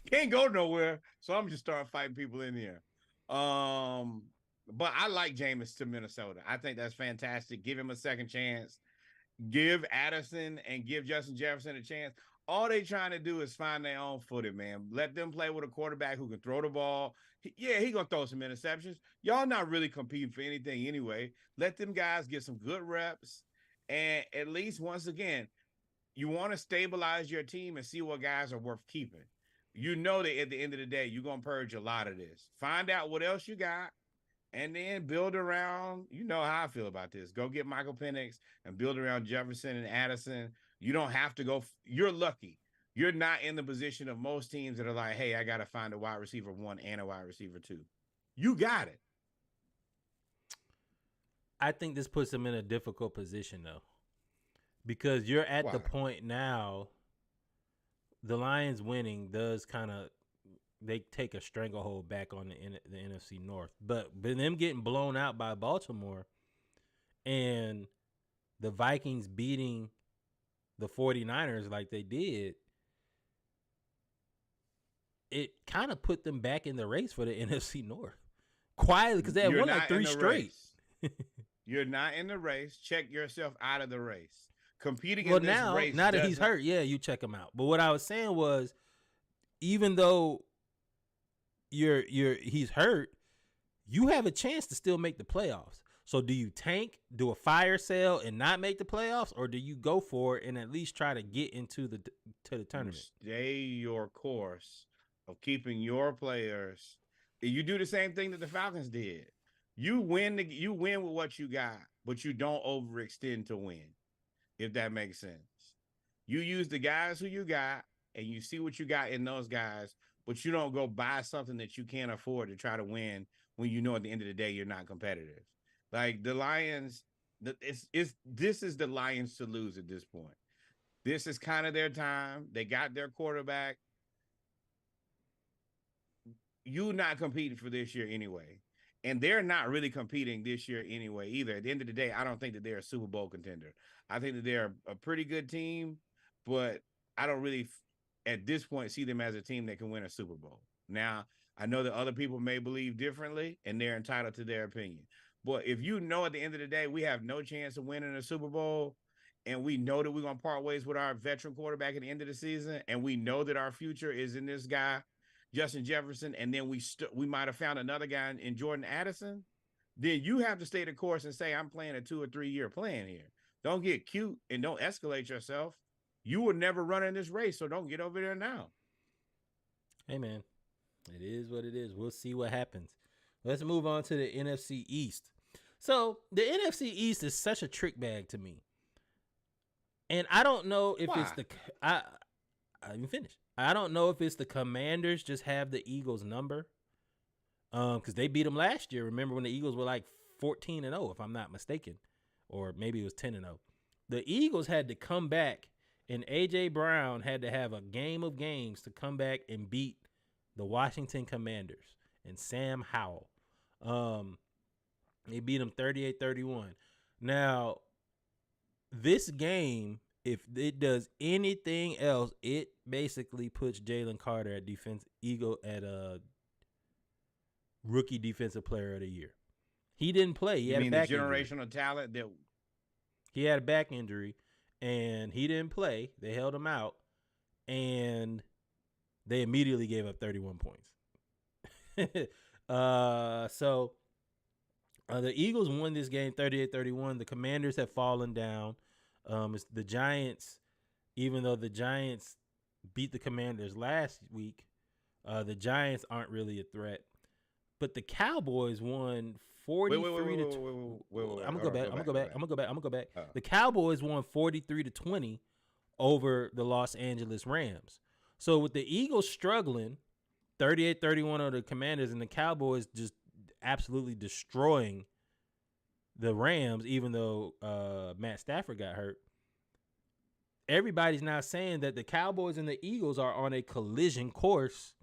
Can't go nowhere, so I'm just starting fighting people in here. But I like Jameis to Minnesota. I think that's fantastic. Give him a second chance. Give Addison and give Justin Jefferson a chance. All they trying to do is find their own footing, man. Let them play with a quarterback who can throw the ball. He gonna throw some interceptions. Y'all not really competing for anything anyway. Let them guys get some good reps. And at least once again, you want to stabilize your team and see what guys are worth keeping. You know that at the end of the day, you're gonna purge a lot of this. Find out what else you got. And then build around, you know how I feel about this. Go get Michael Penix and build around Jefferson and Addison. You don't have to go. You're lucky. You're not in the position of most teams that are like, hey, I got to find a wide receiver 1 and a wide receiver 2. You got it.
I think this puts them in a difficult position, though, because you're at the point now, the Lions winning does kind of, they take a stranglehold back on the NFC North. But them getting blown out by Baltimore and the Vikings beating the 49ers like they did, it kind of put them back in the race for the NFC North. quietly because they had
You're
won
not
like
in
3
the
straight.
race. You're not in the race. Check yourself out of the race. Competing
Well,
in this race.
now that he's
doesn't-
hurt, yeah, you check him out. But what I was saying was, even though he's hurt, you have a chance to still make the playoffs. So do you tank, do a fire sale, and not make the playoffs, or do you go for it and at least try to get into the tournament?
Stay your course of keeping your players. You do the same thing that the Falcons did. You win with what you got, but you don't overextend to win, if that makes sense. You use the guys who you got, and you see what you got in those guys, but you don't go buy something that you can't afford to try to win when you know at the end of the day you're not competitive. Like the Lions, this is the Lions to lose at this point. This is kind of their time. They got their quarterback. You're not competing for this year anyway. And they're not really competing this year anyway either. At the end of the day, I don't think that they're a Super Bowl contender. I think that they're a pretty good team, but I don't really, at this point, see them as a team that can win a Super Bowl. Now, I know that other people may believe differently, and they're entitled to their opinion. But if you know at the end of the day, we have no chance of winning a Super Bowl, and we know that we're going to part ways with our veteran quarterback at the end of the season, and we know that our future is in this guy, Justin Jefferson, and then we might have found another guy in Jordan Addison, then you have to stay the course and say, I'm playing a 2 or 3 year plan here. Don't get cute and don't escalate yourself. You will never run in this race, so don't get over there now.
Hey, man, it is what it is. We'll see what happens. Let's move on to the NFC East. So the NFC East is such a trick bag to me. And I don't know if it's the I didn't finish. I don't know if it's the Commanders just have the Eagles number. Because they beat them last year. Remember when the Eagles were like 14-0, if I'm not mistaken. Or maybe it was 10-0. The Eagles had to come back, and A.J. Brown had to have a game of games to come back and beat the Washington Commanders and Sam Howell. They beat them 38-31. Now, this game, if it does anything else, it basically puts Jalen Carter at rookie defensive player of the year. He didn't play. He had a back
generational
injury.
talent that
He had a back injury, and he didn't play. They held him out, and they immediately gave up 31 points. So the Eagles won this game 38-31. The Commanders have fallen down. It's the Giants, even though the Giants beat the Commanders last week, the Giants aren't really a threat. But the Cowboys won 43 to 20. I'm gonna go back. The Cowboys won 43-20 over the Los Angeles Rams. So with the Eagles struggling, 38-31 over the Commanders, and the Cowboys just absolutely destroying the Rams, even though Matt Stafford got hurt. Everybody's now saying that the Cowboys and the Eagles are on a collision course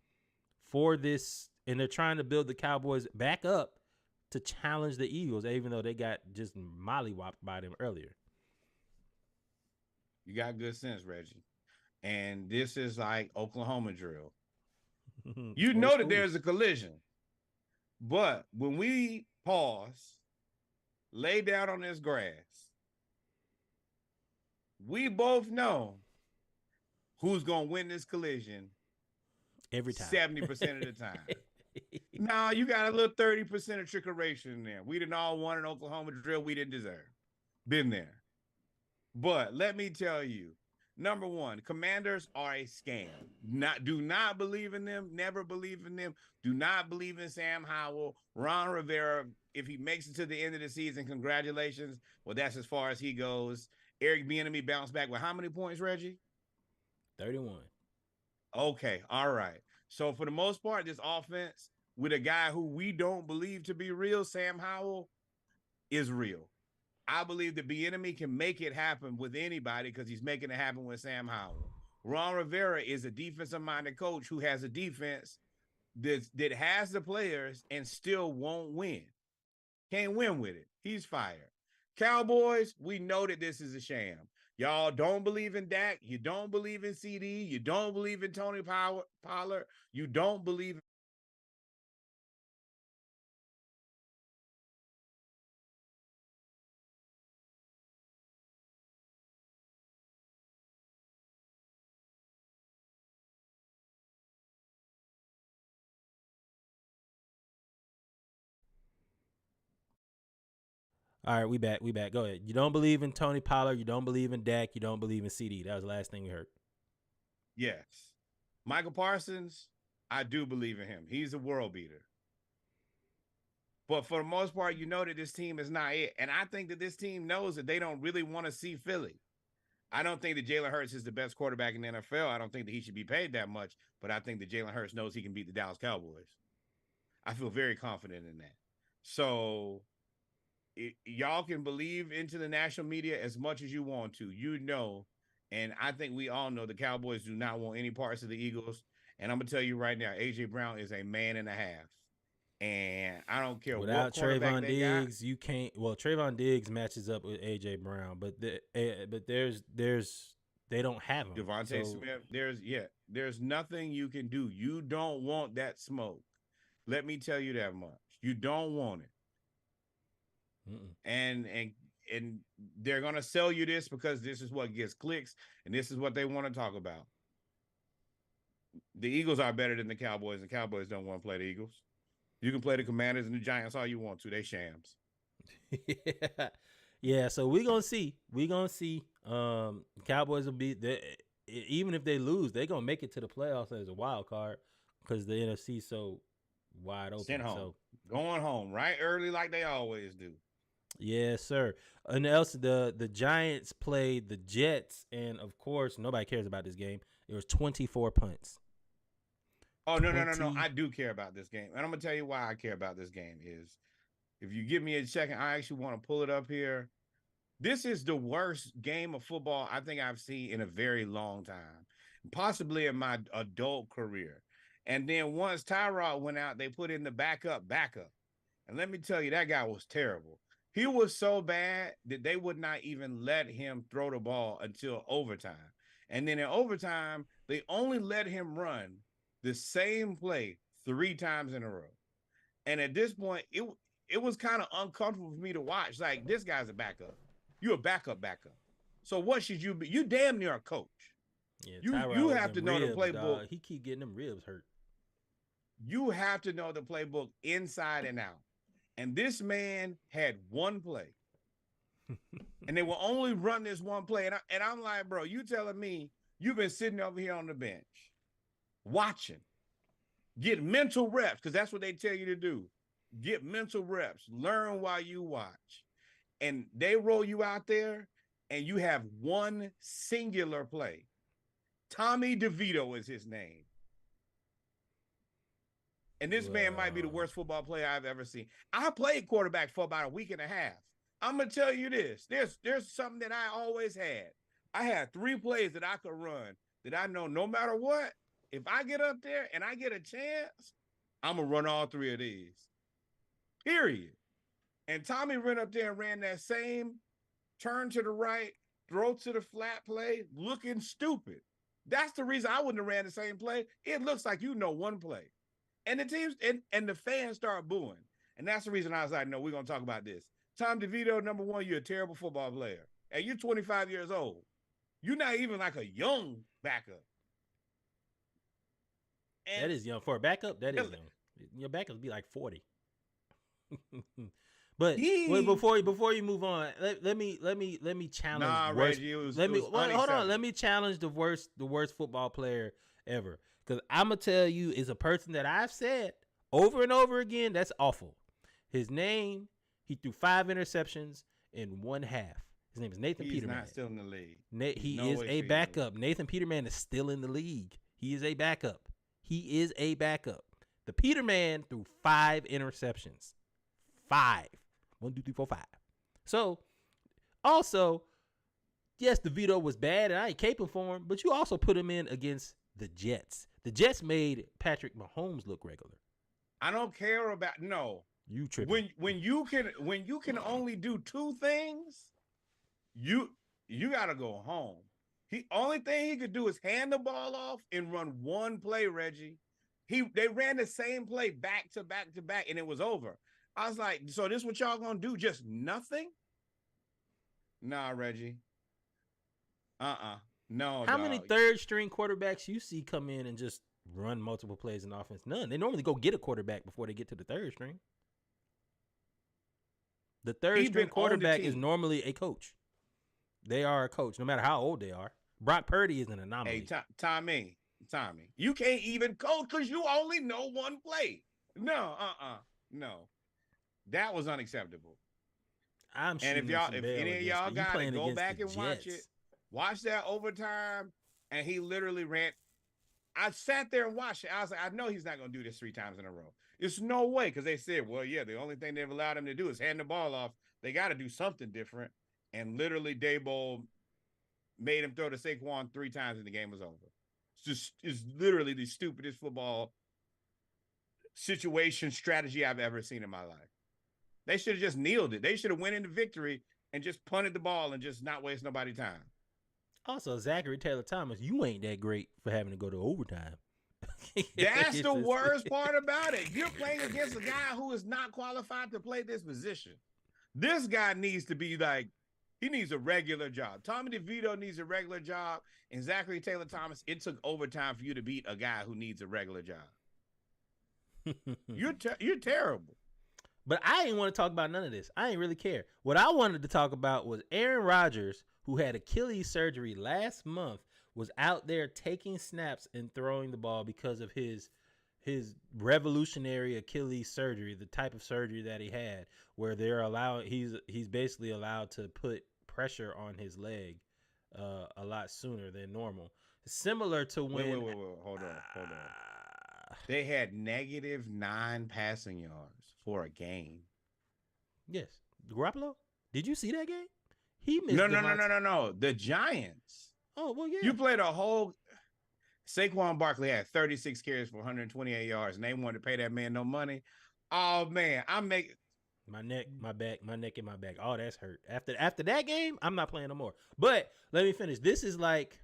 for this, and they're trying to build the Cowboys back up to challenge the Eagles, even though they got just mollywopped by them earlier.
You got good sense, Reggie. And this is like Oklahoma drill. You know that there's a collision. But when we pause, lay down on this grass, we both know who's going to win this collision
every time.
70% of the time. Now you got a little 30% of trickeration in there. We didn't all want an Oklahoma drill we didn't deserve. Been there. But let me tell you, number one, Commanders are a scam. Do not believe in them. Never believe in them. Do not believe in Sam Howell. Ron Rivera, if he makes it to the end of the season, congratulations. Well, that's as far as he goes. Eric Bieniemy bounced back with how many points, Reggie?
31.
Okay, all right. So for the most part, this offense with a guy who we don't believe to be real, Sam Howell, is real. I believe that Bieniemy can make it happen with anybody because he's making it happen with Sam Howell. Ron Rivera is a defensive-minded coach who has a defense that has the players and still won't win. Can't win with it. He's fired. Cowboys, we know that this is a sham. Y'all don't believe in Dak. You don't believe in CD. You don't believe in Tony Pollard. You don't believe
All right, we back. Go ahead. You don't believe in Tony Pollard. You don't believe in Dak. You don't believe in CD. That was the last thing we heard.
Yes. Michael Parsons, I do believe in him. He's a world beater. But for the most part, you know that this team is not it. And I think that this team knows that they don't really want to see Philly. I don't think that Jalen Hurts is the best quarterback in the NFL. I don't think that he should be paid that much. But I think that Jalen Hurts knows he can beat the Dallas Cowboys. I feel very confident in that. So y'all can believe into the national media as much as you want to. You know, and I think we all know the Cowboys do not want any parts of the Eagles. And I'm going to tell you right now, A.J. Brown is a man and a half. And I don't care
without
what quarterback
Trayvon
they got.
Diggs, you can't. Well, Trayvon Diggs matches up with A.J. Brown, but there's they don't have him.
Devontae
So-
Smith, there's nothing you can do. You don't want that smoke. Let me tell you that much. You don't want it. And they're gonna sell you this because this is what gets clicks and this is what they want to talk about. The Eagles are better than the Cowboys, and Cowboys don't want to play the Eagles. You can play the Commanders and the Giants all you want to. They shams.
Yeah, so we're gonna see. Cowboys will be there. Even if they lose, they're gonna make it to the playoffs as a wild card because the NFC is so wide open.
Sent home.
So
Going home right early like they always do.
yes, sir. And else the Giants played the Jets, and of course nobody cares about this game. It was 24 punts.
Oh, no. I do care about this game. And I'm going to tell you why I care about this game is if you give me a second, I actually want to pull it up here. This is the worst game of football I think I've seen in a very long time, possibly in my adult career. And then once Tyrod went out, they put in the backup. And let me tell you, that guy was terrible. He was so bad that they would not even let him throw the ball until overtime. And then in overtime, they only let him run the same play 3 times in a row. And at this point, it was kind of uncomfortable for me to watch. Like, this guy's a backup. You're a backup. So what should you be? You damn near a coach.
Yeah,
you have to know the playbook.
Dog. He keep getting them ribs hurt.
You have to know the playbook inside and out. And this man had one play. And they will only run this one play. And I'm like, bro, you telling me you've been sitting over here on the bench watching, get mental reps, because that's what they tell you to do. Get mental reps, learn while you watch. And they roll you out there and you have one singular play. Tommy DeVito is his name. And this man might be the worst football player I've ever seen. I played quarterback for about a week and a half. I'm going to tell you this. There's something that I always had. I had 3 plays that I could run that I know no matter what, if I get up there and I get a chance, I'm going to run all 3 of these. Period. And Tommy ran up there and ran that same turn to the right, throw to the flat play, looking stupid. That's the reason I wouldn't have ran the same play. It looks like you know one play. And the teams and the fans start booing. And that's the reason I was like, no, we're going to talk about this. Tom DeVito, number one, you're a terrible football player. And you're 25 years old. You're not even like a young backup. And
that is young. For a backup, that is young. Your backup would be like 40. But wait, before you move on, let me challenge.
Nah, Reggie,
hold on. Let me challenge the worst football player ever. Because I'm gonna tell you, is a person that I've said over and over again that's awful. His name, he threw 5 interceptions in 1 half. His name is Nathan Peterman.
He's not still in the league.
He is a backup. Nathan Peterman is still in the league. He is a backup. The Peterman threw 5 interceptions. 5. 1, 2, 3, 4, 5. So, also, yes, DeVito was bad, and I ain't caping for him, but you also put him in against the Jets. The Jets made Patrick Mahomes look regular.
I don't care about
you tripping.
When you can only do 2 things, you gotta go home. Only thing he could do is hand the ball off and run 1 play, Reggie. They ran the same play back to back to back, and it was over. I was like, so this what y'all gonna do? Just nothing? Nah, Reggie. No.
How many 3rd string quarterbacks you see come in and just run multiple plays in offense? None. They normally go get a quarterback before they get to the 3rd string. The third
He
string
been on the
quarterback is
team.
normally a coach. They are a coach, no matter how old they are. Brock Purdy is an anomaly.
Hey, Tommy, you can't even coach because you only know one play. No, no. That was unacceptable.
I'm
And if
shooting
any of y'all got to go back and watch
Jets.
it, watch that overtime, and he literally ran. I sat there and watched it. I was like, I know he's not going to do this 3 times in a row. It's no way, because they said, well, yeah, the only thing they've allowed him to do is hand the ball off. They got to do something different. And literally, Daboll made him throw to Saquon 3 times, and the game was over. It's literally the stupidest football situation strategy I've ever seen in my life. They should have just kneeled it. They should have went into victory and just punted the ball and just not waste nobody's time.
Also, Zachary Taylor Thomas, you ain't that great for having to go to overtime.
That's the worst part about it. You're playing against a guy who is not qualified to play this position. This guy needs to be like, he needs a regular job. Tommy DeVito needs a regular job. And Zachary Taylor Thomas, it took overtime for you to beat a guy who needs a regular job. You're terrible.
But I didn't want to talk about none of this. I didn't really care. What I wanted to talk about was Aaron Rodgers, who had Achilles surgery last month, was out there taking snaps and throwing the ball because of his revolutionary Achilles surgery, the type of surgery that he had, where he's basically allowed to put pressure on his leg a lot sooner than normal. Similar to when
Wait. Hold on. They had -9 passing yards for a game.
Yes. Garoppolo? Did you see that game? He missed
No. The Giants.
Oh, well, yeah.
You played a whole Saquon Barkley had 36 carries for 128 yards, and they wanted to pay that man no money. Oh man,
my neck, my back, and my back. Oh, that's hurt. After that game, I'm not playing no more. But let me finish. This is like,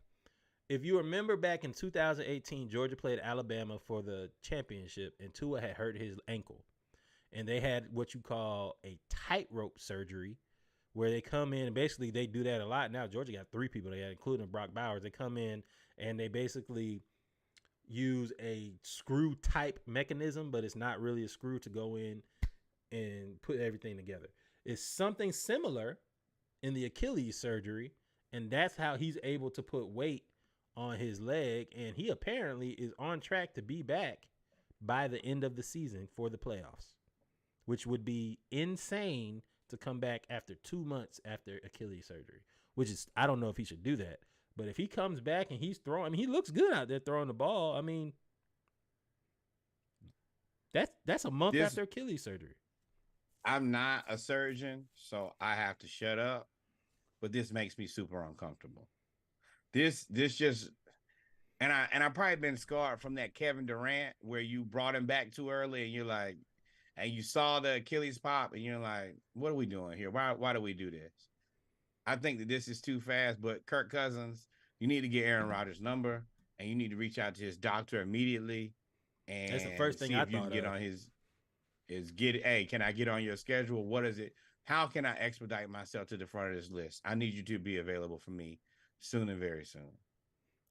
if you remember back in 2018, Georgia played Alabama for the championship, and Tua had hurt his ankle. And they had what you call a tightrope surgery, where they come in and basically they do that a lot. Now Georgia got 3 people they had, including Brock Bowers. They come in and they basically use a screw type mechanism, but it's not really a screw to go in and put everything together. It's something similar in the Achilles surgery, and that's how he's able to put weight on his leg, and he apparently is on track to be back by the end of the season for the playoffs, which would be insane to come back after 2 months after Achilles surgery, which is, I don't know if he should do that. But if he comes back and he's throwing, I mean, he looks good out there throwing the ball. I mean, that's a month after Achilles surgery.
I'm not a surgeon, so I have to shut up. But this makes me super uncomfortable. This just, and I probably been scarred from that Kevin Durant where you brought him back too early, and you're like, and you saw the Achilles pop, and you're like, what are we doing here? Why do we do this? I think that this is too fast, but Kirk Cousins, you need to get Aaron Rodgers' number, and you need to reach out to his doctor immediately. And
that's the first thing I thought
can get on hey, can I get on your schedule? What is it? How can I expedite myself to the front of this list? I need you to be available for me soon and very soon.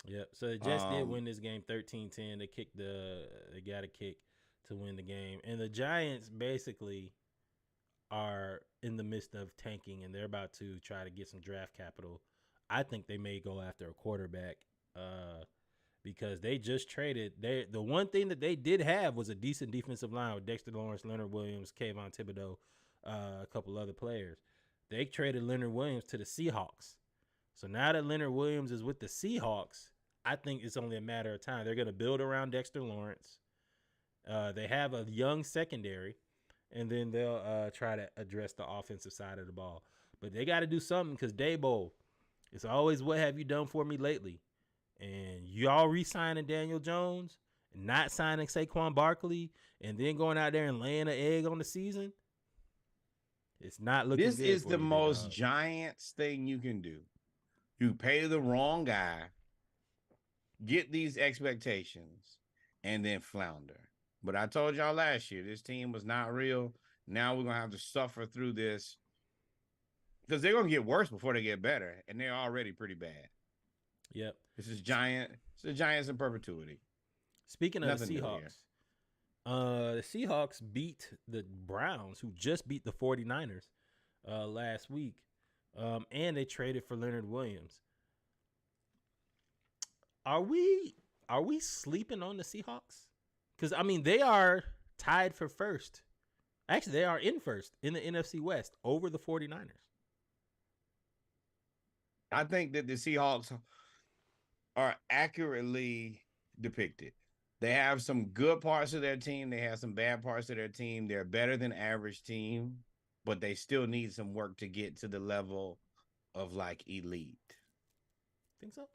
Yep. So the Jets did win this game 13-10. They got a kick to win the game. And the Giants basically are in the midst of tanking, and they're about to try to get some draft capital. I think they may go after a quarterback because they just traded. The one thing that they did have was a decent defensive line with Dexter Lawrence, Leonard Williams, Kayvon Thibodeau, a couple other players. They traded Leonard Williams to the Seahawks. So now that Leonard Williams is with the Seahawks, I think it's only a matter of time. They're going to build around Dexter Lawrence. They have a young secondary, and then they'll try to address the offensive side of the ball. But they got to do something because Daboll, it's always what have you done for me lately? And y'all re-signing Daniel Jones, and not signing Saquon Barkley, and then going out there and laying an egg on the season. It's not looking good.
This is the most Giants thing you can do. You pay the wrong guy, get these expectations, and then flounder. But I told y'all last year, this team was not real. Now we're going to have to suffer through this because they're going to get worse before they get better, and they're already pretty bad.
Yep.
This is the Giants in perpetuity.
Speaking of the Seahawks, the Seahawks beat the Browns, who just beat the 49ers. last week. And they traded for Leonard Williams. Are we sleeping on the Seahawks? Because, I mean, they are tied for first. Actually, they are in first in the NFC West over the 49ers.
I think that the Seahawks are accurately depicted. They have some good parts of their team. They have some bad parts of their team. They're a better than average team, but they still need some work to get to the level of like elite.
Think so?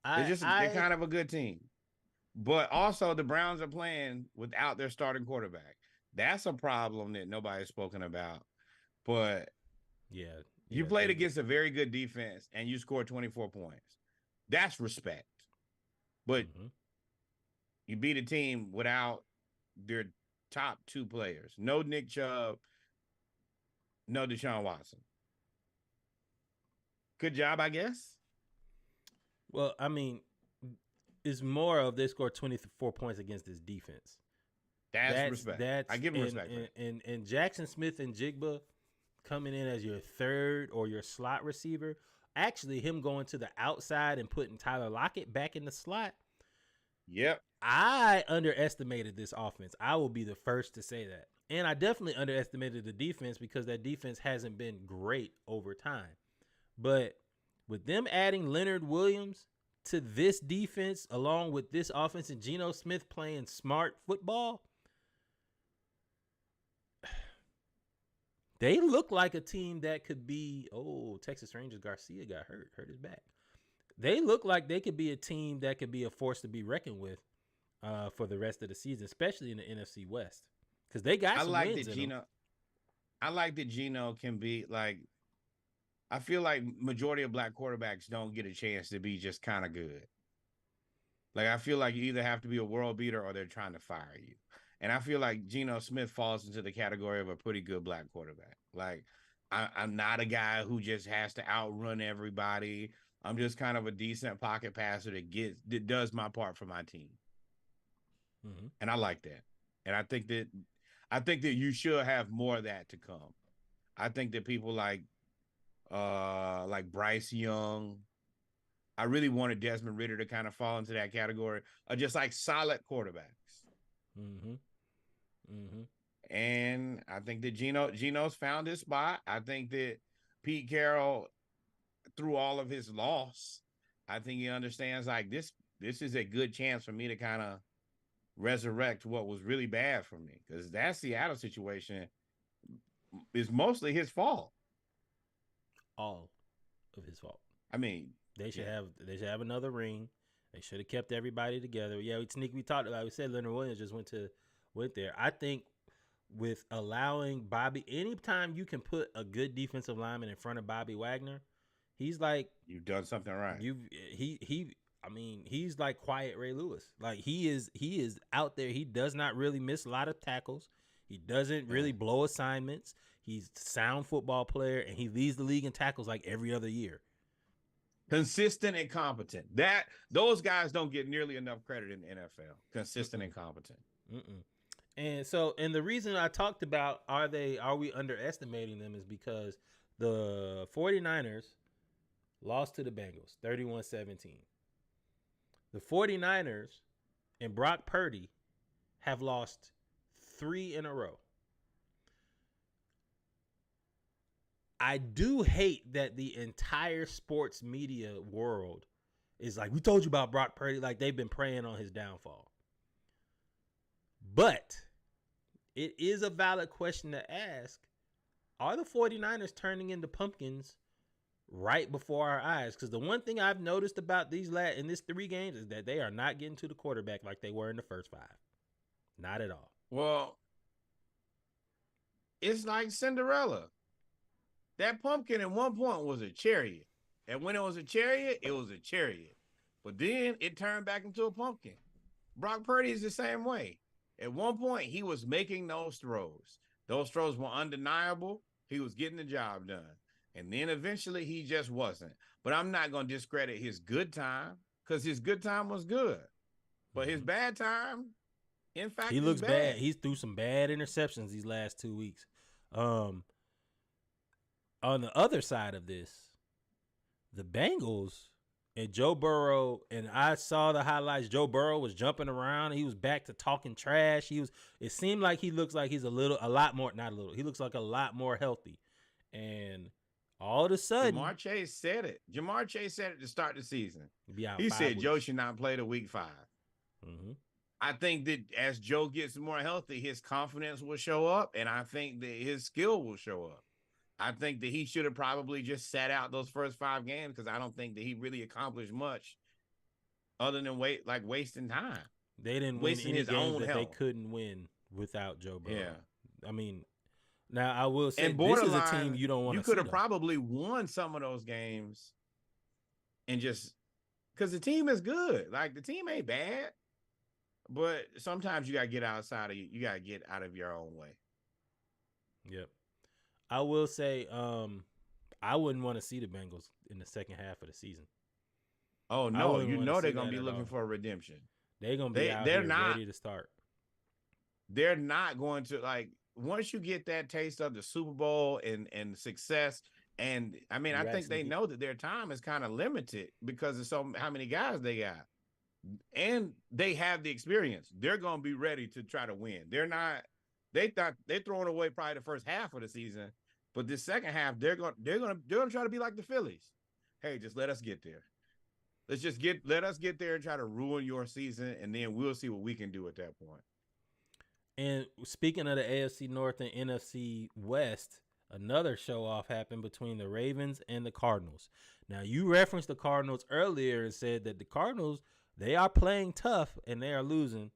They're kind of a good team. But also the Browns are playing without their starting quarterback. That's a problem that nobody's spoken about. But you played against a very good defense and you scored 24 points. That's respect. But you beat a team without their top two players. No Nick Chubb, no Deshaun Watson. Good job, I guess.
Well, I mean, it's more of they scored 24 points against this defense.
That's respect. I give him respect.
And Jackson Smith and Jigba coming in as your third or your slot receiver. Actually, him going to the outside and putting Tyler Lockett back in the slot.
Yep.
I underestimated this offense. I will be the first to say that. And I definitely underestimated the defense because that defense hasn't been great over time. But with them adding Leonard Williams to this defense, along with this offense and Geno Smith playing smart football, they look like a team that could be, Texas Rangers Garcia got hurt his back. They look like they could be a team that could be a force to be reckoned with for the rest of the season, especially in the NFC West. Because they got some wins in them.
I like that Geno can be like, I feel like majority of black quarterbacks don't get a chance to be just kind of good. Like, I feel like you either have to be a world beater or they're trying to fire you. And I feel like Geno Smith falls into the category of a pretty good black quarterback. Like, I'm not a guy who just has to outrun everybody. I'm just kind of a decent pocket passer that does my part for my team.
Mm-hmm.
And I like that. And I think that you should have more of that to come. I think that people like Bryce Young, I really wanted Desmond Ridder to kind of fall into that category of just like solid quarterbacks.
Mm-hmm. Mm-hmm.
And I think that Geno's found his spot. I think that Pete Carroll, through all of his loss, I think he understands like this is a good chance for me to kind of resurrect what was really bad for me, because that Seattle situation is mostly his fault.
All of his fault.
I mean,
they should have another ring. They should have kept everybody together. Yeah, we talked about. We said Leonard Williams just went there. I think with allowing Bobby, anytime you can put a good defensive lineman in front of Bobby Wagner, he's like,
you've done something right.
He's like quiet Ray Lewis. Like he is out there. He does not really miss a lot of tackles. He doesn't really blow assignments. He's a sound football player, and he leads the league in tackles like every other year.
Consistent and competent. Those guys don't get nearly enough credit in the NFL. Consistent and competent.
Mm-mm. And the reason I talked about are we underestimating them is because the 49ers lost to the Bengals 31-17. The 49ers and Brock Purdy have lost 3 in a row. I do hate that the entire sports media world is like, we told you about Brock Purdy, like they've been preying on his downfall. But it is a valid question to ask, are the 49ers turning into pumpkins right before our eyes? Because the one thing I've noticed about in this 3 games is that they are not getting to the quarterback like they were in the first 5. Not at all.
Well, it's like Cinderella. That pumpkin at one point was a chariot. And when it was a chariot, it was a chariot. But then it turned back into a pumpkin. Brock Purdy is the same way. At one point, he was making those throws. Those throws were undeniable. He was getting the job done. And then eventually he just wasn't. But I'm not going to discredit his good time, because his good time was good. But his bad time, in fact,
he looks bad. He's threw some bad interceptions these last 2 weeks. on the other side of this, the Bengals and Joe Burrow, and I saw the highlights. Joe Burrow was jumping around. He was back to talking trash. It seemed like he looks like he's he looks like a lot more healthy. And all of a sudden,
Jamar Chase said it. Jamar Chase said it to start the season.
He
said Joe should not play the week 5.
Mm-hmm.
I think that as Joe gets more healthy, his confidence will show up, and I think that his skill will show up. I think that he should have probably just sat out those first 5 games because I don't think that he really accomplished much other than wasting time.
They didn't
wasting
win any
his
games
own
that
health.
they couldn't win without Joe Burrow.
Yeah.
I mean, now I will say
And
this is a
borderline,
team you don't want to see.
You could have probably won some of those games and just because the team is good. Like the team ain't bad, but sometimes you gotta get outside of you gotta get out of your own way.
Yep. I will say, I wouldn't want to see the Bengals in the second half of the season.
Oh no, you know they're gonna be looking for a redemption.
They're gonna be ready to start.
They're not going to once you get that taste of the Super Bowl and success, and I mean, I think they know that their time is kind of limited because of how many guys they got, and they have the experience. They're gonna be ready to try to win. They're not. They thought they're throwing away probably the first half of the season, but this second half they're gonna try to be like the Phillies. Hey, just let us get there. Let us get there and try to ruin your season, and then we'll see what we can do at that point.
And speaking of the AFC North and NFC West, another show-off happened between the Ravens and the Cardinals. Now, you referenced the Cardinals earlier and said that the Cardinals, they are playing tough and they are losing,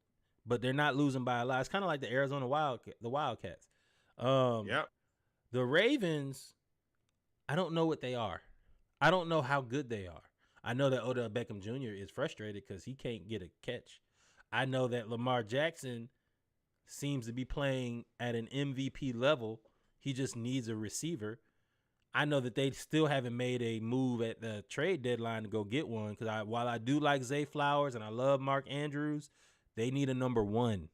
but they're not losing by a lot. It's kind of like the Arizona Wildcats.
Yep.
The Ravens, I don't know what they are. I don't know how good they are. I know that Odell Beckham Jr. is frustrated because he can't get a catch. I know that Lamar Jackson seems to be playing at an MVP level. He just needs a receiver. I know that they still haven't made a move at the trade deadline to go get one because while I do like Zay Flowers and I love Mark Andrews, they need a number 1.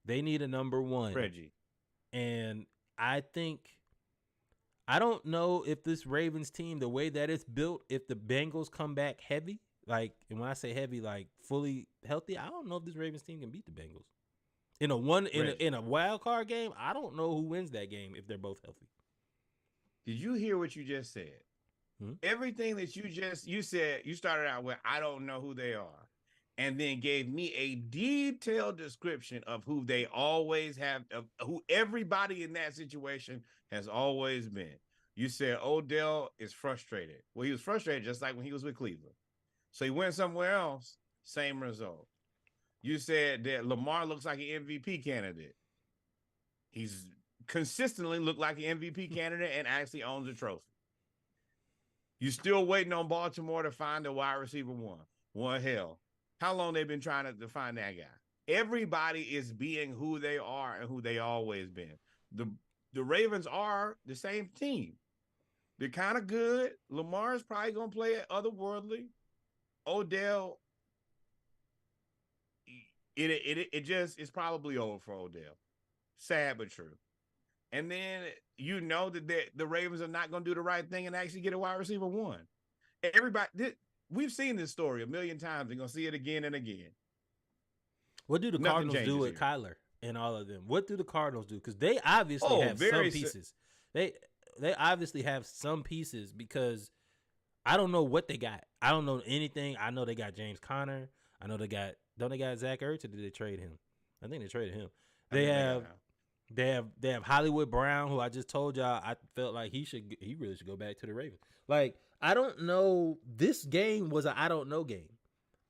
They need a number 1.
Reggie.
And I don't know if this Ravens team, the way that it's built, if the Bengals come back heavy, and when I say heavy, like fully healthy, I don't know if this Ravens team can beat the Bengals. In a wild card game, I don't know who wins that game if they're both healthy.
Did you hear what you just said? Everything that you said, you started out with, I don't know who they are, and then gave me a detailed description of who they always have, of who everybody in that situation has always been. You said Odell is frustrated. Well, he was frustrated just like when he was with Cleveland. So he went somewhere else, same result. You said that Lamar looks like an MVP candidate. He's consistently looked like an MVP candidate and actually owns a trophy. You're still waiting on Baltimore to find a wide receiver 1. Well, hell, how long they've been trying to find that guy? Everybody is being who they are and who they always been. The Ravens are the same team. They're kind of good. Lamar's probably going to play otherworldly. Odell, it's probably over for Odell. Sad but true. And then you know that the Ravens are not going to do the right thing and actually get a wide receiver 1. We've seen this story a million times. They're going to see it again and again.
What do the Cardinals do with Kyler and all of them? What do the Cardinals do? Because they obviously have some pieces. They obviously have some pieces because I don't know what they got. I don't know anything. I know they got James Conner. I know don't they got Zach Ertz, or did they trade him? I think they traded him. They have Hollywood Brown, who I just told y'all I felt like he really should go back to the Ravens. Like, I don't know. This game was I don't know game.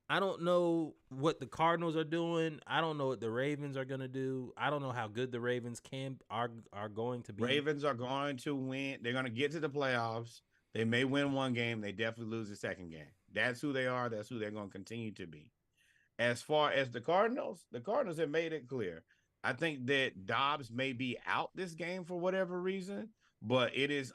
I don't know what the Cardinals are doing. I don't know what the Ravens are gonna do. I don't know how good the Ravens are going to be.
Ravens are going to win. They're going to get to the playoffs. They may win one game. They definitely lose the second game. That's who they are. That's who they're going to continue to be. As far as the Cardinals have made it clear. I think that Dobbs may be out this game for whatever reason, but it's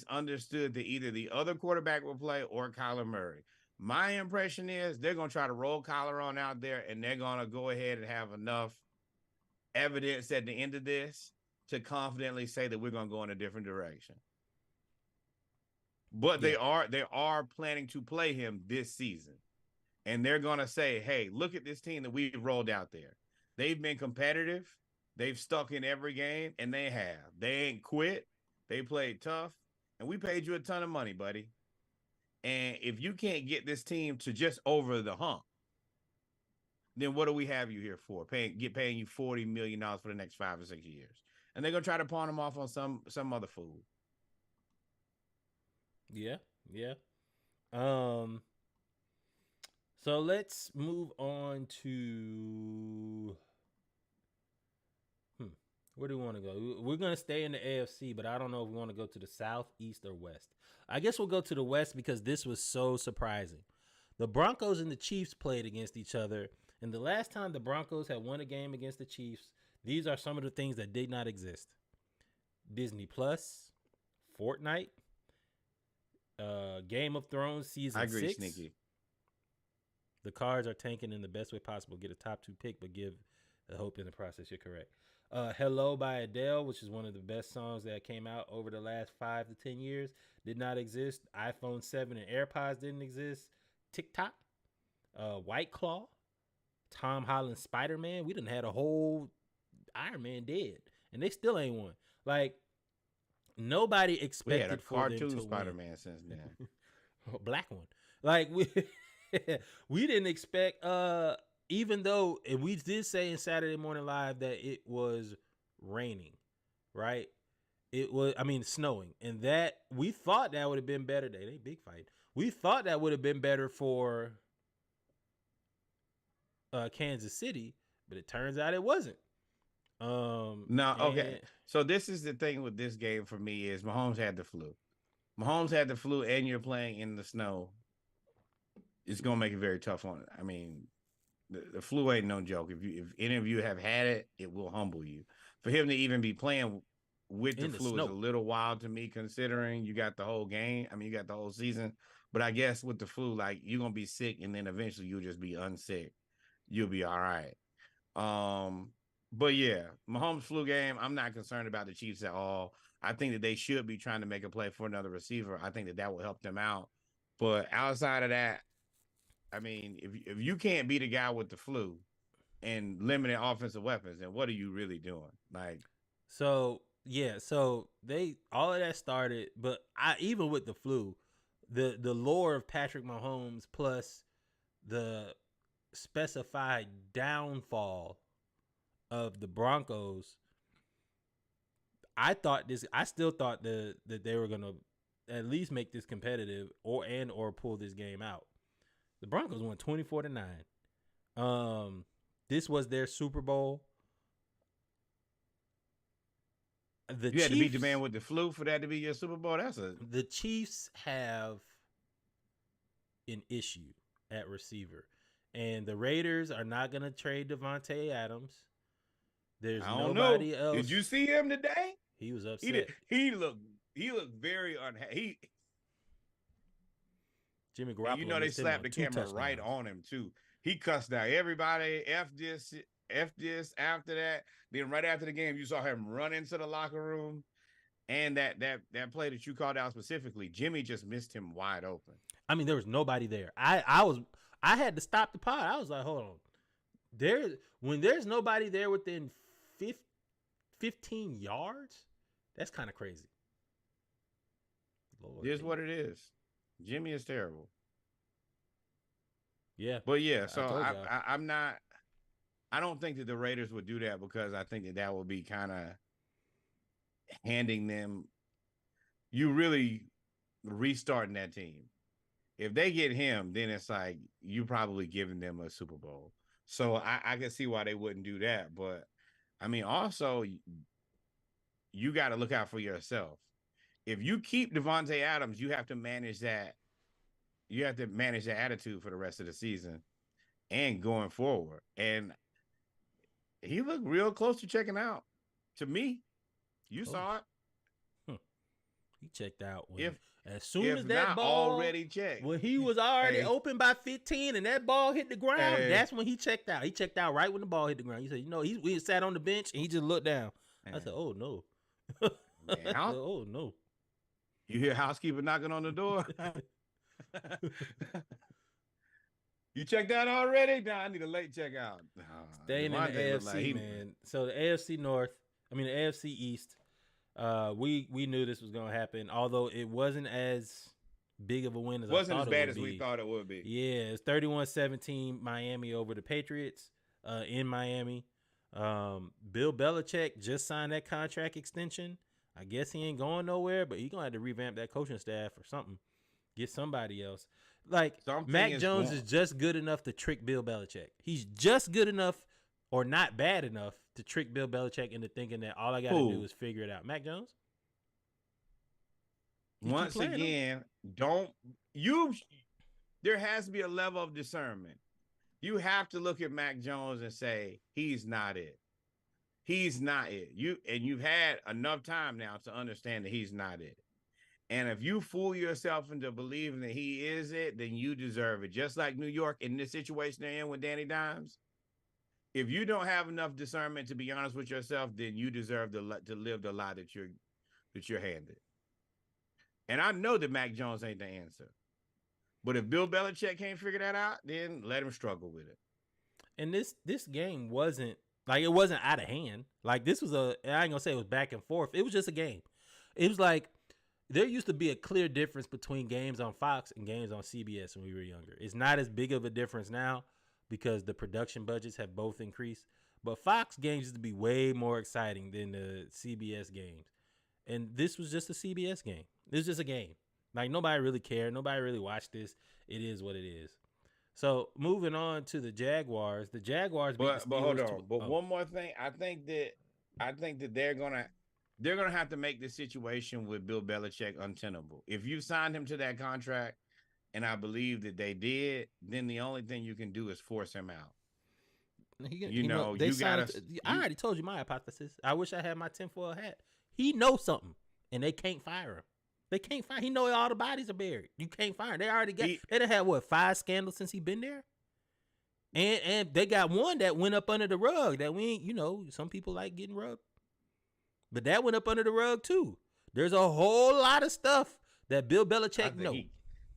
understood that either the other quarterback will play or Kyler Murray. My impression is they're going to try to roll Kyler on out there, and they're going to go ahead and have enough evidence at the end of this to confidently say that we're going to go in a different direction. But they are planning to play him this season. And they're going to say, hey, look at this team that we've rolled out there. They've been competitive. They've stuck in every game, and they have. They ain't quit. They played tough, and we paid you a ton of money, buddy. And if you can't get this team to just over the hump, then what do we have you here for? Paying you $40 million for the next 5 or 6 years. And they're going to try to pawn them off on some other fool.
Yeah. So let's move on to where do we want to go? We're going to stay in the AFC, but I don't know if we want to go to the South, East, or West. I guess we'll go to the West because this was so surprising. The Broncos and the Chiefs played against each other, and the last time the Broncos had won a game against the Chiefs, these are some of the things that did not exist. Disney Plus, Fortnite, Game of Thrones season 6. I agree,
Sneaky.
The Cards are tanking in the best way possible. Get a top 2 pick, but give the hope in the process. You're correct. Hello by Adele, which is one of the best songs that came out over the last 5 to 10 years, did not exist. iPhone 7 and AirPods didn't exist. TikTok, White Claw, Tom Holland's Spider-Man. We done had a whole Iron Man dead, and they still ain't won. Like, nobody expected
we had a
for them
cartoon
to
Spider-Man
win.
since then.
A black one. Like, we didn't expect, even though we did say in Saturday Morning Live that it was raining, right? It was, snowing. And that, we thought that would have been better. They big fight. We thought that would have been better for Kansas City, but it turns out it wasn't.
No, okay. So this is the thing with this game for me is Mahomes had the flu. And you're playing in the snow. It's gonna make it very tough on it. I mean, the flu ain't no joke. If any of you have had it, it will humble you. For him to even be playing with the flu is a little wild to me, considering you got the whole game. I mean, you got the whole season. But I guess with the flu, like, you're gonna be sick, and then eventually you'll just be unsick. You'll be all right. But yeah, Mahomes flu game, I'm not concerned about the Chiefs at all. I think that they should be trying to make a play for another receiver. I think that will help them out. But outside of that, I mean, if you can't beat a guy with the flu and limited offensive weapons, then what are you really doing? Like,
so they all of that started, but even with the flu, the lore of Patrick Mahomes plus the specified downfall of the Broncos, I still thought that they were gonna at least make this competitive or pull this game out. The Broncos won 24-9. This was their Super Bowl.
You had to beat the man with the flu for that to be your Super Bowl.
The Chiefs have an issue at receiver, and the Raiders are not going to trade Devontae Adams. There's nobody else.
Did you see him today?
He was upset.
He looked very unhappy.
Jimmy Garoppolo.
You know they slapped the camera right on him too. He cussed out everybody. F this after that. Then right after the game, you saw him run into the locker room. And that play that you called out specifically, Jimmy just missed him wide open.
I mean, there was nobody there. I had to stop the pod. I was like, hold on. When there's nobody there within 15 yards, that's kind of crazy.
Lord, it is what it is. Jimmy is terrible.
Yeah.
But yeah, so I'm not. I don't think that the Raiders would do that because I think that would be kind of handing them. You really restarting that team. If they get him, then it's like you probably giving them a Super Bowl. So I can see why they wouldn't do that. But I mean, also, you got to look out for yourself. If you keep Devontae Adams, you have to manage that. You have to manage that attitude for the rest of the season and going forward. And he looked real close to checking out. To me, you saw it.
He checked out as soon as that ball
already checked.
When he was already open by 15 and that ball hit the ground, that's when he checked out. He checked out right when the ball hit the ground. He said, we sat on the bench and he just looked down. I said, oh no.
Man,
oh no.
You hear housekeeper knocking on the door? You checked out already? Nah, I need a late checkout.
Staying in the AFC, man. So the AFC North, the AFC East, we knew this was gonna happen, although it wasn't as big of a win as I thought it would be.
Wasn't as bad as we thought it would be.
Yeah, it's 31-17 Miami over the Patriots in Miami. Bill Belichick just signed that contract extension. I guess he ain't going nowhere, but he's gonna have to revamp that coaching staff or something. Get somebody else. Like Mac Jones is just good enough to trick Bill Belichick. He's just good enough or not bad enough to trick Bill Belichick into thinking that all I got to do is figure it out. Mac Jones?
Once again, there has to be a level of discernment. You have to look at Mac Jones and say, he's not it. He's not it. You've had enough time now to understand that he's not it. And if you fool yourself into believing that he is it, then you deserve it. Just like New York in this situation they're in with Danny Dimes. If you don't have enough discernment to be honest with yourself, then you deserve to live the lie that you're handed. And I know that Mac Jones ain't the answer. But if Bill Belichick can't figure that out, then let him struggle with it.
And this game wasn't out of hand. Like this was I ain't gonna say it was back and forth. It was just a game. It was like there used to be a clear difference between games on Fox and games on CBS when we were younger. It's not as big of a difference now because the production budgets have both increased. But Fox games used to be way more exciting than the CBS games. And this was just a CBS game. This was just a game. Like nobody really cared. Nobody really watched this. It is what it is. So moving on to the Jaguars. The Jaguars beat the Steelers.
But hold on. But one more thing. I think that they're gonna have to make the situation with Bill Belichick untenable. If you signed him to that contract, and I believe that they did, then the only thing you can do is force him out.
I already told you my hypothesis. I wish I had my tinfoil hat. He knows something, and they can't fire him. They can't fire. He know all the bodies are buried. You can't fire him. They already got. They done had 5 scandals since he been there, and they got one that went up under the rug that we ain't. Some people like getting rubbed, but that went up under the rug too. There's a whole lot of stuff that Bill Belichick knows.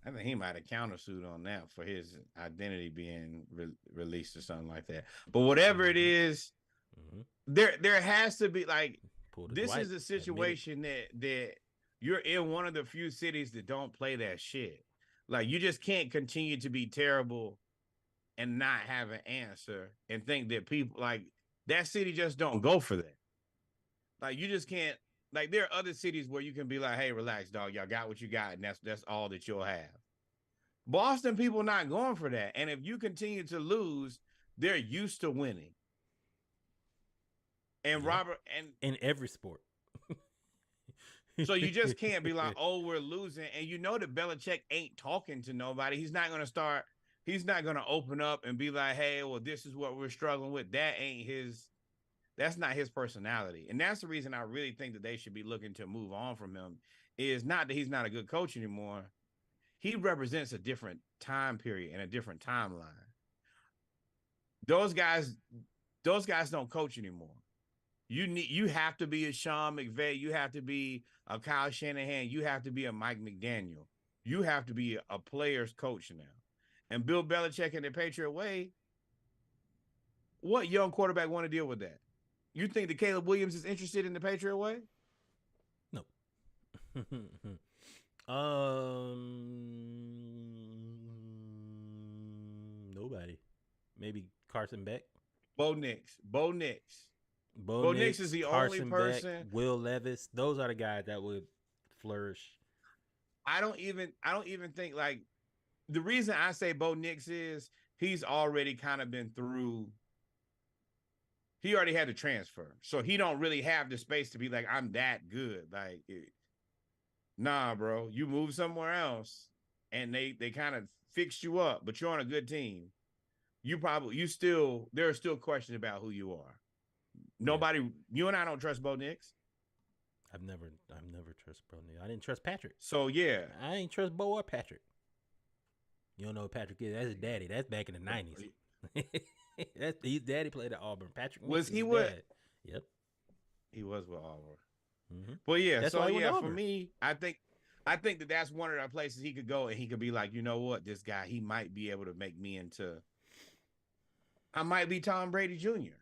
I think he might have countersued on that for his identity being released or something like that. But whatever it is, there has to be this is a situation that you're in one of the few cities that don't play that shit. Like you just can't continue to be terrible and not have an answer and think that people like that city just don't go for that. Like you just can't. Like there are other cities where you can be like, hey, relax, dog. Y'all got what you got, and that's all that you'll have. Boston people not going for that. And if you continue to lose, they're used to winning. And Robert and
in every sport.
So you just can't be like, oh, we're losing. And you know that Belichick ain't talking to nobody. He's not going to open up and be like, hey, well, this is what we're struggling with. That's not his personality. And that's the reason I really think that they should be looking to move on from him is not that he's not a good coach anymore. He represents a different time period and a different timeline. Those guys don't coach anymore. You have to be a Sean McVay. You have to be a Kyle Shanahan. You have to be a Mike McDaniel. You have to be a player's coach now. And Bill Belichick in the Patriot way, what young quarterback want to deal with that? You think that Caleb Williams is interested in the Patriot way?
No. Nobody. Maybe Carson Beck.
Bo Nix. Bo Nix is the
Carson
only person.
Beck, Will Levis. Those are the guys that would flourish.
I don't even think like the reason I say Bo Nix is he's already kind of been through. He already had to transfer. So he don't really have the space to be like, I'm that good. Like, nah, bro, you move somewhere else and they kind of fixed you up, but you're on a good team. There are still questions about who you are. Nobody, you and I don't trust Bo Nix.
I've never trust Bo Nix. I didn't trust Patrick.
So yeah.
I ain't trust Bo or Patrick. You don't know who Patrick is. That's his daddy. That's back in the 90s. His daddy played at Auburn. Patrick
was he with?
Dad. Yep,
he was with Auburn.
Mm-hmm.
But yeah,
that's
so
why
yeah, for me, I think I think that that's one of the places he could go and he could be like, you know what, this guy, he might be able to make me into. I might be Tom Brady Jr.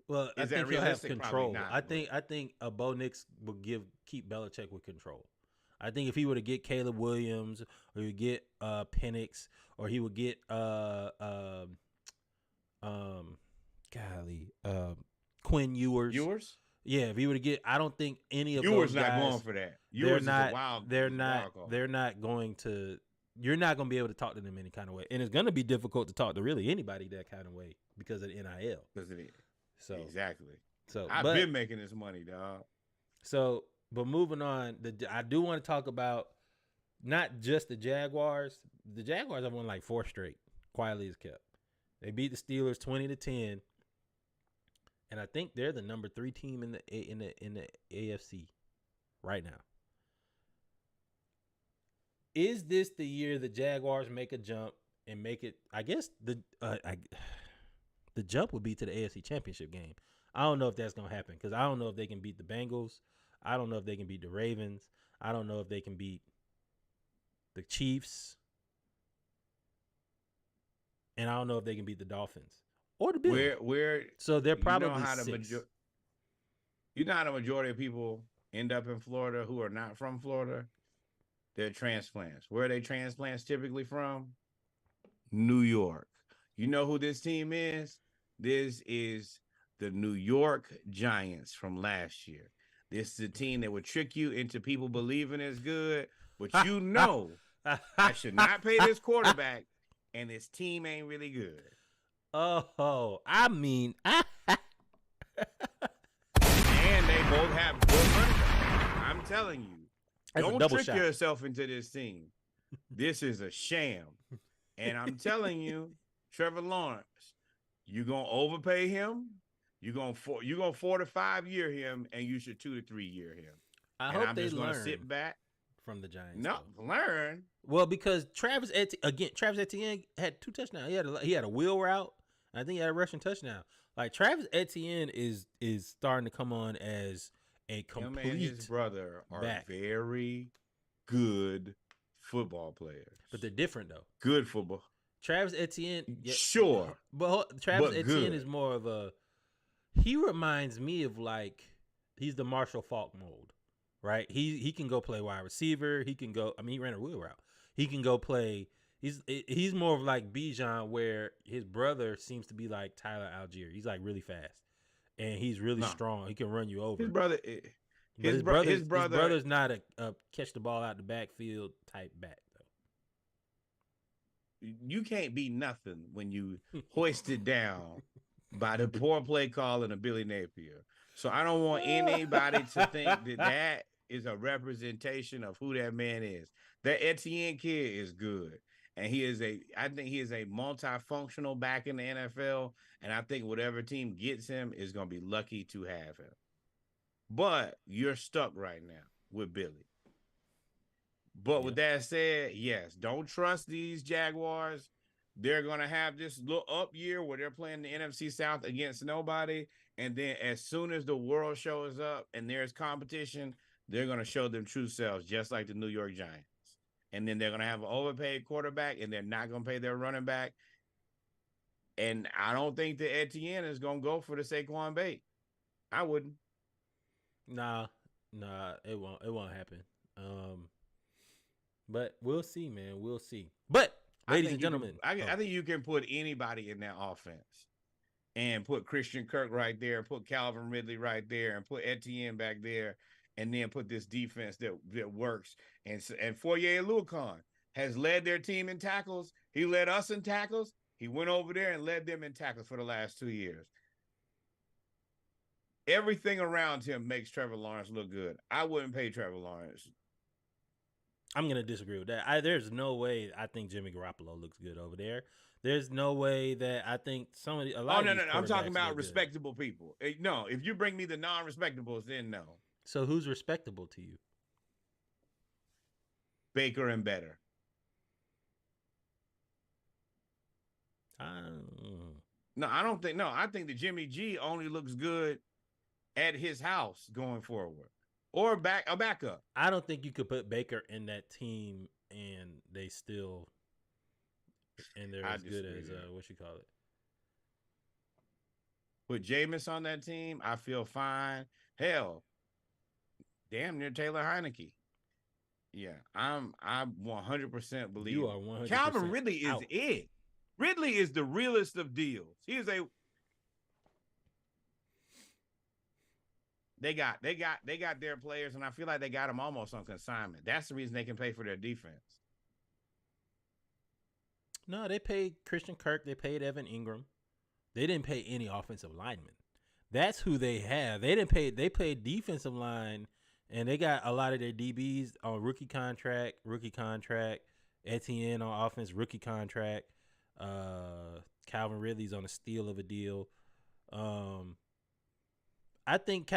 Well, I
Is that
think he'll have
realistic? Probably
control.
not,
I think a Bo Nix will keep Belichick with control. I think if he were to get Caleb Williams or you get Penix or he would get Quinn Ewers. Yeah, if he were to get, I don't think any of
Ewers
those guys.
not going for that. Ewers
They're not.
is a wild.
They're
wild
not.
call.
They're not going to. You're not going to be able to talk to them any kind of way, and it's going to be difficult to talk to really anybody that kind of way because of the NIL.
Because it is.
So
exactly.
So
I've been making this money, dog.
So, but moving on, I do want to talk about not just the Jaguars. The Jaguars have won like 4 straight. Quietly as kept. They beat the Steelers 20-10, and I think they're the number 3 team in the AFC right now. Is this the year the Jaguars make a jump and make it? I guess the jump would be to the AFC Championship game. I don't know if that's gonna happen because I don't know if they can beat the Bengals. I don't know if they can beat the Ravens. I don't know if they can beat the Chiefs. And I don't know if they can beat the Dolphins or the Bills. So they're probably
you know how the majority of people end up in Florida who are not from Florida? They're transplants. Where are they transplants typically from? New York. You know who this team is? This is the New York Giants from last year. This is a team that would trick you into people believing it's good, but you know I should not pay this quarterback, and this team ain't really good.
Oh, I mean,
and they both have good running backs. I'm telling you, don't trick yourself into this team. This is a sham. And I'm telling you, Trevor Lawrence, you're gonna overpay him. You're gonna 4 to 5 year him, and you should 2 to 3 year him.
I hope they
learn.
Gonna
sit back
from the Giants.
No, learn.
Well, because Travis Etienne had 2 touchdowns. He had a wheel route. I think he had a rushing touchdown. Like Travis Etienne is starting to come on as a complete.
Him and his brother are
back.
Very good football players,
but they're different though.
Good football.
Travis Etienne,
sure,
but Travis Etienne is more of a. He reminds me of like he's the Marshall Faulk mold, right? He can go play wide receiver. He can go. I mean, he ran a wheel route. He can go play. He's more of like Bijan, where his brother seems to be like Tyler Algier. He's like really fast, and he's really strong. He can run you over.
His brother's
not a catch the ball out the backfield type back though.
You can't be nothing when you hoisted down by the poor play calling of Billy Napier. So I don't want anybody to think that is a representation of who that man is. That Etienne kid is good. And I think he is a multifunctional back in the NFL. And I think whatever team gets him is going to be lucky to have him. But you're stuck right now with Billy. But with that said, yes, don't trust these Jaguars. They're going to have this little up year where they're playing the NFC South against nobody. And then as soon as the world shows up and there's competition, they're going to show them true selves, just like the New York Giants. And then they're going to have an overpaid quarterback, and they're not going to pay their running back. And I don't think that Etienne is going to go for the Saquon bait. I wouldn't.
Nah, it won't happen. But we'll see, man. We'll see. But ladies and gentlemen,
I think you can put anybody in that offense and put Christian Kirk right there, put Calvin Ridley right there, and put Etienne back there, and then put this defense that works. And Foye Oluokun has led their team in tackles. He led us in tackles. He went over there and led them in tackles for the last 2 years. Everything around him makes Trevor Lawrence look good. I wouldn't pay Trevor Lawrence.
I'm going to disagree with that. There's no way I think Jimmy Garoppolo looks good over there. There's no way that I think a lot of these
I'm talking about respectable people. No, if you bring me the non-respectables, then no.
So who's respectable to you?
Baker and better. I think that Jimmy G only looks good at his house going forward. or a backup.
I don't think you could put Baker in that team and they're as good as what you call it.
Put Jameis on that team, I feel fine. Hell, damn near Taylor Heineke. Yeah, I'm 100% believe
you are 100%.
Calvin Ridley is
out.
it. Ridley is the realest of deals. He is a. They got their players, and I feel like they got them almost on consignment. That's the reason they can pay for their defense.
No, they paid Christian Kirk. They paid Evan Ingram. They didn't pay any offensive linemen. That's who they have. They didn't pay. They paid defensive line, and they got a lot of their DBs on rookie contract. Etienne on offense, rookie contract. Calvin Ridley's on a steal of a deal. I think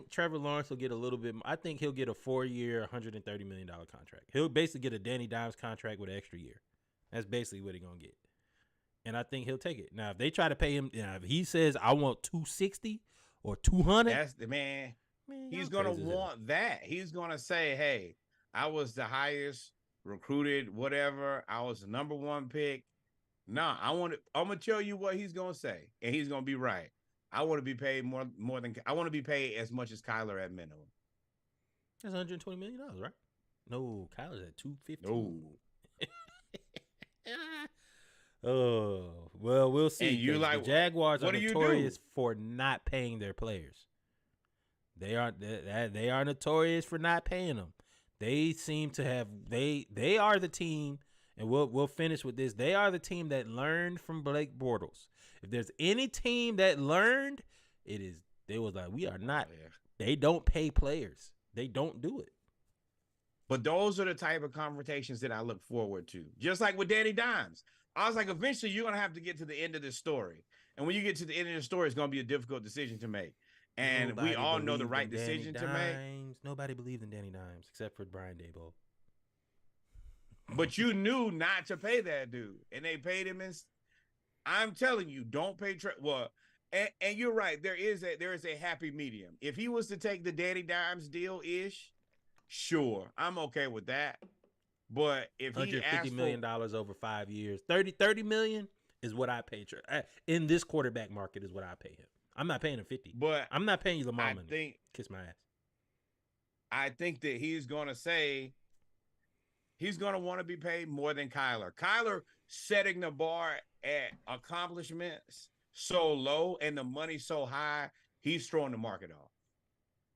Trevor Lawrence will get a little bit. I think he'll get a 4-year, $130 million contract. He'll basically get a Danny Dimes contract with an extra year. That's basically what he's gonna get, and I think he'll take it. Now, if they try to pay him, if he says I want 260 or 200,
that's the man. He's gonna want that. He's gonna say, "Hey, I was the highest recruited, whatever. I was the number 1 pick." Nah, I'm gonna tell you what he's gonna say, and he's gonna be right. I want to be paid more than I want to be paid as much as Kyler at minimum.
That's $120 million, right? No, Kyler's at $250.
No.
Oh, well, we'll see.
And you like
the Jaguars
what
are
do
notorious for not paying their players. They are notorious for not paying them. They seem to have they are the team, and we'll finish with this. They are the team that learned from Blake Bortles. If there's any team that learned, they was like, we are not. They don't pay players. They don't do it.
But those are the type of conversations that I look forward to. Just like with Danny Dimes. I was like, eventually you're going to have to get to the end of this story. And when you get to the end of the story, it's going to be a difficult decision to make. And we all know the right decision to make.
Nobody believed in Danny Dimes except for Brian Daboll.
But you knew not to pay that dude. And they paid him. I'm telling you, don't pay. And you're right. There is a happy medium. If he was to take the Danny Dimes deal-ish, sure, I'm okay with that. But if he asked
$150 million over 5 years, $30 million is what I pay. In this quarterback market is what I pay him. I'm not paying him 50.
But
I'm not paying you Lamar money. Kiss my ass.
I think that he's going to say he's going to want to be paid more than Kyler. Kyler setting the bar at accomplishments so low and the money so high, he's throwing the market off.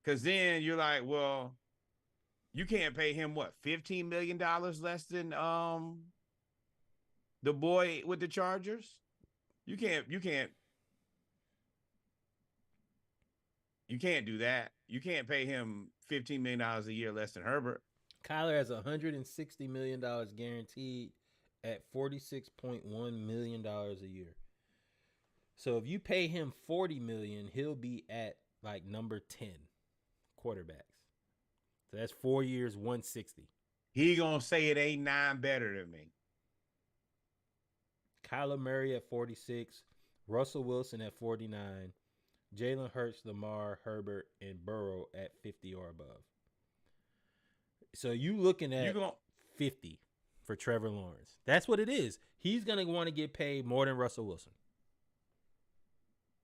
Because then you're like, well, you can't pay him what, $15 million less than the boy with the Chargers? You can't do that. You can't pay him $15 million a year less than Herbert.
Kyler has $160 million guaranteed at $46.1 million a year. So if you pay him $40 million, he'll be at like number 10 quarterbacks. So that's 4 years, 160.
He gonna say it ain't 9 better than me.
Kyler Murray at 46, Russell Wilson at 49, Jalen Hurts, Lamar, Herbert, and Burrow at 50 or above. So you looking at 50 for Trevor Lawrence. That's what it is. He's going to want to get paid more than Russell Wilson.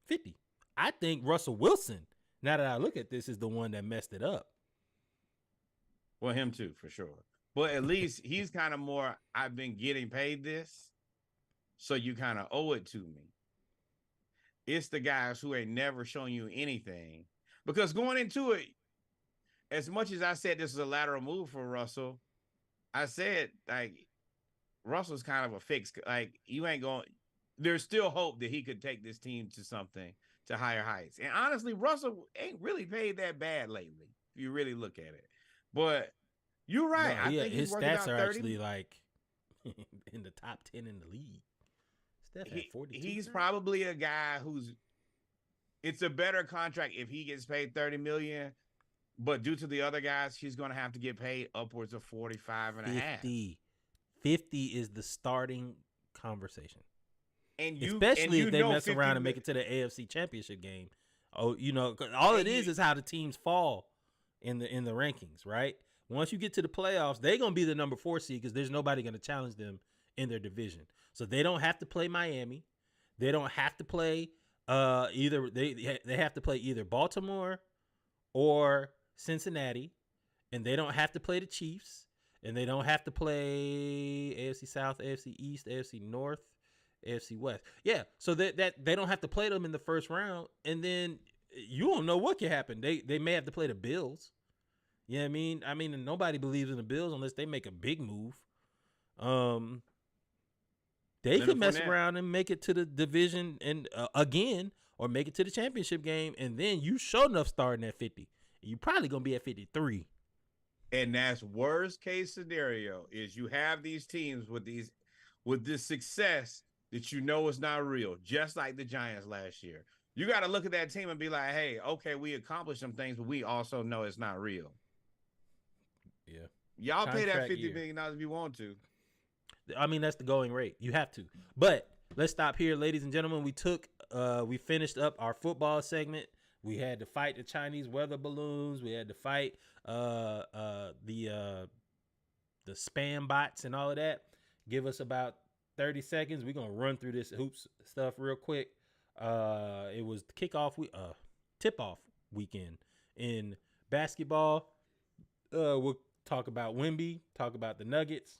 50. I think Russell Wilson, now that I look at this, is the one that messed it up.
Well, him too, for sure. But at least he's kind of more, I've been getting paid this, so you kind of owe it to me. It's the guys who ain't never shown you anything. Because going into it, as much as I said this is a lateral move for Russell, I said, like, Russell's kind of a fix. Like, you ain't going, there's still hope that he could take this team to something, to higher heights. And honestly, Russell ain't really paid that bad lately, if you really look at it. But you're right.
No,
I think
his
working
stats
out
are
30.
actually like in the top 10 in the league. Steph had 42.
He's probably a guy who's, it's a better contract if he gets paid $30 million, but due to the other guys, he's going to have to get paid upwards of 45 and a half.
50 is the starting conversation.
And
especially if they mess around and make it to the AFC Championship game. Oh, you know, all it is how the teams fall in the rankings, right? Once you get to the playoffs, they're gonna be the number 4 seed because there's nobody gonna challenge them in their division. So they don't have to play Miami. They don't have to play either. They have to play either Baltimore or Cincinnati, and they don't have to play the Chiefs, and they don't have to play AFC South, AFC East, AFC North, AFC West. Yeah, so that they don't have to play them in the first round, and then you don't know what can happen. They may have to play the Bills. You know what I mean? I mean, nobody believes in the Bills unless they make a big move. They could mess around and make it to the division and again, or make it to the championship game, and then you sure enough starting at 50. You probably gonna be at 53.
And that's worst case scenario is you have these teams with this success that you know is not real, just like the Giants last year. You got to look at that team and be like, hey, okay, we accomplished some things, but we also know it's not real.
Yeah.
Y'all pay that $50 million if you want to.
I mean, that's the going rate. You have to. But let's stop here, ladies and gentlemen. We finished up our football segment. We had to fight the Chinese weather balloons. We had to fight the spam bots and all of that. Give us about 30 seconds. We're going to run through this hoops stuff real quick. It was tip-off weekend in basketball. We'll talk about Wemby, talk about the Nuggets,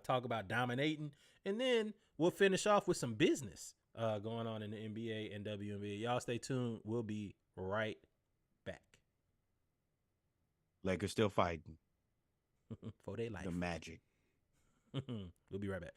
talk about dominating, and then we'll finish off with some business going on in the NBA and WNBA. Y'all stay tuned. We'll be right back.
Lakers still fighting
for their life.
The Magic.
We'll be right back.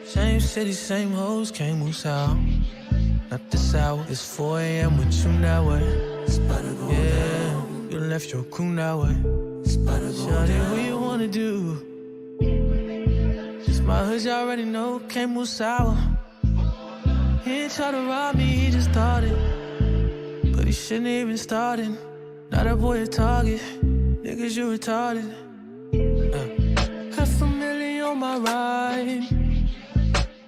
Same city, same hoes, can't move south. Not this hour, it's 4 a.m. with you now, yeah, you left your crew now, Shawty, what you wanna do? Just my hood, you already know, can't move sour. He ain't try to rob me, he just started. But he shouldn't even started. Now that boy a target, niggas you retarded. $500,000 on my ride.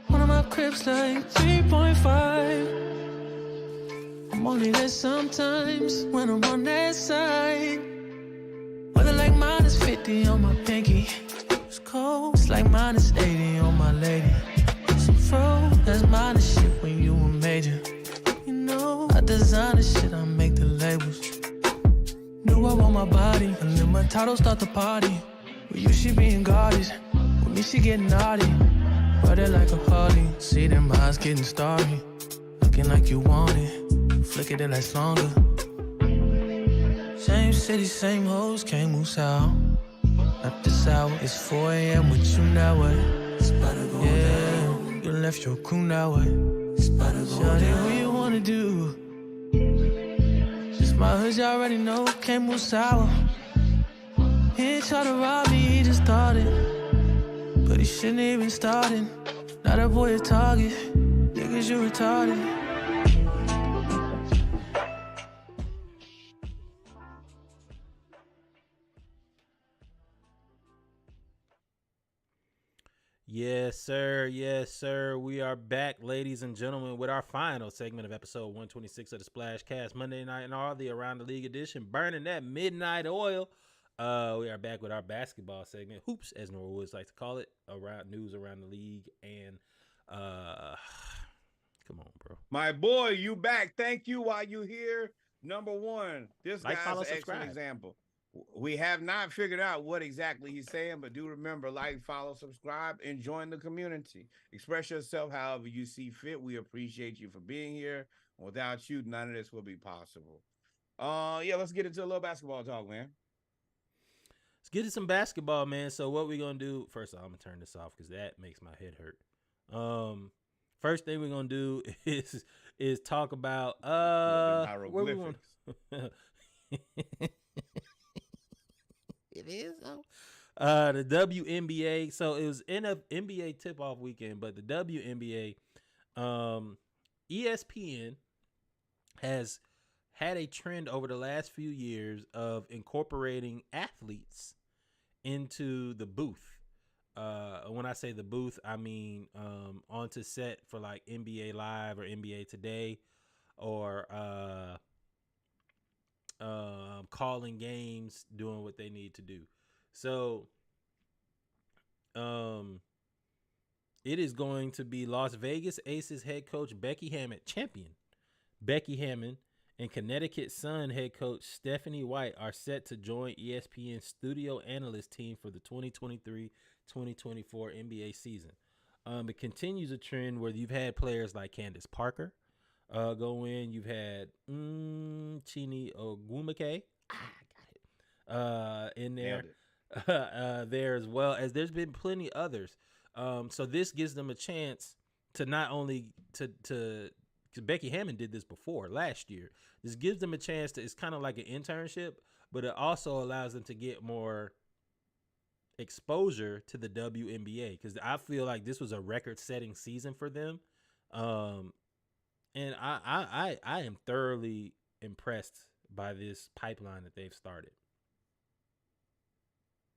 One of my cribs like 3.5. I'm only there sometimes when I'm on that side. Weather like -50 on my pinky. It's cold, it's like -80 on my lady. Some fro, that's minus shit when you a major. You know, I design the shit, I make the labels. Knew I want my body, and then my title start the party. With you, she being guarded. With me, she getting naughty. Ride it like a Harley. See them eyes getting starry. Looking like you want it. Flick it, it lasts longer. Same city, same hoes, can't move south. Not this hour, it's 4 a.m. with you now, yeah, you left your crew now, Shawty, what you wanna do? Just my hood, you already know, can't move sour. He ain't try to rob me, he just started. But he shouldn't even started. Now that boy a target, niggas you retarded.
Yes, sir. Yes, sir. We are back, ladies and gentlemen, with our final segment of episode 126 of the Splash Cast, Monday Night and all the Around the League edition, burning that midnight oil. We are back with our basketball segment, hoops, as Nora Woods like to call it, around news around the league. And come on, bro.
My boy, you back. Thank you while you here. Number one, this
like,
guy's
follow,
an excellent
subscribe.
example. We have not figured out what exactly he's saying, but do remember, like, follow, subscribe, and join the community. Express yourself however you see fit. We appreciate you for being here. Without you, none of this will be possible. Yeah, let's get into a little basketball talk, man.
Let's get to some basketball, man. So what we gonna do? First, I'm gonna turn this off because that makes my head hurt. First thing we're gonna do is talk about where we want. It is the WNBA. So it was in a NBA tip-off weekend, but the WNBA, ESPN has had a trend over the last few years of incorporating athletes into the booth. When I say the booth, I mean onto set for like NBA Live or NBA Today, or calling games, doing what they need to do. So it is going to be Las Vegas Aces head coach Becky Hammon, champion Becky Hammon, and Connecticut Sun head coach Stephanie White are set to join ESPN's studio analyst team for the 2023-2024 NBA season. It continues a trend where you've had players like Candace Parker go in. You've had Chini Ogwumike in there. There as well, as there's been plenty others. So this gives them a chance to not only to Becky Hammon did this before last year. This gives them a chance to, it's kind of like an internship, but it also allows them to get more exposure to the WNBA, because I feel like this was a record-setting season for them. And I am thoroughly impressed by this pipeline that they've started.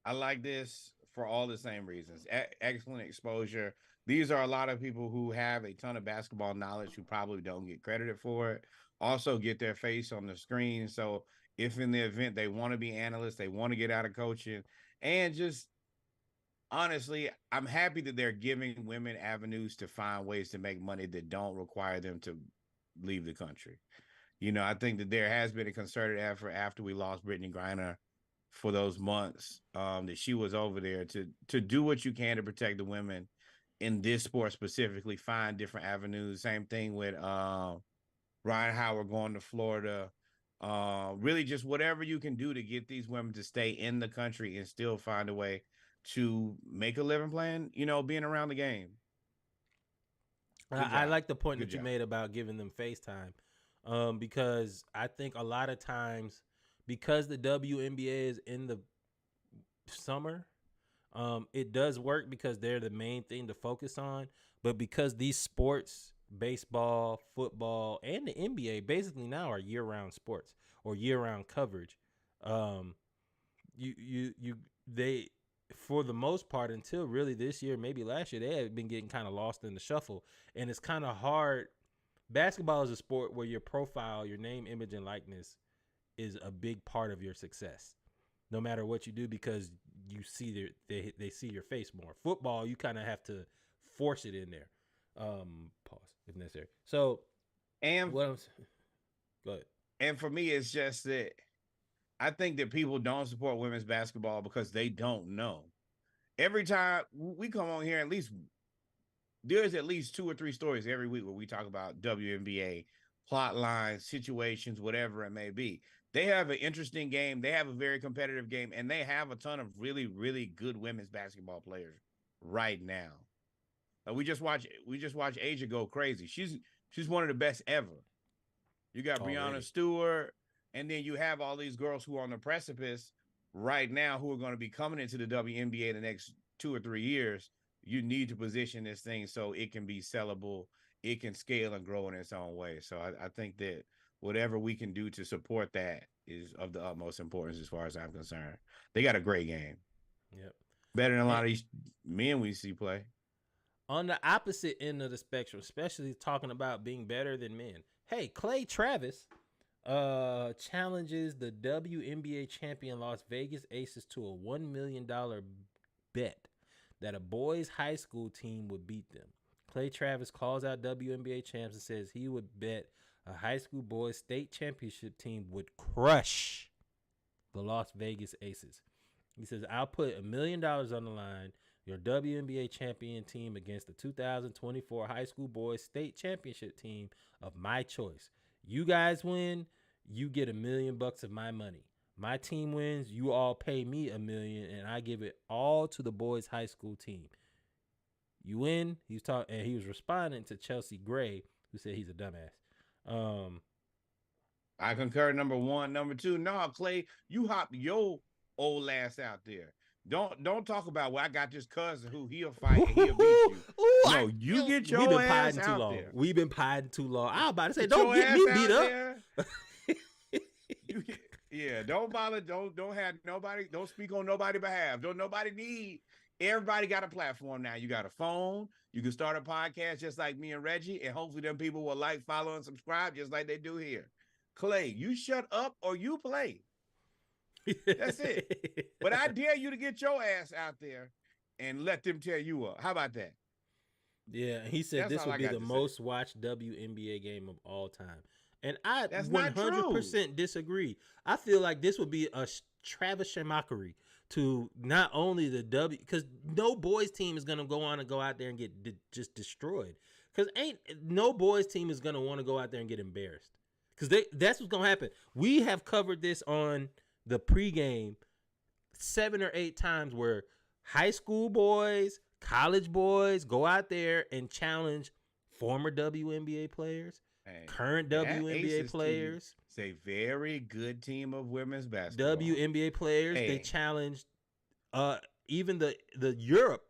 I like this for all the same reasons. Excellent exposure. These are a lot of people who have a ton of basketball knowledge who probably don't get credited for it. Also get their face on the screen. So if in the event they want to be analysts, they want to get out of coaching, and just honestly, I'm happy that they're giving women avenues to find ways to make money that don't require them to leave the country. You know, I think that there has been a concerted effort after we lost Brittany Griner for those months that she was over there to do what you can to protect the women in this sport specifically, find different avenues. Same thing with Ryan Howard going to Florida. Really just whatever you can do to get these women to stay in the country and still find a way to make a living plan, you know, being around the game.
I like the point that you made about giving them FaceTime, because I think a lot of times, because the WNBA is in the summer, it does work because they're the main thing to focus on. But because these sports, baseball, football, and the NBA basically now are year-round sports or year-round coverage, they, for the most part, until really this year, maybe last year, they have been getting kind of lost in the shuffle. And it's kind of hard. Basketball is a sport where your profile, your name, image, and likeness is a big part of your success, no matter what you do, because you see they see your face more. Football, you kind of have to force it in there. Pause if necessary. So,
and
what I'm go ahead.
And for me, it's just that I think that people don't support women's basketball because they don't know. Every time we come on here, there's at least 2 or 3 stories every week where we talk about WNBA plot lines, situations, whatever it may be. They have an interesting game. They have a very competitive game, and they have a ton of really, really good women's basketball players right now. We just watch Asia go crazy. She's one of the best ever. You got Breanna Stewart, and then you have all these girls who are on the precipice right now who are going to be coming into the WNBA the next 2 or 3 years. You need to position this thing so it can be sellable, it can scale and grow in its own way. So I think that whatever we can do to support that is of the utmost importance as far as I'm concerned. They got a great game.
Yep.
Better than a lot of these men we see play.
On the opposite end of the spectrum, especially talking about being better than men. Hey, Clay Travis challenges the WNBA champion Las Vegas Aces to a $1 million bet that a boys' high school team would beat them. Clay Travis calls out WNBA champs and says he would bet a high school boys state championship team would crush the Las Vegas Aces. He says, I'll put $1 million on the line, your WNBA champion team against the 2024 high school boys state championship team of my choice. You guys win, you get $1 million of my money. My team wins, you all pay me $1 million, and I give it all to the boys high school team. You win. He's talking, and he was responding to Chelsea Gray, who said he's a dumbass.
I concur. Number one. Number two. No, Clay, you hop your old ass out there. Don't talk about, well, I got this cousin who he'll fight and he'll beat you. No, you get your ass out
long.
there.
We've been pining too long. I was about to say,
Get
don't
your
get me
ass
beat
out
up.
Yeah, don't bother. Don't have nobody. Don't speak on nobody's behalf. Don't nobody need. Everybody got a platform now. You got a phone. You can start a podcast just like me and Reggie, and hopefully them people will like, follow, and subscribe just like they do here. Clay, you shut up or you play. That's it. But I dare you to get your ass out there and let them tear you up. How about that?
Yeah, he said this would be the most watched WNBA game of all time. And I 100% disagree. I feel like this would be a Travis mockery to not only the W, because no boys team is going to go on and go out there and get just destroyed. Because no boys team is going to want to go out there and get embarrassed. Because that's what's going to happen. We have covered this on the pregame 7 or 8 times where high school boys, college boys go out there and challenge former WNBA players, current WNBA players.
It's a very good team of women's basketball.
WNBA players, they challenged even the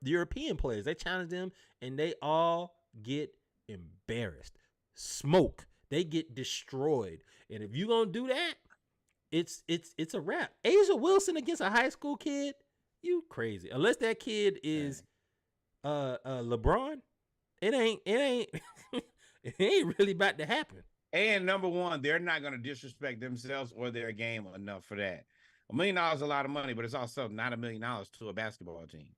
European players. They challenge them and they all get embarrassed. Smoke. They get destroyed. And if you're going to do that, it's a wrap. Asia Wilson against a high school kid, you crazy. Unless that kid is LeBron, it ain't it ain't really about to happen.
And number one, they're not going to disrespect themselves or their game enough for that. $1 million is a lot of money, but it's also not $1 million to a basketball team.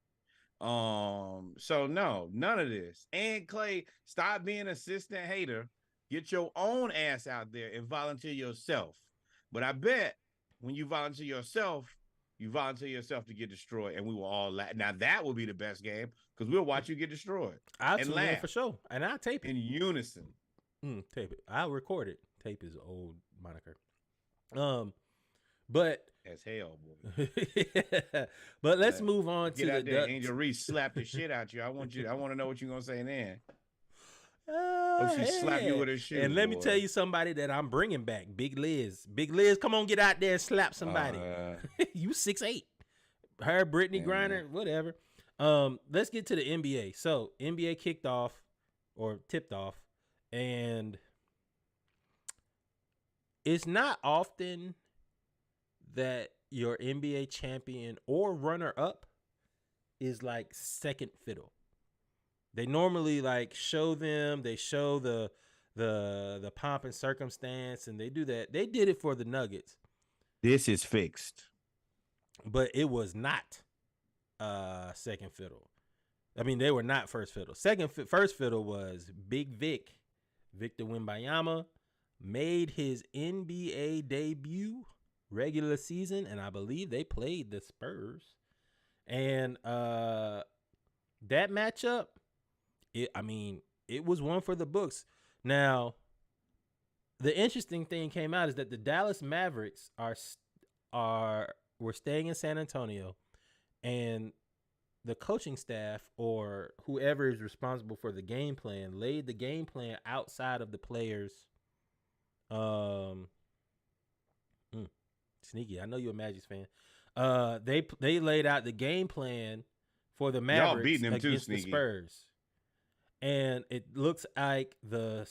So no, none of this. And Clay, stop being an assistant hater. Get your own ass out there and volunteer yourself. But I bet when you volunteer yourself to get destroyed, and we will all laugh. Now that will be the best game because we'll watch you get destroyed.
I'll tune in for sure, and I'll tape it
in unison.
Tape it. I'll record it. Tape is old moniker. But
as hell, boy.
But let's move on
get
to
out
the
there. Angel Reese slap the shit out you. I want to know what you're gonna say then. She slap you with her shoe.
And let me tell you somebody that I'm bringing back, Big Liz. Big Liz, come on, get out there and slap somebody. You 6'8". Her, Brittany Griner, whatever. Let's get to the NBA. So NBA kicked off or tipped off, and it's not often that your NBA champion or runner up is like second fiddle. They normally like show them, they show the pomp and circumstance, and they do that. They did it for the Nuggets.
This is fixed.
But it was not second fiddle. I mean, they were not first fiddle. First fiddle was Big Victor Wembanyama, made his NBA debut regular season, and I believe they played the Spurs. And that matchup, it was one for the books. Now, the interesting thing came out is that the Dallas Mavericks were staying in San Antonio, and the coaching staff or whoever is responsible for the game plan laid the game plan outside of the players. Sneaky. I know you're a Magic fan. They laid out the game plan for the Mavericks against the Spurs. And it looks like the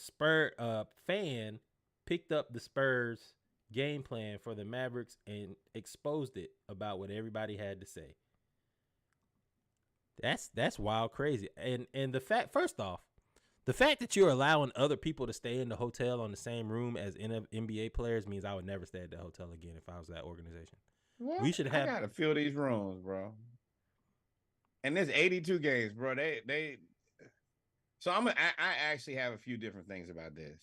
fan picked up the Spurs game plan for the Mavericks and exposed it about what everybody had to say. That's wild crazy. And the fact, first off, the fact that you're allowing other people to stay in the hotel on the same room as NBA players means I would never stay at the hotel again if I was that organization.
What?
We should have.
I gotta fill these rooms, bro. And there's 82 games, bro. So I actually have a few different things about this.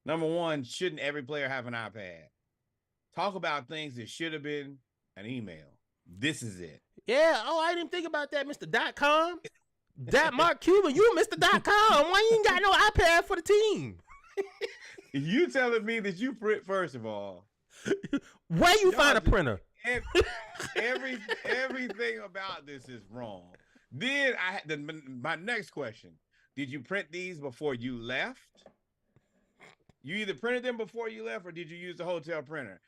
Number one, shouldn't every player have an iPad? Talk about things that should have been an email. This is it.
Yeah. Oh, I didn't think about that, Mr. .com. Mark Cuban, you Mr. .com. Why you ain't got no iPad for the team?
You telling me that you print, first of all.
Where you find a printer?
Everything about this is wrong. Then I had my next question. Did you print these before you left? You either printed them before you left or did you use the hotel printer?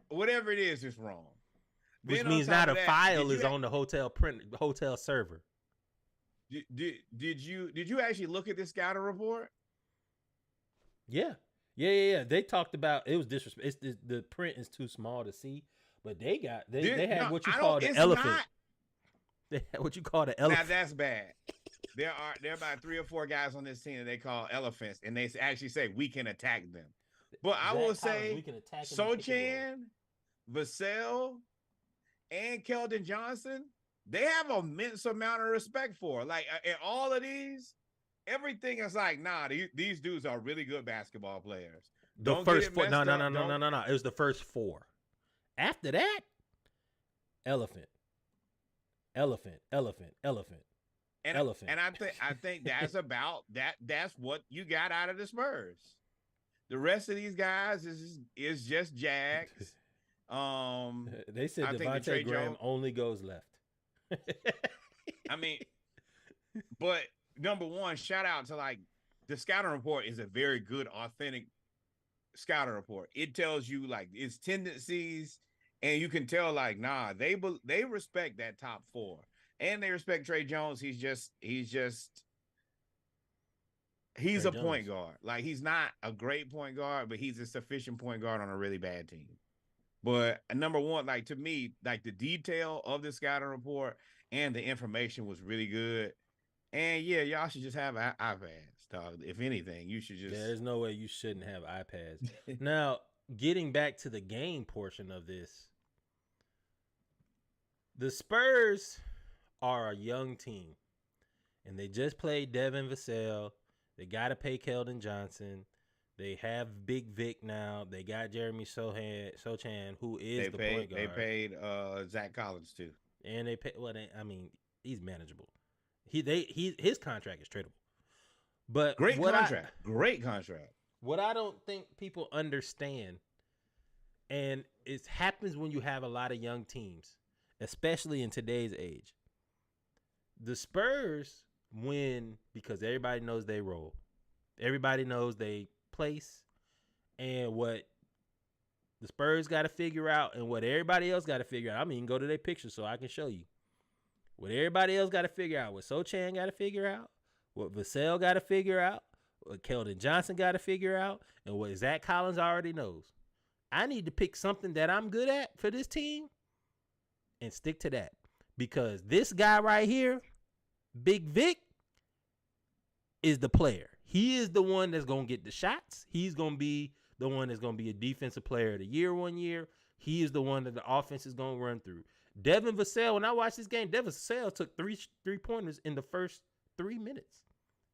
Whatever it is, it's wrong.
Which
Then
means
on top
now
of
the
that,
file is on the hotel server.
Did you actually look at this scouting report?
Yeah. They talked about it was disrespect. The print is too small to see, but they had what you call the elephant. They had what you call the elephant.
Now that's bad. There are about 3 or 4 guys on this team that they call elephants, and they actually say we can attack them. But I will say, Sochan, Vassell, and Keldon Johnson, they have an immense amount of respect for. Like in all of these, everything is like, nah, these dudes are really good basketball players.
The first 4, no. It was the first 4. After that, elephant.
And I think that's about that. That's what you got out of the Spurs. The rest of these guys is just Jags.
They said Devontae Graham only goes left.
I mean, but number one, shout out to like the scouting report is a very good, authentic scouting report. It tells you like its tendencies, and you can tell like, nah, they respect that top 4. And they respect Trey Jones. He's a point guard. Like he's not a great point guard, but he's a sufficient point guard on a really bad team. But number one, like to me, like the detail of the scouting report and the information was really good. And yeah, y'all should just have iPads, dog. If anything, you should just.
Yeah, there's no way you shouldn't have iPads. Now, getting back to the game portion of this, the Spurs are a young team, and they just played Devin Vassell. They got to pay Keldon Johnson. They have Big Vic now. They got Jeremy Sochan, who is the point guard.
They paid Zach Collins too,
and they pay. Well, he's manageable. His contract is tradable. But
great contract.
What I don't think people understand, and it happens when you have a lot of young teams, especially in today's age. The Spurs win because everybody knows they roll. Everybody knows they place. And what the Spurs got to figure out and what everybody else got to figure out. I mean, go to their pictures so I can show you. What everybody else got to figure out. What Sochan got to figure out. What Vassell got to figure out. What Keldon Johnson got to figure out. And what Zach Collins already knows. I need to pick something that I'm good at for this team and stick to that. Because this guy right here, Big Vic, is the player. He is the one that's going to get the shots. He's going to be the one that's going to be a defensive player of the year one year. He is the one that the offense is going to run through. Devin Vassell, when I watched this game, Devin Vassell took three-pointers in the first 3 minutes.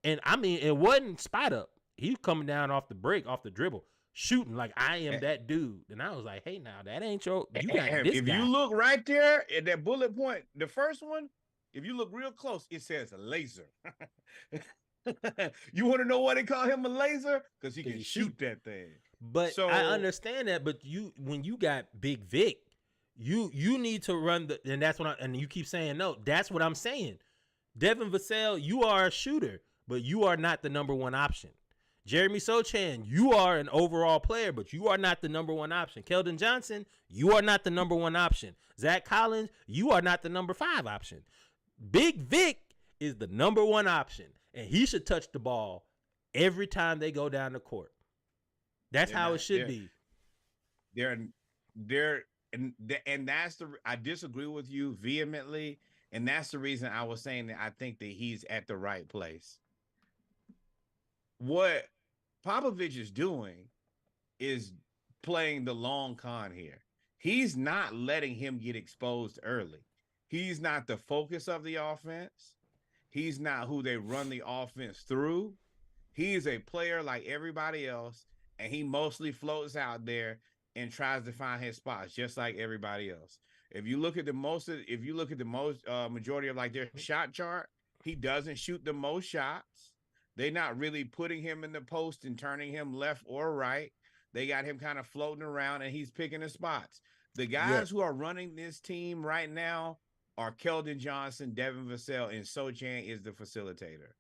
And, I mean, it wasn't spot up. He was coming down off the break, off the dribble, shooting like I am that dude. And I was like, hey, now, that ain't your – you got this guy.
If you look right there at that bullet point, the first one, if you look real close, it says laser. You want to know why they call him a laser? Because he can shoot that thing.
But so, I understand that. But when you got Big Vic, you need to run the, and that's what and you keep saying no. That's what I'm saying. Devin Vassell, you are a shooter, but you are not the number one option. Jeremy Sochan, you are an overall player, but you are not the number one option. Keldon Johnson, you are not the number one option. Zach Collins, you are not the number 5 option. Big Vic is the number 1 option, and he should touch the ball every time they go down the court. That's how it should be.
And that's I disagree with you vehemently, and that's the reason I was saying that I think that he's at the right place. What Popovich is doing is playing the long con here. He's not letting him get exposed early. He's not the focus of the offense. He's not who they run the offense through. He's a player like everybody else, and he mostly floats out there and tries to find his spots just like everybody else. If you look at the majority of like their shot chart, he doesn't shoot the most shots. They're not really putting him in the post and turning him left or right. They got him kind of floating around and he's picking the spots. The guys who are running this team right now are Keldon Johnson, Devin Vassell, and Sochan is the facilitator.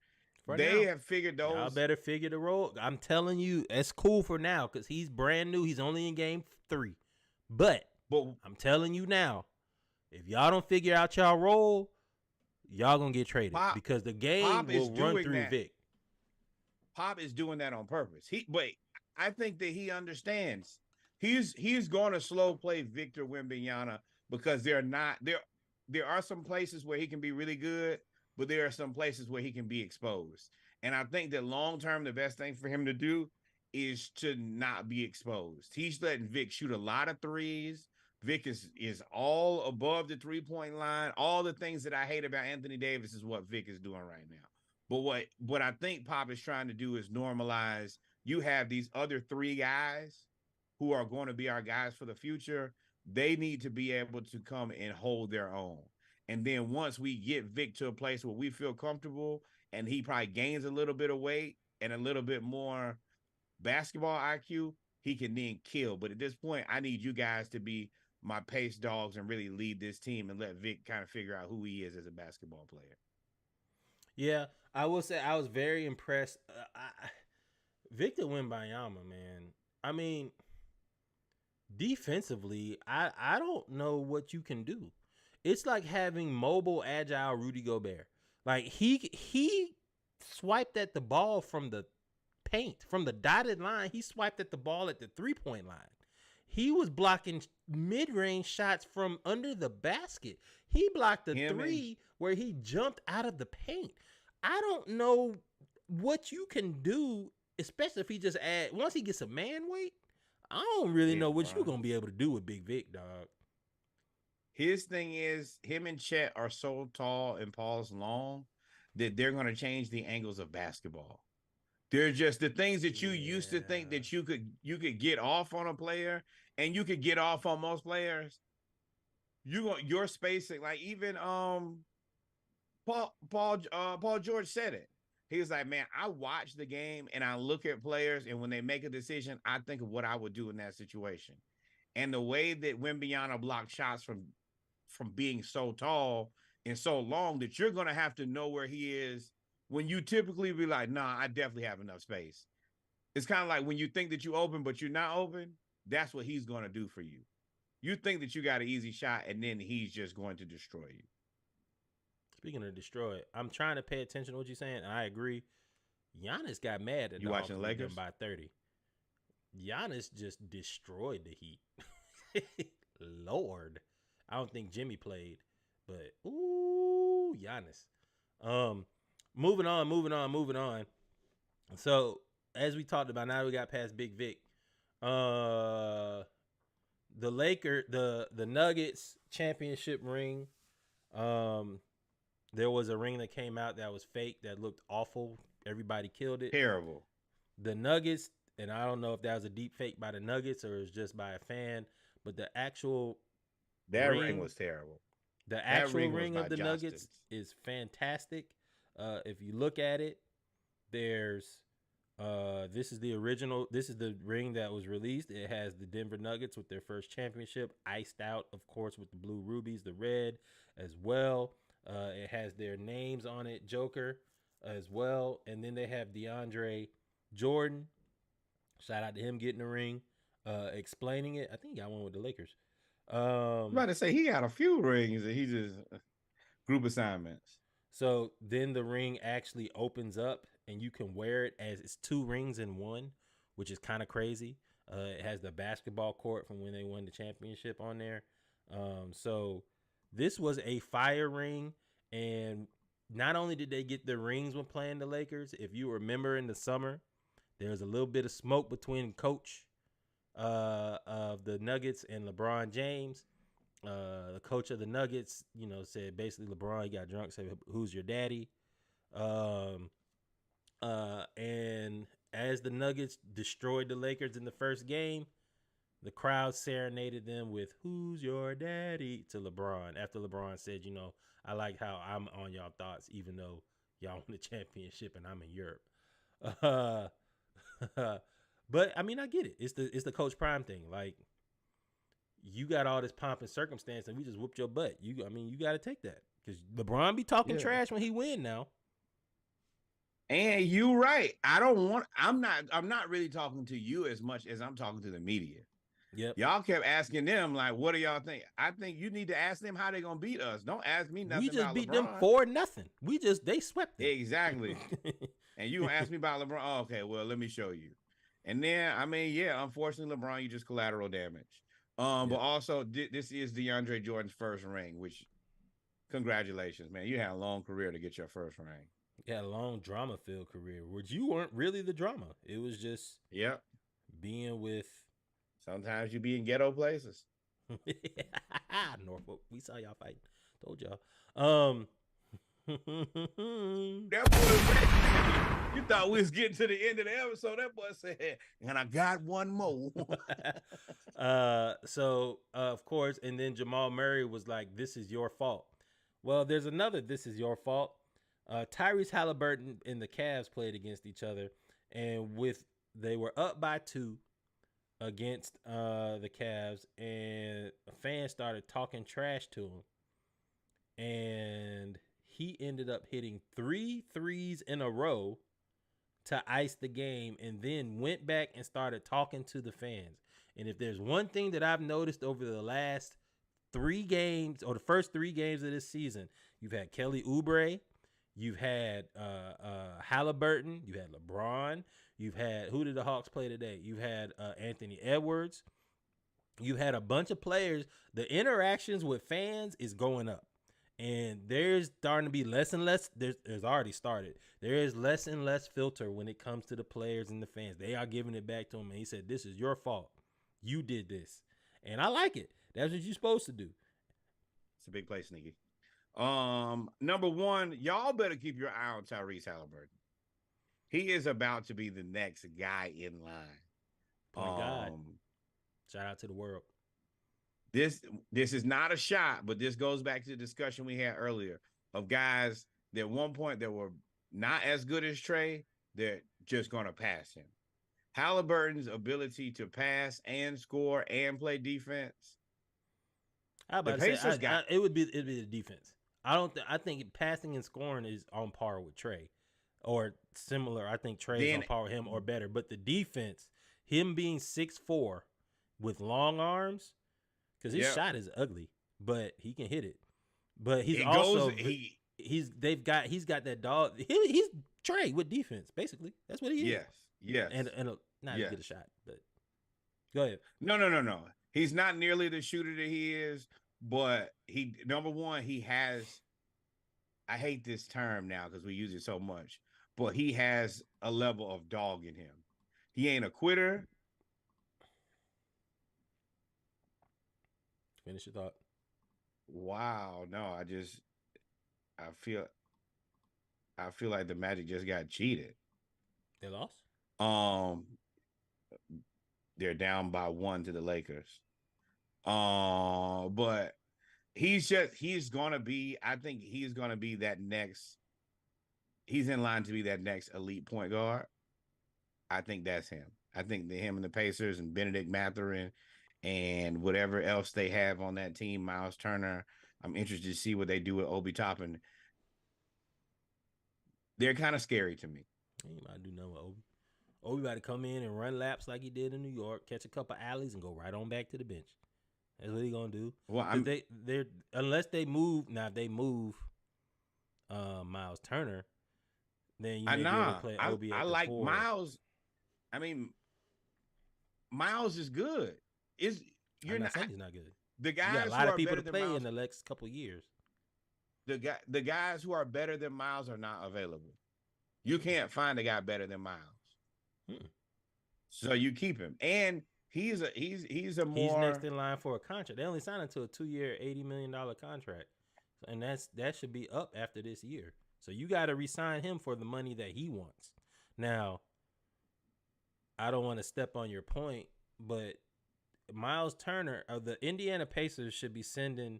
For
they
now.
have figured those.
Y'all better figure the role. I'm telling you, it's cool for now because he's brand new. He's only in game 3. But I'm telling you now, if y'all don't figure out y'all role, y'all going to get traded because the game will run through Vic.
Pop is doing that on purpose. But I think that he understands. He's going to slow play Victor Wembanyama because there are some places where he can be really good, but there are some places where he can be exposed. And I think that long-term, the best thing for him to do is to not be exposed. He's letting Vic shoot a lot of threes. Vic is all above the three-point line. All the things that I hate about Anthony Davis is what Vic is doing right now. But what I think Pop is trying to do is normalize. You have these other 3 guys who are going to be our guys for the future. They need to be able to come and hold their own. And then once we get Vic to a place where we feel comfortable and he probably gains a little bit of weight and a little bit more basketball IQ, he can then kill. But at this point, I need you guys to be my pace dogs and really lead this team and let Vic kind of figure out who he is as a basketball player.
Yeah, I will say I was very impressed. Victor Wembanyama, man. I mean, defensively, I don't know what you can do. It's like having mobile, agile Rudy Gobert. Like he swiped at the ball from the paint, from the dotted line. He swiped at the ball at the 3-point line. He was blocking mid-range shots from under the basket. He blocked the 3 where he jumped out of the paint. I don't know what you can do, especially if he just once he gets a man weight. I don't really know what you're going to be able to do with Big Vic, dog.
His thing is him and Chet are so tall and Paul's long that they're going to change the angles of basketball. They're just the things that you used to think that you could get off on a player and you could get off on most players. Your spacing, like even Paul George said it. He was like, man, I watch the game and I look at players, and when they make a decision, I think of what I would do in that situation. And the way that Wembanyama blocked shots from being so tall and so long that you're going to have to know where he is when you typically be like, nah, I definitely have enough space. It's kind of like when you think that you open, but you're not open, that's what he's going to do for you. You think that you got an easy shot, and then he's just going to destroy you.
Speaking of destroy, I'm trying to pay attention to what you're saying, and I agree. Giannis got mad at
you watching the Lakers
by 30. Giannis just destroyed the Heat. Lord, I don't think Jimmy played, but ooh, Giannis. Moving on. So as we talked about, now we got past Big Vic. The Nuggets championship ring. There was a ring that came out that was fake that looked awful. Everybody killed it.
Terrible.
The Nuggets, and I don't know if that was a deep fake by the Nuggets or it was just by a fan, but the actual
ring was terrible.
The actual ring of the Nuggets is fantastic. If you look at it, there's this is the original. This is the ring that was released. It has the Denver Nuggets with their first championship, iced out, of course, with the blue rubies, the red as well. It has their names on it, Joker as well. And then they have DeAndre Jordan. Shout out to him getting the ring, explaining it. I think he got one with the Lakers.
I'm about to say he got a few rings and he just group assignments.
So then the ring actually opens up and you can wear it as it's 2 rings in one, which is kind of crazy. It has the basketball court from when they won the championship on there. So this was a fire ring. And not only did they get the rings when playing the Lakers, if you remember in the summer, there was a little bit of smoke between coach of the Nuggets and LeBron James. The coach of the Nuggets, said basically LeBron, he got drunk, said, "Who's your daddy?" And as the Nuggets destroyed the Lakers in the first game, the crowd serenaded them with "Who's your daddy?" to LeBron. After LeBron said, I like how I'm on y'all thoughts, even though y'all won the championship and I'm in Europe. But I mean, I get it. It's the Coach Prime thing. Like, you got all this pomp and circumstance, and we just whooped your butt. You got to take that because LeBron be talking trash when he win now.
And you right. I'm not really talking to you as much as I'm talking to the media.
Yep.
Y'all kept asking them, like, what do y'all think? I think you need to ask them how they gonna beat us. Don't ask me nothing.
We just
about
beat
LeBron.
them 4-0. They swept them.
Exactly. And you gonna ask me about LeBron? Oh, okay, well, let me show you. And then, unfortunately, LeBron, you just collateral damage. But also, this is DeAndre Jordan's first ring, which, congratulations, man. You had a long career to get your first ring.
You had a long drama-filled career, which you weren't really the drama. It was just being with.
Sometimes you be in ghetto places.
Norfolk, we saw y'all fighting. Told y'all.
That boy, you thought we was getting to the end of the episode. That boy said, and I got one more.
So of course, and then Jamal Murray was like, "This is your fault." Well, there's another "This is your fault." Tyrese Halliburton and the Cavs played against each other, and they were up by 2 against the Cavs, and a fan started talking trash to him, and he ended up hitting 3 threes in a row to ice the game, and then went back and started talking to the fans. And if there's one thing that I've noticed over the last 3 games, or the first 3 games of this season, you've had Kelly Oubre, you've had Halliburton, you had LeBron, you've had, who did the Hawks play today? You've had Anthony Edwards. You had a bunch of players. The interactions with fans is going up. And there's starting to be less and less. There's already started. There is less and less filter when it comes to the players and the fans. They are giving it back to him. And he said, "This is your fault. You did this." And I like it. That's what you're supposed to do.
It's a big play, Sneaky. Number 1, y'all better keep your eye on Tyrese Halliburton. He is about to be the next guy in line.
Point God. Shout out to the world.
This is not a shot, but this goes back to the discussion we had earlier of guys that at one point that were not as good as Trey, they're just going to pass him. Halliburton's ability to pass and score and play defense.
It'd be the defense. I think passing and scoring is on par with Trey, or similar. I think Trey is on par with him or better. But the defense, him being 6'4" with long arms, because his shot is ugly, but he can hit it. But he's he's got that dog. He's Trey with defense, basically. That's what he is.
Yes.
And not to get a shot, but go ahead.
No. He's not nearly the shooter that he is, but number 1, he has, I hate this term now because we use it so much, but he has a level of dog in him. He ain't a quitter.
Finish your thought.
Wow. No, I feel like the Magic just got cheated.
They lost?
They're down by 1 to the Lakers. But he's gonna be that next. He's in line to be that next elite point guard. I think that's him. I think him and the Pacers and Benedict Mathurin and whatever else they have on that team, Miles Turner. I'm interested to see what they do with Obi Toppin. They're kind of scary to me.
He might do nothing with Obi. Obi about to come in and run laps like he did in New York, catch a couple alleys, and go right on back to the bench. That's what he gonna do.
Well,
unless they move. Now, if they move Miles Turner, then you may be able to play Obi.
I like 4. Miles. I mean, Miles is good. You're
not saying he's not good.
The guys
you got a lot
who
of people to play
Miles,
in the next couple of years.
The guys who are better than Miles are not available. You can't find a guy better than Miles. So you keep him, and he's next
in line for a contract. They only signed him to a 2-year, $80 million contract, and that should be up after this year. So you got to re-sign him for the money that he wants. Now, I don't want to step on your point, but Miles Turner of the Indiana Pacers should be sending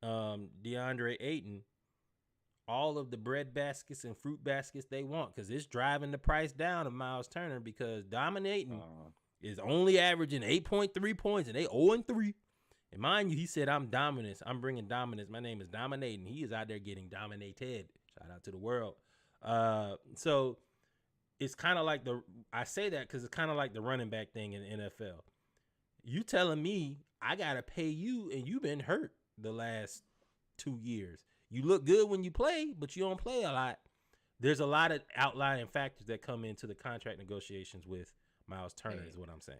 DeAndre Ayton all of the bread baskets and fruit baskets they want, because it's driving the price down of Miles Turner, because dominating is only averaging 8.3 points, and they 0-3. And mind you, he said, I'm dominance. I'm bringing dominance. My name is Dominating. He is out there getting dominated. Shout out to the world. So it's kind of like I say that because it's kind of like the running back thing in the NFL. You telling me I got to pay you, and you've been hurt the last 2 years. You look good when you play, but you don't play a lot. There's a lot of outlying factors that come into the contract negotiations with Miles Turner, is what I'm saying.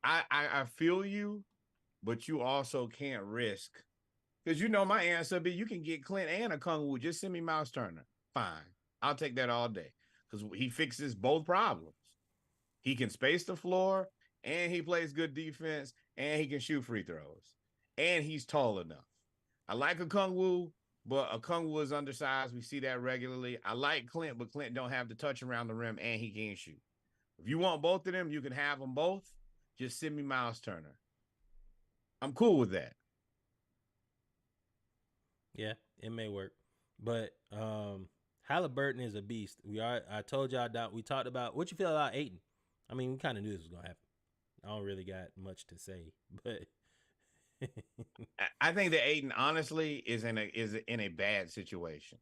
I feel you, but you also can't risk, because my answer be you can get Clint and Okongwu. Just send me Miles Turner. Fine. I'll take that all day because he fixes both problems. He can space the floor, and he plays good defense, and he can shoot free throws, and he's tall enough. I like Okongwu, but Okongwu is undersized. We see that regularly. I like Clint, but Clint don't have the touch around the rim, and he can't shoot. If you want both of them, you can have them both. Just send me Miles Turner. I'm cool with that.
Yeah, it may work. But Halliburton is a beast. I told y'all that we talked about what you feel about Ayton. I mean, we kind of knew this was gonna happen. I don't really got much to say, but
I think that Ayton honestly is in a bad situation.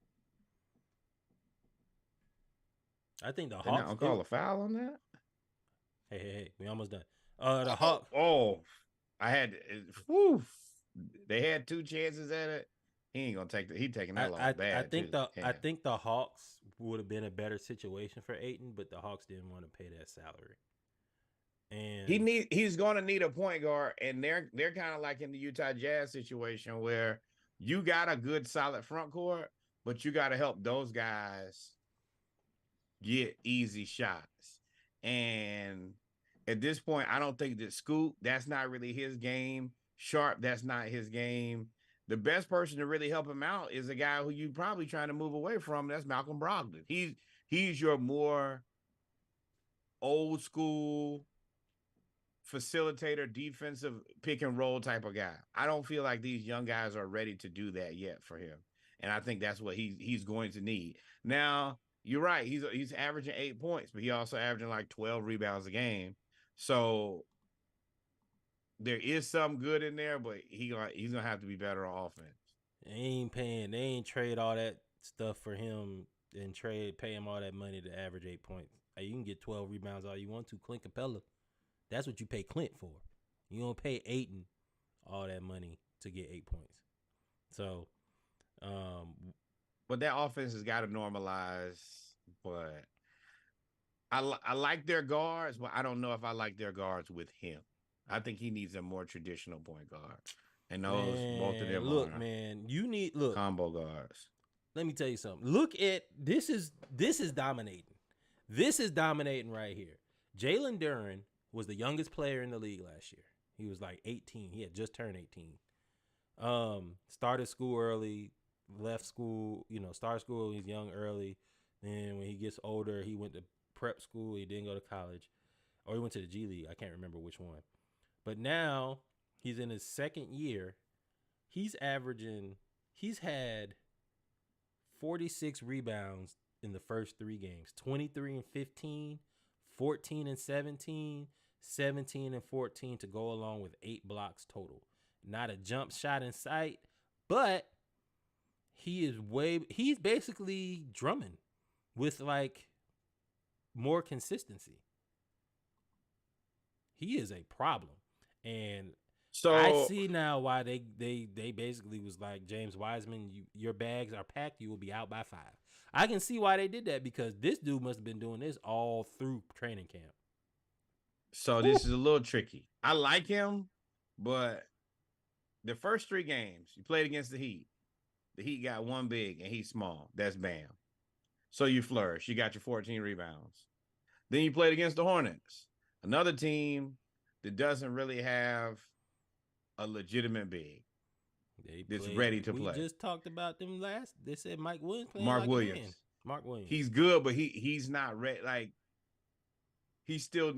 I think the Hawks.
I'll call a foul on that.
Hey, we almost done. The Hawks.
I had. Whew, they had 2 chances at it. He ain't gonna take He taking that long. Bad.
I think the Hawks would have been a better situation for Ayton, but the Hawks didn't want to pay that salary. And
he's going to need a point guard, and they're kind of like in the Utah Jazz situation where you got a good solid front court, but you got to help those guys get easy shots. And at this point, I don't think that Scoot, that's not really his game. Sharp, that's not his game. The best person to really help him out is a guy who you probably trying to move away from. That's Malcolm Brogdon. He's your more old school facilitator, defensive pick and roll type of guy. I don't feel like these young guys are ready to do that yet for him. And I think that's what he's going to need. Now, you're right. He's averaging 8 points, but he also averaging like 12 rebounds a game. So there is some good in there, but he's gonna have to be better on offense.
They ain't trade all that stuff for him and pay him all that money to average 8 points. Hey, you can get 12 rebounds all you want to. Clint Capella. That's what you pay Clint for. You don't pay Ayton all that money to get 8 points. So,
but that offense has got to normalize. But I like their guards, but I don't know if I like their guards with him. I think he needs a more traditional point guard. And those both of them
look
combo guards.
Let me tell you something. Look at this is dominating. This is dominating right here. Jalen Duren was the youngest player in the league last year. He was like 18. He had just turned 18. Started school early, left school, started school, he's young early. Then when he gets older, he went to prep school. He didn't go to college. Or he went to the G League. I can't remember which one. But now he's in his second year. He's had 46 rebounds in the first 3 games. 23 and 15, 14 and 17, 17 and 14 to go along with 8 blocks total. Not a jump shot in sight, but he's basically Drummond with like more consistency. He is a problem. And so I see now why they basically was like, James Wiseman, your bags are packed, you will be out by 5. I can see why they did that, because this dude must have been doing this all through training camp.
So this is a little tricky. I like him, but the first 3 games you played against the Heat got 1 big and he's small. That's Bam. So you flourish. You got your 14 rebounds. Then you played against the Hornets, another team that doesn't really have a legitimate big that's ready to play.
We just talked about them last. They said Mike Williams playing
Mark
like
Williams.
Mark Williams.
He's good, but he's not ready. Like he's still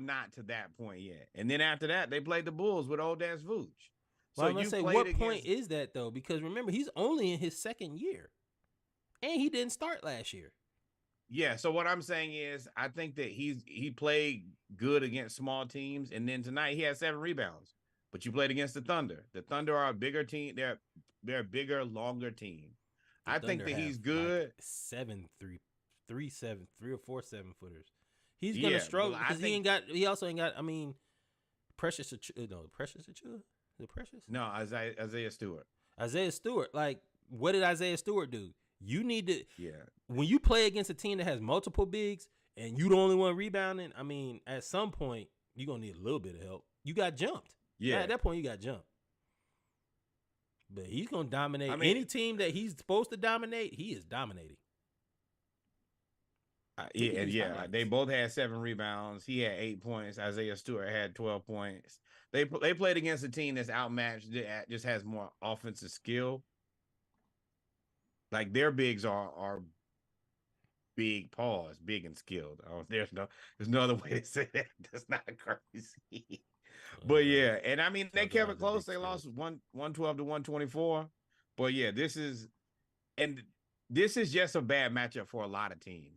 not to that point yet. And then after that, they played the Bulls with old ass Vooch.
So I'm gonna say, what point is that though? Because remember, he's only in his second year, and he didn't start last year.
Yeah, so what I'm saying is I think that he played good against small teams, and then tonight he had 7 rebounds. But you played against the Thunder. The Thunder are a bigger team. They're a bigger, longer team. I think that he's good.
Like 3 or 4 7-footers. He's gonna struggle because he also ain't got. I mean, Precious Achiuwa? Is it Precious?
No, Isaiah Stewart.
Isaiah Stewart. Like, what did Isaiah Stewart do? You need to.
Yeah.
When you play against a team that has multiple bigs and you the only one rebounding, I mean, at some point you're gonna need a little bit of help. You got jumped.
Yeah.
At that point, you got jumped. But he's gonna dominate any team that he's supposed to dominate. He is dominating.
They both had 7 rebounds. He had 8 points. Isaiah Stewart had 12 points. They played against a team that's outmatched, that just has more offensive skill. Like, their bigs are big and skilled. There's no other way to say that. That's not crazy. But yeah, and I mean they kept it close. They lost 112 to 124. But yeah, this is just a bad matchup for a lot of teams.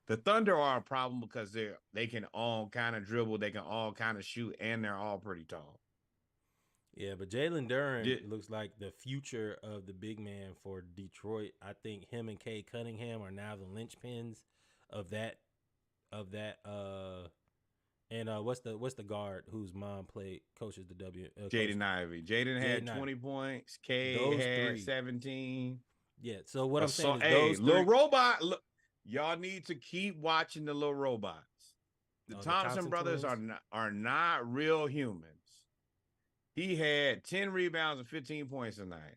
The Thunder are a problem because they can all kind of dribble, they can all kind of shoot, and they're all pretty tall.
Yeah, but Jalen Duren looks like the future of the big man for Detroit. I think him and Cade Cunningham are now the linchpins of that. And what's the guard whose mom coaches the W?
Jaden Ivey. Jaden had 20 points. Cade had 17.
Yeah. So what I'm saying is
Little Robot. Look, y'all need to keep watching the Little Robots. The Thompson brothers are not real humans. He had 10 rebounds and 15 points tonight.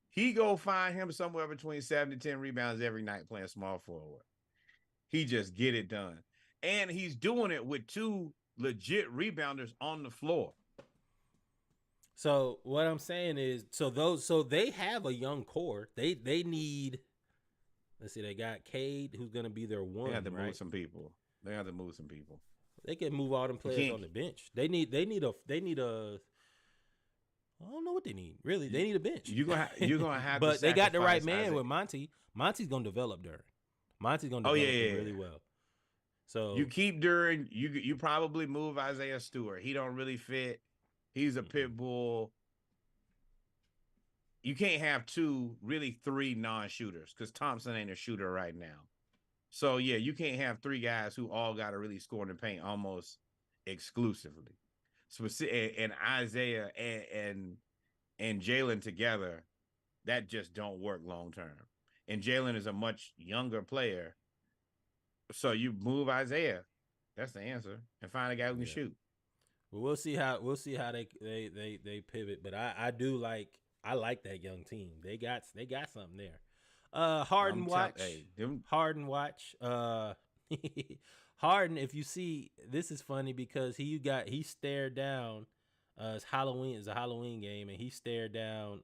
He go find him somewhere between 7 to 10 rebounds every night playing small forward. He just get it done. And he's doing it with 2 legit rebounders on the floor.
So what I'm saying is, so they have a young core. They need. Let's see, they got Cade, who's going to be their one.
They have to move some people.
They can move all them players on the bench. They need a. I don't know what they need. Really, they need a bench.
You're gonna have.
But they got the right man with Monty. Monty's gonna develop Duren. Monty's gonna develop him really well. So
you keep Duren. You probably move Isaiah Stewart. He don't really fit. He's a pit bull. You can't have 3 non-shooters because Thompson ain't a shooter right now. So yeah, you can't have 3 guys who all got to really score in the paint almost exclusively. And Isaiah and Jalen together, that just don't work long term. And Jalen is a much younger player, so you move Isaiah. That's the answer, and find a guy who can shoot.
Well, we'll see how they pivot. But I like that young team. They got something there. Harden watch. Harden watch. Harden, if you see, this is funny because he stared down. It's a Halloween game, and he stared down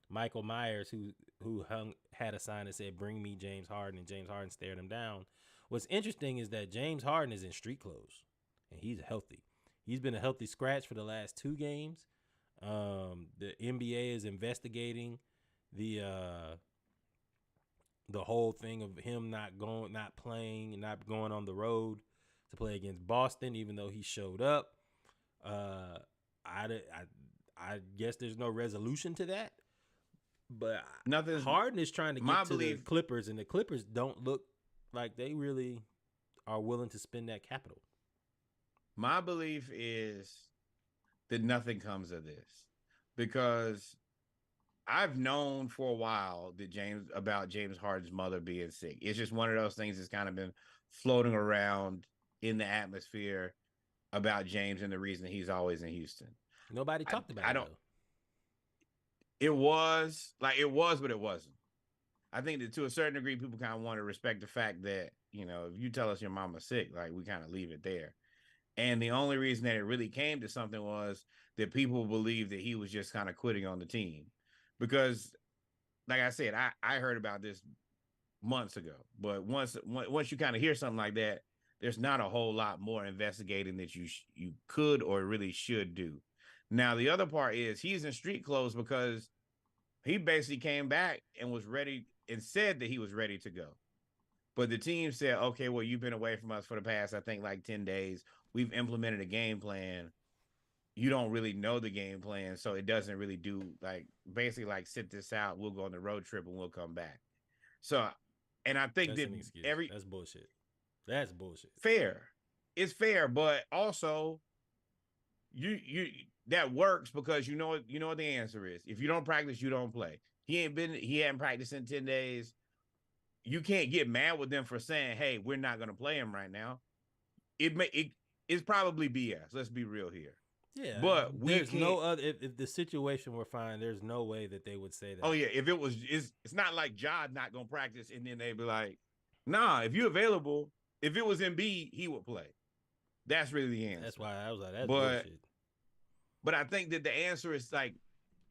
Michael Myers, who had a sign that said "Bring me James Harden," and James Harden stared him down. What's interesting is that James Harden is in street clothes, and he's healthy. He's been a healthy scratch for the last 2 games. The NBA is investigating the whole thing of him not playing and not going on the road to play against Boston, even though he showed up. I guess there's no resolution to that, but Harden is trying to get to the Clippers, and the Clippers don't look like they really are willing to spend that capital.
My belief is that nothing comes of this because I've known for a while about James Harden's mother being sick. It's just one of those things that's kind of been floating around in the atmosphere about James and the reason he's always in Houston.
Nobody talked about it.
It was, but it wasn't. I think that to a certain degree, people kind of want to respect the fact that, if you tell us your mama's sick, like we kind of leave it there. And the only reason that it really came to something was that people believed that he was just kind of quitting on the team. Because, like I said, I heard about this months ago. But once you kind of hear something like that, there's not a whole lot more investigating that you could or really should do. Now, the other part is he's in street clothes because he basically came back and was ready and said that he was ready to go. But the team said, okay, well, you've been away from us for the past, I think, like 10 days. We've implemented a game plan. You don't really know the game plan, so it doesn't really do like basically like sit this out. We'll go on the road trip and we'll come back. So, and I think
That's
that
an excuse. That's bullshit. That's bullshit.
Fair. It's fair, but also you that works because you know what the answer is. If you don't practice, you don't play. He hadn't practiced in 10 days. You can't get mad with them for saying, hey, we're not gonna play him right now. It's probably BS. Let's be real here.
Yeah,
but
there's no other. If the situation were fine, there's no way that they would say that.
Oh yeah, if it was, it's not like Jod not gonna practice, and then they'd be like, nah, if you're available, if it was Embiid, he would play. That's really the answer.
That's why I was like, that's bullshit.
But I think that the answer is like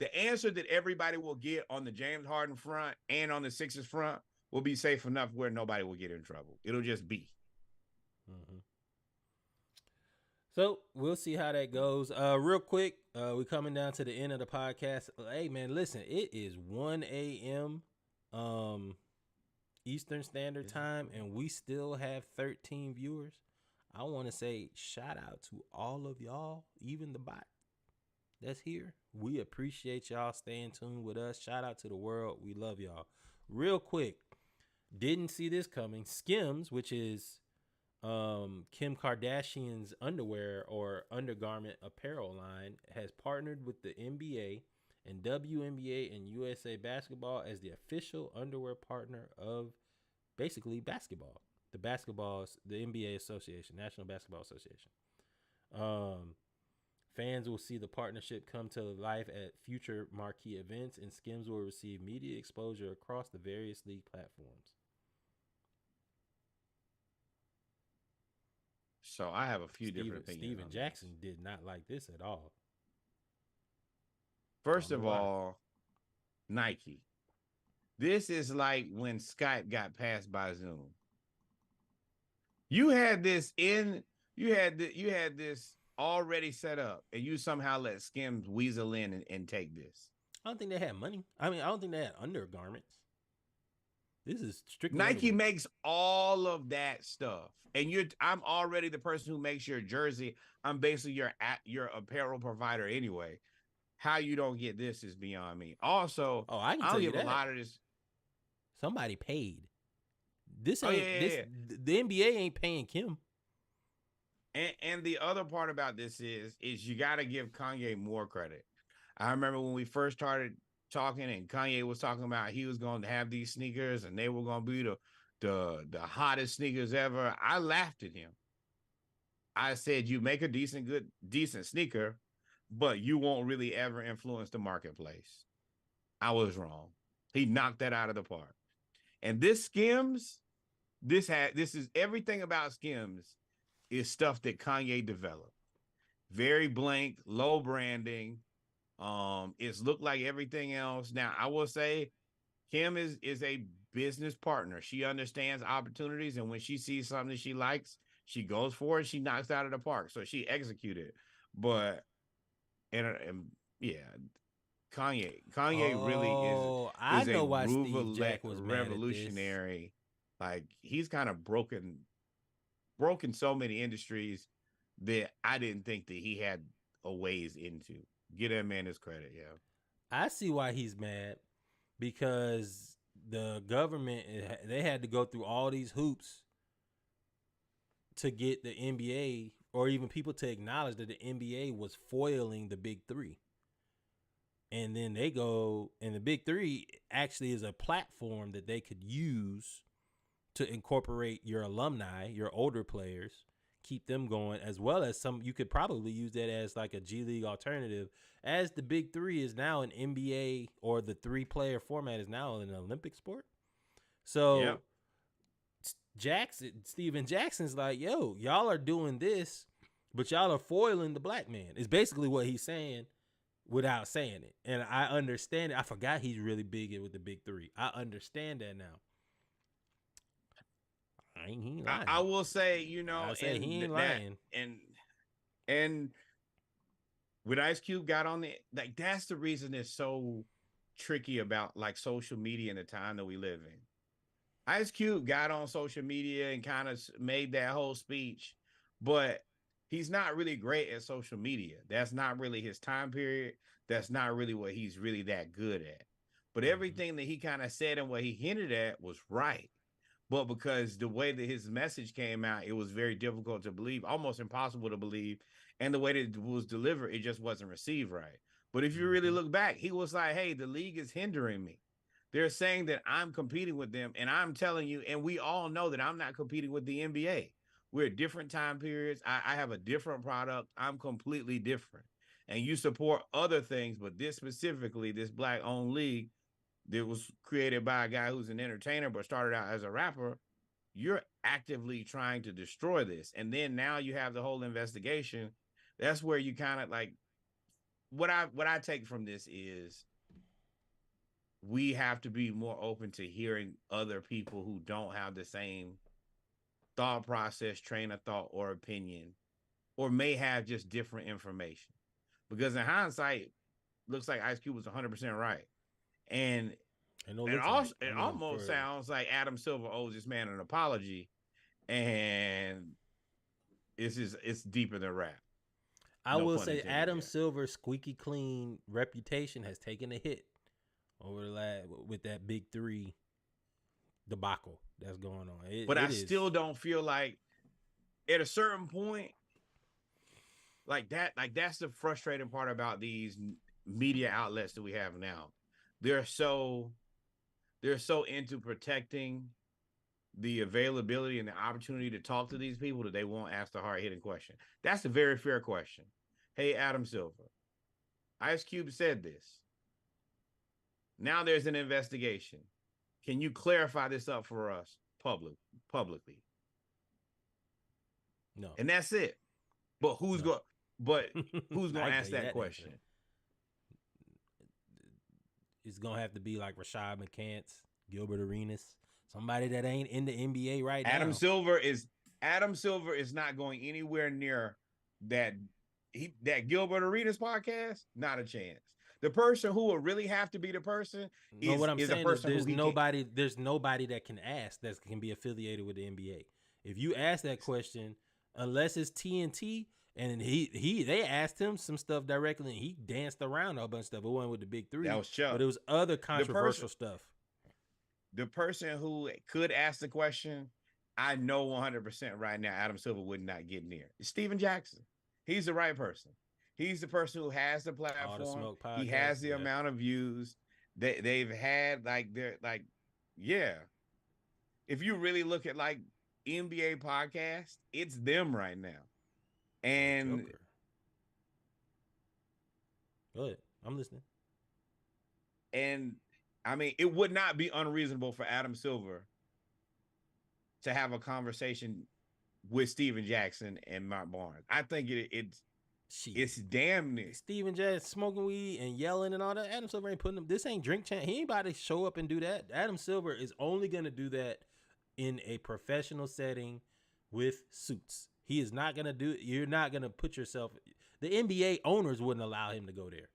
the answer that everybody will get on the James Harden front and on the Sixers front will be safe enough where nobody will get in trouble. It'll just be.
Mm-hmm. So we'll see how that goes. Real quick, we're coming down to the end of the podcast. Hey man, listen, it is 1 a.m. Eastern Standard Time, and we still have 13 viewers. I want to say shout out to all of y'all, even the bot that's here. We appreciate y'all staying tuned with us. Shout out to the world. We love y'all. Real quick, didn't see this coming. Skims, which is Kim Kardashian's underwear or undergarment apparel line, has partnered with the NBA and WNBA and USA Basketball as the official underwear partner of basically basketball. The NBA Association, National Basketball Association. Fans will see the partnership come to life at future marquee events, and Skims will receive media exposure across the various league platforms.
So I have a few different opinions.
Steven Jackson did not like this at all.
First of all, Nike. This is like when Skype got passed by Zoom. You had this already set up, and you somehow let Skims weasel in and take this.
I don't think they had money. I mean, I don't think they had undergarments. This is strictly
Nike makes all of that stuff, and I'm already the person who makes your jersey. I'm basically your apparel provider anyway. How you don't get this is beyond me. Also,
I can tell you that.
A lot of this.
Somebody paid. This ain't the NBA ain't paying Kim.
And the other part about this is you got to give Kanye more credit. I remember when we first started talking, and Kanye was talking about he was going to have these sneakers and they were going to be the hottest sneakers ever. I laughed at him. I said, you make a decent sneaker, but you won't really ever influence the marketplace. I was wrong. He knocked that out of the park. And this Skims, this is everything about Skims is stuff that Kanye developed. Very blank, low branding. It's looked like everything else. Now, I will say Kim is a business partner. She understands opportunities, and when she sees something that she likes, she goes for it. She knocks it out of the park. So she executed. But and yeah, Kanye really is.
I know why Steve Jack was
revolutionary. Like he's kind of broken so many industries that I didn't think that he had a ways into. Get that man his credit, yeah.
I see why he's mad, because the government, they had to go through all these hoops to get the NBA, or even people to acknowledge that the NBA was foiling the Big Three. And then they go, and the Big Three actually is a platform that they could use to incorporate your alumni, your older players, keep them going, as well as you could probably use that as like a G League alternative, as the Big Three is now an NBA, or the 3-player format is now an Olympic sport. So yeah. Steven Jackson's like, yo, y'all are doing this, but y'all are foiling the black man. It's basically what he's saying without saying it. And I understand it. I forgot he's really big with the Big Three. I understand that now. He ain't lying.
I will say, he
ain't lying.
And when Ice Cube got on like, that's the reason it's so tricky about like social media in the time that we live in. Ice Cube got on social media and kind of made that whole speech, but he's not really great at social media. That's not really his time period. That's not really what he's really that good at. But everything that he kind of said and what he hinted at was right. But because the way that his message came out, it was very difficult to believe, almost impossible to believe. And the way that it was delivered, it just wasn't received right. But if you really look back, he was like, hey, the league is hindering me. They're saying that I'm competing with them. And I'm telling you, and we all know that I'm not competing with the NBA. We're at different time periods. I have a different product. I'm completely different. And you support other things, but this specifically, this Black-owned league that was created by a guy who's an entertainer but started out as a rapper, you're actively trying to destroy this. And then now you have the whole investigation. That's where you kind of like, what I take from this is we have to be more open to hearing other people who don't have the same thought process, train of thought, or opinion, or may have just different information. Because in hindsight, looks like Ice Cube was 100% right. And it almost sounds like Adam Silver owes this man an apology, and it's deeper than rap.
I will say Adam Silver's squeaky clean reputation has taken a hit over with that Big 3 debacle that's going on.
But I still don't feel like at a certain point, like that's the frustrating part about these media outlets that we have now. They're so into protecting the availability and the opportunity to talk to these people that they won't ask the hard-hitting question. That's a very fair question. Hey, Adam Silver, Ice Cube said this. Now there's an investigation. Can you clarify this up for us publicly?
No.
And that's it. But who's going to ask that question?
It's going to have to be like Rashad McCants, Gilbert Arenas, somebody that ain't in the NBA right now.
Adam Silver is not going anywhere near that Gilbert Arenas podcast. Not a chance. The person who will really have to be the person is a person
there's nobody that can ask that can be affiliated with the NBA. If you ask that question, unless it's TNT, and they asked him some stuff directly, and he danced around a bunch of stuff. It wasn't with the Big 3.
That was Chuck.
But it was other controversial stuff.
The person who could ask the question, I know 100% right now, Adam Silver would not get near. It's Steven Jackson. He's the right person. He's the person who has the platform. He has the amount of views that they've had. If you really look at like NBA podcasts, it's them right now. And
go ahead, I'm listening.
And I mean, it would not be unreasonable for Adam Silver to have a conversation with Steven Jackson and Mark Barnes. I think it's damn near.
Steven Jackson smoking weed and yelling and all that. Adam Silver ain't putting them. This ain't drink champ. He ain't about to show up and do that. Adam Silver is only going to do that in a professional setting with suits. He is not going to do it. You're not going to put yourself. The NBA owners wouldn't allow him to go there.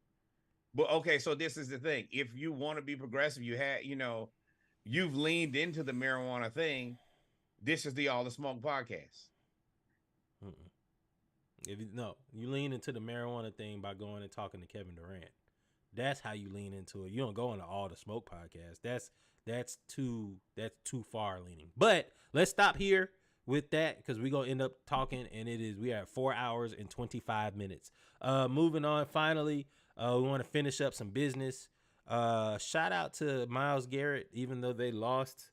But okay, so this is the thing. If you want to be progressive, you've leaned into the marijuana thing. This is the All the Smoke podcast.
You lean into the marijuana thing by going and talking to Kevin Durant. That's how you lean into it. You don't go into All the Smoke podcast. That's too far leaning. But let's stop here with that, because we're gonna end up talking, and we are at 4 hours and 25 minutes. Moving on, finally, we want to finish up some business. Shout out to Myles Garrett. Even though they lost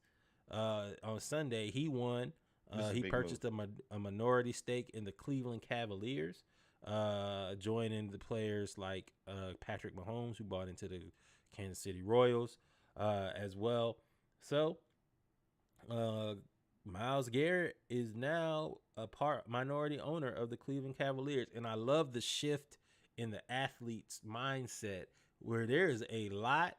on Sunday, he won. He purchased a minority stake in the Cleveland Cavaliers, joining the players like Patrick Mahomes, who bought into the Kansas City Royals as well. So Myles Garrett is now a minority owner of the Cleveland Cavaliers. And I love the shift in the athlete's mindset where there is a lot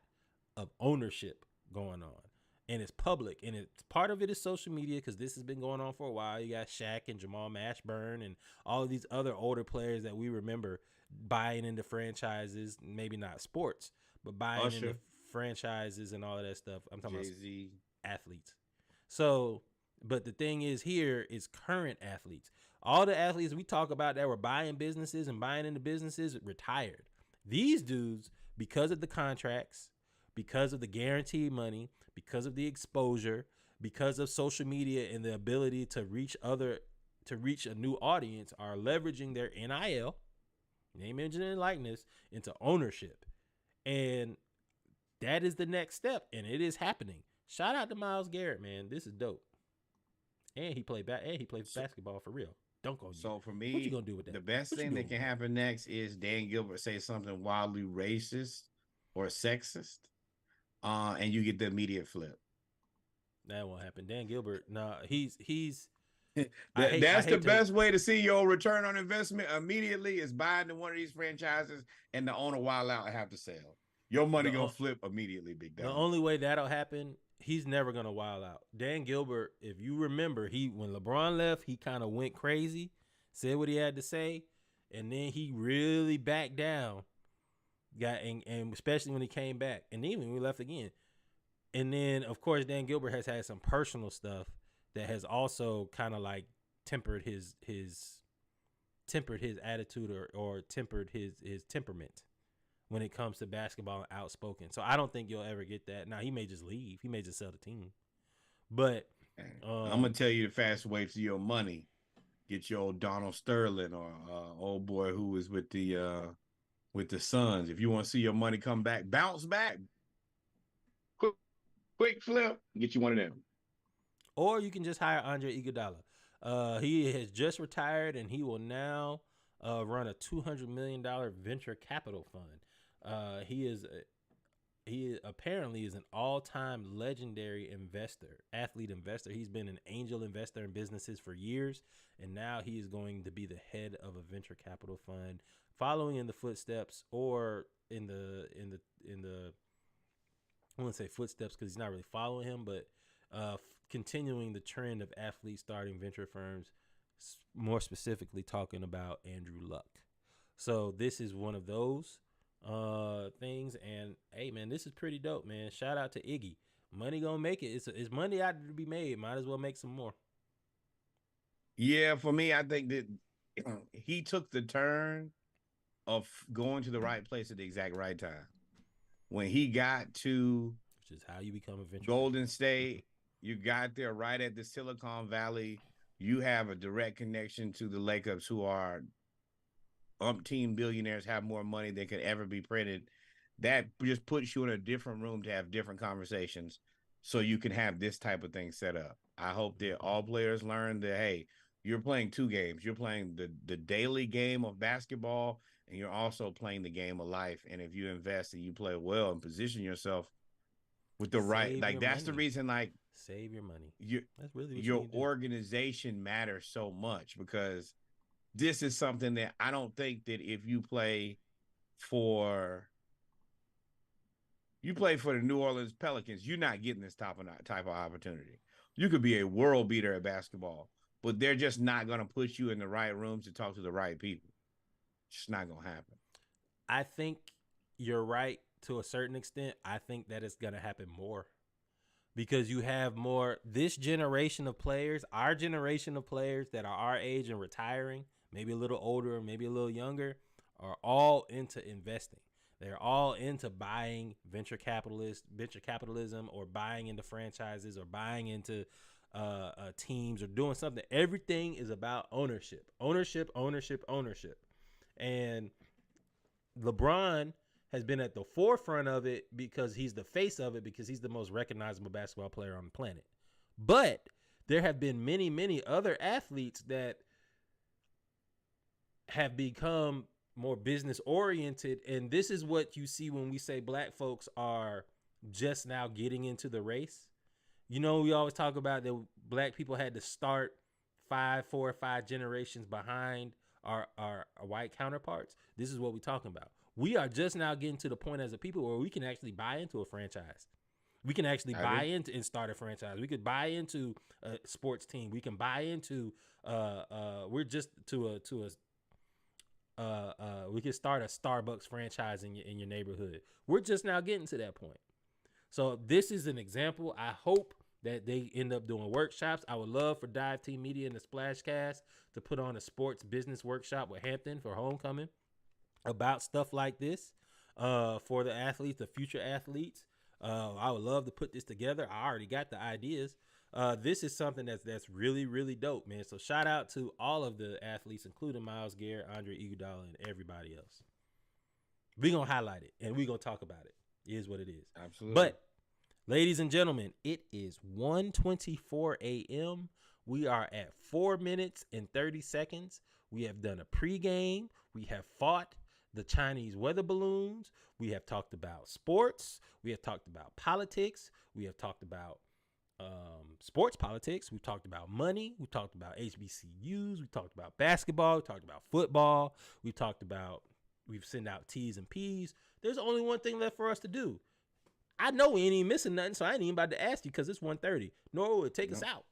of ownership going on. And it's public, and part of it is social media, because this has been going on for a while. You got Shaq and Jamal Mashburn and all of these other older players that we remember buying into franchises, maybe not sports, but buying into franchises and all of that stuff. I'm talking about athletes. So, but the thing is here is current athletes. All the athletes we talk about that were buying businesses and buying into businesses retired. These dudes, because of the contracts, because of the guaranteed money, because of the exposure, because of social media and the ability to reach a new audience, are leveraging their NIL, name, image, and likeness, into ownership. And that is the next step, and it is happening. Shout out to Myles Garrett, man. This is dope. And he played basketball for real. Dunk on you.
So for me,
what you gonna do with that?
The best
What you
thing that
doing
can
with
happen next is Dan Gilbert say something wildly racist or sexist, and you get the immediate flip.
That won't happen. Dan Gilbert, nah, he's
That's the best way to see your return on investment immediately is buying to one of these franchises and the owner wild out and have to sell. Your money gonna flip immediately, big dog.
The only way that'll happen, he's never gonna wild out. Dan Gilbert, if you remember, when LeBron left, he kind of went crazy, said what he had to say, and then he really backed down. And especially when he came back, and even when we left again. And then, of course, Dan Gilbert has had some personal stuff that has also kind of like tempered his attitude or tempered his temperament when it comes to basketball and outspoken. So I don't think you'll ever get that. Now, he may just leave. He may just sell the team. But
I'm gonna tell you the fast way to your money. Get your old Donald Sterling or old boy who was with the Suns. If you want to see your money come back, bounce back, quick flip, get you one of them.
Or you can just hire Andre Iguodala. He has just retired, and he will now run a $200 million venture capital fund. He apparently is an all-time legendary athlete investor. He's been an angel investor in businesses for years, and now he is going to be the head of a venture capital fund, following in the footsteps, or in the I wouldn't say footsteps because he's not really following him, but continuing the trend of athletes starting venture firms, more specifically talking about Andrew Luck. So this is one of those things, and hey, man, this is pretty dope, man. Shout out to Iggy. Money gonna make it. It's money out there to be made. Might as well make some more.
Yeah, for me, I think that he took the turn of going to the right place at the exact right time. When he got to,
which is how you become a venture
Golden State, you got there right at the Silicon Valley. You have a direct connection to the Lakers, who are umpteen billionaires, have more money than could ever be printed. That just puts you in a different room to have different conversations, so you can have this type of thing set up. I hope that all players learn that, hey, you're playing two games. You're playing the daily game of basketball, and you're also playing the game of life. And if you invest and you play well and position yourself with the right, like that's the reason, like,
save your money.
That's really what your organization matters so much, because this is something that I don't think that if you play for the New Orleans Pelicans, you're not getting this type of opportunity. You could be a world beater at basketball, but they're just not going to put you in the right rooms to talk to the right people. It's just not going to happen.
I think you're right to a certain extent. I think that it's going to happen more because you have more, this generation of players, our generation of players that are our age and retiring, maybe a little older, maybe a little younger, are all into investing. They're all into buying venture capitalism, or buying into franchises, or buying into teams, or doing something. Everything is about ownership. And LeBron has been at the forefront of it because he's the face of it, because he's the most recognizable basketball player on the planet. But there have been many, many other athletes that have become more business oriented. And this is what you see when we say black folks are just now getting into the race. You know, we always talk about that black people had to start 4 or 5 generations behind our white counterparts. This is what we're talking about. We are just now getting to the point as a people where we can actually buy into a franchise. We can actually buy into and start a franchise. We could buy into a sports team. We can buy into we could start a Starbucks franchise in your neighborhood. We're just now getting to that point. So this is an example. I hope that they end up doing workshops. I would love for Dive Team Media and the Splashcast to put on a sports business workshop with Hampton for homecoming about stuff like this for the athletes, the future athletes. I would love to put this together. I already got the ideas. This is something that's really, really dope, man. So shout out to all of the athletes, including Myles Garrett, Andre Iguodala, and everybody else. We're going to highlight it, and we're going to talk about it. It is what it is.
Absolutely.
But, ladies and gentlemen, it is 1:24 a.m. We are at 4 minutes and 30 seconds. We have done a pregame. We have fought the Chinese weather balloons. We have talked about sports. We have talked about politics. We have talked about sports politics. We've talked about money. We talked about HBCUs. We talked about basketball. We talked about football. We've sent out T's and P's. There's only one thing left for us to do. I know we ain't even missing nothing, so I ain't even about to ask you because it's 1:30. Nor would take us out.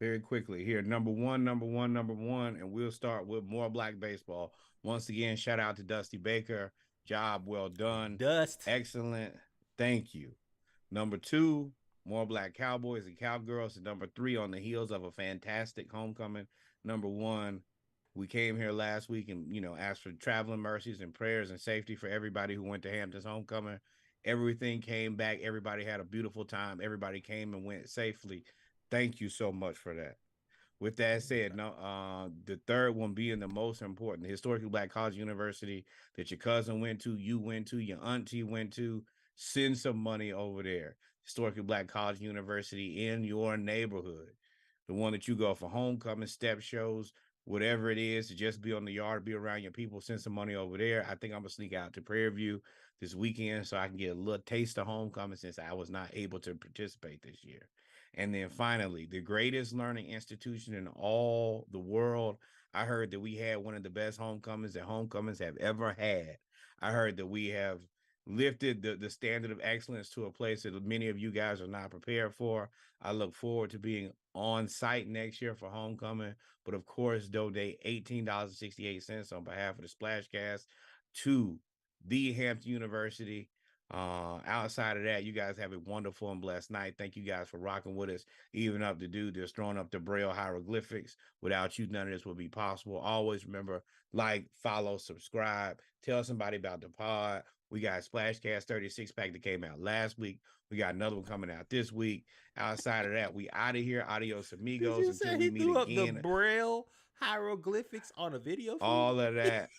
Very quickly here, number one, and we'll start with more Black baseball. Once again, shout out to Dusty Baker. Job well done.
Dust.
Excellent. Thank you. Number 2, more Black Cowboys and Cowgirls. And number 3, on the heels of a fantastic homecoming. Number 1, we came here last week and, asked for traveling mercies and prayers and safety for everybody who went to Hampton's homecoming. Everything came back. Everybody had a beautiful time. Everybody came and went safely. Thank you so much for that. With that said, the third one being the most important, the Historically Black College University that your cousin went to, you went to, your auntie went to, send some money over there. Historically Black College University in your neighborhood. The one that you go for homecoming, step shows, whatever it is, to just be on the yard, be around your people, send some money over there. I think I'm going to sneak out to Prairie View this weekend so I can get a little taste of homecoming since I was not able to participate this year. And then finally, the greatest learning institution in all the world. I heard that we had one of the best homecomings that homecomings have ever had. I heard that we have lifted the standard of excellence to a place that many of you guys are not prepared for. I look forward to being on site next year for homecoming. But of course, donate $18.68 on behalf of the Splashcast to the Hampton University. Outside of that, you guys have a wonderful and blessed night. Thank you guys for rocking with us, even up to do this, throwing up the Braille hieroglyphics. Without you, none of this would be possible. Always remember, like, follow, subscribe, tell somebody about the pod. We got Splashcast 36-pack that came out last week. We got another one coming out this week. Outside of that, we out of here. Adios, amigos.
Did you
until
say
we
he
meet
threw up
again.
the Braille hieroglyphics on a video?
All of that.